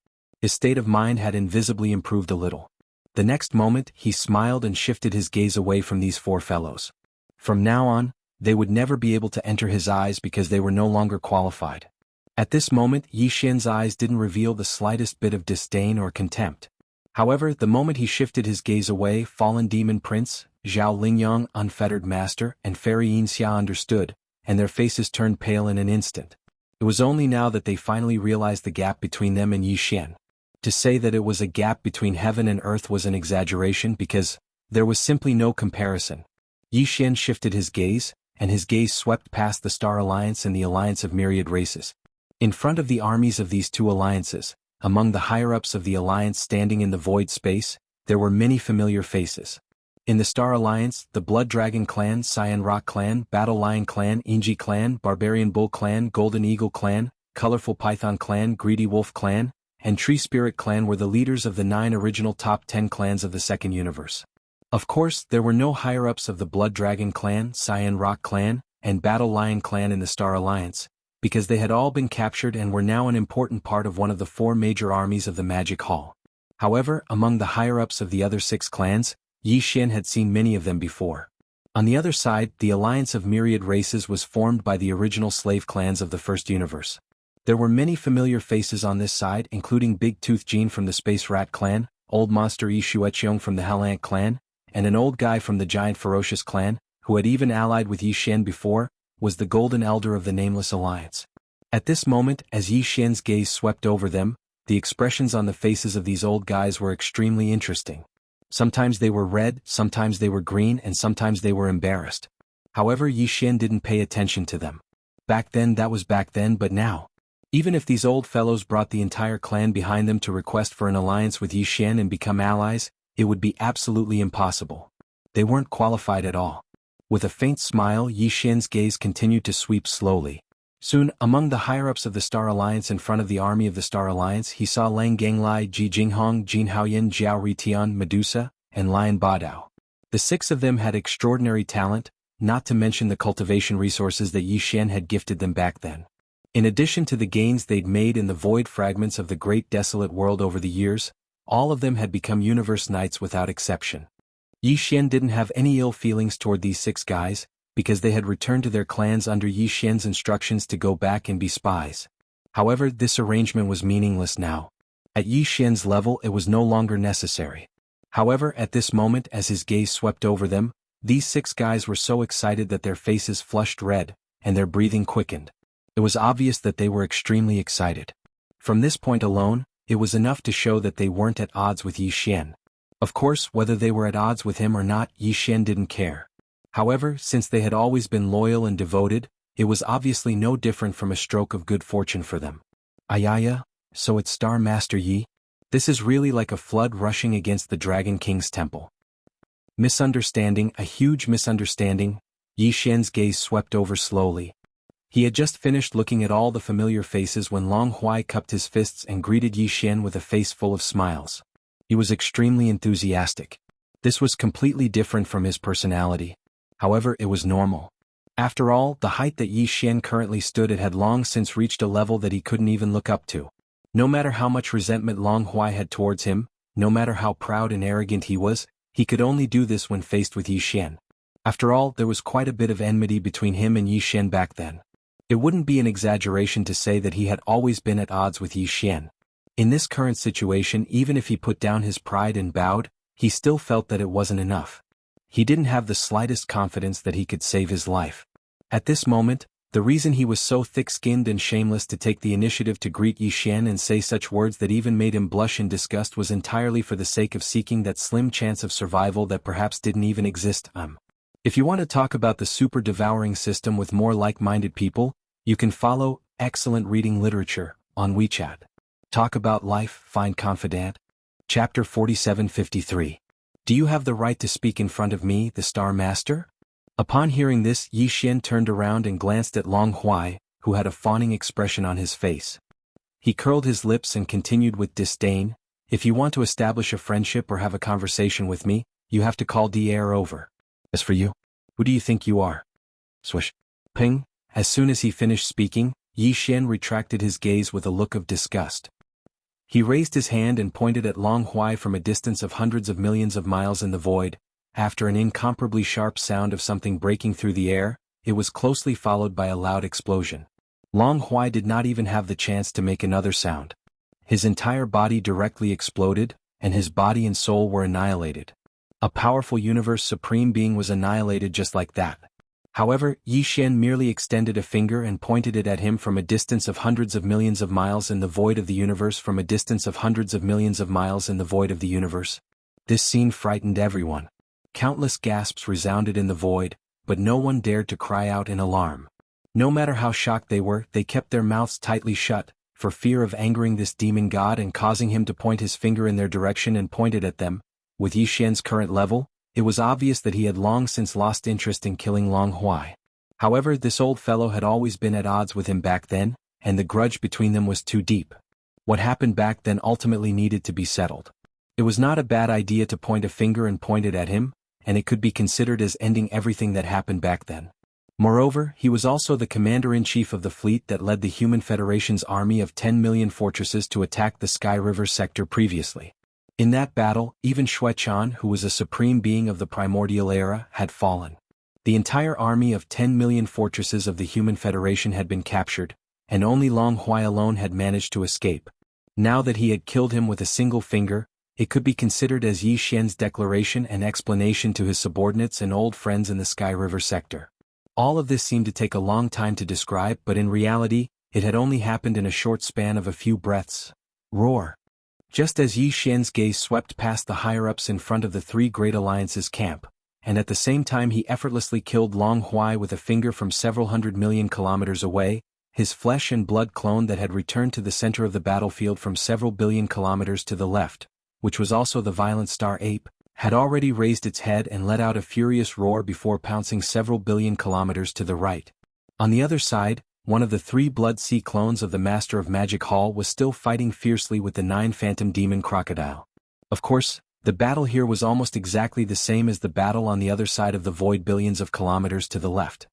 His state of mind had invisibly improved a little. The next moment, he smiled and shifted his gaze away from these four fellows. From now on, they would never be able to enter his eyes because they were no longer qualified. At this moment, Yi Xian's eyes didn't reveal the slightest bit of disdain or contempt. However, the moment he shifted his gaze away, Fallen Demon Prince, Zhao Lingyang, Unfettered Master, and Fairy Yinxia understood, and their faces turned pale in an instant. It was only now that they finally realized the gap between them and Yi Xian. To say that it was a gap between heaven and earth was an exaggeration because there was simply no comparison. Yi Xian shifted his gaze, and his gaze swept past the Star Alliance and the Alliance of Myriad Races. In front of the armies of these two alliances, among the higher-ups of the alliance standing in the void space, there were many familiar faces. In the Star Alliance, the Blood Dragon Clan, Cyan Rock Clan, Battle Lion Clan, Inji Clan, Barbarian Bull Clan, Golden Eagle Clan, Colorful Python Clan, Greedy Wolf Clan, and Tree Spirit Clan were the leaders of the 9 original top 10 clans of the Second Universe. Of course, there were no higher-ups of the Blood Dragon Clan, Cyan Rock Clan, and Battle Lion Clan in the Star Alliance, because they had all been captured and were now an important part of one of the 4 major armies of the Magic Hall. However, among the higher-ups of the other 6 clans, Yi Xian had seen many of them before. On the other side, the Alliance of Myriad Races was formed by the original slave clans of the First Universe. There were many familiar faces on this side, including Big Tooth Jean from the Space Rat Clan, Old Monster Yi Shueqiong from the Halant Clan, and an old guy from the Giant Ferocious Clan, who had even allied with Yi Xian before, was the Golden Elder of the Nameless Alliance. At this moment, as Yi Xian's gaze swept over them, the expressions on the faces of these old guys were extremely interesting. Sometimes they were red, sometimes they were green, and sometimes they were embarrassed. However, Yi Xian didn't pay attention to them. Back then that was back then, but now. Even if these old fellows brought the entire clan behind them to request for an alliance with Yi Xian and become allies, it would be absolutely impossible. They weren't qualified at all. With a faint smile, Yi Xian's gaze continued to sweep slowly. Soon, among the higher-ups of the Star Alliance in front of the army of the Star Alliance, he saw Lang Ganglai, Ji Jinghong, Jin Haoyan, Jiao Ritian, Medusa, and Lion Badao. The 6 of them had extraordinary talent, not to mention the cultivation resources that Yi Xian had gifted them back then. In addition to the gains they'd made in the void fragments of the great desolate world over the years, all of them had become universe knights without exception. Yi Xian didn't have any ill feelings toward these 6 guys, because they had returned to their clans under Yi Xian's instructions to go back and be spies. However, this arrangement was meaningless now. At Yi Xian's level it was no longer necessary. However, at this moment as his gaze swept over them, these 6 guys were so excited that their faces flushed red, and their breathing quickened. It was obvious that they were extremely excited. From this point alone, it was enough to show that they weren't at odds with Yi Xian. Of course, whether they were at odds with him or not, Yi Xian didn't care. However, since they had always been loyal and devoted, it was obviously no different from a stroke of good fortune for them. Ayaya, so it's Star Master Yi? This is really like a flood rushing against the Dragon King's temple. Misunderstanding, a huge misunderstanding. Yi Xian's gaze swept over slowly. He had just finished looking at all the familiar faces when Long Huai cupped his fists and greeted Yi Xian with a face full of smiles. He was extremely enthusiastic. This was completely different from his personality. However, it was normal. After all, the height that Yi Xian currently stood at had long since reached a level that he couldn't even look up to. No matter how much resentment Long Huai had towards him, no matter how proud and arrogant he was, he could only do this when faced with Yi Xian. After all, there was quite a bit of enmity between him and Yi Xian back then. It wouldn't be an exaggeration to say that he had always been at odds with Yi Xian. In this current situation, even if he put down his pride and bowed, he still felt that it wasn't enough. He didn't have the slightest confidence that he could save his life. At this moment, the reason he was so thick-skinned and shameless to take the initiative to greet Yi Xian and say such words that even made him blush in disgust was entirely for the sake of seeking that slim chance of survival that perhaps didn't even exist. If you want to talk about the super devouring system with more like-minded people, you can follow Excellent Reading Literature on WeChat. Talk about life, find confidant. Chapter 4753. Do you have the right to speak in front of me, the Star Master? Upon hearing this, Yi Xian turned around and glanced at Long Huai, who had a fawning expression on his face. He curled his lips and continued with disdain, "If you want to establish a friendship or have a conversation with me, you have to call the air over. As for you, who do you think you are?" Swish. Ping. As soon as he finished speaking, Yi Xian retracted his gaze with a look of disgust. He raised his hand and pointed at Long Huai from a distance of hundreds of millions of miles in the void. After an incomparably sharp sound of something breaking through the air, it was closely followed by a loud explosion. Long Huai did not even have the chance to make another sound. His entire body directly exploded, and his body and soul were annihilated. A powerful universe supreme being was annihilated just like that. However, Yi Xian merely extended a finger and pointed it at him from a distance of hundreds of millions of miles in the void of the universe from a distance of hundreds of millions of miles in the void of the universe. This scene frightened everyone. Countless gasps resounded in the void, but no one dared to cry out in alarm. No matter how shocked they were, they kept their mouths tightly shut, for fear of angering this demon god and causing him to point his finger in their direction and point it at them. With Yi Xian's current level, it was obvious that he had long since lost interest in killing Long Huai. However, this old fellow had always been at odds with him back then, and the grudge between them was too deep. What happened back then ultimately needed to be settled. It was not a bad idea to point a finger and point it at him, and it could be considered as ending everything that happened back then. Moreover, he was also the commander-in-chief of the fleet that led the Human Federation's army of 10 million fortresses to attack the Sky River sector previously. In that battle, even Xuechan, who was a supreme being of the primordial era, had fallen. The entire army of 10 million fortresses of the Human Federation had been captured, and only Long Huai alone had managed to escape. Now that he had killed him with a single finger, it could be considered as Yi Xian's declaration and explanation to his subordinates and old friends in the Sky River sector. All of this seemed to take a long time to describe, but in reality, it had only happened in a short span of a few breaths. Roar! Just as Yi Xian's gaze swept past the higher-ups in front of the Three Great Alliances camp, and at the same time he effortlessly killed Long Huai with a finger from several 100 million kilometers away, his flesh and blood clone that had returned to the center of the battlefield from several billion kilometers to the left, which was also the violent star ape, had already raised its head and let out a furious roar before pouncing several billion kilometers to the right. On the other side, one of the 3 Blood Sea clones of the Master of Magic Hall was still fighting fiercely with the 9 Phantom Demon Crocodile. Of course, the battle here was almost exactly the same as the battle on the other side of the void billions of kilometers to the left.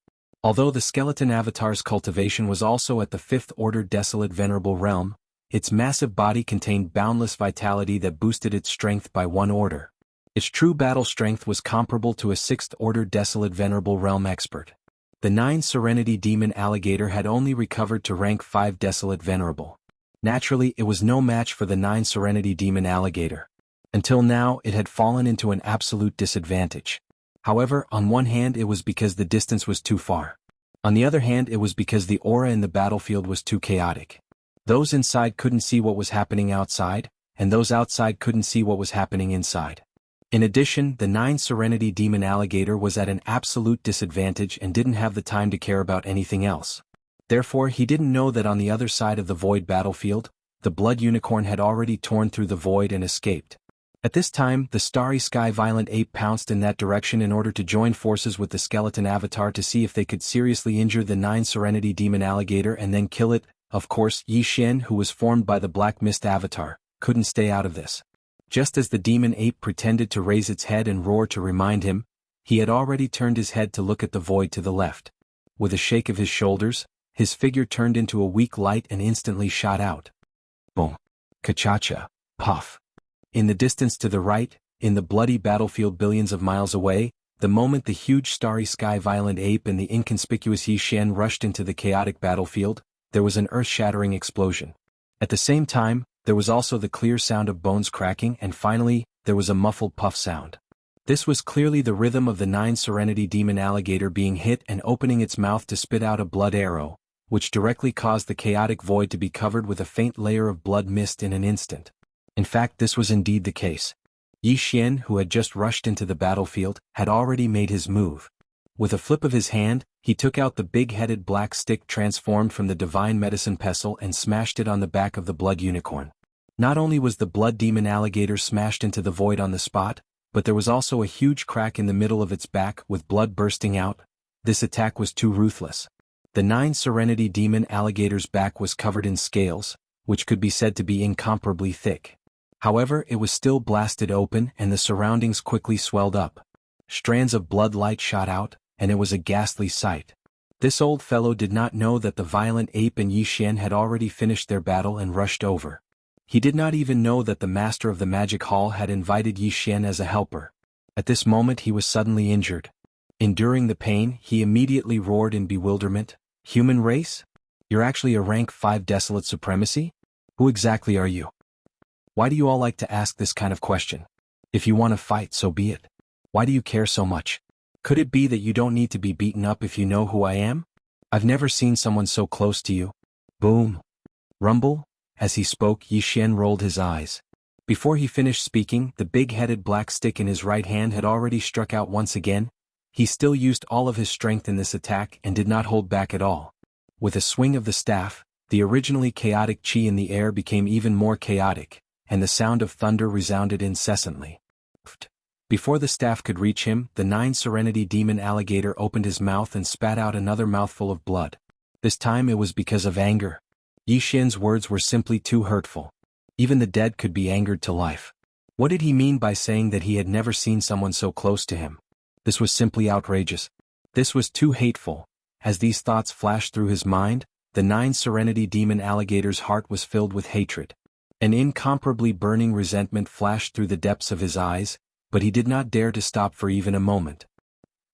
Although the skeleton avatar's cultivation was also at the 5th Order Desolate Venerable Realm, its massive body contained boundless vitality that boosted its strength by 1 order. Its true battle strength was comparable to a 6th Order Desolate Venerable Realm expert. The 9 Serenity Demon Alligator had only recovered to rank 5 Desolate Venerable. Naturally, it was no match for the 9 Serenity Demon Alligator. Until now, it had fallen into an absolute disadvantage. However, on one hand it was because the distance was too far. On the other hand it was because the aura in the battlefield was too chaotic. Those inside couldn't see what was happening outside, and those outside couldn't see what was happening inside. In addition, the 9 Serenity Demon Alligator was at an absolute disadvantage and didn't have the time to care about anything else. Therefore, he didn't know that on the other side of the void battlefield, the Blood Unicorn had already torn through the void and escaped. At this time, the Starry Sky Violent Ape pounced in that direction in order to join forces with the Skeleton Avatar to see if they could seriously injure the 9 Serenity Demon Alligator and then kill it. Of course, Yi Xian, who was formed by the Black Mist Avatar, couldn't stay out of this. Just as the demon ape pretended to raise its head and roar to remind him, he had already turned his head to look at the void to the left. With a shake of his shoulders, his figure turned into a weak light and instantly shot out. Boom! Ka-cha-cha! Puff! In the distance to the right, in the bloody battlefield billions of miles away, the moment the huge Starry Sky Violent Ape and the inconspicuous Yi Xian rushed into the chaotic battlefield, there was an earth-shattering explosion. At the same time, there was also the clear sound of bones cracking, and finally, there was a muffled puff sound. This was clearly the rhythm of the 9 Serenity Demon Alligator being hit and opening its mouth to spit out a blood arrow, which directly caused the chaotic void to be covered with a faint layer of blood mist in an instant. In fact, this was indeed the case. Yi Xian, who had just rushed into the battlefield, had already made his move. With a flip of his hand, he took out the big-headed black stick transformed from the Divine Medicine Pestle and smashed it on the back of the Blood Unicorn. Not only was the Blood Demon Alligator smashed into the void on the spot, but there was also a huge crack in the middle of its back with blood bursting out. This attack was too ruthless. The 9 Serenity Demon Alligator's back was covered in scales, which could be said to be incomparably thick. However, it was still blasted open and the surroundings quickly swelled up. Strands of blood light shot out, and it was a ghastly sight. This old fellow did not know that the violent ape and Yi Xian had already finished their battle and rushed over. He did not even know that the master of the magic hall had invited Yi Xian as a helper. At this moment he was suddenly injured. Enduring the pain, he immediately roared in bewilderment, "Human race? You're actually a rank 5 desolate supremacy? Who exactly are you? Why do you all like to ask this kind of question? If you want to fight, so be it. Why do you care so much? Could it be that you don't need to be beaten up if you know who I am? I've never seen someone so close to you." Boom. Rumble. As he spoke, Yi Xian rolled his eyes. Before he finished speaking, the big-headed black stick in his right hand had already struck out once again. He still used all of his strength in this attack and did not hold back at all. With a swing of the staff, the originally chaotic chi in the air became even more chaotic, and the sound of thunder resounded incessantly. Before the staff could reach him, the 9 Serenity Demon Alligator opened his mouth and spat out another mouthful of blood. This time it was because of anger. Yi Xian's words were simply too hurtful. Even the dead could be angered to life. What did he mean by saying that he had never seen someone so close to him? This was simply outrageous. This was too hateful. As these thoughts flashed through his mind, the 9 Serenity Demon Alligator's heart was filled with hatred. An incomparably burning resentment flashed through the depths of his eyes, but he did not dare to stop for even a moment.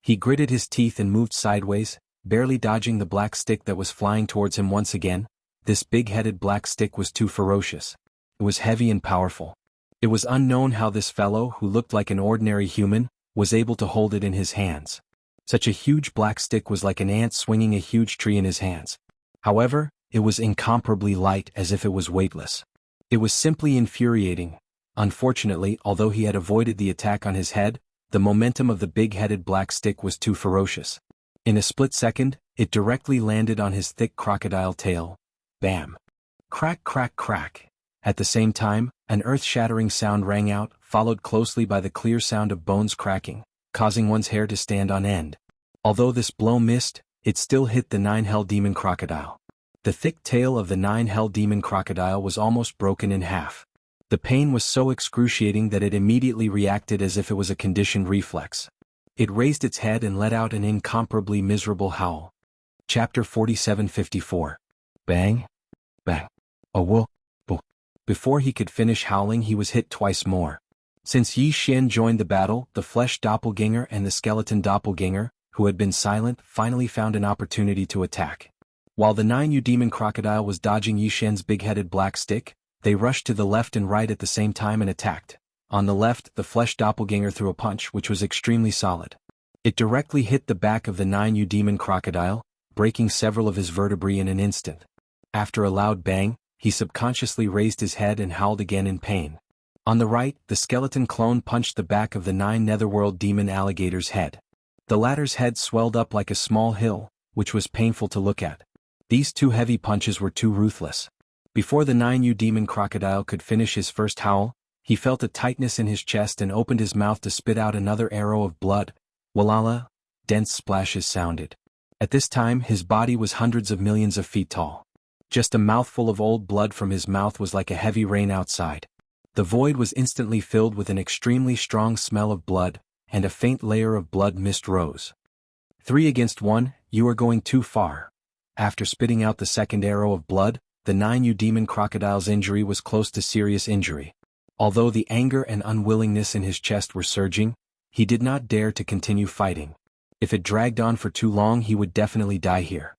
He gritted his teeth and moved sideways, barely dodging the black stick that was flying towards him once again. This big-headed black stick was too ferocious. It was heavy and powerful. It was unknown how this fellow, who looked like an ordinary human, was able to hold it in his hands. Such a huge black stick was like an ant swinging a huge tree in his hands. However, it was incomparably light, as if it was weightless. It was simply infuriating. Unfortunately, although he had avoided the attack on his head, the momentum of the big-headed black stick was too ferocious. In a split second, it directly landed on his thick crocodile tail. Bam! Crack, crack, crack. At the same time, an earth-shattering sound rang out, followed closely by the clear sound of bones cracking, causing one's hair to stand on end. Although this blow missed, it still hit the 9 Hell Demon Crocodile. The thick tail of the 9 Hell Demon Crocodile was almost broken in half. The pain was so excruciating that it immediately reacted as if it was a conditioned reflex. It raised its head and let out an incomparably miserable howl. Chapter 4754. Bang! Bang! Oh whoa! Boo! Before he could finish howling, he was hit twice more. Since Yi Xian joined the battle, the flesh doppelganger and the skeleton doppelganger, who had been silent, finally found an opportunity to attack. While the 9 Demon Crocodile was dodging Yi Xian's big-headed black stick, they rushed to the left and right at the same time and attacked. On the left, the flesh doppelganger threw a punch which was extremely solid. It directly hit the back of the 9 Demon Crocodile, breaking several of his vertebrae in an instant. After a loud bang, he subconsciously raised his head and howled again in pain. On the right, the skeleton clone punched the back of the 9 Netherworld Demon Alligator's head. The latter's head swelled up like a small hill, which was painful to look at. These two heavy punches were too ruthless. Before the 9 Demon Crocodile could finish his first howl, he felt a tightness in his chest and opened his mouth to spit out another arrow of blood. Walala! Dense splashes sounded. At this time, his body was hundreds of millions of feet tall. Just a mouthful of old blood from his mouth was like a heavy rain outside. The void was instantly filled with an extremely strong smell of blood, and a faint layer of blood mist rose. 3 against 1, you are going too far. After spitting out the second arrow of blood, the 9 Demon Crocodile's injury was close to serious injury. Although the anger and unwillingness in his chest were surging, he did not dare to continue fighting. If it dragged on for too long, he would definitely die here.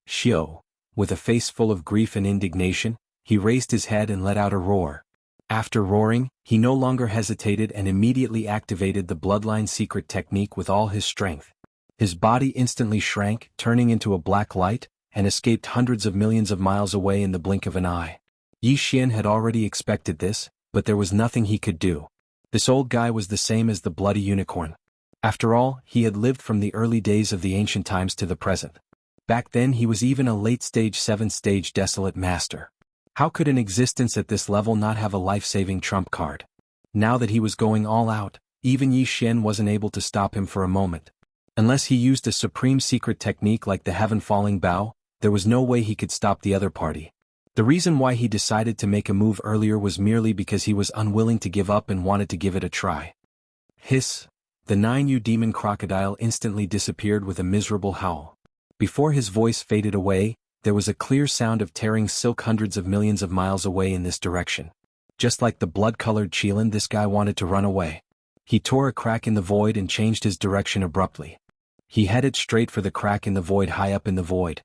Shio. With a face full of grief and indignation, he raised his head and let out a roar. After roaring, he no longer hesitated and immediately activated the Bloodline Secret technique with all his strength. His body instantly shrank, turning into a black light, and escaped hundreds of millions of miles away in the blink of an eye. Yi Xian had already expected this, but there was nothing he could do. This old guy was the same as the bloody unicorn. After all, he had lived from the early days of the ancient times to the present. Back then he was even a late-stage 7th-stage desolate master. How could an existence at this level not have a life-saving trump card? Now that he was going all out, even Yi Xian wasn't able to stop him for a moment. Unless he used a supreme secret technique like the heaven-falling bow, there was no way he could stop the other party. The reason why he decided to make a move earlier was merely because he was unwilling to give up and wanted to give it a try. Hiss! The 9 Demon Crocodile instantly disappeared with a miserable howl. Before his voice faded away, there was a clear sound of tearing silk hundreds of millions of miles away in this direction. Just like the blood-colored Qilin, this guy wanted to run away. He tore a crack in the void and changed his direction abruptly. He headed straight for the crack in the void high up in the void.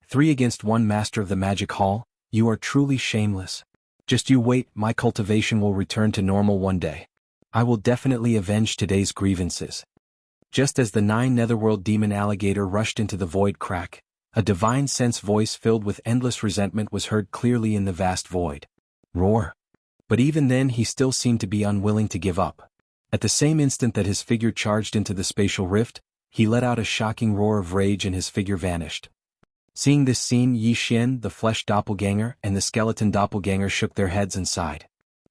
3 against 1, Master of the Magic Hall, you are truly shameless. Just you wait, my cultivation will return to normal one day. I will definitely avenge today's grievances. Just as the 9 netherworld demon alligator rushed into the void crack, a divine sense voice filled with endless resentment was heard clearly in the vast void. Roar. But even then he still seemed to be unwilling to give up. At the same instant that his figure charged into the spatial rift, he let out a shocking roar of rage and his figure vanished. Seeing this scene, Yi Xian, the flesh doppelganger, and the skeleton doppelganger shook their heads and sighed.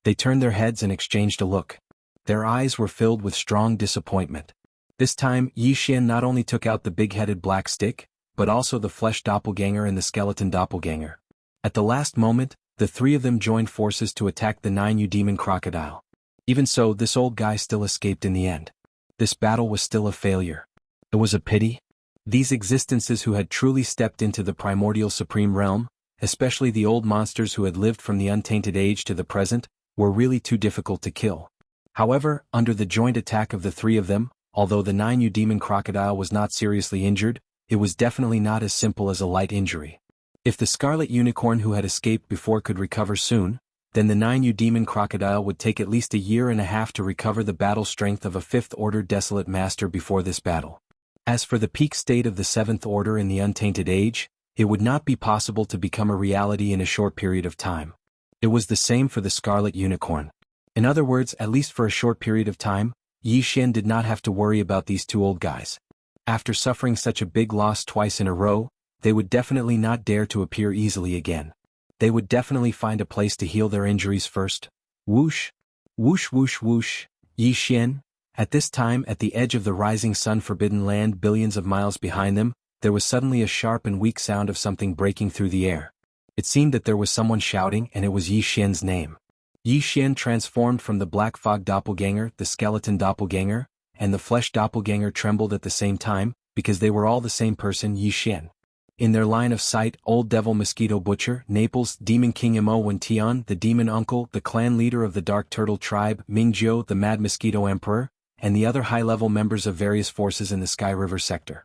They turned their heads and exchanged a look. Their eyes were filled with strong disappointment. This time, Yi Xian not only took out the big-headed black stick, but also the flesh doppelganger and the skeleton doppelganger. At the last moment, the 3 of them joined forces to attack the 9 demon crocodile. Even so, this old guy still escaped in the end. This battle was still a failure. It was a pity. These existences who had truly stepped into the primordial supreme realm, especially the old monsters who had lived from the untainted age to the present, were really too difficult to kill. However, under the joint attack of the 3 of them, although the 9 demon crocodile was not seriously injured, it was definitely not as simple as a light injury. If the scarlet unicorn who had escaped before could recover soon, then the 9 demon crocodile would take at least a year and a half to recover the battle strength of a 5th order desolate master before this battle. As for the peak state of the 7th order in the untainted age, it would not be possible to become a reality in a short period of time. It was the same for the scarlet unicorn. In other words, at least for a short period of time, Yi Xian did not have to worry about these 2 old guys. After suffering such a big loss twice in a row, they would definitely not dare to appear easily again. They would definitely find a place to heal their injuries first. Whoosh! Whoosh whoosh whoosh! Yi Xian. At this time, at the edge of the rising sun forbidden land billions of miles behind them, there was suddenly a sharp and weak sound of something breaking through the air. It seemed that there was someone shouting, and it was Yi Xian's name. Yi Xian transformed from the black fog doppelganger, the skeleton doppelganger, and the flesh doppelganger trembled at the same time, because they were all the same person, Yi Xian. In their line of sight, Old Devil Mosquito Butcher, Naples, Demon King Mo Wen Tian, the Demon Uncle, the clan leader of the Dark Turtle Tribe, Mingjiu, the Mad Mosquito Emperor, and the other high-level members of various forces in the Sky River sector.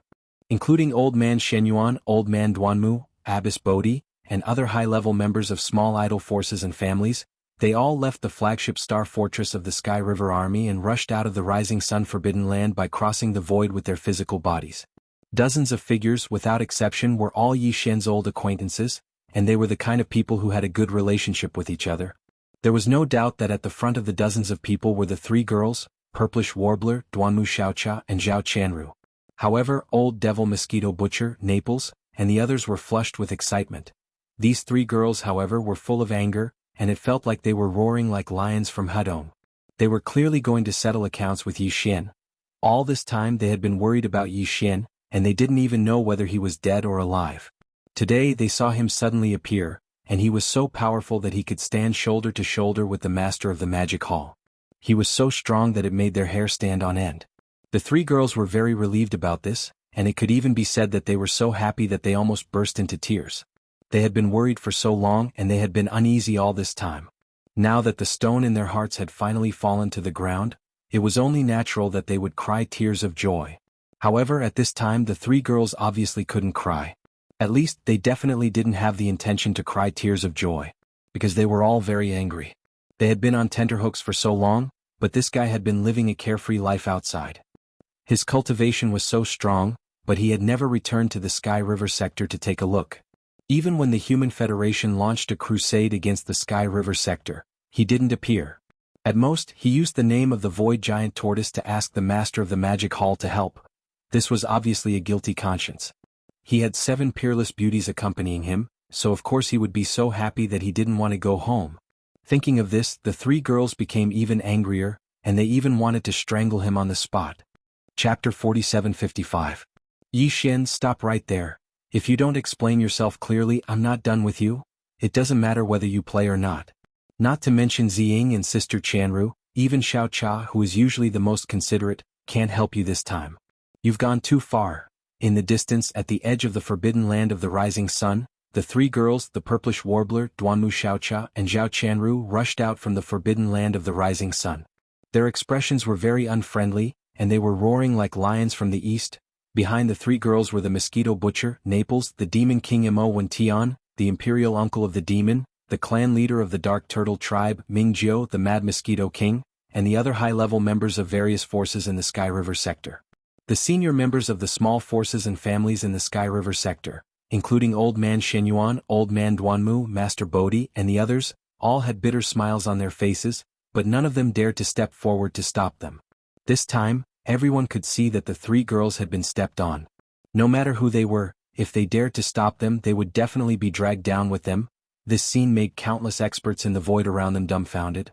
Including Old Man Shenyuan, Old Man Duanmu, Abbess Bodhi, and other high-level members of small idol forces and families, they all left the flagship star fortress of the Sky River Army and rushed out of the rising sun forbidden land by crossing the void with their physical bodies. Dozens of figures, without exception, were all Yi Xian's old acquaintances, and they were the kind of people who had a good relationship with each other. There was no doubt that at the front of the dozens of people were the 3 girls, Purplish Warbler, Duanmu Xiaocha, and Zhao Qianru. However, Old Devil Mosquito Butcher, Naples, and the others were flushed with excitement. These 3 girls, however, were full of anger, and it felt like they were roaring like lions from Hedong. They were clearly going to settle accounts with Yi Xian. All this time they had been worried about Yi Xian, and they didn't even know whether he was dead or alive. Today they saw him suddenly appear, and he was so powerful that he could stand shoulder to shoulder with the master of the magic hall. He was so strong that it made their hair stand on end. The 3 girls were very relieved about this, and it could even be said that they were so happy that they almost burst into tears. They had been worried for so long and they had been uneasy all this time. Now that the stone in their hearts had finally fallen to the ground, it was only natural that they would cry tears of joy. However, at this time the 3 girls obviously couldn't cry. At least, they definitely didn't have the intention to cry tears of joy. Because they were all very angry. They had been on tenterhooks for so long, but this guy had been living a carefree life outside. His cultivation was so strong, but he had never returned to the Sky River sector to take a look. Even when the Human Federation launched a crusade against the Sky River sector, he didn't appear. At most, he used the name of the Void Giant Tortoise to ask the Master of the Magic Hall to help. This was obviously a guilty conscience. He had 7 peerless beauties accompanying him, so of course he would be so happy that he didn't want to go home. Thinking of this, the 3 girls became even angrier, and they even wanted to strangle him on the spot. Chapter 47:55. Yi Xian, stop right there. If you don't explain yourself clearly, I'm not done with you. It doesn't matter whether you play or not. Not to mention Ziying and Sister Qianru, even Xiao Cha, who is usually the most considerate, can't help you this time. You've gone too far. In the distance, at the edge of the forbidden land of the rising sun, the three girls, the purplish warbler, Duanmu Xiaocha and Zhao Qianru, rushed out from the forbidden land of the rising sun. Their expressions were very unfriendly, and they were roaring like lions from the east. Behind the three girls were the mosquito butcher, Naples, the demon king Imo Tian, the imperial uncle of the demon, the clan leader of the dark turtle tribe, Mingjiu, the mad mosquito king, and the other high-level members of various forces in the Sky River sector. The senior members of the small forces and families in the Sky River sector, including Old Man Shenyuan, Old Man Duanmu, Master Bodhi, and the others, all had bitter smiles on their faces, but none of them dared to step forward to stop them. This time, everyone could see that the three girls had been stepped on. No matter who they were, if they dared to stop them, they would definitely be dragged down with them. This scene made countless experts in the void around them dumbfounded.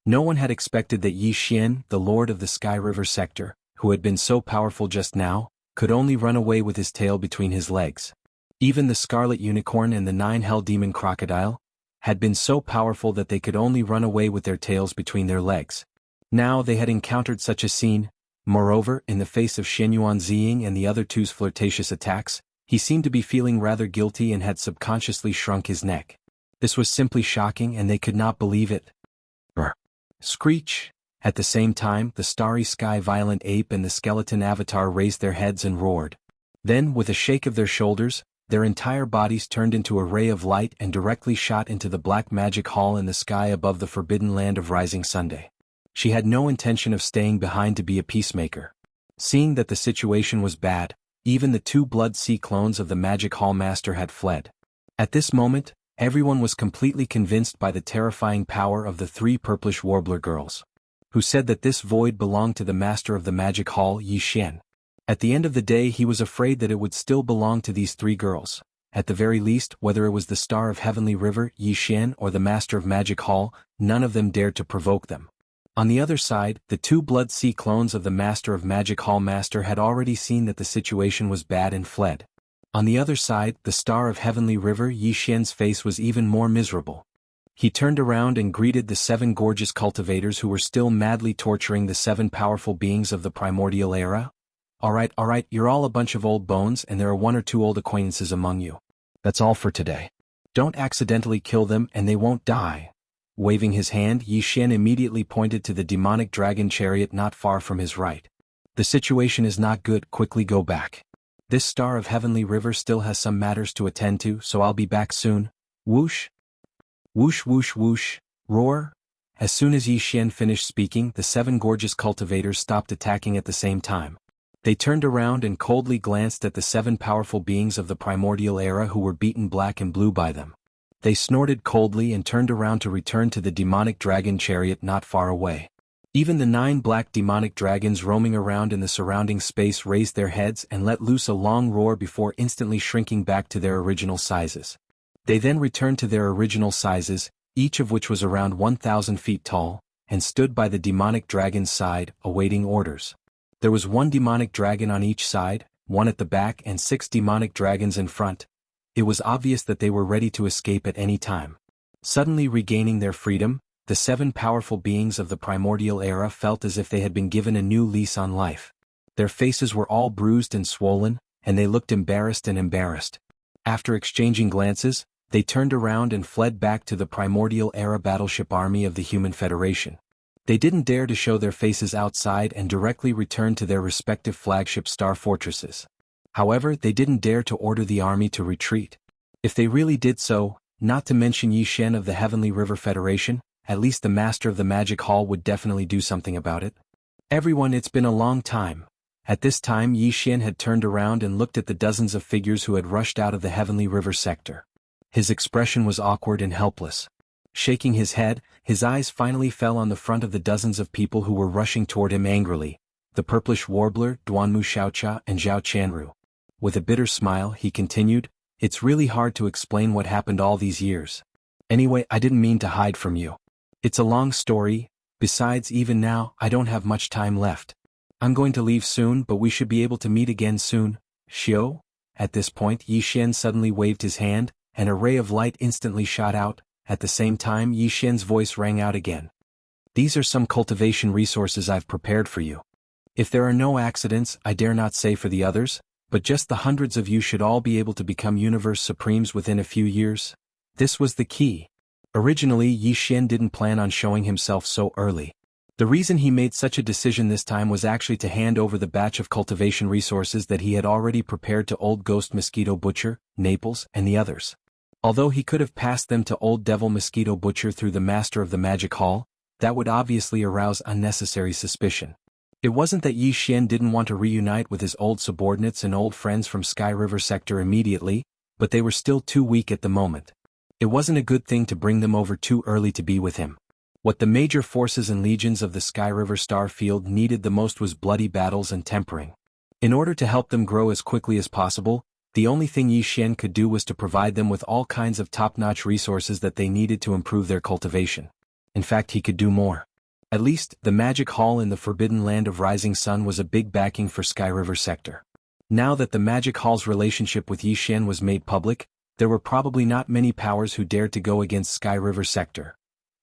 No one had expected that Yi Xian, the lord of the Sky River sector, who had been so powerful just now, could only run away with his tail between his legs. Even the Scarlet Unicorn and the 9 Hell Demon Crocodile had been so powerful that they could only run away with their tails between their legs. Now they had encountered such a scene. Moreover, in the face of Shenyuan Ziying and the other two's flirtatious attacks, he seemed to be feeling rather guilty and had subconsciously shrunk his neck. This was simply shocking, and they could not believe it. Brr. Screech! At the same time, the starry sky violent ape and the skeleton avatar raised their heads and roared. Then, with a shake of their shoulders, their entire bodies turned into a ray of light and directly shot into the black magic hall in the sky above the forbidden land of Rising Sunday. She had no intention of staying behind to be a peacemaker. Seeing that the situation was bad, even the 2 Blood Sea clones of the Magic Hall Master had fled. At this moment, everyone was completely convinced by the terrifying power of the 3 purplish warbler girls, who said that this void belonged to the Master of the Magic Hall, Yi Xian. At the end of the day, he was afraid that it would still belong to these 3 girls. At the very least, whether it was the Star of Heavenly River, Yi Xian, or the Master of Magic Hall, none of them dared to provoke them. On the other side, the 2 Blood Sea clones of the Master of Magic Hall Master had already seen that the situation was bad and fled. On the other side, the Star of Heavenly River, Yi Xian's face was even more miserable. He turned around and greeted the 7 gorgeous cultivators who were still madly torturing the 7 powerful beings of the primordial era. Alright, you're all a bunch of old bones, and there are 1 or 2 old acquaintances among you. That's all for today. Don't accidentally kill them and they won't die. Waving his hand, Yi Xian immediately pointed to the demonic dragon chariot not far from his right. The situation is not good, quickly go back. This Star of Heavenly River still has some matters to attend to, so I'll be back soon. Whoosh! Whoosh whoosh whoosh, roar! As soon as Yi Xian finished speaking, the 7 gorgeous cultivators stopped attacking at the same time. They turned around and coldly glanced at the 7 powerful beings of the primordial era who were beaten black and blue by them. They snorted coldly and turned around to return to the demonic dragon chariot not far away. Even the 9 black demonic dragons roaming around in the surrounding space raised their heads and let loose a long roar before instantly shrinking back to their original sizes. They then returned to their original sizes, each of which was around 1,000 feet tall, and stood by the demonic dragon's side, awaiting orders. There was 1 demonic dragon on each side, 1 at the back and 6 demonic dragons in front. It was obvious that they were ready to escape at any time. Suddenly regaining their freedom, the 7 powerful beings of the primordial era felt as if they had been given a new lease on life. Their faces were all bruised and swollen, and they looked embarrassed. After exchanging glances, they turned around and fled back to the primordial era battleship army of the Human Federation. They didn't dare to show their faces outside and directly returned to their respective flagship star fortresses. However, they didn't dare to order the army to retreat. If they really did so, not to mention Yi Xian of the Heavenly River Federation, at least the Master of the Magic Hall would definitely do something about it. Everyone, it's been a long time. At this time, Yi Xian had turned around and looked at the dozens of figures who had rushed out of the Heavenly River sector. His expression was awkward and helpless. Shaking his head, his eyes finally fell on the front of the dozens of people who were rushing toward him angrily, the purplish warbler, Duanmu Xiaocha and Zhao Qianru. With a bitter smile, he continued, "It's really hard to explain what happened all these years. Anyway, I didn't mean to hide from you. It's a long story, besides even now, I don't have much time left. I'm going to leave soon, but we should be able to meet again soon, Xiao?" At this point, Yi Xian suddenly waved his hand, and a ray of light instantly shot out. At the same time, Yi Xian's voice rang out again. "These are some cultivation resources I've prepared for you. If there are no accidents, I dare not say for the others, But just the hundreds of you should all be able to become universe supremes within a few years? This was the key. Originally, Yi Xian didn't plan on showing himself so early. The reason he made such a decision this time was actually to hand over the batch of cultivation resources that he had already prepared to Old Ghost Mosquito Butcher, Naples, and the others. Although he could have passed them to Old Devil Mosquito Butcher through the Master of the Magic Hall, that would obviously arouse unnecessary suspicion. It wasn't that Yi Xian didn't want to reunite with his old subordinates and old friends from Sky River Sector immediately, but they were still too weak at the moment. It wasn't a good thing to bring them over too early to be with him. What the major forces and legions of the Sky River Star Field needed the most was bloody battles and tempering. In order to help them grow as quickly as possible, the only thing Yi Xian could do was to provide them with all kinds of top-notch resources that they needed to improve their cultivation. In fact, he could do more. At least, the Magic Hall in the Forbidden Land of Rising Sun was a big backing for Sky River Sector. Now that the Magic Hall's relationship with Yi Xian was made public, there were probably not many powers who dared to go against Sky River Sector.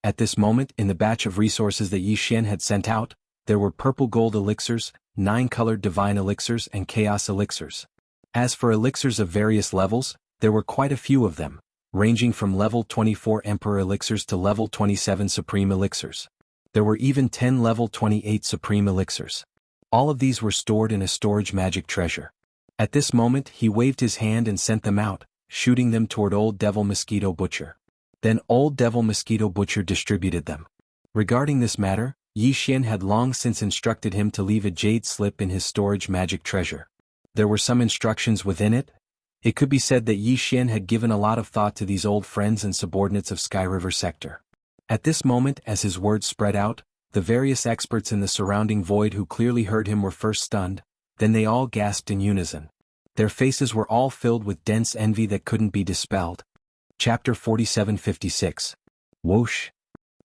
At this moment, in the batch of resources that Yi Xian had sent out, there were purple gold elixirs, 9-colored divine elixirs and chaos elixirs. As for elixirs of various levels, there were quite a few of them, ranging from level 24 Emperor elixirs to level 27 Supreme elixirs. There were even 10 level 28 Supreme elixirs. All of these were stored in a storage magic treasure. At this moment, he waved his hand and sent them out, shooting them toward Old Devil Mosquito Butcher. Then Old Devil Mosquito Butcher distributed them. Regarding this matter, Yi Xian had long since instructed him to leave a jade slip in his storage magic treasure. There were some instructions within it. It could be said that Yi Xian had given a lot of thought to these old friends and subordinates of Sky River Sector. At this moment, as his words spread out, the various experts in the surrounding void who clearly heard him were first stunned, then they all gasped in unison. Their faces were all filled with dense envy that couldn't be dispelled. Chapter 4756. Whoosh.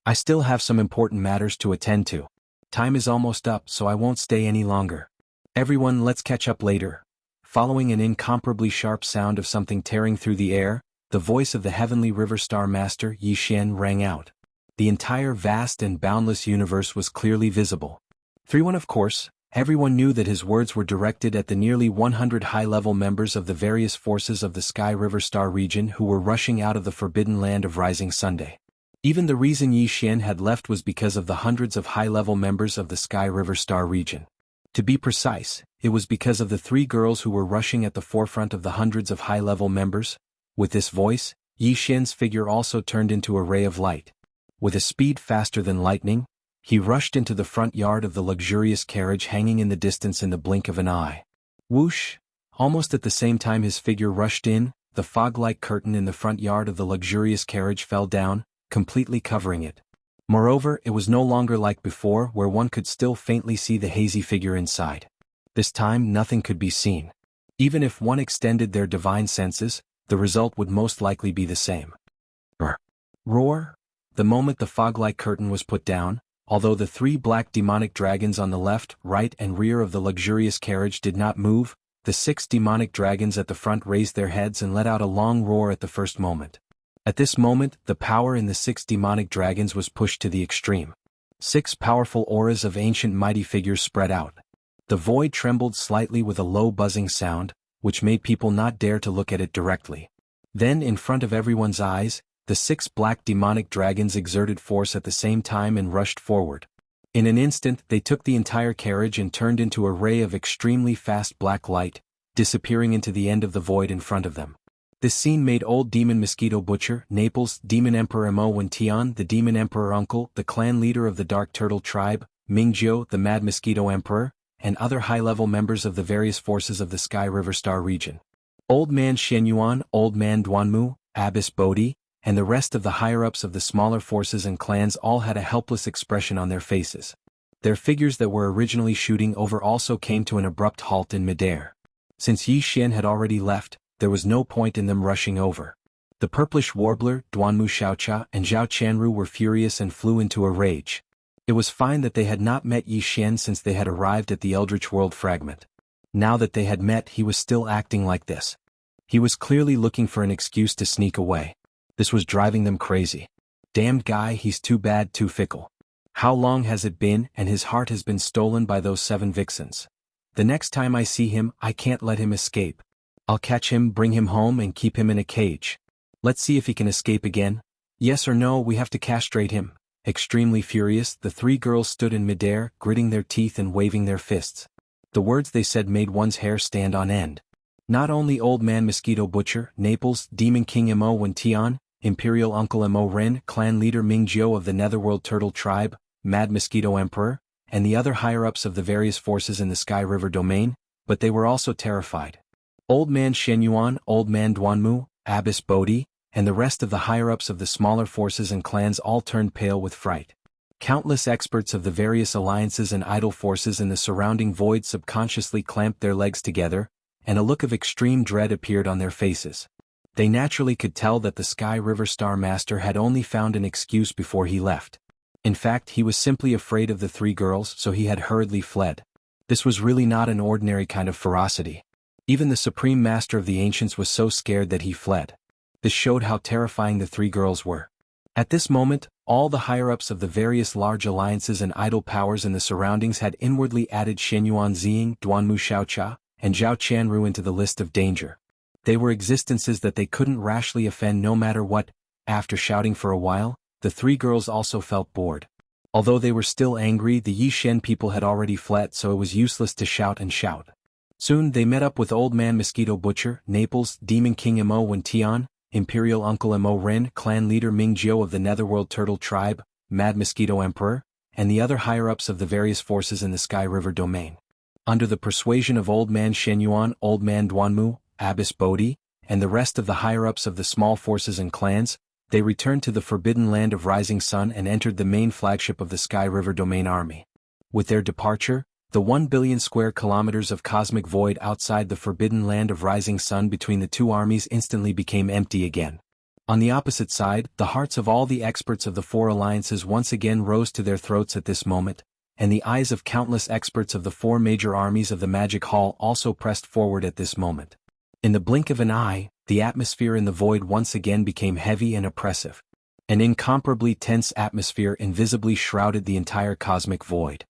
I still have some important matters to attend to. Time is almost up, so I won't stay any longer. Everyone, let's catch up later. Following an incomparably sharp sound of something tearing through the air, the voice of the Heavenly River Star Master Yi Xian rang out. The entire vast and boundless universe was clearly visible. 3-1 Of course, everyone knew that his words were directed at the nearly 100 high-level members of the various forces of the Sky River Star region who were rushing out of the Forbidden Land of Rising Sunday. Even the reason Yi Xian had left was because of the hundreds of high-level members of the Sky River Star region. To be precise, it was because of the 3 girls who were rushing at the forefront of the hundreds of high-level members. With this voice, Yi Xian's figure also turned into a ray of light. With a speed faster than lightning, he rushed into the front yard of the luxurious carriage hanging in the distance in the blink of an eye. Whoosh! Almost at the same time his figure rushed in, the fog-like curtain in the front yard of the luxurious carriage fell down, completely covering it. Moreover, it was no longer like before where one could still faintly see the hazy figure inside. This time nothing could be seen. Even if one extended their divine senses, the result would most likely be the same. Roar! The moment the fog-like curtain was put down, although the 3 black demonic dragons on the left, right and rear of the luxurious carriage did not move, the 6 demonic dragons at the front raised their heads and let out a long roar at the first moment. At this moment, the power in the 6 demonic dragons was pushed to the extreme. 6 powerful auras of ancient mighty figures spread out. The void trembled slightly with a low buzzing sound, which made people not dare to look at it directly. Then, in front of everyone's eyes, the 6 black demonic dragons exerted force at the same time and rushed forward. In an instant, they took the entire carriage and turned into a ray of extremely fast black light, disappearing into the end of the void in front of them. This scene made Old Demon Mosquito Butcher, Naples, Demon Emperor Mo Tian, the Demon Emperor Uncle, the clan leader of the Dark Turtle Tribe, Mingjiu, the Mad Mosquito Emperor, and other high-level members of the various forces of the Sky River Star region. Old Man Shenyuan, Old Man Duanmu, Abbess Bodhi, and the rest of the higher-ups of the smaller forces and clans all had a helpless expression on their faces. Their figures that were originally shooting over also came to an abrupt halt in midair. Since Yi Xian had already left, there was no point in them rushing over. The purplish warbler, Duanmu Xiaocha, and Zhao Qianru were furious and flew into a rage. It was fine that they had not met Yi Xian since they had arrived at the Eldritch World Fragment. Now that they had met, he was still acting like this. He was clearly looking for an excuse to sneak away. This was driving them crazy. Damned guy, he's too bad, too fickle. How long has it been, and his heart has been stolen by those 7 vixens. The next time I see him, I can't let him escape. I'll catch him, bring him home and keep him in a cage. Let's see if he can escape again. Yes or no, we have to castrate him. Extremely furious, the three girls stood in midair, gritting their teeth and waving their fists. The words they said made one's hair stand on end. Not only Old Man Mosquito Butcher, Naples, Demon King Mo Wen Tian, Imperial Uncle Mo Ren, Clan Leader Ming Jiao of the Netherworld Turtle Tribe, Mad Mosquito Emperor, and the other higher-ups of the various forces in the Sky River domain, but they were also terrified. Old Man Shen Yuan, Old Man Duanmu, Abbess Bodhi, and the rest of the higher-ups of the smaller forces and clans all turned pale with fright. Countless experts of the various alliances and idol forces in the surrounding void subconsciously clamped their legs together, and a look of extreme dread appeared on their faces. They naturally could tell that the Sky River Star Master had only found an excuse before he left. In fact, he was simply afraid of the three girls, so he had hurriedly fled. This was really not an ordinary kind of ferocity. Even the Supreme Master of the Ancients was so scared that he fled. This showed how terrifying the three girls were. At this moment, all the higher-ups of the various large alliances and idol powers in the surroundings had inwardly added Shenyuan Ziying, Duanmu Xiaocha, and Zhao Qianru into the list of danger. They were existences that they couldn't rashly offend no matter what. After shouting for a while, the three girls also felt bored. Although they were still angry, the Yishen people had already fled, so it was useless to shout and shout. Soon they met up with Old Man Mosquito Butcher, Naples, Demon King Mo Wen Tian, Imperial Uncle Mo Ren, Clan Leader Ming Jiao of the Netherworld Turtle Tribe, Mad Mosquito Emperor, and the other higher-ups of the various forces in the Sky River domain. Under the persuasion of Old Man Shenyuan, Old Man Duanmu, Abbess Bodhi, and the rest of the higher-ups of the small forces and clans, they returned to the Forbidden Land of Rising Sun and entered the main flagship of the Sky River Domain Army. With their departure, the 1 billion square kilometers of cosmic void outside the Forbidden Land of Rising Sun between the two armies instantly became empty again. On the opposite side, the hearts of all the experts of the four alliances once again rose to their throats at this moment, and the eyes of countless experts of the four major armies of the Magic Hall also pressed forward at this moment. In the blink of an eye, the atmosphere in the void once again became heavy and oppressive. An incomparably tense atmosphere invisibly shrouded the entire cosmic void.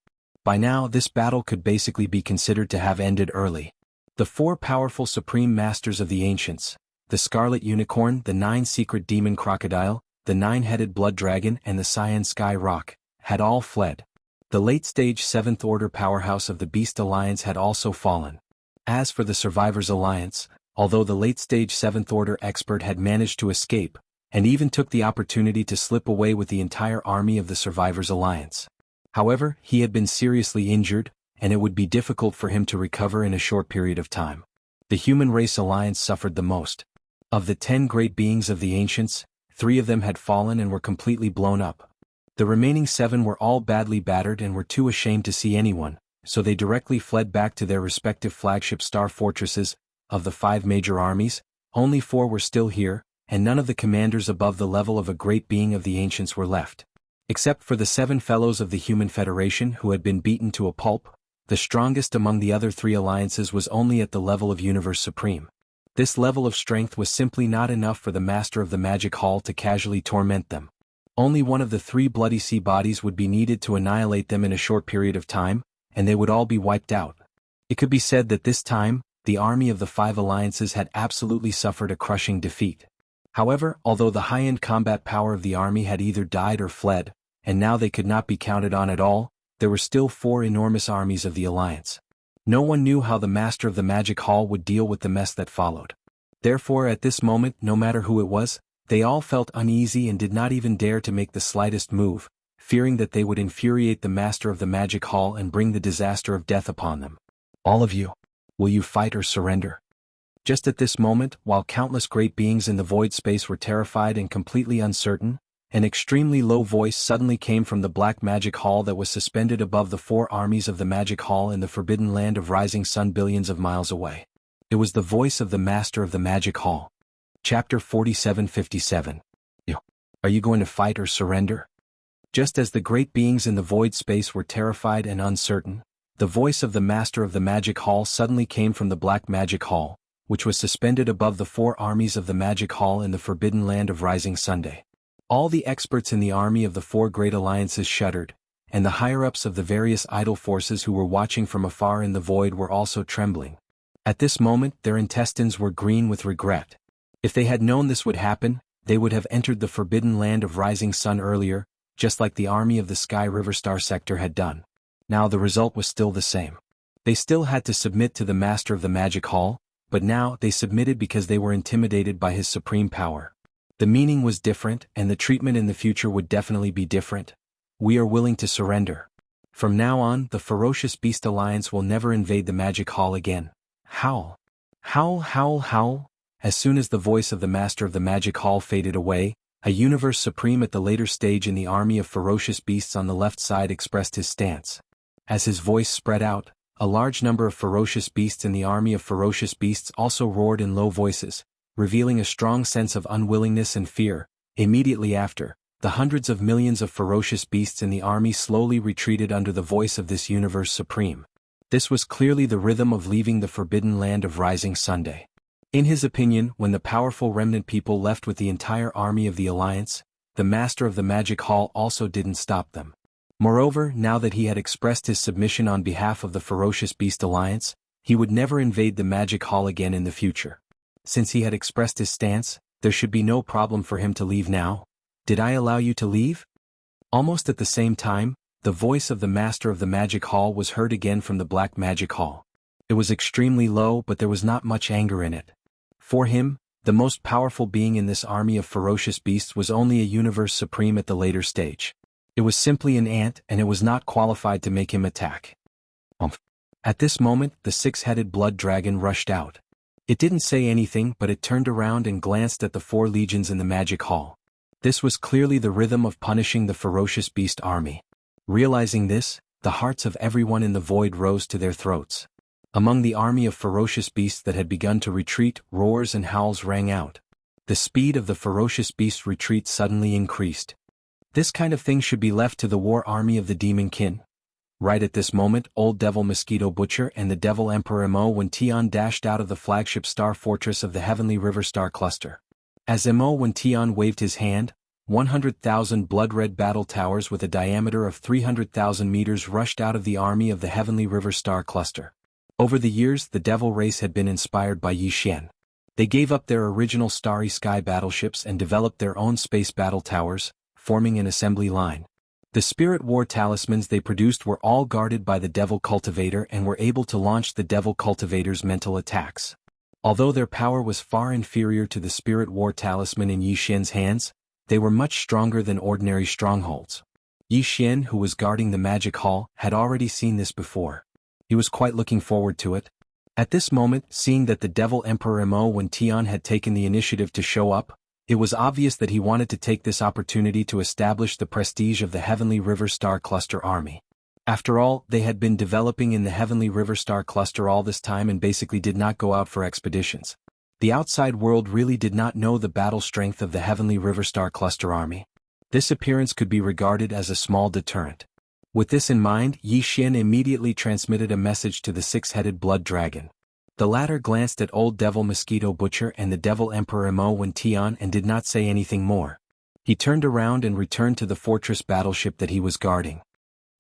By now, this battle could basically be considered to have ended early. The four powerful supreme masters of the ancients, the Scarlet Unicorn, the 9 secret demon crocodile, the 9-headed blood dragon and the Cyan Sky Rock, had all fled. The late-stage 7th Order powerhouse of the Beast Alliance had also fallen. As for the Survivors Alliance, although the late-stage 7th Order expert had managed to escape, and even took the opportunity to slip away with the entire army of the Survivors Alliance. However, he had been seriously injured, and it would be difficult for him to recover in a short period of time. The Human Race Alliance suffered the most. Of the 10 great beings of the ancients, 3 of them had fallen and were completely blown up. The remaining 7 were all badly battered and were too ashamed to see anyone, so they directly fled back to their respective flagship star fortresses. Of the 5 major armies, only 4 were still here, and none of the commanders above the level of a great being of the ancients were left. Except for the 7 fellows of the Human Federation who had been beaten to a pulp, the strongest among the other 3 alliances was only at the level of Universe Supreme. This level of strength was simply not enough for the Master of the Magic Hall to casually torment them. Only one of the 3 bloody sea bodies would be needed to annihilate them in a short period of time, and they would all be wiped out. It could be said that this time, the army of the 5 alliances had absolutely suffered a crushing defeat. However, although the high-end combat power of the army had either died or fled, and now they could not be counted on at all, there were still 4 enormous armies of the alliance. No one knew how the Master of the Magic Hall would deal with the mess that followed. Therefore, at this moment, no matter who it was, they all felt uneasy and did not even dare to make the slightest move, fearing that they would infuriate the Master of the Magic Hall and bring the disaster of death upon them. All of you. Will you fight or surrender? Just at this moment, while countless great beings in the void space were terrified and completely uncertain, an extremely low voice suddenly came from the Black Magic Hall that was suspended above the 4 armies of the Magic Hall in the Forbidden Land of Rising Sun billions of miles away. It was the voice of the Master of the Magic Hall. Chapter 4757. Are you going to fight or surrender? Just as the great beings in the void space were terrified and uncertain, the voice of the Master of the Magic Hall suddenly came from the Black Magic Hall, which was suspended above the 4 armies of the Magic Hall in the Forbidden Land of Rising Sunday. All the experts in the army of the 4 great alliances shuddered, and the higher-ups of the various idol forces who were watching from afar in the void were also trembling. At this moment their intestines were green with regret. If they had known this would happen, they would have entered the forbidden land of Rising Sun earlier, just like the army of the Sky River Star sector had done. Now the result was still the same. They still had to submit to the master of the magic hall, but now they submitted because they were intimidated by his supreme power. The meaning was different, and the treatment in the future would definitely be different. We are willing to surrender. From now on, the Ferocious Beast Alliance will never invade the magic hall again. Howl. Howl, howl, howl. As soon as the voice of the master of the magic hall faded away, a universe supreme at the later stage in the army of ferocious beasts on the left side expressed his stance. As his voice spread out, a large number of ferocious beasts in the army of ferocious beasts also roared in low voices, revealing a strong sense of unwillingness and fear. Immediately after, the hundreds of millions of ferocious beasts in the army slowly retreated under the voice of this universe supreme. This was clearly the rhythm of leaving the forbidden land of Rising Sunday. In his opinion, when the powerful remnant people left with the entire army of the Alliance, the master of the magic hall also didn't stop them. Moreover, now that he had expressed his submission on behalf of the Ferocious Beast Alliance, he would never invade the magic hall again in the future. Since he had expressed his stance, there should be no problem for him to leave now. Did I allow you to leave? Almost at the same time, the voice of the master of the magic hall was heard again from the Black Magic Hall. It was extremely low, but there was not much anger in it. For him, the most powerful being in this army of ferocious beasts was only a universe supreme at the later stage. It was simply an ant, and it was not qualified to make him attack. At this moment, the six-headed blood dragon rushed out. It didn't say anything, but it turned around and glanced at the 4 legions in the magic hall. This was clearly the rhythm of punishing the ferocious beast army. Realizing this, the hearts of everyone in the void rose to their throats. Among the army of ferocious beasts that had begun to retreat, roars and howls rang out. The speed of the ferocious beast's retreat suddenly increased. This kind of thing should be left to the war army of the Demon Kin. Right at this moment, Old Devil Mosquito Butcher and the Devil Emperor Mo Wen Tian dashed out of the flagship star fortress of the Heavenly River Star Cluster. As Mo Wen Tian waved his hand, 100,000 blood-red battle towers with a diameter of 300,000 meters rushed out of the army of the Heavenly River Star Cluster. Over the years, the Devil race had been inspired by Yi Xian. They gave up their original Starry Sky battleships and developed their own space battle towers, forming an assembly line. The Spirit War talismans they produced were all guarded by the Devil Cultivator and were able to launch the Devil Cultivator's mental attacks. Although their power was far inferior to the Spirit War talisman in Yi Xian's hands, they were much stronger than ordinary strongholds. Yi Xian, who was guarding the magic hall, had already seen this before. He was quite looking forward to it. At this moment, seeing that the Devil Emperor Mo Wen Tian had taken the initiative to show up, it was obvious that he wanted to take this opportunity to establish the prestige of the Heavenly River Star Cluster army. After all, they had been developing in the Heavenly River Star Cluster all this time and basically did not go out for expeditions. The outside world really did not know the battle strength of the Heavenly River Star Cluster army. This appearance could be regarded as a small deterrent. With this in mind, Yi Xian immediately transmitted a message to the six-headed blood dragon. The latter glanced at Old Devil Mosquito Butcher and the Devil Emperor Mo Wen Tian and did not say anything more. He turned around and returned to the fortress battleship that he was guarding.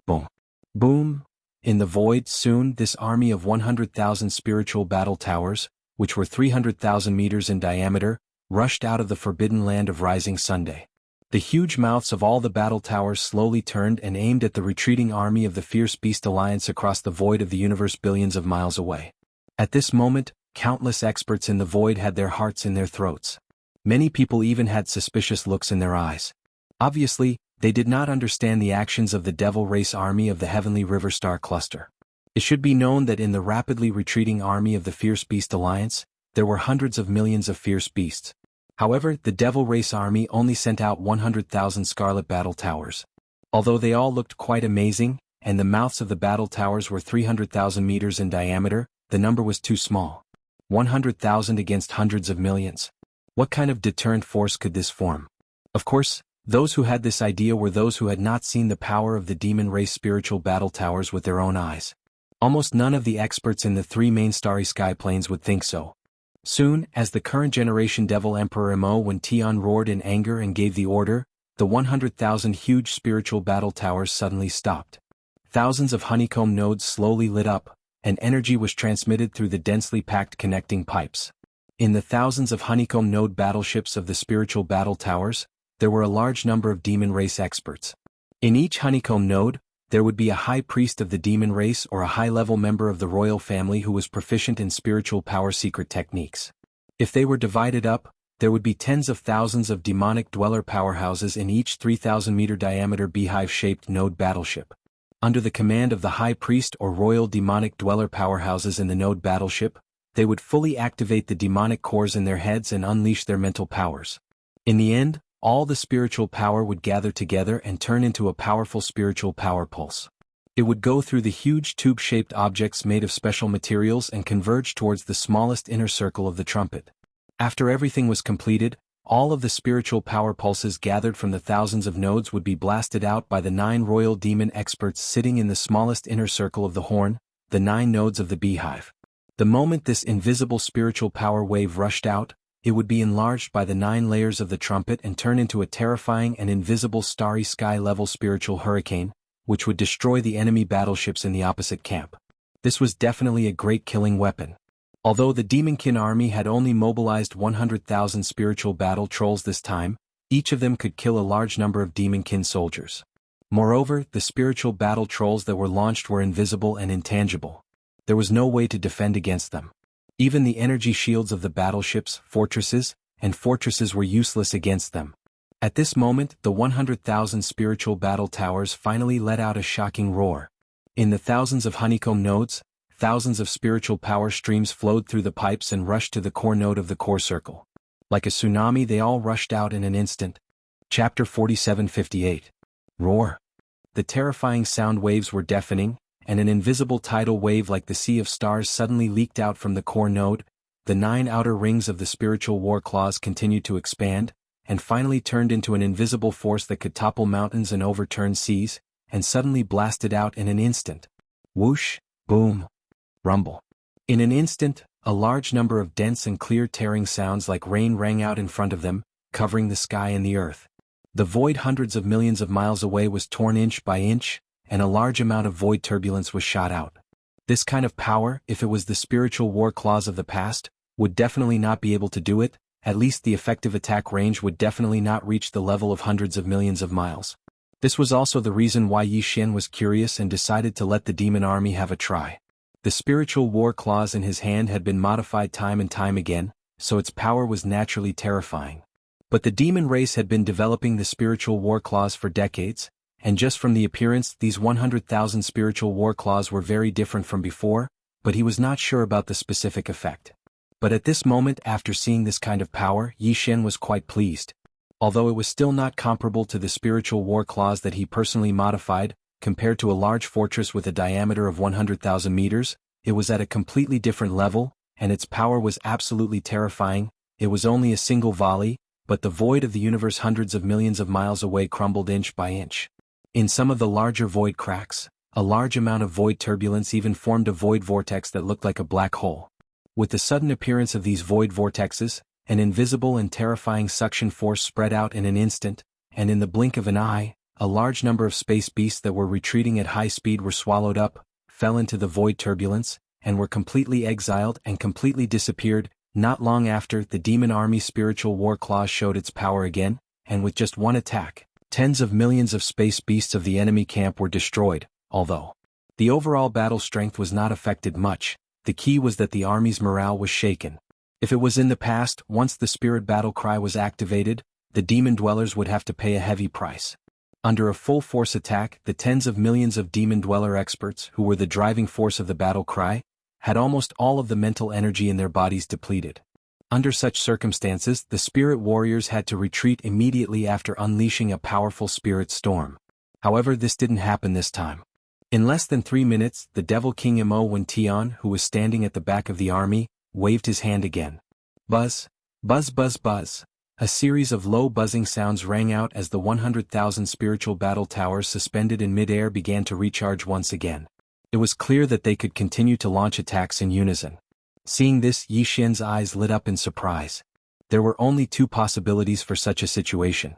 Boom. Boom. In the void, soon this army of 100,000 spiritual battle towers, which were 300,000 meters in diameter, rushed out of the forbidden land of Rising Sunday. The huge mouths of all the battle towers slowly turned and aimed at the retreating army of the Fierce Beast Alliance across the void of the universe billions of miles away. At this moment, countless experts in the void had their hearts in their throats. Many people even had suspicious looks in their eyes. Obviously, they did not understand the actions of the Devil Race army of the Heavenly River Star Cluster. It should be known that in the rapidly retreating army of the Fierce Beast Alliance, there were hundreds of millions of fierce beasts. However, the Devil Race army only sent out 100,000 scarlet battle towers. Although they all looked quite amazing, and the mouths of the battle towers were 300,000 meters in diameter, the number was too small. 100,000 against hundreds of millions. What kind of deterrent force could this form? Of course, those who had this idea were those who had not seen the power of the demon race spiritual battle towers with their own eyes. Almost none of the experts in the 3 main starry sky planes would think so. Soon, as the current generation Devil Emperor Mo Wen Tian roared in anger and gave the order, the 100,000 huge spiritual battle towers suddenly stopped. Thousands of honeycomb nodes slowly lit up, and energy was transmitted through the densely packed connecting pipes. In the thousands of honeycomb node battleships of the spiritual battle towers, there were a large number of demon race experts. In each honeycomb node, there would be a high priest of the demon race or a high-level member of the royal family who was proficient in spiritual power secret techniques. If they were divided up, there would be tens of thousands of demonic dweller powerhouses in each 3,000-meter diameter beehive-shaped node battleship. Under the command of the high priest or royal demonic dweller powerhouses in the node battleship, they would fully activate the demonic cores in their heads and unleash their mental powers. In the end, all the spiritual power would gather together and turn into a powerful spiritual power pulse. It would go through the huge tube-shaped objects made of special materials and converge towards the smallest inner circle of the trumpet. After everything was completed, all of the spiritual power pulses gathered from the thousands of nodes would be blasted out by the 9 royal demon experts sitting in the smallest inner circle of the horn, the 9 nodes of the beehive. The moment this invisible spiritual power wave rushed out, it would be enlarged by the 9 layers of the trumpet and turn into a terrifying and invisible starry sky-level spiritual hurricane, which would destroy the enemy battleships in the opposite camp. This was definitely a great killing weapon. Although the Demonkin army had only mobilized 100,000 spiritual battle trolls this time, each of them could kill a large number of Demonkin soldiers. Moreover, the spiritual battle trolls that were launched were invisible and intangible. There was no way to defend against them. Even the energy shields of the battleships, fortresses were useless against them. At this moment, the 100,000 spiritual battle towers finally let out a shocking roar. In the thousands of honeycomb nodes, thousands of spiritual power streams flowed through the pipes and rushed to the core node of the core circle. Like a tsunami, they all rushed out in an instant. Chapter 47:58. Roar. The terrifying sound waves were deafening, and an invisible tidal wave like the sea of stars suddenly leaked out from the core node. The 9 outer rings of the spiritual war claws continued to expand, and finally turned into an invisible force that could topple mountains and overturn seas, and suddenly blasted out in an instant. Whoosh, boom, rumble. In an instant, a large number of dense and clear tearing sounds like rain rang out in front of them, covering the sky and the earth. The void hundreds of millions of miles away was torn inch by inch, and a large amount of void turbulence was shot out. This kind of power, if it was the spiritual war claws of the past, would definitely not be able to do it. At least the effective attack range would definitely not reach the level of hundreds of millions of miles. This was also the reason why Yi Xian was curious and decided to let the demon army have a try. The spiritual war claws in his hand had been modified time and time again, so its power was naturally terrifying. But the demon race had been developing the spiritual war claws for decades, and just from the appearance, these 100,000 spiritual war claws were very different from before, but he was not sure about the specific effect. But at this moment, after seeing this kind of power, Yi Xian was quite pleased. Although it was still not comparable to the spiritual war claws that he personally modified, compared to a large fortress with a diameter of 100,000 meters, it was at a completely different level, and its power was absolutely terrifying. It was only a single volley, but the void of the universe hundreds of millions of miles away crumbled inch by inch. In some of the larger void cracks, a large amount of void turbulence even formed a void vortex that looked like a black hole. With the sudden appearance of these void vortexes, an invisible and terrifying suction force spread out in an instant, and in the blink of an eye, a large number of space beasts that were retreating at high speed were swallowed up, fell into the void turbulence, and were completely exiled and completely disappeared. Not long after, the demon army's spiritual war claws showed its power again, and with just one attack, tens of millions of space beasts of the enemy camp were destroyed. Although the overall battle strength was not affected much, the key was that the army's morale was shaken. If it was in the past, once the spirit battle cry was activated, the demon dwellers would have to pay a heavy price. Under a full-force attack, the tens of millions of demon dweller experts, who were the driving force of the battle cry, had almost all of the mental energy in their bodies depleted. Under such circumstances, the spirit warriors had to retreat immediately after unleashing a powerful spirit storm. However, this didn't happen this time. In less than 3 minutes, the Devil King Mo Wen Tian, who was standing at the back of the army, waved his hand again. Buzz, buzz, buzz, buzz. A series of low buzzing sounds rang out as the 100,000 spiritual battle towers suspended in mid-air began to recharge once again. It was clear that they could continue to launch attacks in unison. Seeing this, Yi Xian's eyes lit up in surprise. There were only 2 possibilities for such a situation.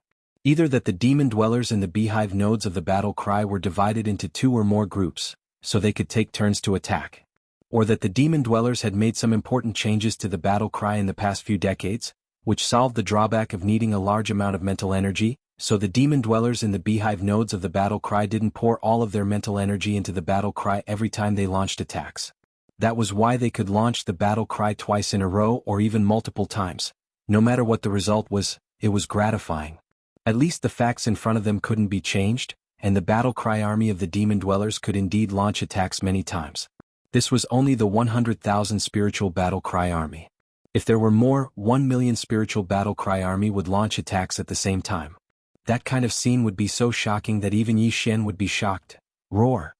Either that the demon dwellers in the beehive nodes of the battle cry were divided into 2 or more groups, so they could take turns to attack. Or that the demon dwellers had made some important changes to the battle cry in the past few decades, which solved the drawback of needing a large amount of mental energy, so the demon dwellers in the beehive nodes of the battle cry didn't pour all of their mental energy into the battle cry every time they launched attacks. That was why they could launch the battle cry twice in a row or even multiple times. No matter what the result was, it was gratifying. At least the facts in front of them couldn't be changed, and the battle cry army of the demon dwellers could indeed launch attacks many times. This was only the 100,000 spiritual battle cry army. If there were more, 1 million spiritual battle cry army would launch attacks at the same time. That kind of scene would be so shocking that even Yi Xian would be shocked. Roar!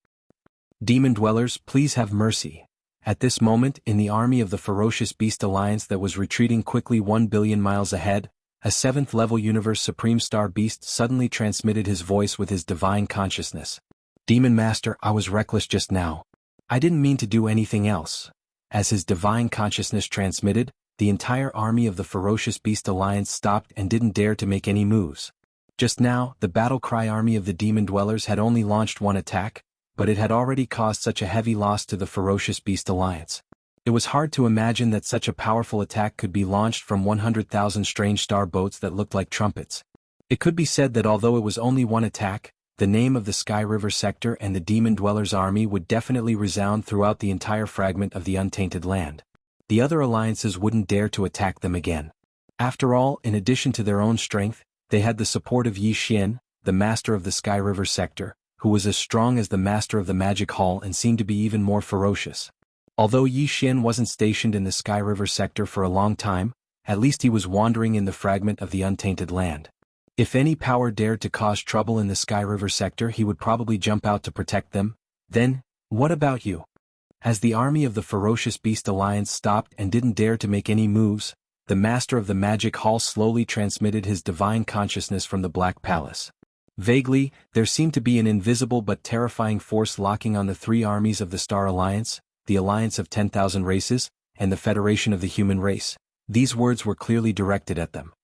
Demon dwellers, please have mercy. At this moment, in the army of the ferocious beast alliance that was retreating quickly 1 billion miles ahead, a 7th-level universe supreme star beast suddenly transmitted his voice with his divine consciousness. Demon Master, I was reckless just now. I didn't mean to do anything else. As his divine consciousness transmitted, the entire army of the ferocious beast alliance stopped and didn't dare to make any moves. Just now, the battle cry army of the demon dwellers had only launched 1 attack, but it had already caused such a heavy loss to the ferocious beast alliance. It was hard to imagine that such a powerful attack could be launched from 100,000 strange star boats that looked like trumpets. It could be said that although it was only 1 attack, the name of the Sky River sector and the demon dwellers' army would definitely resound throughout the entire fragment of the untainted land. The other alliances wouldn't dare to attack them again. After all, in addition to their own strength, they had the support of Yi Xian, the master of the Sky River sector, who was as strong as the master of the Magic Hall and seemed to be even more ferocious. Although Yi Xian wasn't stationed in the Sky River sector for a long time, at least he was wandering in the fragment of the untainted land. If any power dared to cause trouble in the Sky River sector, he would probably jump out to protect them. Then, what about you? As the army of the ferocious beast alliance stopped and didn't dare to make any moves, the master of the Magic Hall slowly transmitted his divine consciousness from the Black Palace. Vaguely, there seemed to be an invisible but terrifying force locking on the 3 armies of the Star Alliance, the Alliance of 10,000 Races, and the Federation of the Human Race. These words were clearly directed at them.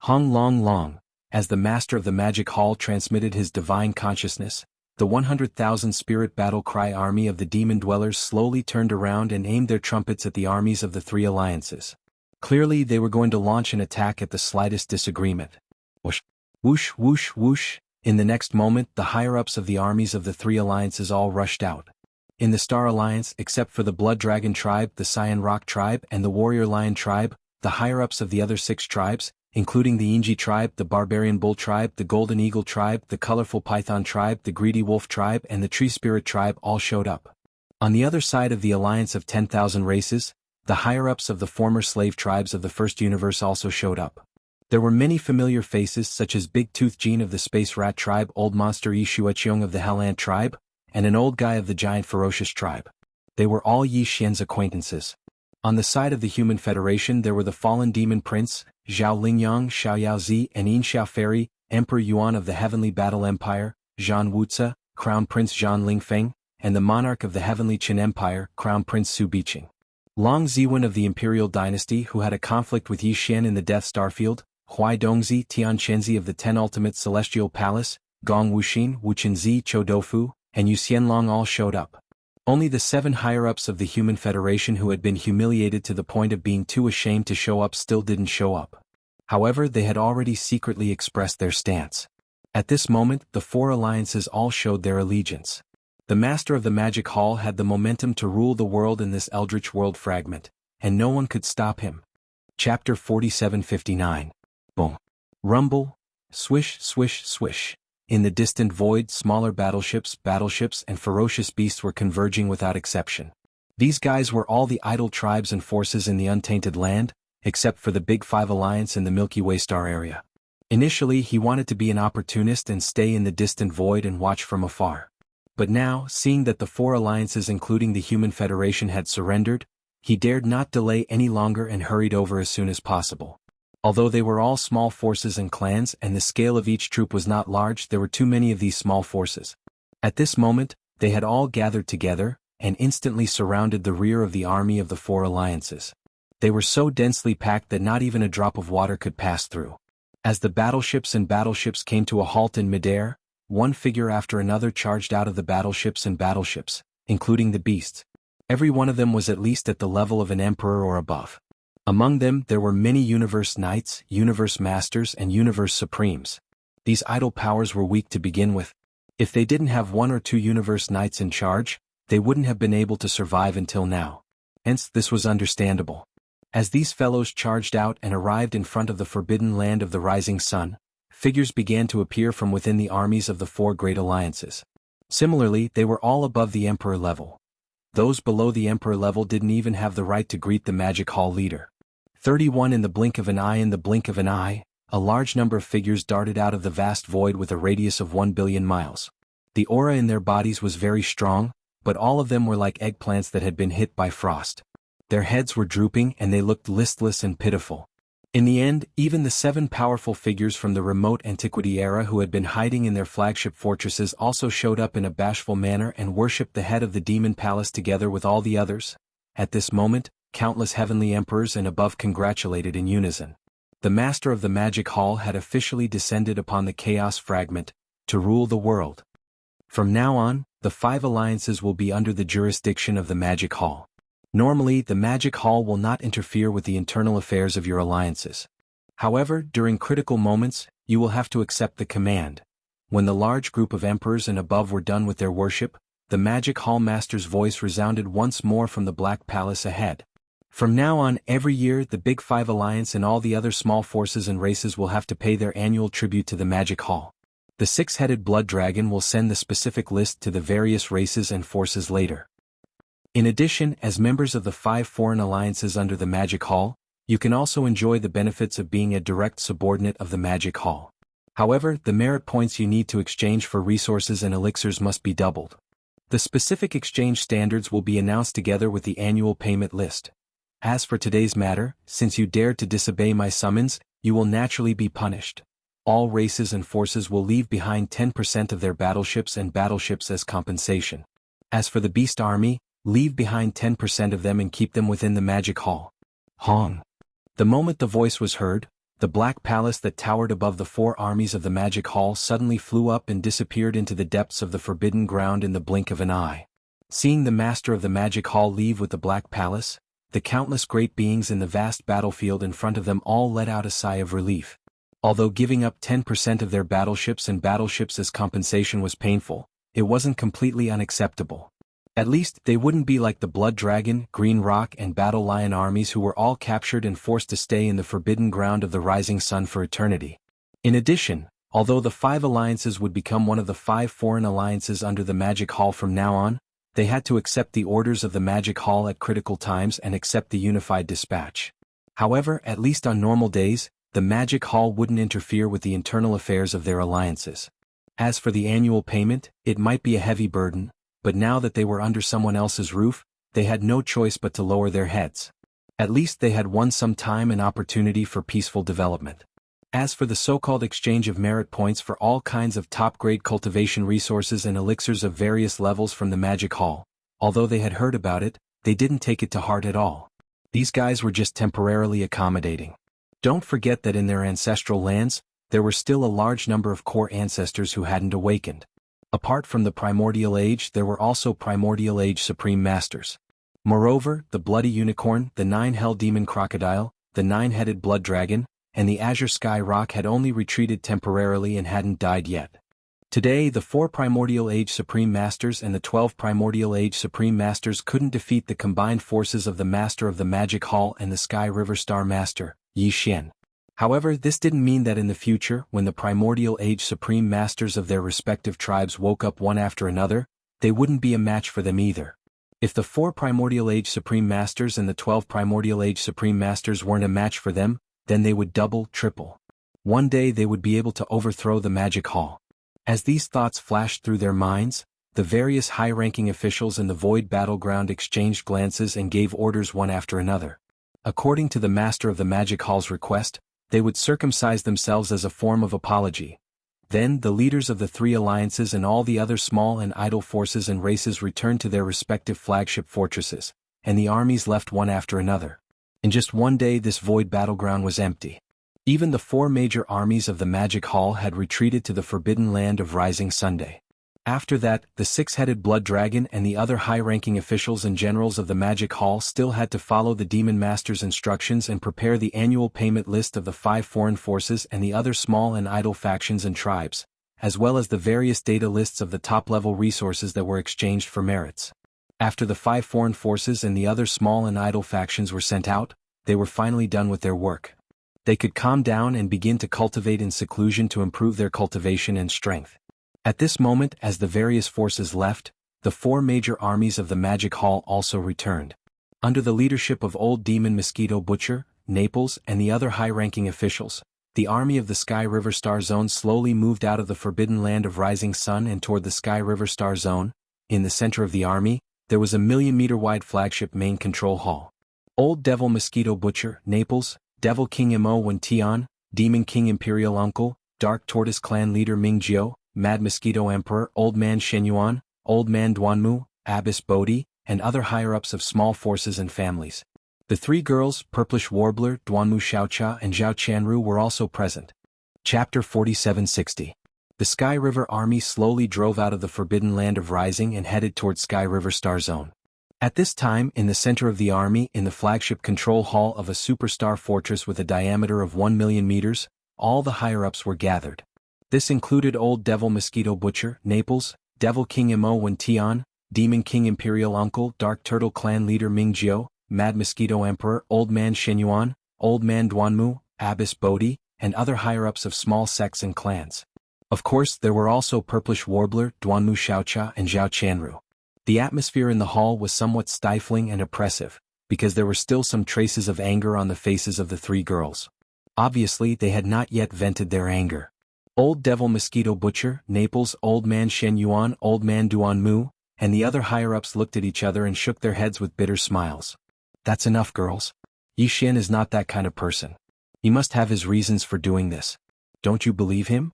Hong Long Long, as the master of the Magic Hall transmitted his divine consciousness, the 100,000 spirit battle cry army of the demon dwellers slowly turned around and aimed their trumpets at the armies of the 3 alliances. Clearly they were going to launch an attack at the slightest disagreement. Whoosh, whoosh, whoosh, whoosh. In the next moment, the higher-ups of the armies of the 3 alliances all rushed out. In the Star Alliance, except for the Blood Dragon tribe, the Cyan Rock tribe, and the Warrior Lion tribe, the higher-ups of the other 6 tribes, including the Inji tribe, the Barbarian Bull tribe, the Golden Eagle tribe, the Colorful Python tribe, the Greedy Wolf tribe, and the Tree Spirit tribe all showed up. On the other side of the Alliance of 10,000 Races, the higher-ups of the former slave tribes of the First Universe also showed up. There were many familiar faces such as Big Tooth Jean of the Space Rat tribe, Old Monster Yishuacheong of the Hell Ant tribe, and an old guy of the Giant Ferocious tribe. They were all Yi Xian's acquaintances. On the side of the Human Federation there were the Fallen Demon Prince, Zhao Lingyang, Xiao Yaozi, and Yin Xiao Fairy, Emperor Yuan of the Heavenly Battle Empire, Zhan Wuxia, Crown Prince Zhan Lingfeng, and the Monarch of the Heavenly Qin Empire, Crown Prince Su Biqing. Long Ziwen of the Imperial Dynasty, who had a conflict with Yi Xian in the Death Starfield, Huai Dongzi, Tian Chenzi of the 10 Ultimate Celestial Palace, Gong Wuxin, Wuchenzi, Chou Doufu, and Yu Xianlong all showed up. Only the 7 higher-ups of the Human Federation who had been humiliated to the point of being too ashamed to show up still didn't show up. However, they had already secretly expressed their stance. At this moment, the 4 alliances all showed their allegiance. The Master of the Magic Hall had the momentum to rule the world in this eldritch world fragment, and no one could stop him. Chapter 4759. Boom. Rumble. Swish, swish, swish. In the distant void, smaller battleships, and ferocious beasts were converging without exception. These guys were all the idle tribes and forces in the untainted land, except for the Big 5 Alliance in the Milky Way star area. Initially, he wanted to be an opportunist and stay in the distant void and watch from afar. But now, seeing that the 4 alliances including the Human Federation had surrendered, he dared not delay any longer and hurried over as soon as possible. Although they were all small forces and clans and the scale of each troop was not large, there were too many of these small forces. At this moment, they had all gathered together, and instantly surrounded the rear of the army of the 4 alliances. They were so densely packed that not even a drop of water could pass through. As the battleships came to a halt in midair, one figure after another charged out of the battleships, including the beasts. Every one of them was at least at the level of an emperor or above. Among them there were many universe knights, universe masters, and universe supremes. These idle powers were weak to begin with. If they didn't have one or two universe knights in charge, they wouldn't have been able to survive until now. Hence, this was understandable. As these fellows charged out and arrived in front of the forbidden land of the rising sun, figures began to appear from within the armies of the four great alliances. Similarly, they were all above the emperor level. Those below the emperor level didn't even have the right to greet the magic hall leader. 31 In the blink of an eye, a large number of figures darted out of the vast void with a radius of 1 billion miles. The aura in their bodies was very strong, but all of them were like eggplants that had been hit by frost. Their heads were drooping and they looked listless and pitiful. In the end, even the 7 powerful figures from the remote antiquity era who had been hiding in their flagship fortresses also showed up in a bashful manner and worshipped the head of the demon palace together with all the others. At this moment, countless heavenly emperors and above congratulated in unison. The master of the magic hall had officially descended upon the chaos fragment, to rule the world. From now on, the 5 alliances will be under the jurisdiction of the magic hall. Normally, the magic hall will not interfere with the internal affairs of your alliances. However, during critical moments, you will have to accept the command. When the large group of emperors and above were done with their worship, the magic hall master's voice resounded once more from the Black Palace ahead. From now on, every year the Big 5 Alliance and all the other small forces and races will have to pay their annual tribute to the magic hall. The 6-headed blood dragon will send the specific list to the various races and forces later. In addition, as members of the 5 foreign alliances under the Magic Hall, you can also enjoy the benefits of being a direct subordinate of the Magic Hall. However, the merit points you need to exchange for resources and elixirs must be doubled. The specific exchange standards will be announced together with the annual payment list. As for today's matter, since you dared to disobey my summons, you will naturally be punished. All races and forces will leave behind 10% of their battleships as compensation. As for the Beast Army, leave behind 10% of them and keep them within the Magic Hall. Hong. The moment the voice was heard, the Black Palace that towered above the 4 armies of the Magic Hall suddenly flew up and disappeared into the depths of the forbidden ground in the blink of an eye. Seeing the master of the Magic Hall leave with the Black Palace, the countless great beings in the vast battlefield in front of them all let out a sigh of relief. Although giving up 10% of their battleships as compensation was painful, it wasn't completely unacceptable. At least, they wouldn't be like the Blood Dragon, Green Rock and Battle Lion armies who were all captured and forced to stay in the forbidden ground of the rising sun for eternity. In addition, although the 5 alliances would become one of the 5 foreign alliances under the Magic Hall from now on, they had to accept the orders of the Magic Hall at critical times and accept the unified dispatch. However, at least on normal days, the Magic Hall wouldn't interfere with the internal affairs of their alliances. As for the annual payment, it might be a heavy burden, but now that they were under someone else's roof, they had no choice but to lower their heads. At least they had won some time and opportunity for peaceful development. As for the so-called exchange of merit points for all kinds of top-grade cultivation resources and elixirs of various levels from the Magic Hall, although they had heard about it, they didn't take it to heart at all. These guys were just temporarily accommodating. Don't forget that in their ancestral lands, there were still a large number of core ancestors who hadn't awakened. Apart from the Primordial Age, there were also Primordial Age Supreme Masters. Moreover, the Bloody Unicorn, the 9 Hell Demon Crocodile, the 9-headed Blood Dragon, and the Azure Sky Rock had only retreated temporarily and hadn't died yet. Today, the 4 Primordial Age Supreme Masters and the 12 Primordial Age Supreme Masters couldn't defeat the combined forces of the Master of the Magic Hall and the Sky River Star Master, Yi Xian. However, this didn't mean that in the future, when the Primordial Age Supreme Masters of their respective tribes woke up one after another, they wouldn't be a match for them either. If the 4 Primordial Age Supreme Masters and the 12 Primordial Age Supreme Masters weren't a match for them, then they would double, triple. One day they would be able to overthrow the Magic Hall. As these thoughts flashed through their minds, the various high-ranking officials in the Void Battleground exchanged glances and gave orders one after another. According to the Master of the Magic Hall's request, they would circumcise themselves as a form of apology. Then the leaders of the 3 alliances and all the other small and idle forces and races returned to their respective flagship fortresses, and the armies left one after another. In just one day this Void Battleground was empty. Even the 4 major armies of the Magic Hall had retreated to the Forbidden Land of Rising Sunday. After that, the 6-headed Blood Dragon and the other high-ranking officials and generals of the Magic Hall still had to follow the Demon Master's instructions and prepare the annual payment list of the 5 foreign forces and the other small and idle factions and tribes, as well as the various data lists of the top-level resources that were exchanged for merits. After the 5 foreign forces and the other small and idle factions were sent out, they were finally done with their work. They could calm down and begin to cultivate in seclusion to improve their cultivation and strength. At this moment, as the various forces left, the 4 major armies of the Magic Hall also returned. Under the leadership of Old Demon Mosquito Butcher, Naples, and the other high-ranking officials, the army of the Sky River Star Zone slowly moved out of the Forbidden Land of Rising Sun and toward the Sky River Star Zone. In the center of the army, there was a 1,000,000-meter-wide flagship main control hall. Old Devil Mosquito Butcher, Naples, Devil King Mo Wen Tian, Demon King Imperial Uncle, Dark Tortoise Clan Leader Ming Jiao, Mad Mosquito Emperor, Old Man Shen Yuan, Old Man Duanmu, Abbess Bodhi, and other higher-ups of small forces and families. The 3 girls, Purplish Warbler, Duanmu Xiaocha and Zhao Qianru were also present. Chapter 4760. The Sky River Army slowly drove out of the Forbidden Land of Rising and headed toward Sky River Star Zone. At this time, in the center of the army, in the flagship control hall of a superstar fortress with a diameter of 1,000,000 meters, all the higher-ups were gathered. This included Old Devil Mosquito Butcher, Naples, Devil King Mo Wen Tian, Demon King Imperial Uncle, Dark Turtle Clan Leader Ming Jiao, Mad Mosquito Emperor, Old Man Shen Yuan, Old Man Duanmu, Abbess Bodhi, and other higher-ups of small sects and clans. Of course, there were also Purplish Warbler, Duanmu Xiaocha and Zhao Qianru. The atmosphere in the hall was somewhat stifling and oppressive, because there were still some traces of anger on the faces of the 3 girls. Obviously, they had not yet vented their anger. Old Devil Mosquito Butcher, Naples, Old Man Shen Yuan, Old Man Duanmu, and the other higher-ups looked at each other and shook their heads with bitter smiles. That's enough, girls. Yi Xian is not that kind of person. He must have his reasons for doing this. Don't you believe him?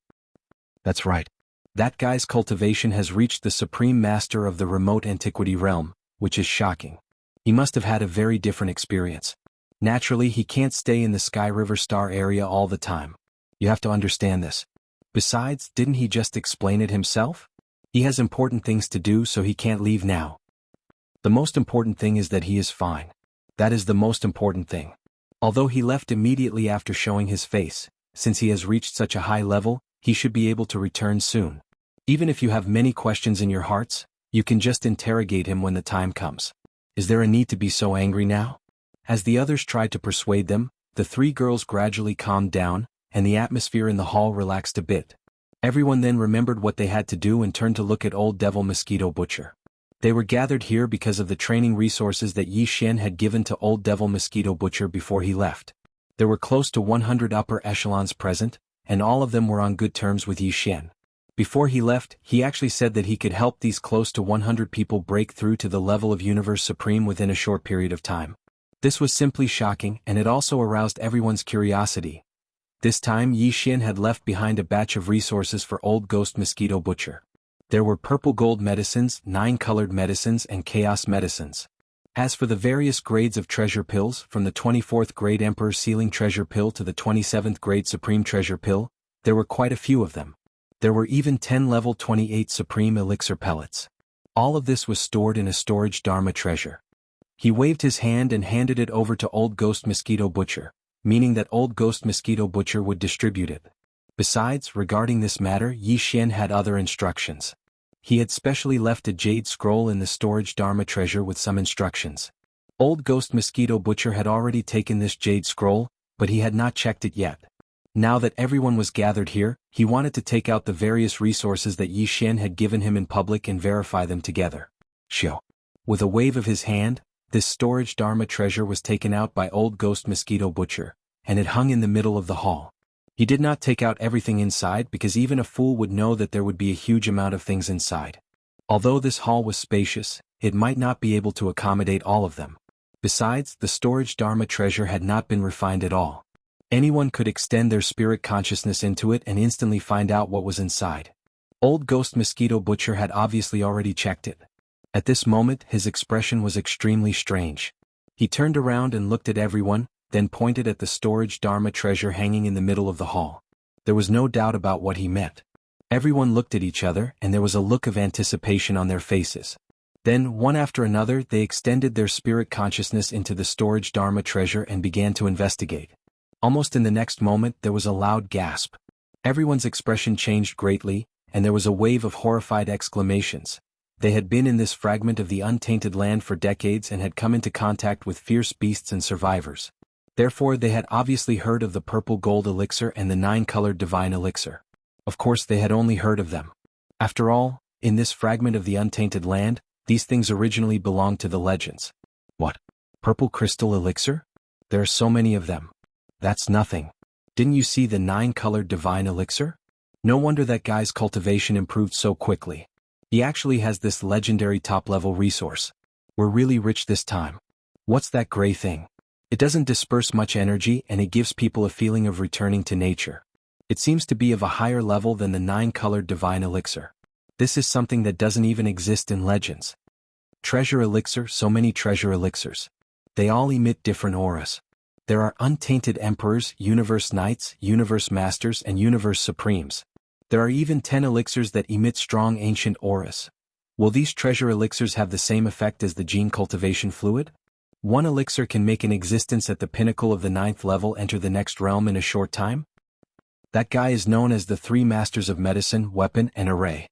That's right. That guy's cultivation has reached the Supreme Master of the remote antiquity realm, which is shocking. He must have had a very different experience. Naturally, he can't stay in the Sky River Star area all the time. You have to understand this. Besides, didn't he just explain it himself? He has important things to do, so he can't leave now. The most important thing is that he is fine. That is the most important thing. Although he left immediately after showing his face, since he has reached such a high level, he should be able to return soon. Even if you have many questions in your hearts, you can just interrogate him when the time comes. Is there a need to be so angry now? As the others tried to persuade them, the 3 girls gradually calmed down, and the atmosphere in the hall relaxed a bit. Everyone then remembered what they had to do and turned to look at Old Devil Mosquito Butcher. They were gathered here because of the training resources that Yi Xian had given to Old Devil Mosquito Butcher before he left. There were close to 100 upper echelons present, and all of them were on good terms with Yi Xian. Before he left, he actually said that he could help these close to 100 people break through to the level of Universe Supreme within a short period of time. This was simply shocking, and it also aroused everyone's curiosity. This time Yi Xian had left behind a batch of resources for Old Ghost Mosquito Butcher. There were purple gold medicines, 9 colored medicines and chaos medicines. As for the various grades of treasure pills, from the 24th grade Emperor Sealing Treasure Pill to the 27th grade Supreme Treasure Pill, there were quite a few of them. There were even 10 level 28 Supreme Elixir pellets. All of this was stored in a storage Dharma treasure. He waved his hand and handed it over to Old Ghost Mosquito Butcher, meaning that Old Ghost Mosquito Butcher would distribute it. Besides, regarding this matter, Yi Xian had other instructions. He had specially left a jade scroll in the storage Dharma treasure with some instructions. Old Ghost Mosquito Butcher had already taken this jade scroll, but he had not checked it yet. Now that everyone was gathered here, he wanted to take out the various resources that Yi Xian had given him in public and verify them together. Shoo. With a wave of his hand, this storage Dharma treasure was taken out by Old Ghost Mosquito Butcher, and it hung in the middle of the hall. He did not take out everything inside because even a fool would know that there would be a huge amount of things inside. Although this hall was spacious, it might not be able to accommodate all of them. Besides, the storage Dharma treasure had not been refined at all. Anyone could extend their spirit consciousness into it and instantly find out what was inside. Old Ghost Mosquito Butcher had obviously already checked it. At this moment, his expression was extremely strange. He turned around and looked at everyone, then pointed at the storage Dharma treasure hanging in the middle of the hall. There was no doubt about what he meant. Everyone looked at each other, and there was a look of anticipation on their faces. Then, one after another, they extended their spirit consciousness into the storage Dharma treasure and began to investigate. Almost in the next moment, there was a loud gasp. Everyone's expression changed greatly, and there was a wave of horrified exclamations. They had been in this fragment of the untainted land for decades and had come into contact with fierce beasts and survivors. Therefore, they had obviously heard of the purple gold elixir and the 9-colored divine elixir. Of course, they had only heard of them. After all, in this fragment of the untainted land, these things originally belonged to the legends. What? Purple crystal elixir? There are so many of them. That's nothing. Didn't you see the 9-colored divine elixir? No wonder that guy's cultivation improved so quickly. He actually has this legendary top-level resource. We're really rich this time. What's that gray thing? It doesn't disperse much energy and it gives people a feeling of returning to nature. It seems to be of a higher level than the 9-colored divine elixir. This is something that doesn't even exist in legends. Treasure elixir, so many treasure elixirs. They all emit different auras. There are untainted emperors, universe knights, universe masters, and universe supremes. There are even 10 elixirs that emit strong ancient auras. Will these treasure elixirs have the same effect as the gene cultivation fluid? One elixir can make an existence at the pinnacle of the 9th level enter the next realm in a short time? That guy is known as the 3 masters of medicine, weapon, and array.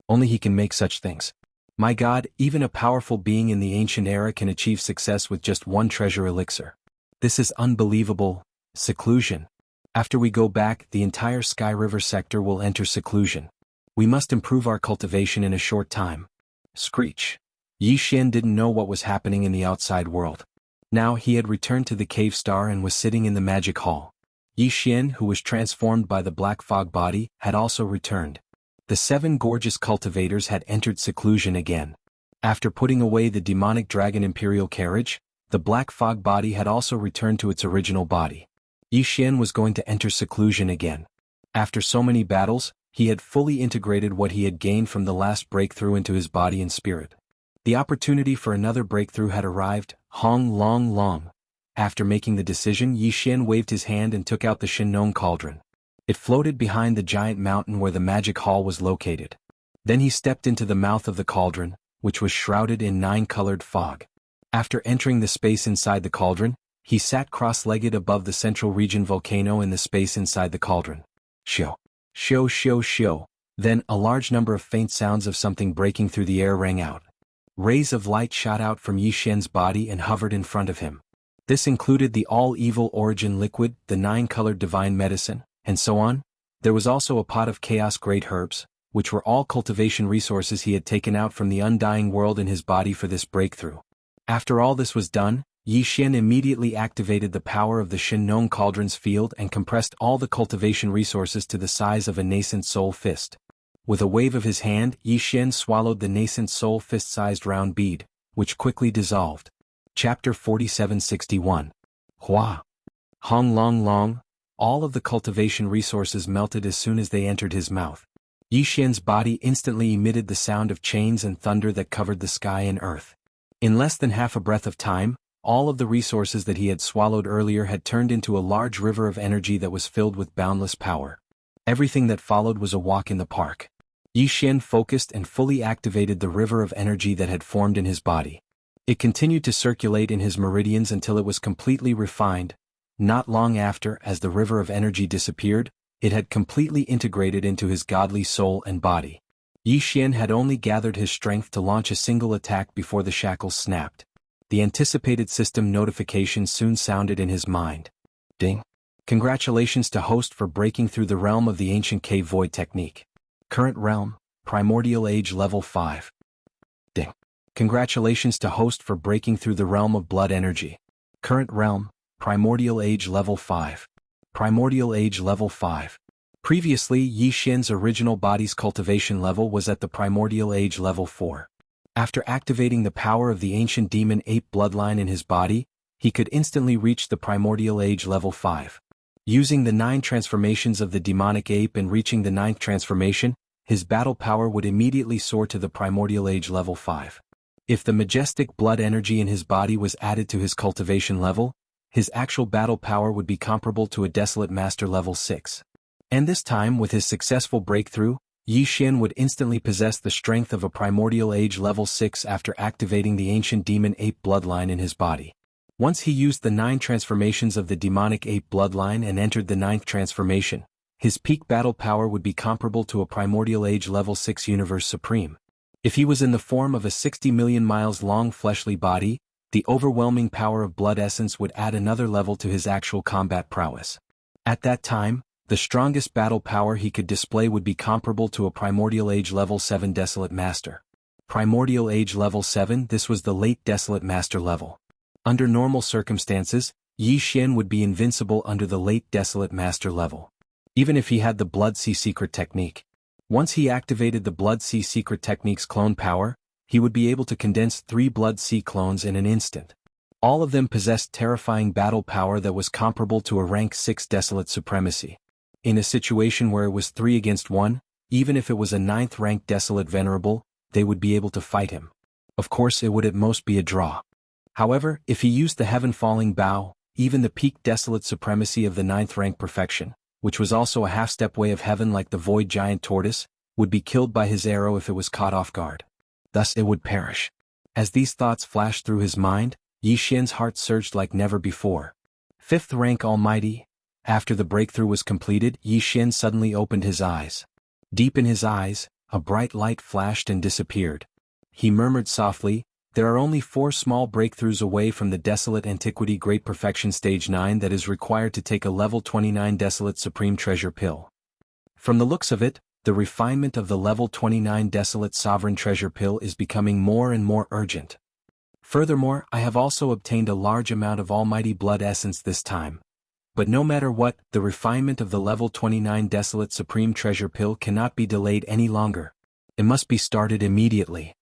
Only he can make such things. My God, even a powerful being in the ancient era can achieve success with just one treasure elixir. This is unbelievable. Seclusion. After we go back, the entire Sky River sector will enter seclusion. We must improve our cultivation in a short time. Screech. Yi Xian didn't know what was happening in the outside world. Now he had returned to the cave star and was sitting in the magic hall. Yi Xian, who was transformed by the black fog body, had also returned. The 7 gorgeous cultivators had entered seclusion again. After putting away the demonic dragon imperial carriage, the black fog body had also returned to its original body. Yi Xian was going to enter seclusion again. After so many battles, he had fully integrated what he had gained from the last breakthrough into his body and spirit. The opportunity for another breakthrough had arrived, Hong Long Long. After making the decision, Yi Xian waved his hand and took out the Shinnon cauldron. It floated behind the giant mountain where the magic hall was located. Then he stepped into the mouth of the cauldron, which was shrouded in 9-colored fog. After entering the space inside the cauldron, he sat cross-legged above the central region volcano in the space inside the cauldron. Shio. Shio shio shio. Then, a large number of faint sounds of something breaking through the air rang out. Rays of light shot out from Yi Xian's body and hovered in front of him. This included the all-evil origin liquid, the 9-colored divine medicine, and so on. There was also a pot of chaos great herbs, which were all cultivation resources he had taken out from the undying world in his body for this breakthrough. After all this was done, Yi Xian immediately activated the power of the Shinnon cauldron's field and compressed all the cultivation resources to the size of a nascent soul fist. With a wave of his hand, Yi Xian swallowed the nascent soul fist-sized round bead, which quickly dissolved. Chapter 4761. Hua. Hong Long Long. All of the cultivation resources melted as soon as they entered his mouth. Yi Xian's body instantly emitted the sound of chains and thunder that covered the sky and earth. In less than half a breath of time, all of the resources that he had swallowed earlier had turned into a large river of energy that was filled with boundless power. Everything that followed was a walk in the park. Yi Xian focused and fully activated the river of energy that had formed in his body. It continued to circulate in his meridians until it was completely refined. Not long after, as the river of energy disappeared, it had completely integrated into his godly soul and body. Yi Xian had only gathered his strength to launch a single attack before the shackles snapped. The anticipated system notification soon sounded in his mind. Ding. Congratulations to host for breaking through the realm of the ancient cave void technique. Current realm, Primordial Age Level 5. Ding. Congratulations to host for breaking through the realm of blood energy. Current realm, Primordial Age Level 5. Primordial Age Level 5. Previously, Yi Xian's original body's cultivation level was at the Primordial Age Level 4. After activating the power of the ancient demon ape bloodline in his body, he could instantly reach the Primordial Age Level 5. Using the 9 transformations of the demonic ape and reaching the 9th transformation, his battle power would immediately soar to the Primordial Age Level 5. If the majestic blood energy in his body was added to his cultivation level, his actual battle power would be comparable to a Desolate Master level 6. And this time, with his successful breakthrough, Yi Xian would instantly possess the strength of a Primordial Age level 6 after activating the ancient demon ape bloodline in his body. Once he used the 9 transformations of the demonic ape bloodline and entered the 9th transformation, his peak battle power would be comparable to a Primordial Age level 6 Universe Supreme. If he was in the form of a 60 million miles long fleshly body, the overwhelming power of blood essence would add another level to his actual combat prowess. At that time, the strongest battle power he could display would be comparable to a Primordial Age level 7 Desolate Master. Primordial Age level 7, this was the late Desolate Master level. Under normal circumstances, Yi Xian would be invincible under the late Desolate Master level. Even if he had the Blood Sea Secret Technique. Once he activated the Blood Sea Secret Technique's clone power, he would be able to condense 3 Blood Sea clones in an instant. All of them possessed terrifying battle power that was comparable to a rank 6 Desolate Supremacy. In a situation where it was 3 against 1, even if it was a 9th rank Desolate Venerable, they would be able to fight him. Of course, it would at most be a draw. However, if he used the Heaven Falling Bow, even the peak Desolate Supremacy of the 9th rank Perfection, which was also a half-step way of heaven like the Void Giant Tortoise, would be killed by his arrow if it was caught off guard. Thus it would perish. As these thoughts flashed through his mind, Yi Xian's heart surged like never before. 5th rank Almighty. After the breakthrough was completed, Yi Xian suddenly opened his eyes. Deep in his eyes, a bright light flashed and disappeared. He murmured softly, "There are only 4 small breakthroughs away from the Desolate Antiquity Great Perfection Stage 9 that is required to take a level 29 Desolate Supreme Treasure Pill." From the looks of it, the refinement of the level 29 Desolate Sovereign Treasure Pill is becoming more and more urgent. Furthermore, I have also obtained a large amount of Almighty Blood Essence this time. But no matter what, the refinement of the level 29 Desolate Supreme Treasure Pill cannot be delayed any longer. It must be started immediately.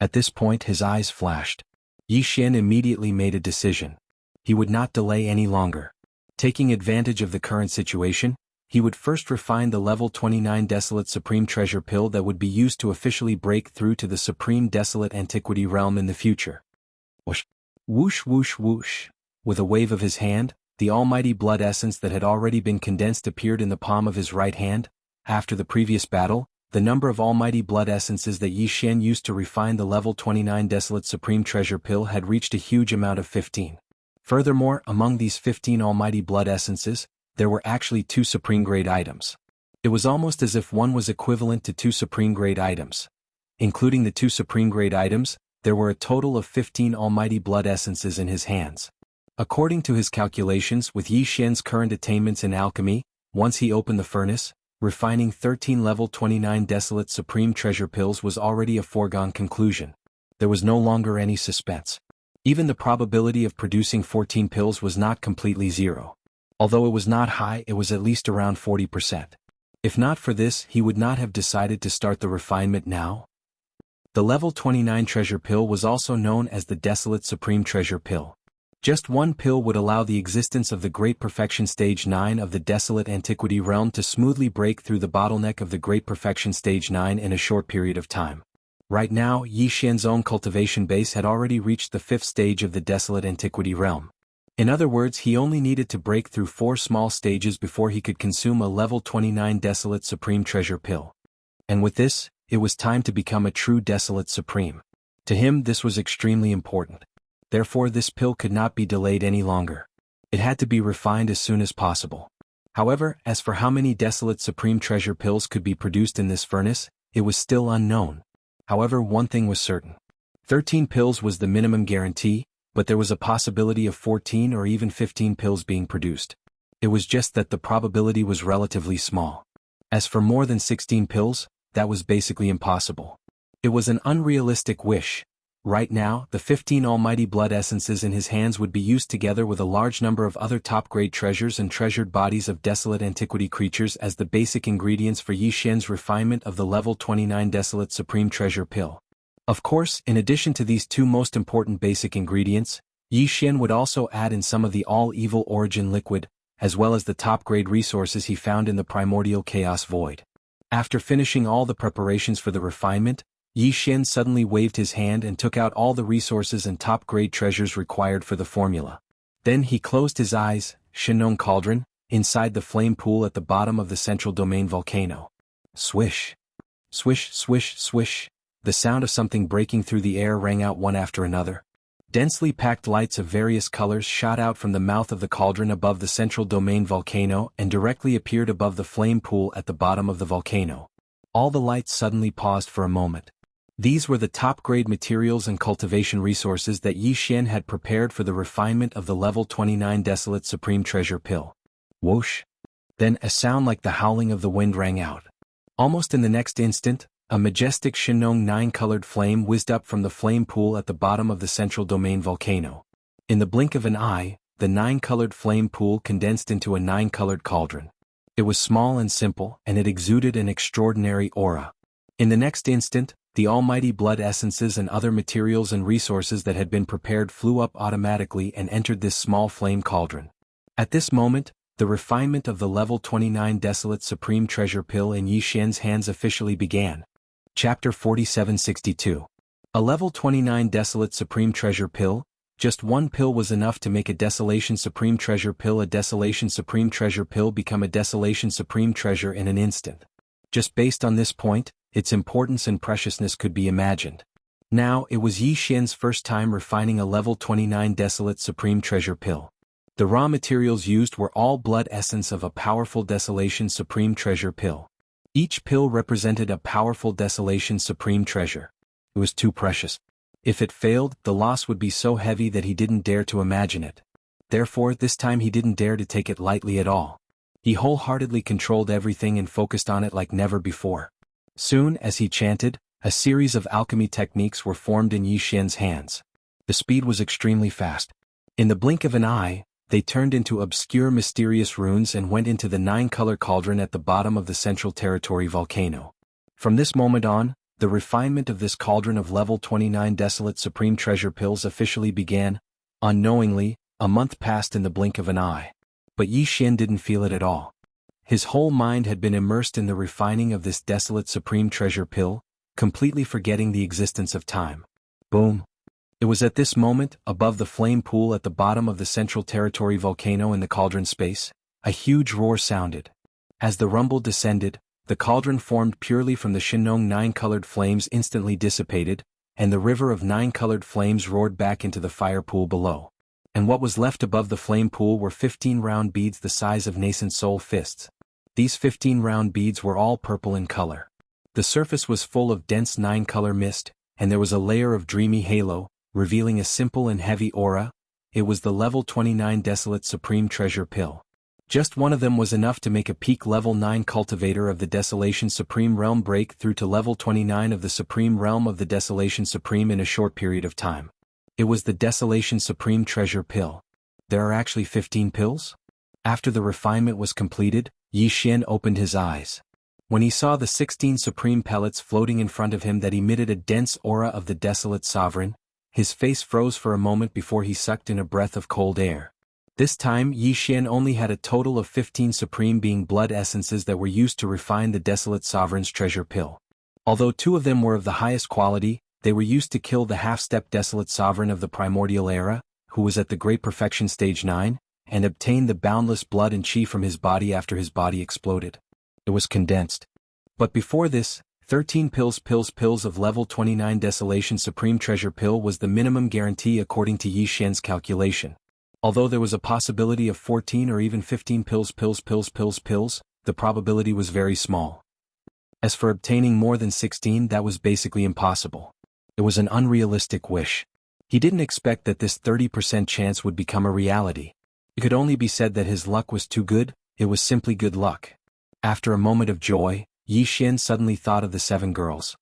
At this point his eyes flashed. Yi Xian immediately made a decision. He would not delay any longer. Taking advantage of the current situation, he would first refine the level 29 Desolate Supreme Treasure Pill that would be used to officially break through to the Supreme Desolate Antiquity realm in the future. Whoosh, whoosh, whoosh, whoosh. With a wave of his hand, the almighty blood essence that had already been condensed appeared in the palm of his right hand. After the previous battle, the number of almighty blood essences that Yi Xian used to refine the level 29 Desolate Supreme Treasure Pill had reached a huge amount of 15. Furthermore, among these 15 almighty blood essences, there were actually 2 supreme grade items. It was almost as if one was equivalent to 2 supreme grade items. Including the 2 supreme grade items, there were a total of 15 almighty blood essences in his hands. According to his calculations, with Yi Xian's current attainments in alchemy, once he opened the furnace, refining 13 level 29 Desolate Supreme Treasure Pills was already a foregone conclusion. There was no longer any suspense. Even the probability of producing 14 pills was not completely zero. Although it was not high, it was at least around 40%. If not for this, he would not have decided to start the refinement now. The level 29 treasure pill was also known as the Desolate Supreme Treasure Pill. Just one pill would allow the existence of the Great Perfection Stage 9 of the Desolate Antiquity realm to smoothly break through the bottleneck of the Great Perfection Stage 9 in a short period of time. Right now, Yi Xian's own cultivation base had already reached the 5th stage of the Desolate Antiquity realm. In other words, he only needed to break through 4 small stages before he could consume a level 29 Desolate Supreme Treasure Pill. And with this, it was time to become a true Desolate Supreme. To him, this was extremely important. Therefore, this pill could not be delayed any longer. It had to be refined as soon as possible. However, as for how many Desolate Supreme Treasure Pills could be produced in this furnace, it was still unknown. However, one thing was certain. 13 pills was the minimum guarantee, but there was a possibility of 14 or even 15 pills being produced. It was just that the probability was relatively small. As for more than 16 pills, that was basically impossible. It was an unrealistic wish. Right now, the 15 almighty blood essences in his hands would be used together with a large number of other top-grade treasures and treasured bodies of desolate antiquity creatures as the basic ingredients for Yi Xian's refinement of the level 29 Desolate Supreme Treasure Pill. Of course, in addition to these 2 most important basic ingredients, Yi Xian would also add in some of the all-evil origin liquid, as well as the top-grade resources he found in the primordial chaos void. After finishing all the preparations for the refinement, Yi Xian suddenly waved his hand and took out all the resources and top-grade treasures required for the formula. Then he closed his eyes, Shinong Cauldron, inside the flame pool at the bottom of the central domain volcano. Swish. Swish, swish, swish. The sound of something breaking through the air rang out one after another. Densely packed lights of various colors shot out from the mouth of the cauldron above the central domain volcano and directly appeared above the flame pool at the bottom of the volcano. All the lights suddenly paused for a moment. These were the top-grade materials and cultivation resources that Yi Xian had prepared for the refinement of the level 29 Desolate Supreme Treasure Pill. Whoosh! Then a sound like the howling of the wind rang out. Almost in the next instant, a majestic Shinong 9-colored flame whizzed up from the flame pool at the bottom of the central domain volcano. In the blink of an eye, the 9-colored flame pool condensed into a 9-colored cauldron. It was small and simple, and it exuded an extraordinary aura. In the next instant, the almighty blood essences and other materials and resources that had been prepared flew up automatically and entered this small flame cauldron. At this moment, the refinement of the level 29 Desolate Supreme Treasure Pill in Yi Xian's hands officially began. Chapter 4762. A level 29 Desolate Supreme Treasure Pill. Just one pill was enough to make a Desolation Supreme Treasure Pill a Desolation Supreme Treasure Pill become a Desolation Supreme Treasure in an instant. Just based on this point, its importance and preciousness could be imagined. Now, it was Yi Xian's first time refining a level 29 Desolate Supreme Treasure Pill. The raw materials used were all blood essence of a powerful Desolation Supreme Treasure Pill. Each pill represented a powerful Desolation Supreme Treasure. It was too precious. If it failed, the loss would be so heavy that he didn't dare to imagine it. Therefore, this time he didn't dare to take it lightly at all. He wholeheartedly controlled everything and focused on it like never before. Soon, as he chanted, a series of alchemy techniques were formed in Yi Xian's hands. The speed was extremely fast. In the blink of an eye, they turned into obscure mysterious runes and went into the 9-color cauldron at the bottom of the Central Territory volcano. From this moment on, the refinement of this cauldron of level 29 Desolate Supreme Treasure Pills officially began. Unknowingly, a month passed in the blink of an eye. But Yi Xian didn't feel it at all. His whole mind had been immersed in the refining of this Desolate Supreme Treasure Pill, completely forgetting the existence of time. Boom! It was at this moment, above the flame pool at the bottom of the Central Territory volcano in the cauldron space, a huge roar sounded. As the rumble descended, the cauldron formed purely from the Shinong 9-colored flames instantly dissipated, and the river of 9-colored flames roared back into the fire pool below. And what was left above the flame pool were 15 round beads the size of nascent soul fists. These 15 round beads were all purple in color. The surface was full of dense 9-color mist, and there was a layer of dreamy halo, revealing a simple and heavy aura. It was the level 29 Desolate Supreme Treasure Pill. Just one of them was enough to make a peak level 9 cultivator of the Desolation Supreme Realm break through to level 29 of the Supreme Realm of the Desolation Supreme in a short period of time. It was the Desolation Supreme Treasure Pill. There are actually 15 pills? After the refinement was completed, Yi Xian opened his eyes. When he saw the 16 supreme pellets floating in front of him that emitted a dense aura of the Desolate Sovereign, his face froze for a moment before he sucked in a breath of cold air. This time Yi Xian only had a total of 15 supreme being blood essences that were used to refine the Desolate Sovereign's treasure pill. Although 2 of them were of the highest quality, they were used to kill the half-step Desolate Sovereign of the Primordial Era, who was at the Great Perfection Stage 9, and obtain the boundless blood and chi from his body after his body exploded. It was condensed. But before this, 13 pills of level 29 Desolation Supreme Treasure Pill was the minimum guarantee according to Yi Xian's calculation. Although there was a possibility of 14 or even 15 pills, the probability was very small. As for obtaining more than 16, that was basically impossible. It was an unrealistic wish. He didn't expect that this 30% chance would become a reality. It could only be said that his luck was too good. It was simply good luck. After a moment of joy, Yi Xian suddenly thought of the 7 girls.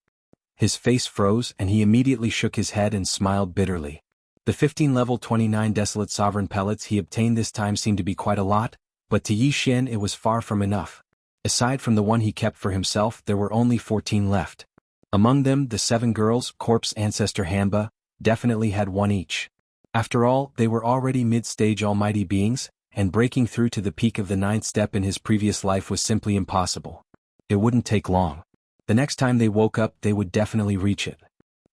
His face froze and he immediately shook his head and smiled bitterly. The 15 level 29 Desolate Sovereign pellets he obtained this time seemed to be quite a lot, but to Yi Xian it was far from enough. Aside from the one he kept for himself, there were only 14 left. Among them, the 7 girls, Corpse Ancestor Hamba, definitely had 1 each. After all, they were already mid-stage almighty beings, and breaking through to the peak of the 9th step in his previous life was simply impossible. It wouldn't take long. The next time they woke up, they would definitely reach it.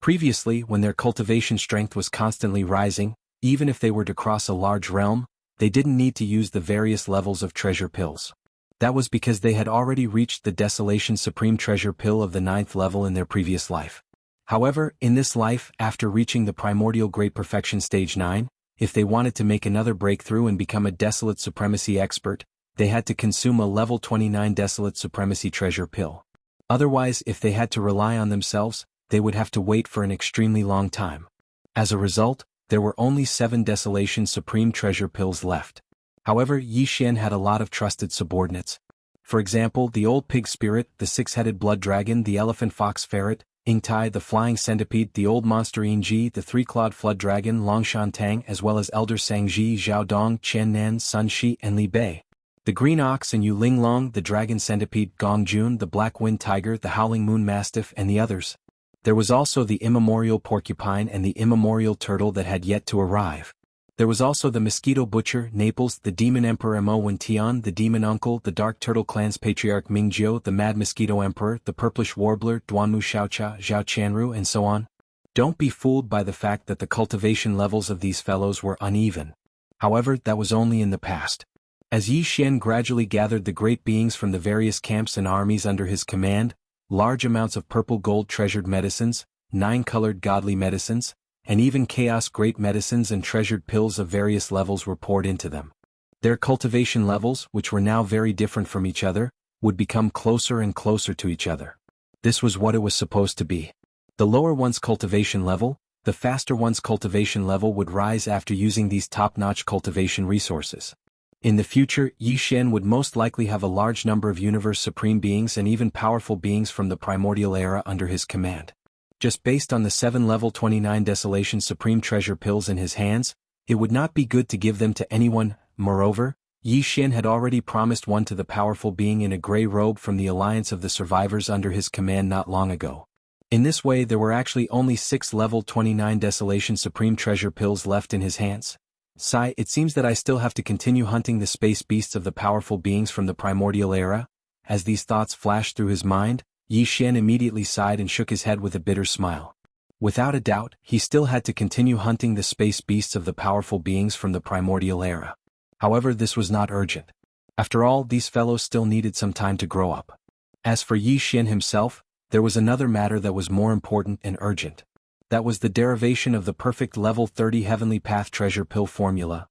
Previously, when their cultivation strength was constantly rising, Even if they were to cross a large realm, they didn't need to use the various levels of treasure pills. That was because they had already reached the Desolation Supreme Treasure Pill of the 9th level in their previous life. However, in this life, after reaching the Primordial Great Perfection Stage 9, if they wanted to make another breakthrough and become a Desolate Supremacy expert, they had to consume a level 29 Desolate Supremacy Treasure Pill. Otherwise, if they had to rely on themselves, they would have to wait for an extremely long time. As a result, there were only 7 Desolation Supreme Treasure Pills left. However, Yi Xian had a lot of trusted subordinates. For example, the Old Pig Spirit, the 6-headed Blood Dragon, the Elephant Fox Ferret, Ingtai, the Flying Centipede, the Old Monster Yingji, the 3-clawed Flood Dragon, Longshan Tang, as well as Elder Sangji, Zhao Dong, Qian Nan, Sun Shi, and Li Bei. The Green Ox and Yu Linglong, the Dragon Centipede, Gong Jun, the Black Wind Tiger, the Howling Moon Mastiff, and the others. There was also the Immemorial Porcupine and the Immemorial Turtle that had yet to arrive. There was also the Mosquito Butcher, Naples, the Demon Emperor Mo Wen Tian, the Demon Uncle, the Dark Turtle Clan's Patriarch Mingjiu, the Mad Mosquito Emperor, the Purplish Warbler, Duanmu Xiaocha, Zhao Qianru, and so on. Don't be fooled by the fact that the cultivation levels of these fellows were uneven. However, that was only in the past. As Yi Xian gradually gathered the great beings from the various camps and armies under his command, large amounts of purple gold treasured medicines, 9-colored godly medicines, and even chaos great medicines and treasured pills of various levels were poured into them. Their cultivation levels, which were now very different from each other, would become closer and closer to each other. This was what it was supposed to be. The lower one's cultivation level, the faster one's cultivation level would rise after using these top-notch cultivation resources. In the future, Yi Xian would most likely have a large number of Universe Supreme Beings and even powerful beings from the Primordial Era under his command. Just based on the 7 level 29 Desolation Supreme Treasure Pills in his hands, it would not be good to give them to anyone. Moreover, Yi Xian had already promised one to the powerful being in a gray robe from the Alliance of the Survivors under his command not long ago. In this way, there were actually only 6 level 29 Desolation Supreme Treasure Pills left in his hands. Sigh, it seems that I still have to continue hunting the space beasts of the powerful beings from the Primordial Era. As these thoughts flashed through his mind, Yi Xian immediately sighed and shook his head with a bitter smile. Without a doubt, he still had to continue hunting the space beasts of the powerful beings from the Primordial Era. However, this was not urgent. After all, these fellows still needed some time to grow up. As for Yi Xian himself, there was another matter that was more important and urgent. That was the derivation of the perfect level 30 Heavenly Path Treasure Pill formula.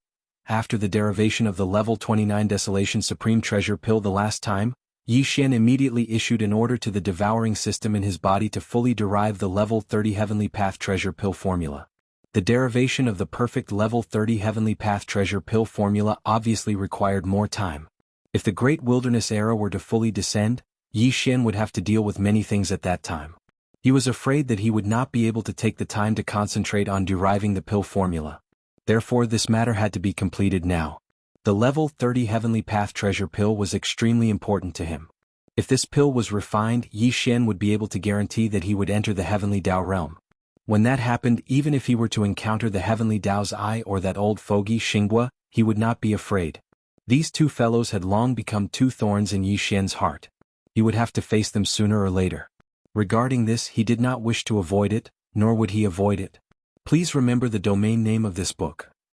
After the derivation of the level 29 Desolation Supreme Treasure Pill the last time, Yi Xian immediately issued an order to the devouring system in his body to fully derive the level 30 Heavenly Path Treasure Pill formula. The derivation of the perfect level 30 Heavenly Path Treasure Pill formula obviously required more time. If the Great Wilderness Era were to fully descend, Yi Xian would have to deal with many things at that time. He was afraid that he would not be able to take the time to concentrate on deriving the pill formula. Therefore, this matter had to be completed now. The level 30 Heavenly Path Treasure Pill was extremely important to him. If this pill was refined, Yi Xian would be able to guarantee that he would enter the Heavenly Dao realm. When that happened, even if he were to encounter the Heavenly Dao's Eye or that old fogey Xinghua, he would not be afraid. These two fellows had long become two thorns in Yi Xian's heart. He would have to face them sooner or later. Regarding this, he did not wish to avoid it, nor would he avoid it. Please remember the domain name of this book.